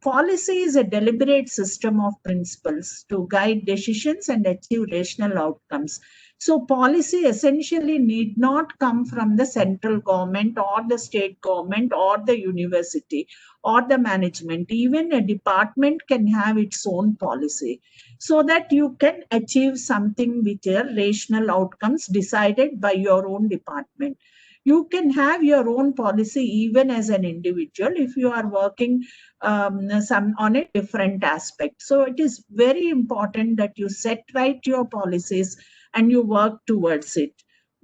policy is a deliberate system of principles to guide decisions and achieve rational outcomes. So policy essentially need not come from the central government or the state government or the university or the management. Even a department can have its own policy, so that you can achieve something which are rational outcomes decided by your own department. You can have your own policy even as an individual if you are working on a different aspect. So it is very important that you set right your policies and you work towards it.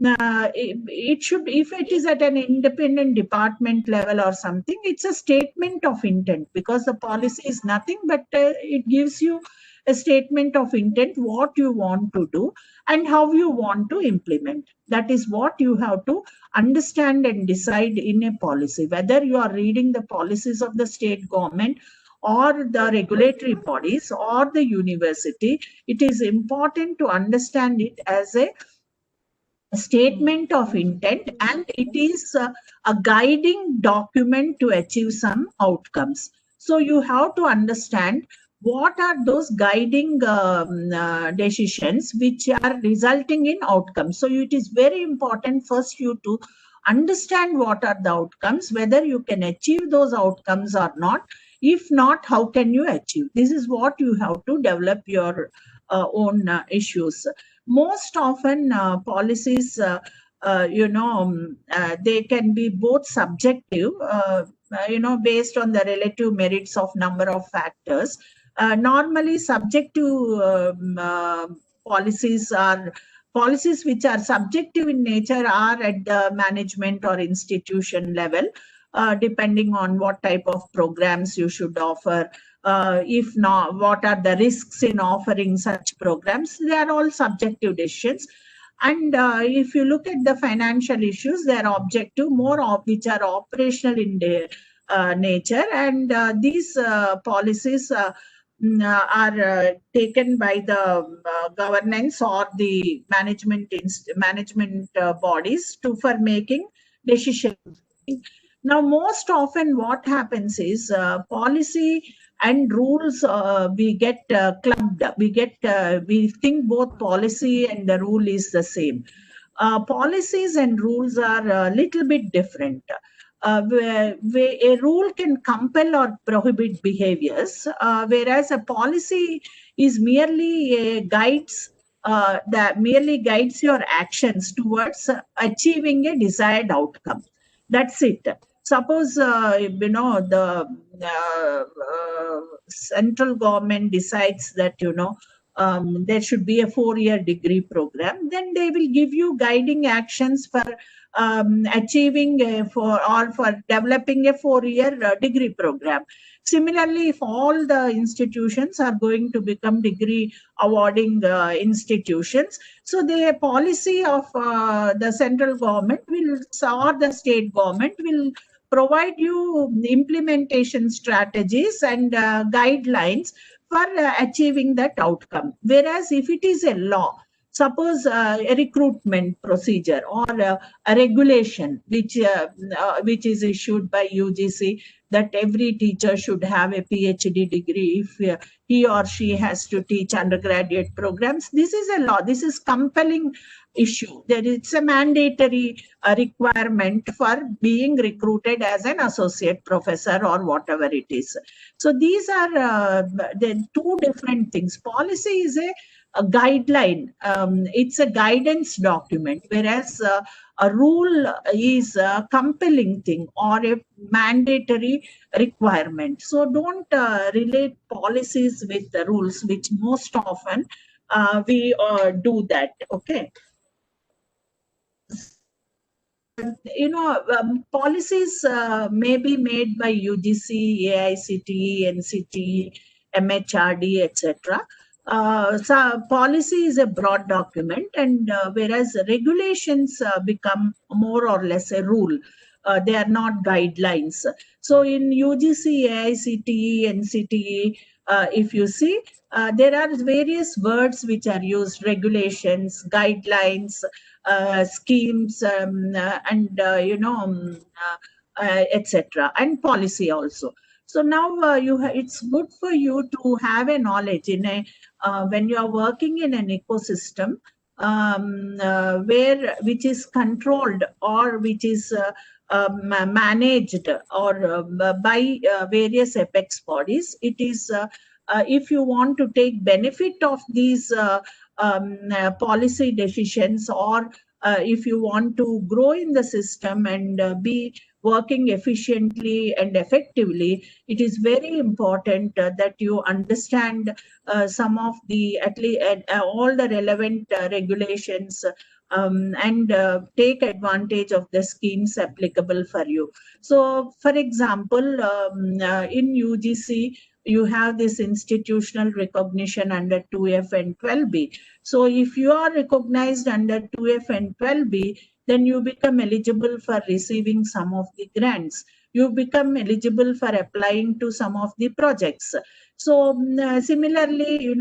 It should, if it is at an independent department level or something, it's a statement of intent, because the policy is nothing but it gives you a statement of intent, what you want to do and how you want to implement. That is what you have to understand and decide in a policy. Whether you are reading the policies of the state government or the regulatory bodies or the university, it is important to understand it as a statement of intent, and it is a guiding document to achieve some outcomes. So you have to understand what are those guiding decisions which are resulting in outcomes. So it is very important first you to understand what are the outcomes, whether you can achieve those outcomes or not. If not, how can you achieve? This is what you have to develop your own issues. Most often policies, they can be both subjective, based on the relative merits of number of factors. Normally subjective policies which are subjective in nature are at the management or institution level, depending on what type of programs you should offer. If not, what are the risks in offering such programs? They are all subjective decisions. And if you look at the financial issues, they are objective, more of which are operational in their nature, and these policies are taken by the governance or the management bodies for making decisions. Now, most often what happens is policy and rules we get clubbed. We think both policy and the rule is the same. Policies and rules are a little bit different. Where a rule can compel or prohibit behaviors, whereas a policy is merely guides your actions towards achieving a desired outcome. That's it. Suppose the central government decides that there should be a 4-year degree program, then they will give you guiding actions for achieving for developing a 4-year degree program. Similarly, if all the institutions are going to become degree awarding institutions, so the policy of the central government or the state government will provide you implementation strategies and guidelines for achieving that outcome. Whereas if it is a law, suppose a recruitment procedure or a regulation which is issued by UGC that every teacher should have a PhD degree if he or she has to teach undergraduate programs. This is a law. This is compelling issue. It's a mandatory requirement for being recruited as an associate professor or whatever it is. So these are the two different things. Policy is a guideline. It's a guidance document, whereas a rule is a compelling thing or a mandatory requirement. So don't relate policies with the rules, which most often we do that. Okay. Policies may be made by UGC, AICTE, NCTE, MHRD, etc. So policy is a broad document, and whereas regulations become more or less a rule. They are not guidelines. So in UGC, AICTE, NCTE, if you see, there are various words which are used: regulations, guidelines, schemes, and etc., and policy also. So now it's good for you to have a knowledge in a when you are working in an ecosystem which is controlled or which is managed or by various apex bodies. It is if you want to take benefit of these policy decisions, or if you want to grow in the system and be working efficiently and effectively, it is very important that you understand some of the, at least all the relevant regulations and take advantage of the schemes applicable for you. So, for example, in UGC, you have this institutional recognition under 2F and 12B. So if you are recognized under 2F and 12B, then you become eligible for receiving some of the grants. You become eligible for applying to some of the projects. So similarly,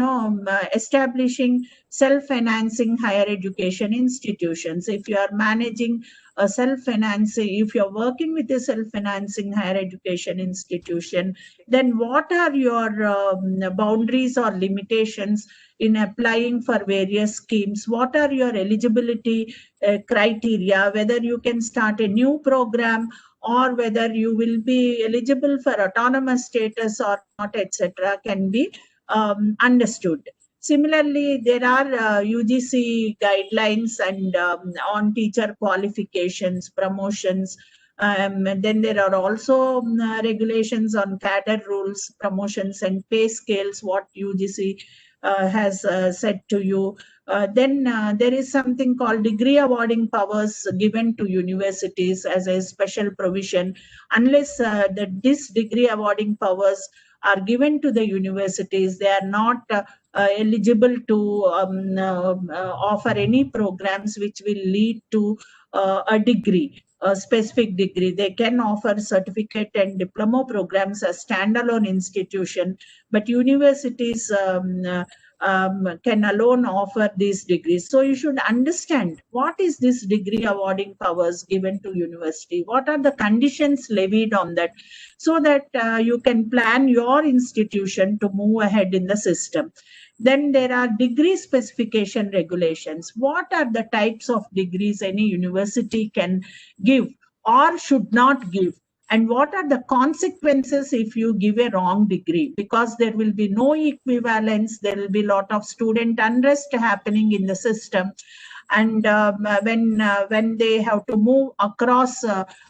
establishing self-financing higher education institutions. If you are managing a self-financing, if you're working with a self-financing higher education institution, then what are your boundaries or limitations in applying for various schemes? What are your eligibility criteria, whether you can start a new program or whether you will be eligible for autonomous status or not, etc., can be understood. Similarly, there are UGC guidelines and on teacher qualifications, promotions. Then there are also regulations on cadre rules, promotions, and pay scales, what UGC has said to you. Then there is something called degree awarding powers given to universities as a special provision. Unless this degree awarding powers are given to the universities, they are not eligible to offer any programs which will lead to a degree, a specific degree. They can offer certificate and diploma programs as standalone institution, but universities can alone offer these degrees. So you should understand what is this degree awarding powers given to university, what are the conditions levied on that, so that you can plan your institution to move ahead in the system. Then there are degree specification regulations. What are the types of degrees any university can give or should not give? And what are the consequences if you give a wrong degree? Because there will be no equivalence, there will be a lot of student unrest happening in the system. And when they have to move across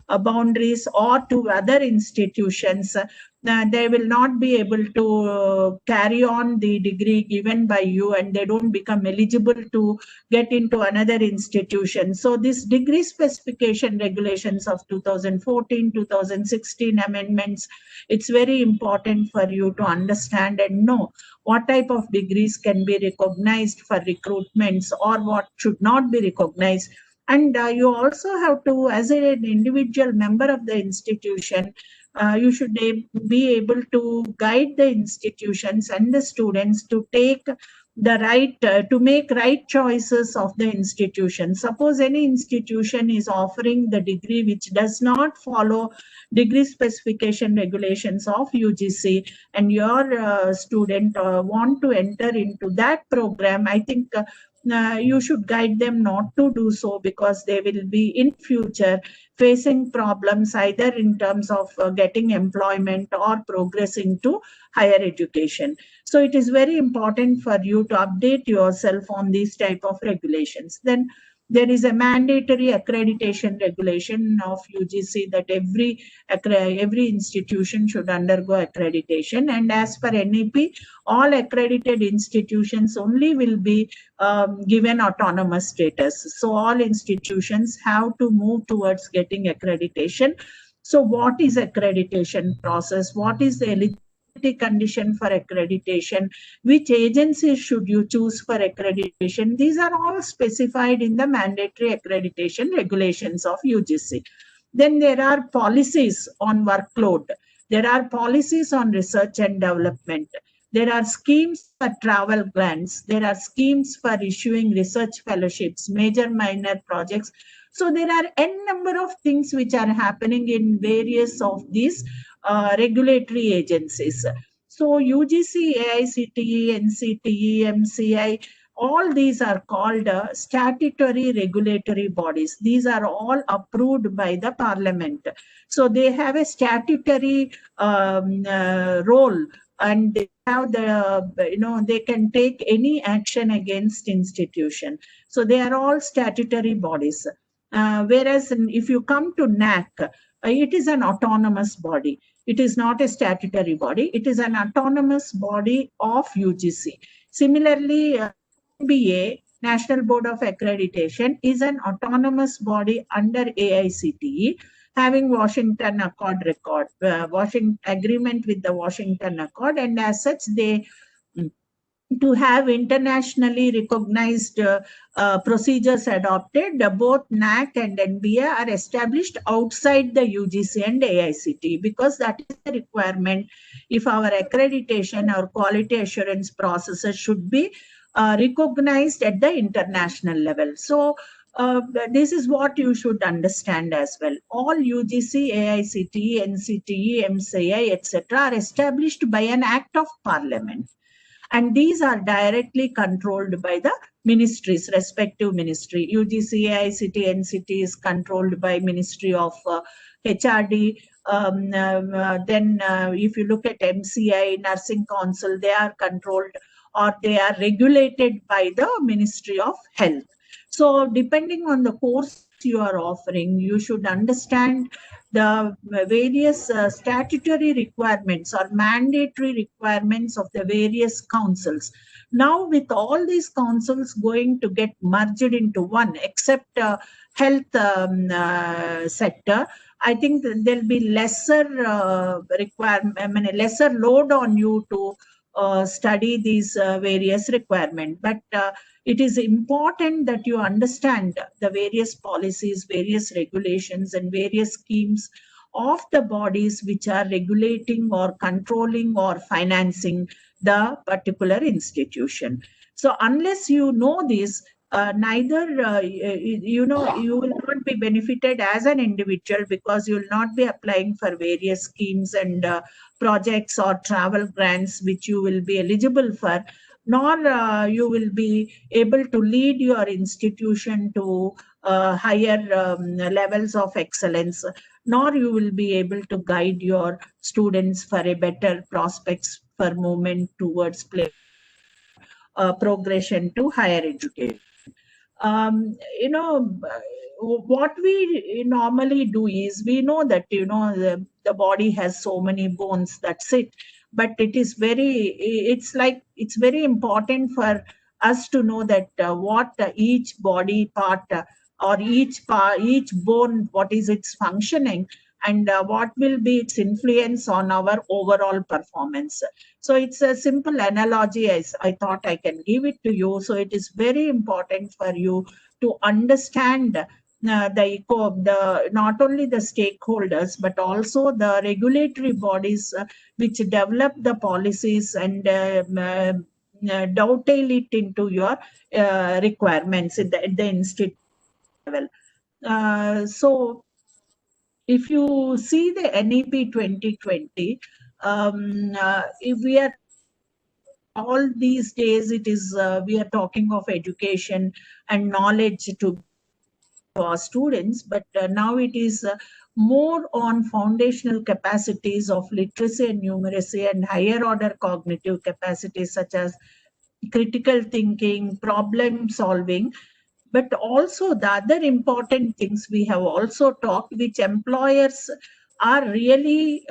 boundaries or to other institutions, they will not be able to carry on the degree given by you, and they don't become eligible to get into another institution. So this degree specification regulations of 2014, 2016 amendments, it's very important for you to understand and know what type of degrees can be recognized for recruitments or what should not be recognized. And you also have to, as an individual member of the institution, you should be able to guide the institutions and the students to take the right, to make right choices of the institution. Suppose any institution is offering the degree which does not follow degree specification regulations of UGC, and your student want to enter into that program, I think you should guide them not to do so, because they will be in future facing problems either in terms of getting employment or progressing to higher education. So it is very important for you to update yourself on these type of regulations. Then there is a mandatory accreditation regulation of UGC that every institution should undergo accreditation. And as per NEP, all accredited institutions only will be given autonomous status. So all institutions have to move towards getting accreditation. So what is accreditation process? What is the eligibility condition for accreditation? Which agencies should you choose for accreditation? These are all specified in the mandatory accreditation regulations of UGC. Then there are policies on workload. There are policies on research and development. There are schemes for travel grants. There are schemes for issuing research fellowships, major, minor projects. So there are n number of things which are happening in various of these regulatory agencies. So UGC, AICTE, NCTE, MCI, all these are called statutory regulatory bodies. These are all approved by the Parliament. So they have a statutory role, and they have the, they can take any action against institution. So they are all statutory bodies. Whereas if you come to NAC, it is an autonomous body. It is not a statutory body. It is an autonomous body of UGC. Similarly, NBA, National Board of Accreditation, is an autonomous body under AICTE, having Washington Accord record, agreement with the Washington Accord, and as such, they to have internationally recognized procedures adopted, both NAC and NBA are established outside the UGC and AICTE, because that is the requirement if our accreditation or quality assurance processes should be recognized at the international level. So this is what you should understand as well. All UGC, AICTE, NCTE, MCI, etc. are established by an act of Parliament. And these are directly controlled by the ministries, respective ministry. UGC, AICTE, NCT is controlled by Ministry of HRD. Then if you look at MCI, Nursing Council, they are controlled or they are regulated by the Ministry of Health. So depending on the course you are offering, you should understand the various statutory requirements or mandatory requirements of the various councils. Now with all these councils going to get merged into one, except health sector, I think there'll be lesser lesser load on you to study these various requirements. But it is important that you understand the various policies, various regulations, and various schemes of the bodies which are regulating or controlling or financing the particular institution. So unless you know this, neither you will not be benefited as an individual, because you will not be applying for various schemes and projects or travel grants which you will be eligible for, nor you will be able to lead your institution to higher levels of excellence, nor you will be able to guide your students for a better prospects for movement towards progression to higher education. What we normally do is, we know that the body has so many bones, that's it, but it's very important for us to know that what each body part or each bone, what is its functioning, and what will be its influence on our overall performance. So it's a simple analogy as I thought I can give it to you. So it is very important for you to understand not only the stakeholders, but also the regulatory bodies which develop the policies and dovetail it into your requirements at the institute level. So if you see the NEP 2020, if we are all these days, it is we are talking of education and knowledge to our students, but now it is more on foundational capacities of literacy and numeracy and higher order cognitive capacities such as critical thinking, problem solving. But also the other important things we have also talked, which employers are really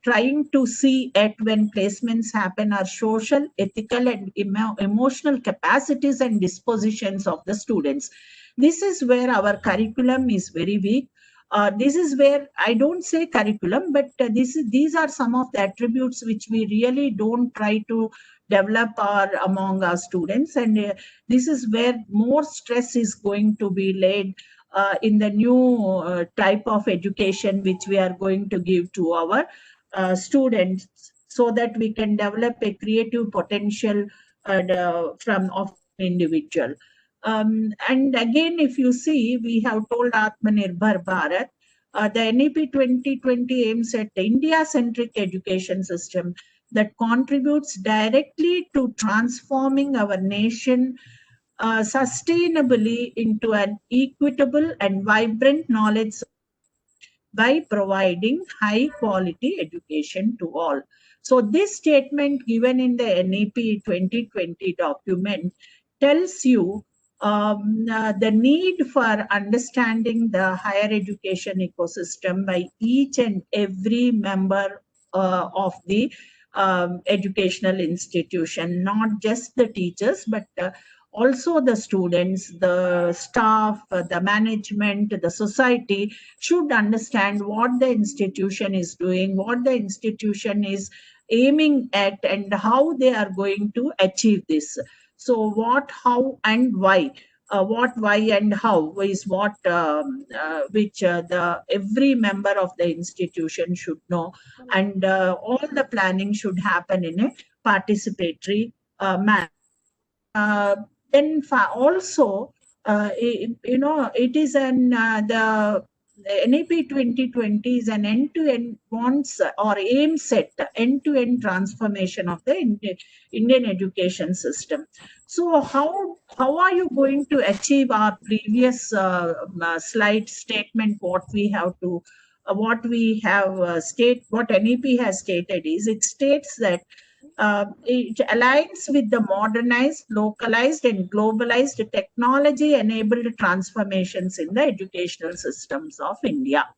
trying to see at when placements happen, are social, ethical, and emotional capacities and dispositions of the students. This is where our curriculum is very weak. This is where I don't say curriculum, but these are some of the attributes which we really don't try to develop among our students, and this is where more stress is going to be laid in the new type of education which we are going to give to our students, so that we can develop a creative potential of individual. And again, if you see, we have told Atmanirbhar Bharat, the NEP 2020 aims at the India-centric education system that contributes directly to transforming our nation sustainably into an equitable and vibrant knowledge by providing high quality education to all. So this statement given in the NEP 2020 document tells you the need for understanding the higher education ecosystem by each and every member of the educational institution, not just the teachers, but also the students, the staff, the management, the society should understand what the institution is doing, what the institution is aiming at, and how they are going to achieve this. So what, how, and why. What, why, and how is what which every member of the institution should know, and all the planning should happen in a participatory manner. Then also, it is the NEP 2020 is an end-to-end wants or aims at end-to-end transformation of the Indian education system. So how are you going to achieve our previous slide statement? What we have to, what NEP has stated is, it states that it aligns with the modernized, localized, and globalized technology-enabled transformations in the educational systems of India.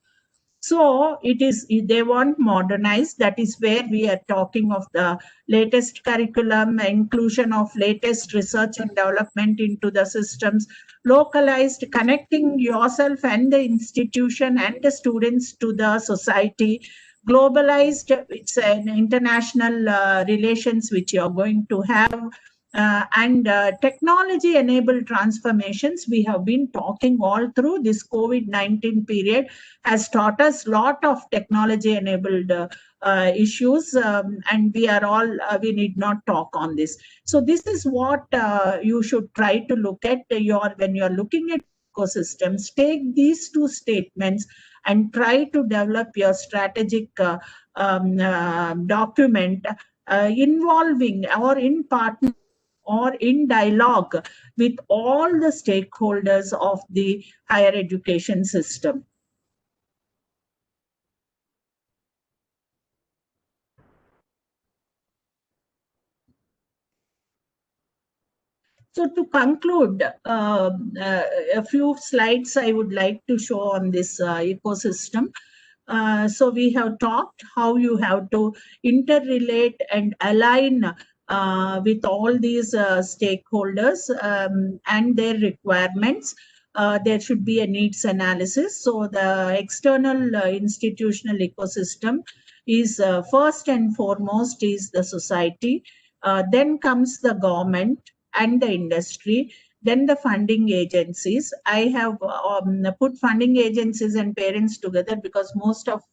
So they want modernized. That is where we are talking of the latest curriculum, inclusion of latest research and development into the systems, localized, connecting yourself and the institution and the students to the society, globalized. It's an international relations which you're going to have. And technology enabled transformations. We have been talking all through this COVID-19 period has taught us lot of technology enabled issues, and we need not talk on this. So this is what you should try to look at when you're looking at ecosystems. Take these two statements and try to develop your strategic document involving or in partner or in dialogue with all the stakeholders of the higher education system. So to conclude, a few slides I would like to show on this ecosystem. So we have talked how you have to interrelate and align with all these stakeholders and their requirements. There should be a needs analysis. So the external institutional ecosystem is first and foremost is the society. Then comes the government and the industry, then the funding agencies. I have put funding agencies and parents together because most of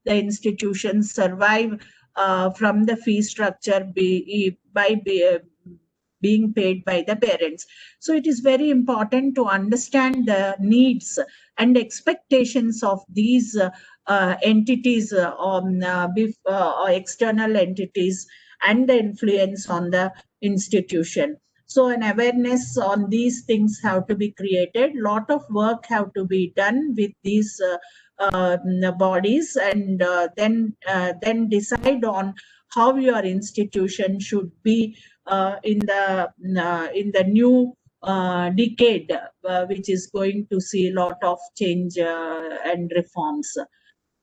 the institutions survive from the fee structure being paid by the parents. So it is very important to understand the needs and expectations of these entities or external entities and the influence on the institution. So an awareness on these things have to be created. Lot of work have to be done with these bodies, and then decide on how your institution should be in the new decade, which is going to see a lot of change and reforms.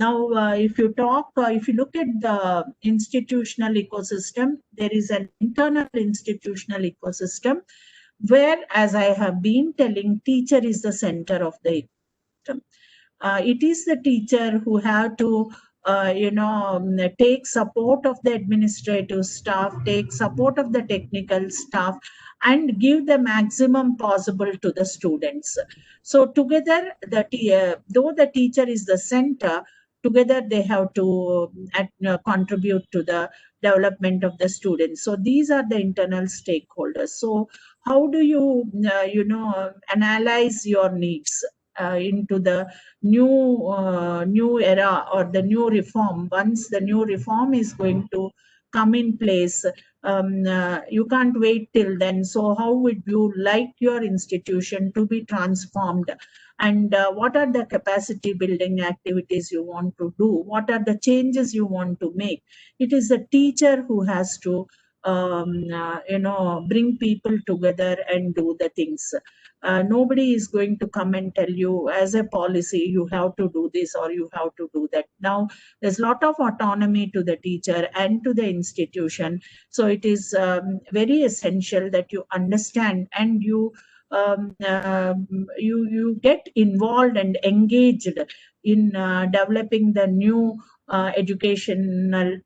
Now, if you look at the institutional ecosystem, there is an internal institutional ecosystem where, as I have been telling, teacher is the center of the ecosystem. It is the teacher who have to take support of the administrative staff, take support of the technical staff, and give the maximum possible to the students. So together, though the teacher is the center, together they have to contribute to the development of the students. So these are the internal stakeholders. So how do you analyze your needs into the new era or the new reform? Once the new reform is going to come in place, you can't wait till then. So how would you like your institution to be transformed? And what are the capacity building activities you want to do? What are the changes you want to make? It is the teacher who has to bring people together and do the things. Nobody is going to come and tell you as a policy you have to do this or you have to do that. Now there's a lot of autonomy to the teacher and to the institution. So it is very essential that you understand and you get involved and engaged in developing the new educational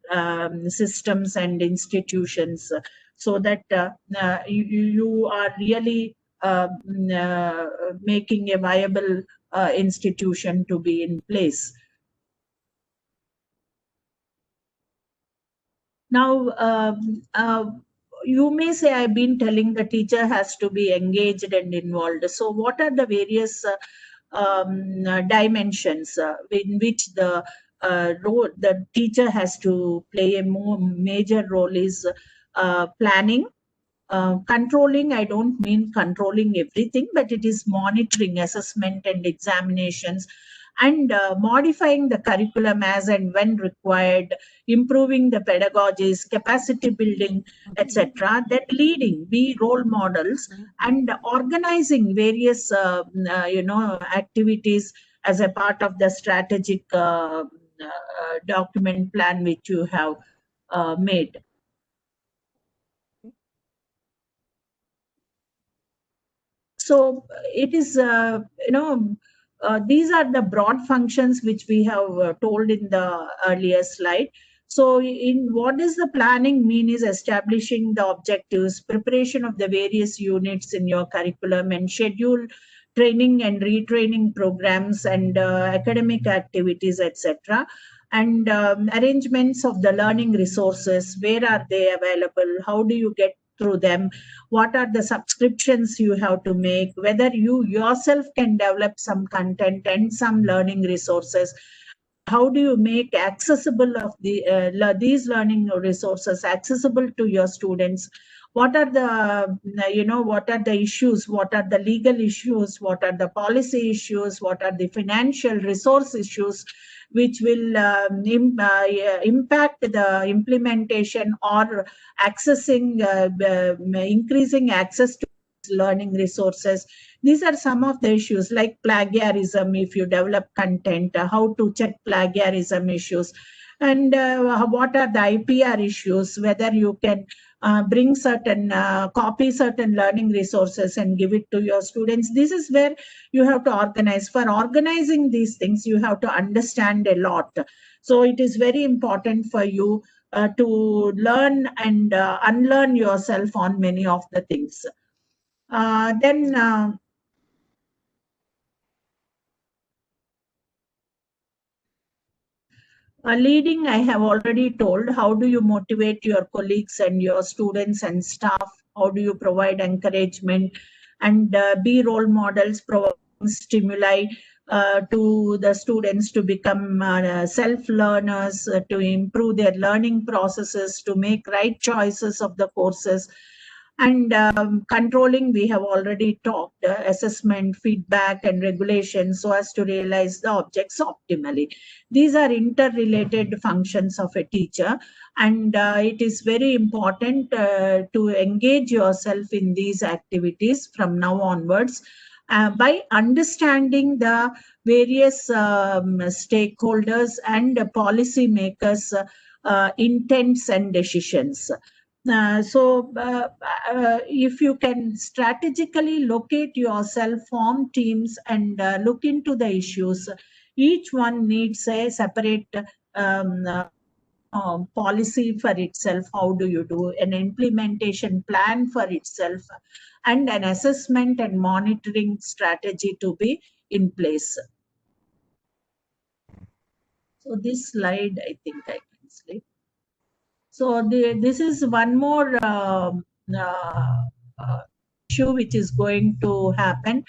systems and institutions, so that you are really making a viable institution to be in place. Now, you may say, I've been telling the teacher has to be engaged and involved. So what are the various dimensions in which the teacher has to play a more major role? Is planning, controlling. I don't mean controlling everything, but it is monitoring, assessment and examinations, and modifying the curriculum as and when required, improving the pedagogies, capacity building, etc. Then leading, be role models, and organizing various activities as a part of the strategic document plan which you have made. So it is, these are the broad functions which we have told in the earlier slide. So in what does the planning mean is establishing the objectives, preparation of the various units in your curriculum, and schedule training and retraining programs and academic activities, etc. And arrangements of the learning resources, where are they available, how do you get through them, what are the subscriptions you have to make, whether you yourself can develop some content and some learning resources, how do you make accessible of these learning resources accessible to your students, what are the what are the issues, what are the legal issues, what are the policy issues, what are the financial resource issues which will impact the implementation or accessing, increasing access to learning resources. These are some of the issues like plagiarism. If you develop content, how to check plagiarism issues, and what are the IPR issues, whether you can bring certain, copy certain learning resources and give it to your students. This is where you have to organize. For organizing these things, you have to understand a lot. So it is very important for you to learn and unlearn yourself on many of the things. Leading, I have already told. How do you motivate your colleagues and your students and staff? How do you provide encouragement and be role models, providing stimuli to the students to become self-learners, to improve their learning processes, to make right choices of the courses. And controlling, we have already talked, assessment, feedback, and regulation, so as to realize the objects optimally. These are interrelated functions of a teacher, and it is very important to engage yourself in these activities from now onwards. By understanding the various stakeholders and policy makers' intents and decisions. If you can strategically locate yourself, form teams, and look into the issues, each one needs a separate policy for itself. How do you do an implementation plan for itself, and an assessment and monitoring strategy to be in place. So this slide, I think I can slip. So this is one more issue which is going to happen.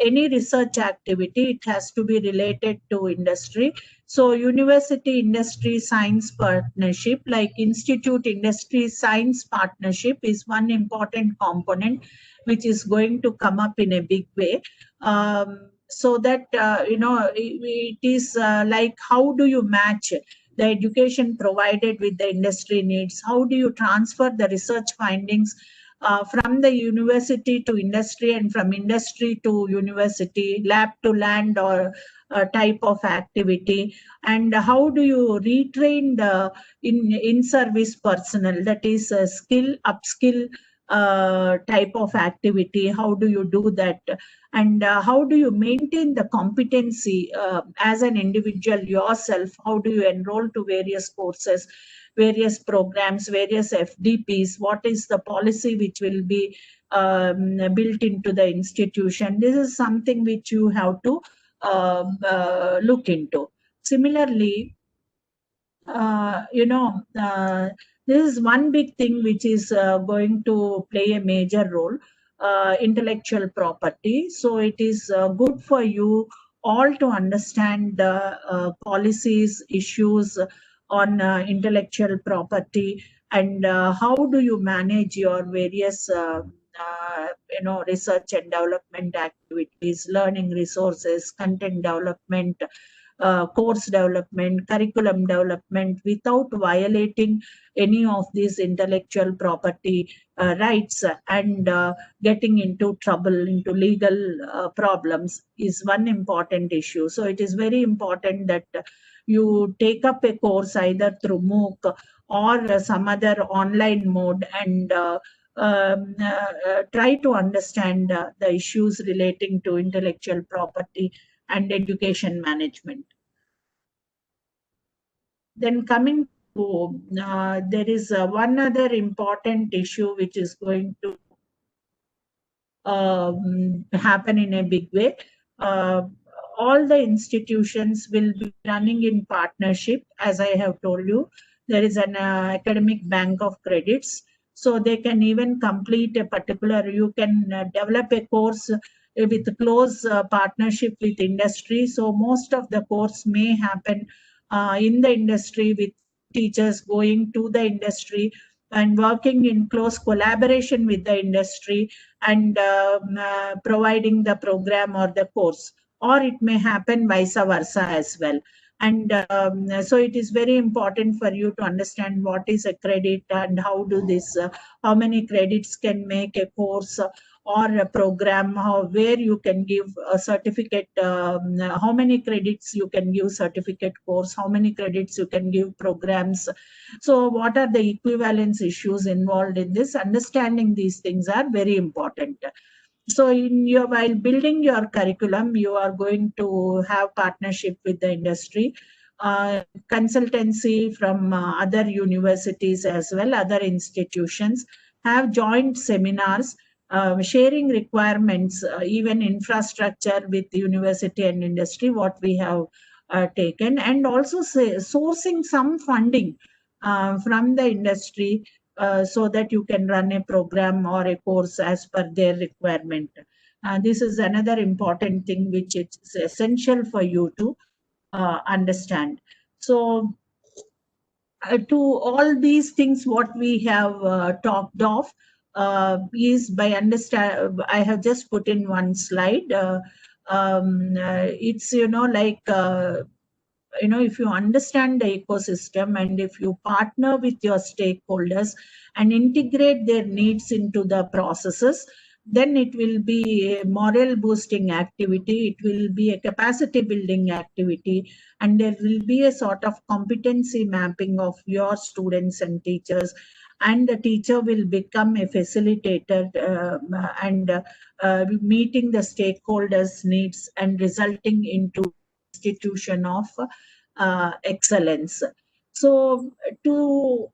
Any research activity, it has to be related to industry. So university industry science partnership, like institute industry science partnership, is one important component which is going to come up in a big way. So that it is like, how do you match the education provided with the industry needs? How do you transfer the research findings from the university to industry, and from industry to university, lab to land, or type of activity? And how do you retrain the in-service personnel, that is skill, upskill type of activity? How do you do that? And how do you maintain the competency as an individual yourself? How do you enroll to various courses, various programs, various FDPs? What is the policy which will be built into the institution? This is something which you have to look into. Similarly, this is one big thing which is going to play a major role, intellectual property. So it is good for you all to understand the policies, issues on intellectual property, and how do you manage your various research and development activities, learning resources, content development, course development, curriculum development without violating any of these intellectual property rights and getting into trouble, into legal problems is one important issue. So it is very important that you take up a course either through MOOC or some other online mode and try to understand the issues relating to intellectual property and education management. Then coming to, there is one other important issue which is going to happen in a big way. All the institutions will be running in partnership. As I have told you, there is an academic bank of credits. So they can even complete a particular, you can develop a course with close partnership with industry. So most of the course may happen in the industry with teachers going to the industry and working in close collaboration with the industry and providing the program or the course, or it may happen vice versa as well. And so it is very important for you to understand what is a credit and how do this, how many credits can make a course or a program, where you can give a certificate, how many credits you can give certificate course, how many credits you can give programs. So what are the equivalence issues involved in this? Understanding these things are very important. So while building your curriculum, you are going to have partnership with the industry, consultancy from other universities as well, other institutions, have joint seminars, sharing requirements, even infrastructure with university and industry, what we have taken, and also sourcing some funding from the industry so that you can run a program or a course as per their requirement. This is another important thing which is essential for you to understand. So to all these things what we have talked of is by understand. I have just put in one slide. It's like if you understand the ecosystem and if you partner with your stakeholders and integrate their needs into the processes, then it will be a morale boosting activity, it will be a capacity building activity, and there will be a sort of competency mapping of your students and teachers, and the teacher will become a facilitator and meeting the stakeholders' needs and resulting into institution of excellence. So to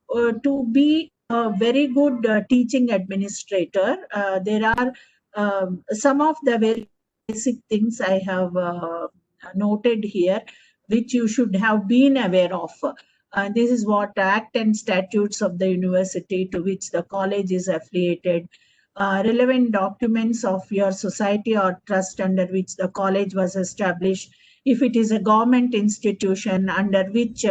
be a very good teaching administrator, there are some of the very basic things I have noted here, which you should have been aware of. This is what Act and Statutes of the university to which the college is affiliated, relevant documents of your society or trust under which the college was established, if it is a government institution, under which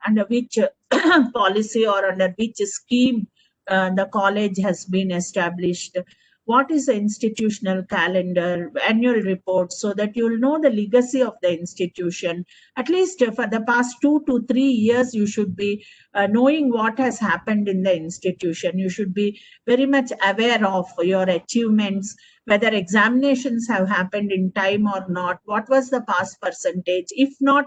under which policy or under which scheme the college has been established, what is the institutional calendar, annual report, so that you'll know the legacy of the institution. At least for the past 2 to 3 years, you should be knowing what has happened in the institution. You should be very much aware of your achievements, whether examinations have happened in time or not, what was the pass percentage, if not,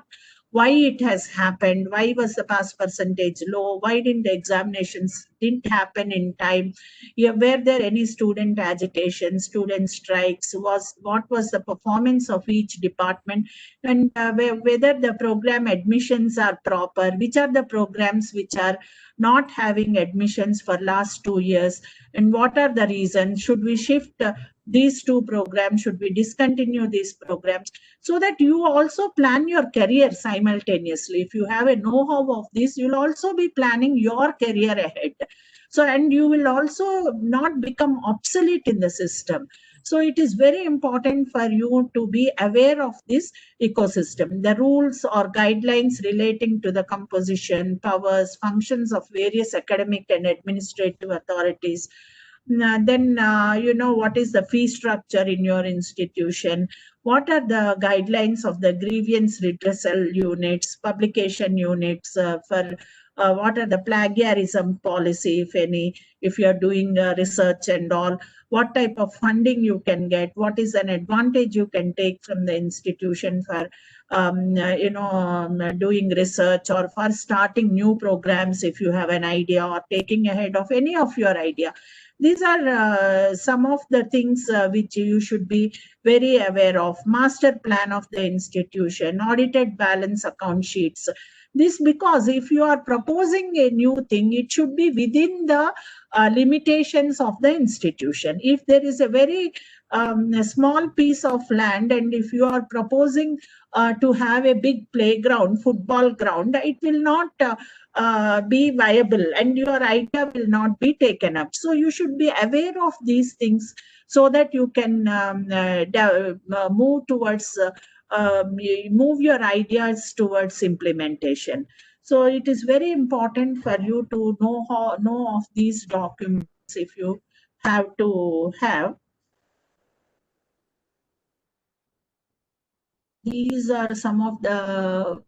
why it has happened, why was the pass percentage low, why didn't the examinations didn't happen in time, were there any student agitation, student strikes, what was the performance of each department, and whether the program admissions are proper, which are the programs which are not having admissions for last 2 years, and what are the reasons, should we shift these 2 programs, should we discontinue these programs, so that you also plan your career simultaneously. If you have a know-how of this, you'll also be planning your career ahead. So, and you will also not become obsolete in the system. So it is very important for you to be aware of this ecosystem, the rules or guidelines relating to the composition, powers, functions of various academic and administrative authorities, Then, what is the fee structure in your institution? What are the guidelines of the grievance redressal units, publication units for what are the plagiarism policy, if any, if you are doing research and all, what type of funding you can get, what is an advantage you can take from the institution for doing research or for starting new programs if you have an idea, or taking ahead of any of your idea. These are some of the things which you should be very aware of. Master plan of the institution, audited balance account sheets. This, because if you are proposing a new thing, it should be within the limitations of the institution. If there is a very a small piece of land, and if you are proposing to have a big playground, football ground, it will not be viable and your idea will not be taken up. So you should be aware of these things so that you can move towards move your ideas towards implementation. So it is very important for you to know of these documents if you have to have. These are some of the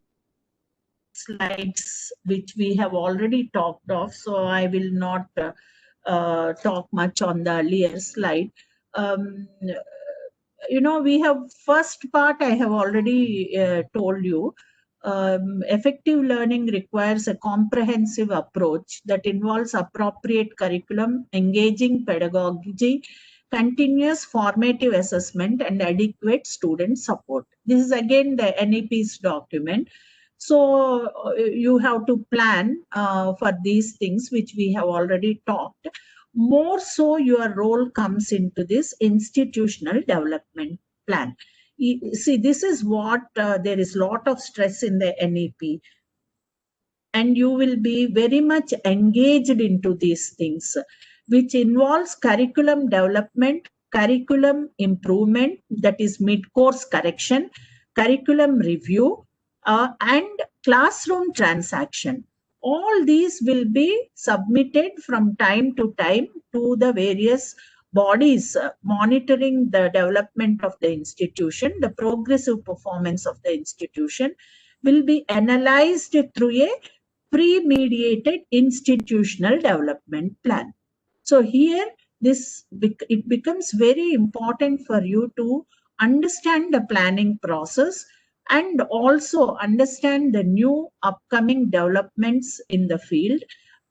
slides which we have already talked of, so I will not talk much on the earlier slide. We have first part I have already told you. Effective learning requires a comprehensive approach that involves appropriate curriculum, engaging pedagogy, continuous formative assessment, and adequate student support. This is again the NEP's document. So you have to plan for these things which we have already talked. More so, your role comes into this institutional development plan. See, this is what there is a lot of stress in the NEP, and you will be very much engaged into these things, which involves curriculum development, curriculum improvement, that is mid-course correction, curriculum review, and classroom transaction. All these will be submitted from time to time to the various bodies monitoring the development of the institution. The progressive performance of the institution will be analyzed through a pre-mediated institutional development plan. So here, it becomes very important for you to understand the planning process and also understand the new upcoming developments in the field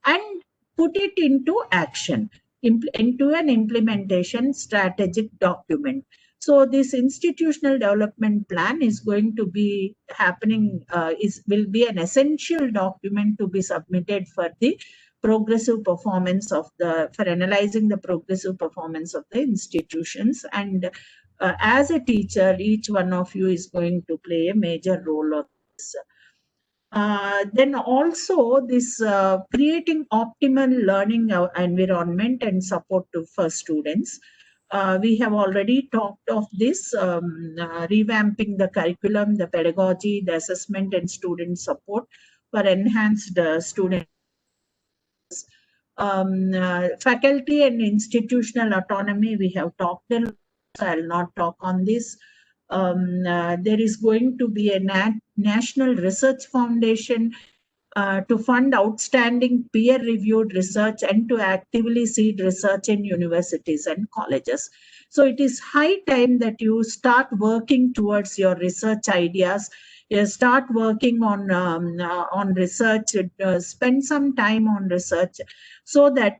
and put it into action, into an implementation strategic document. So this institutional development plan is going to be happening, will be an essential document to be submitted for the progressive performance of for analyzing the progressive performance of the institutions. And as a teacher, each one of you is going to play a major role of this. Then also this creating optimal learning environment and support for students. We have already talked of this, revamping the curriculum, the pedagogy, the assessment and student support for enhanced student. Faculty and institutional autonomy, we have talked a lot, so I'll not talk on this. There is going to be a National Research Foundation to fund outstanding peer-reviewed research and to actively seed research in universities and colleges. So it is high time that you start working towards your research ideas. You start working on research, spend some time on research so that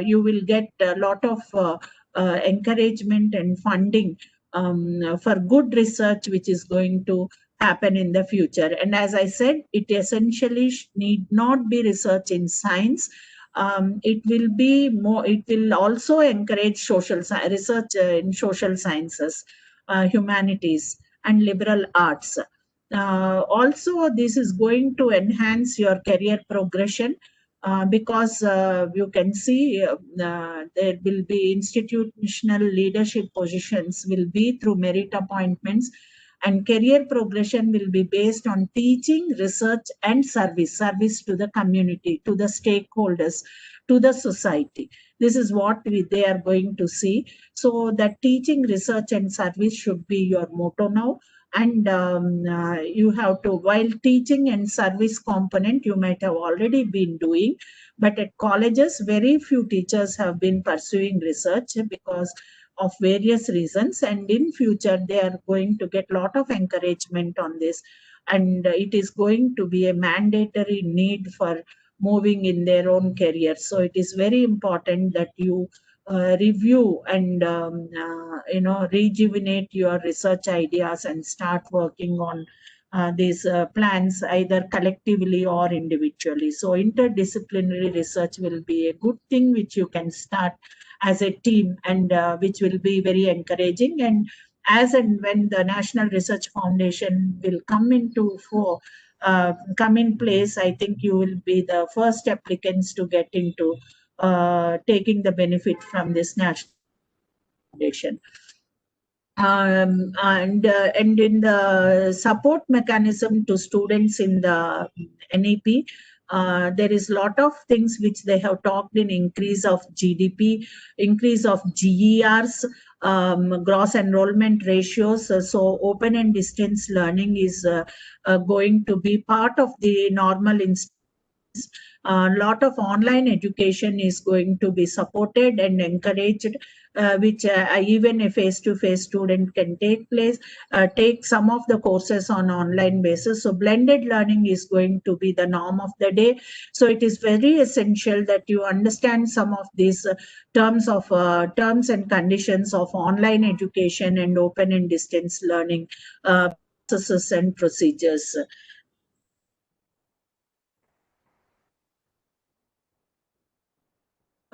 you will get a lot of encouragement and funding for good research which is going to happen in the future. And as I said, it essentially need not be research in science. It will be more, it will also encourage research in social sciences, humanities and liberal arts. Also, this is going to enhance your career progression because you can see there will be institutional leadership positions will be through merit appointments, and career progression will be based on teaching, research and service to the community, to the stakeholders, to the society. This is what they are going to see. So that teaching, research and service should be your motto now. And you have to, while teaching and service component, you might have already been doing, but at colleges, very few teachers have been pursuing research because of various reasons, and in future they are going to get a lot of encouragement on this, and it is going to be a mandatory need for moving in their own career. So it is very important that you review and rejuvenate your research ideas and start working on these plans either collectively or individually. So interdisciplinary research will be a good thing which you can start as a team, and which will be very encouraging. And as and when the National Research Foundation will come in place, I think you will be the first applicants to get into taking the benefit from this National Foundation. And in the support mechanism to students in the NEP, there is a lot of things which they have talked in: increase of GDP, increase of GERs, gross enrollment ratios. So open and distance learning is going to be part of the normal a lot of online education is going to be supported and encouraged, which even a face-to-face student can take some of the courses on online basis. So blended learning is going to be the norm of the day. So it is very essential that you understand some of these terms and conditions of online education and open and distance learning processes and procedures.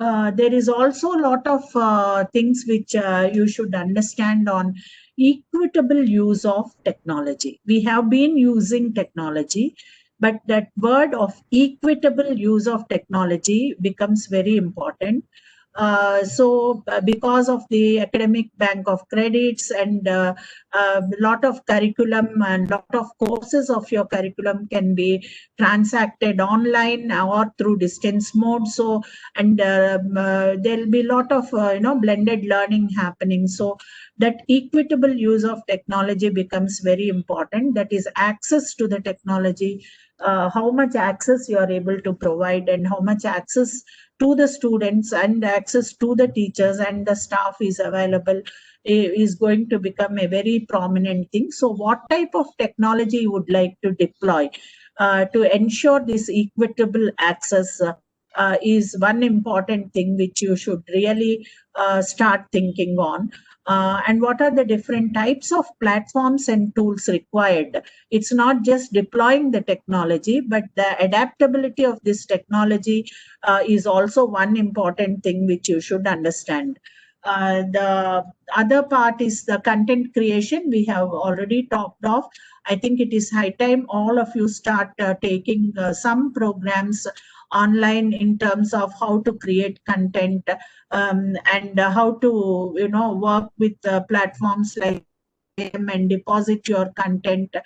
There is also a lot of things which you should understand on equitable use of technology. We have been using technology, but that word of equitable use of technology becomes very important. So because of the academic bank of credits and a lot of curriculum and lot of courses of your curriculum can be transacted online or through distance mode. So, and there will be a lot of blended learning happening. So that equitable use of technology becomes very important. That is access to the technology, how much access you are able to provide, and how much access to the students and access to the teachers and the staff is available is going to become a very prominent thing. So what type of technology you would like to deploy to ensure this equitable access is one important thing which you should really start thinking on. And what are the different types of platforms and tools required? It's not just deploying the technology, but the adaptability of this technology is also one important thing which you should understand. The other part is the content creation. We have already talked of. I think it is high time all of you start taking some programs online in terms of how to create content and how to work with platforms like and deposit your content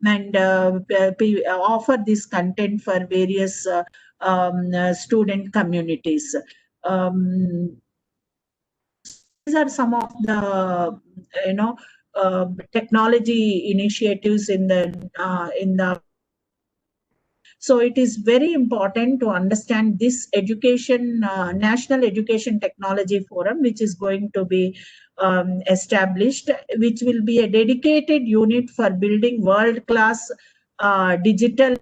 and offer this content for various student communities. These are some of the technology initiatives in the. So it is very important to understand this National Education Technology Forum, which is going to be established, which will be a dedicated unit for building world-class digital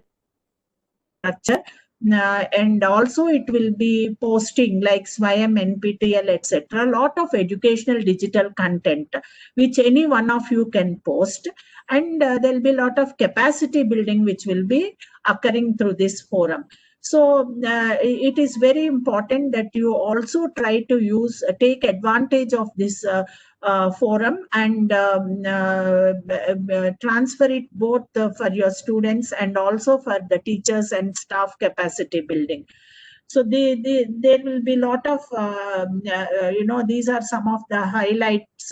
structure. And also it will be posting like Swayam, NPTEL, etc. A lot of educational digital content which any one of you can post, and there will be a lot of capacity building which will be occurring through this forum. So it is very important that you also try to take advantage of this forum and transfer it both for your students and also for the teachers and staff capacity building. So there will be a lot of, these are some of the highlights,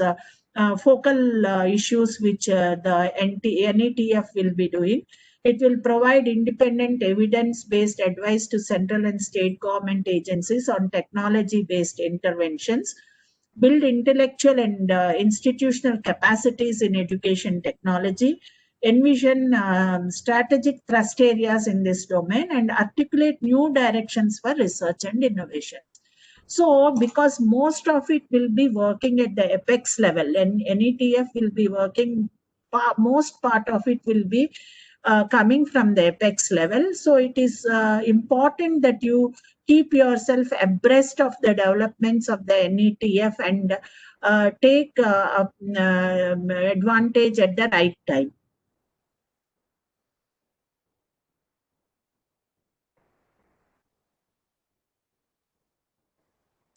focal issues which the NETF will be doing. It will provide independent evidence-based advice to central and state government agencies on technology-based interventions, build intellectual and institutional capacities in education technology, envision strategic thrust areas in this domain, and articulate new directions for research and innovation. So, because most of it will be working at the apex level, and NETF will be working, most part of it will be coming from the apex level. So, it is important that you keep yourself abreast of the developments of the NETF and take advantage at the right time.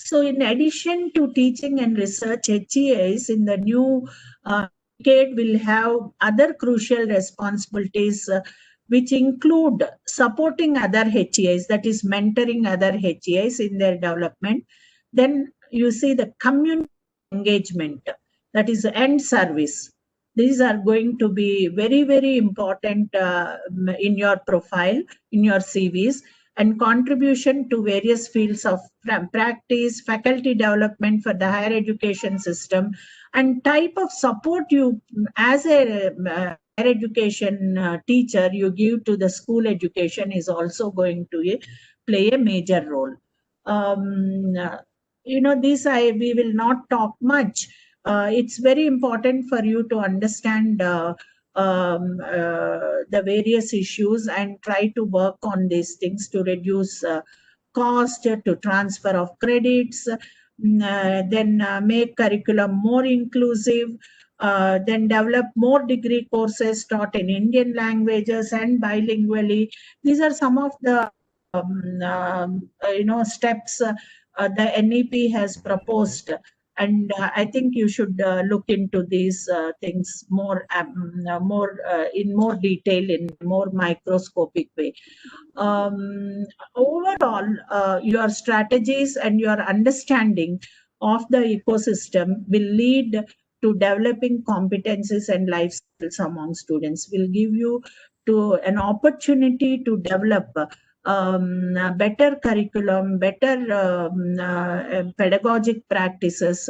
So in addition to teaching and research, HEIs in the new decade will have other crucial responsibilities which include supporting other HEIs, that is mentoring other HEIs in their development. Then you see the community engagement, that is end service. These are going to be very, very important in your profile, in your CVs, and contribution to various fields of practice, faculty development for the higher education system, and type of support you as a higher education teacher you give to the school education is also going to play a major role. You know, this we will not talk much. It's very important for you to understand the various issues and try to work on these things to reduce cost, to transfer of credits, then make curriculum more inclusive, then develop more degree courses taught in Indian languages and bilingually. These are some of the steps the NEP has proposed, and I think you should look into these things more in more detail, in more microscopic way. Overall, your strategies and your understanding of the ecosystem will lead to developing competencies and life skills among students, will give you to an opportunity to develop better curriculum, better pedagogic practices,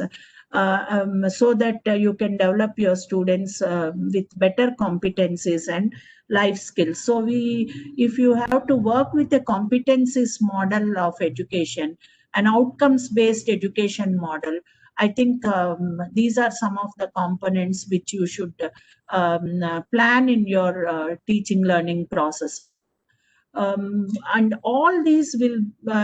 so that you can develop your students with better competencies and life skills. So if you have to work with a competencies model of education, an outcomes-based education model, I think these are some of the components which you should plan in your teaching learning process. And all these will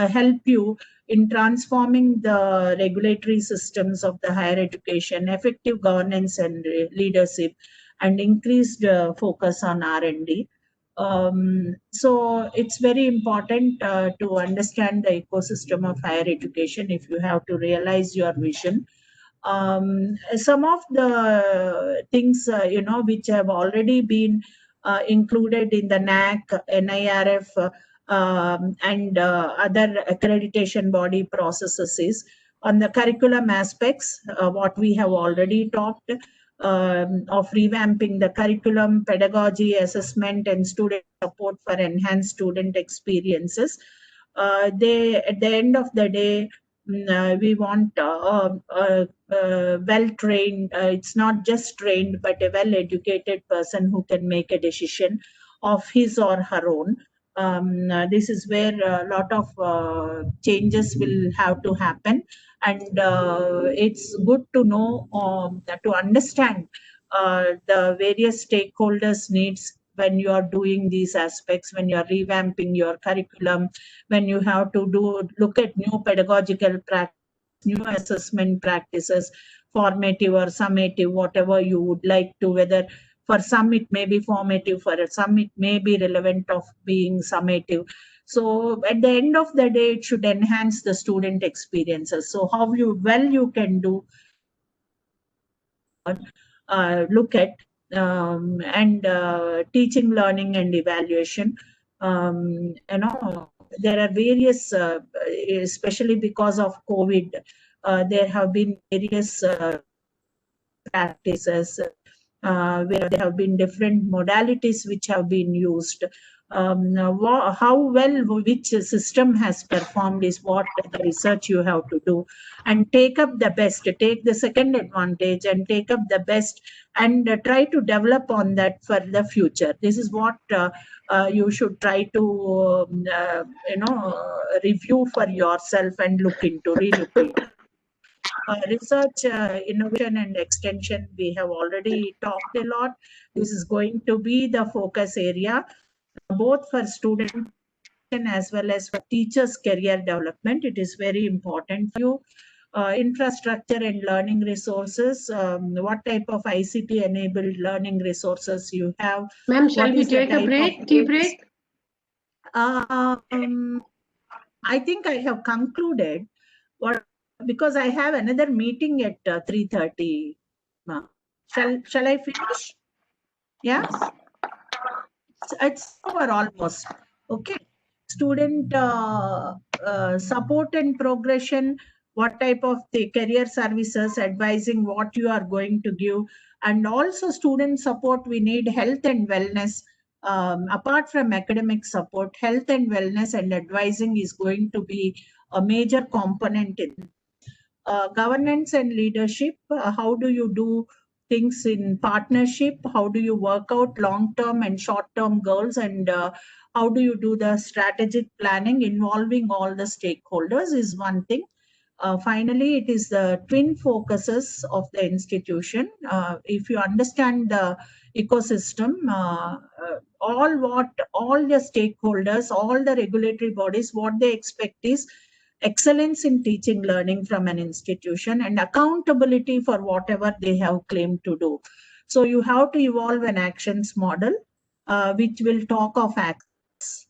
help you in transforming the regulatory systems of the higher education, effective governance and leadership, and increased focus on R&D. So it's very important to understand the ecosystem of higher education if you have to realize your vision. Some of the things which have already been included in the NAC, NIRF, and other accreditation body processes is on the curriculum aspects, what we have already talked of revamping the curriculum, pedagogy, assessment, and student support for enhanced student experiences. At the end of the day, we want well-trained, it's not just trained, but a well-educated person who can make a decision of his or her own. This is where a lot of changes will have to happen, and it's good to know, to understand the various stakeholders' needs when you are doing these aspects, when you are revamping your curriculum, when you have to look at new pedagogical practice, new assessment practices, formative or summative, whatever you would like to, whether for some it may be formative, for some it may be relevant of being summative. So at the end of the day, it should enhance the student experiences. So how well you can do, look at, and teaching, learning, and evaluation. There are various, especially because of COVID, there have been various practices where there have been different modalities which have been used. How well which system has performed is what the research you have to do, and take up the best, take the second advantage and take up the best, and try to develop on that for the future. This is what you should try to review for yourself and look into, relook into. Research, innovation and extension, we have already talked a lot. This is going to be the focus area, both for student as well as for teachers' career development. It is very important for you. Infrastructure and learning resources, what type of ICT enabled learning resources you have. Ma'am, shall we take a break? Tea break? I think I have concluded because I have another meeting at 3:30. Shall I finish? Yeah, it's over almost. Okay. Student support and progression, what type of the career services, advising what you are going to give, and also student support. We need health and wellness. Apart from academic support, health and wellness and advising is going to be a major component in governance and leadership. How do you do things in partnership? How do you work out long-term and short-term goals? And how do you do the strategic planning involving all the stakeholders is one thing. Finally, it is the twin focuses of the institution. If you understand the ecosystem, all the stakeholders, all the regulatory bodies, what they expect is excellence in teaching learning from an institution and accountability for whatever they have claimed to do. So you have to evolve an actions model which will talk of acts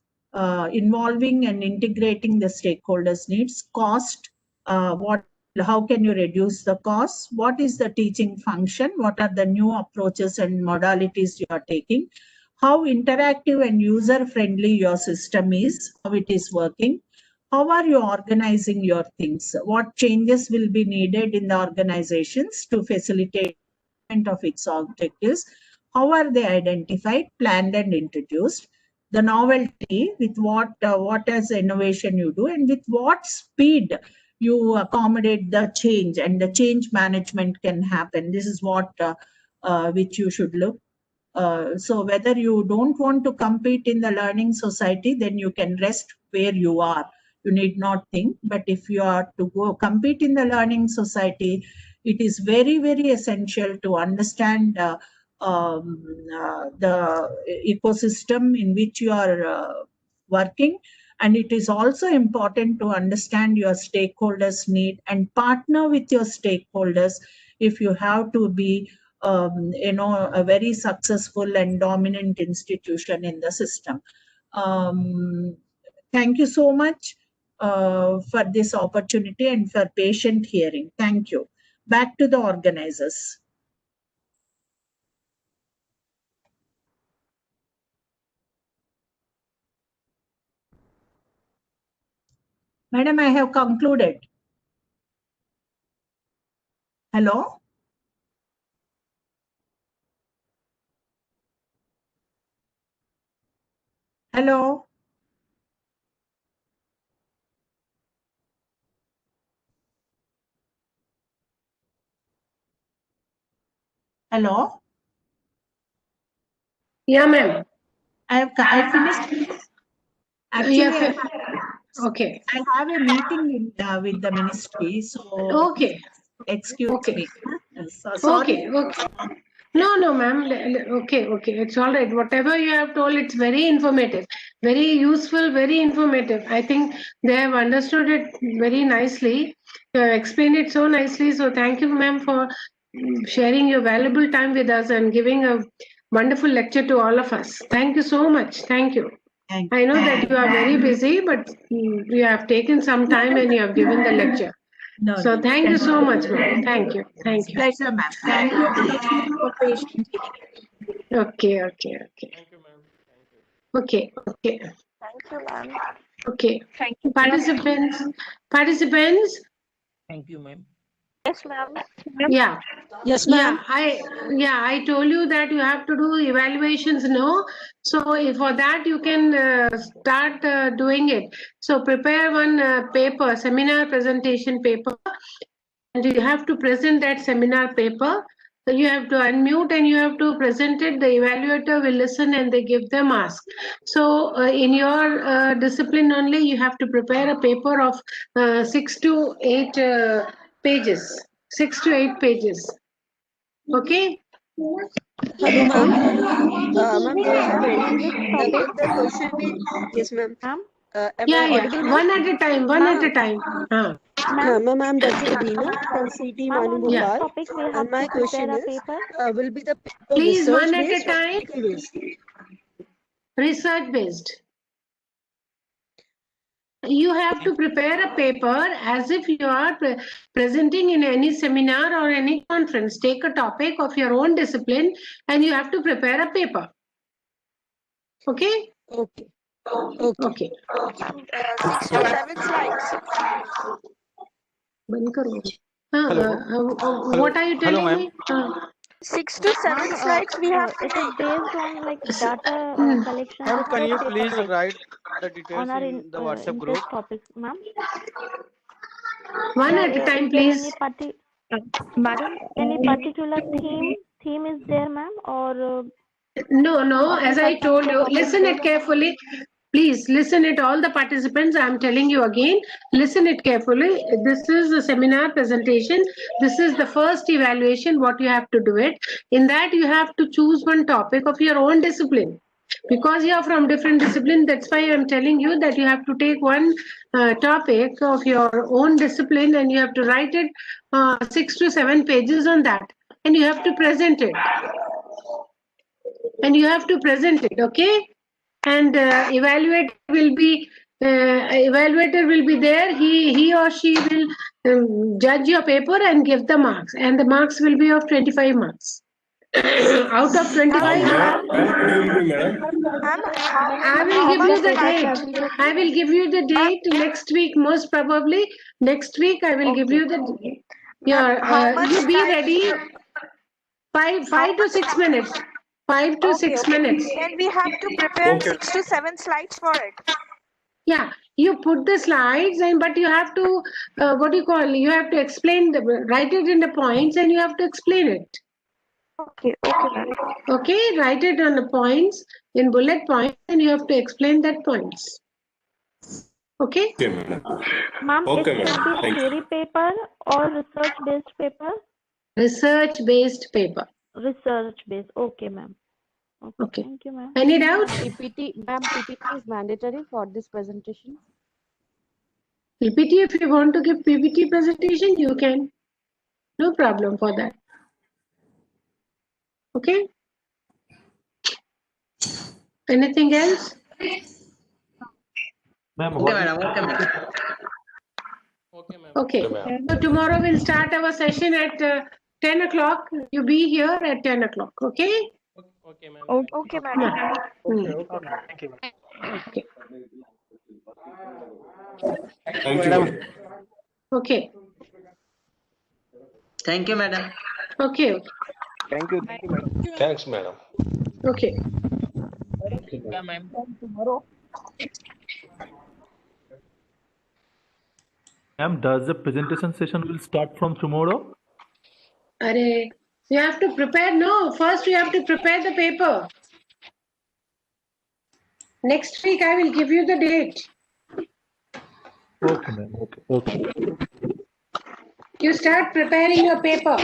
involving and integrating the stakeholders' needs, cost, how can you reduce the cost, what is the teaching function, what are the new approaches and modalities you are taking, how interactive and user-friendly your system is, how it is working, how are you organizing your things, what changes will be needed in the organizations to facilitate of its objectives, how are they identified, planned and introduced, the novelty with what as innovation you do, and with what speed you accommodate the change, and the change management can happen. This is what which you should look. So whether you don't want to compete in the learning society, then you can rest where you are. You need not think. But if you are to go compete in the learning society, it is very, very essential to understand the ecosystem in which you are working. And it is also important to understand your stakeholders' need and partner with your stakeholders if you have to be a very successful and dominant institution in the system. Thank you so much for this opportunity and for patient hearing. Thank you. Back to the organizers. Madam, I have concluded. Hello? Hello? Hello? Yeah, ma'am. I finished. Actually, Yeah, okay. I have a meeting with the ministry, so Okay. excuse Okay. me. So, sorry. Okay. No, ma'am. Okay. It's all right. Whatever you have told, it's very informative, very useful, very informative. I think they have understood it very nicely. You have explained it so nicely. So thank you, ma'am, for sharing your valuable time with us and giving a wonderful lecture to all of us. Thank you so much. Thank you. I know that you are very busy, but you have taken some time and you have given the lecture. So thank you so much, ma'am. Thank you. Pleasure, ma'am. Thank you for patience. Okay. Thank you, ma'am. Okay. Thank you, ma'am. Okay. Thank you. Participants. Thank you, ma'am. Yes, ma'am. Yeah. Yes, ma'am. I told you that you have to do evaluations, no? So for that you can start doing it. So prepare one paper, seminar presentation paper, and you have to present that seminar paper. So you have to unmute and you have to present it. The evaluator will listen and they give the marks. So in your discipline only, you have to prepare a paper of 6 to 8 pages. 6 to 8 pages. Okay? Hello, ma'am. Ma'am, there is a Ma'am, question. on which topic? The question is, yes, ma'am. Ma'am? Am I audible, ma'am? One at a time, one at a time. Ma'am, I'm Dr. Abhina from CT Ma'am, MANUU on which Bhopal. topic we have And my to prepare question a is, paper? will be the paper Please, one at a research-based or time. technical-based? Research based. You have to prepare a paper as if you are presenting in any seminar or any conference. Take a topic of your own discipline and you have to prepare a paper. Okay? Okay. Okay. 6 to 7 slides. What are you telling me? 6 to 7 slides we have to It is take. based on like data collection Ma'am, can you research please paper, right? write the details On our in the WhatsApp group? interest topics, ma'am. One at a time, Is there please. Madam, any particular theme is there, ma'am, or No, or as I any told you, particular topic listen there? it carefully. Please listen it, all the participants. I'm telling you again, listen it carefully. This is a seminar presentation. This is the first evaluation, what you have to do it. In that, you have to choose one topic of your own discipline. Because you are from different discipline, that's why I'm telling you that you have to take one topic of your own discipline and you have to write it 6 to 7 pages on that. And you have to present it. And you have to present it, okay? And evaluator will be there. He or she will judge your paper and give the marks, and the marks will be of 25 marks. Out of 25, I will give you the date. I will give you the date next week, most probably. Next week, I will give you the you be ready. 5 to 6 minutes. 5 to 6 minutes. Then we have to prepare 6 to 7 slides for it. Yeah, you put the slides but you have to, you have to explain, write it in the points and you have to explain it. Okay, ma'am. Okay, write it on the points, in bullet points, and you have to explain that points. Okay? Ma'am, it should be theory paper or research-based paper? Research-based paper. Research-based, okay, ma'am. Okay. Thank you, ma'am. Any doubt? PPT is mandatory for this presentation. PPT, if you want to give PPT presentation, you can. No problem for that. Okay? Anything else? Okay, madam. Okay. So tomorrow we'll start our session at 10 o'clock. You be here at 10 o'clock. Okay? Okay, ma'am. Okay, madam. Thank you, ma'am. Okay. Thank you, madam. Okay. Thank you, madam. Okay. Thank you, madam. Thanks, madam. Okay. Yeah, ma'am. Tomorrow. Ma'am, does the presentation session will start from tomorrow? You have to prepare. No, first you have to prepare the paper. Next week I will give you the date. Okay, ma'am. Okay. You start preparing your paper.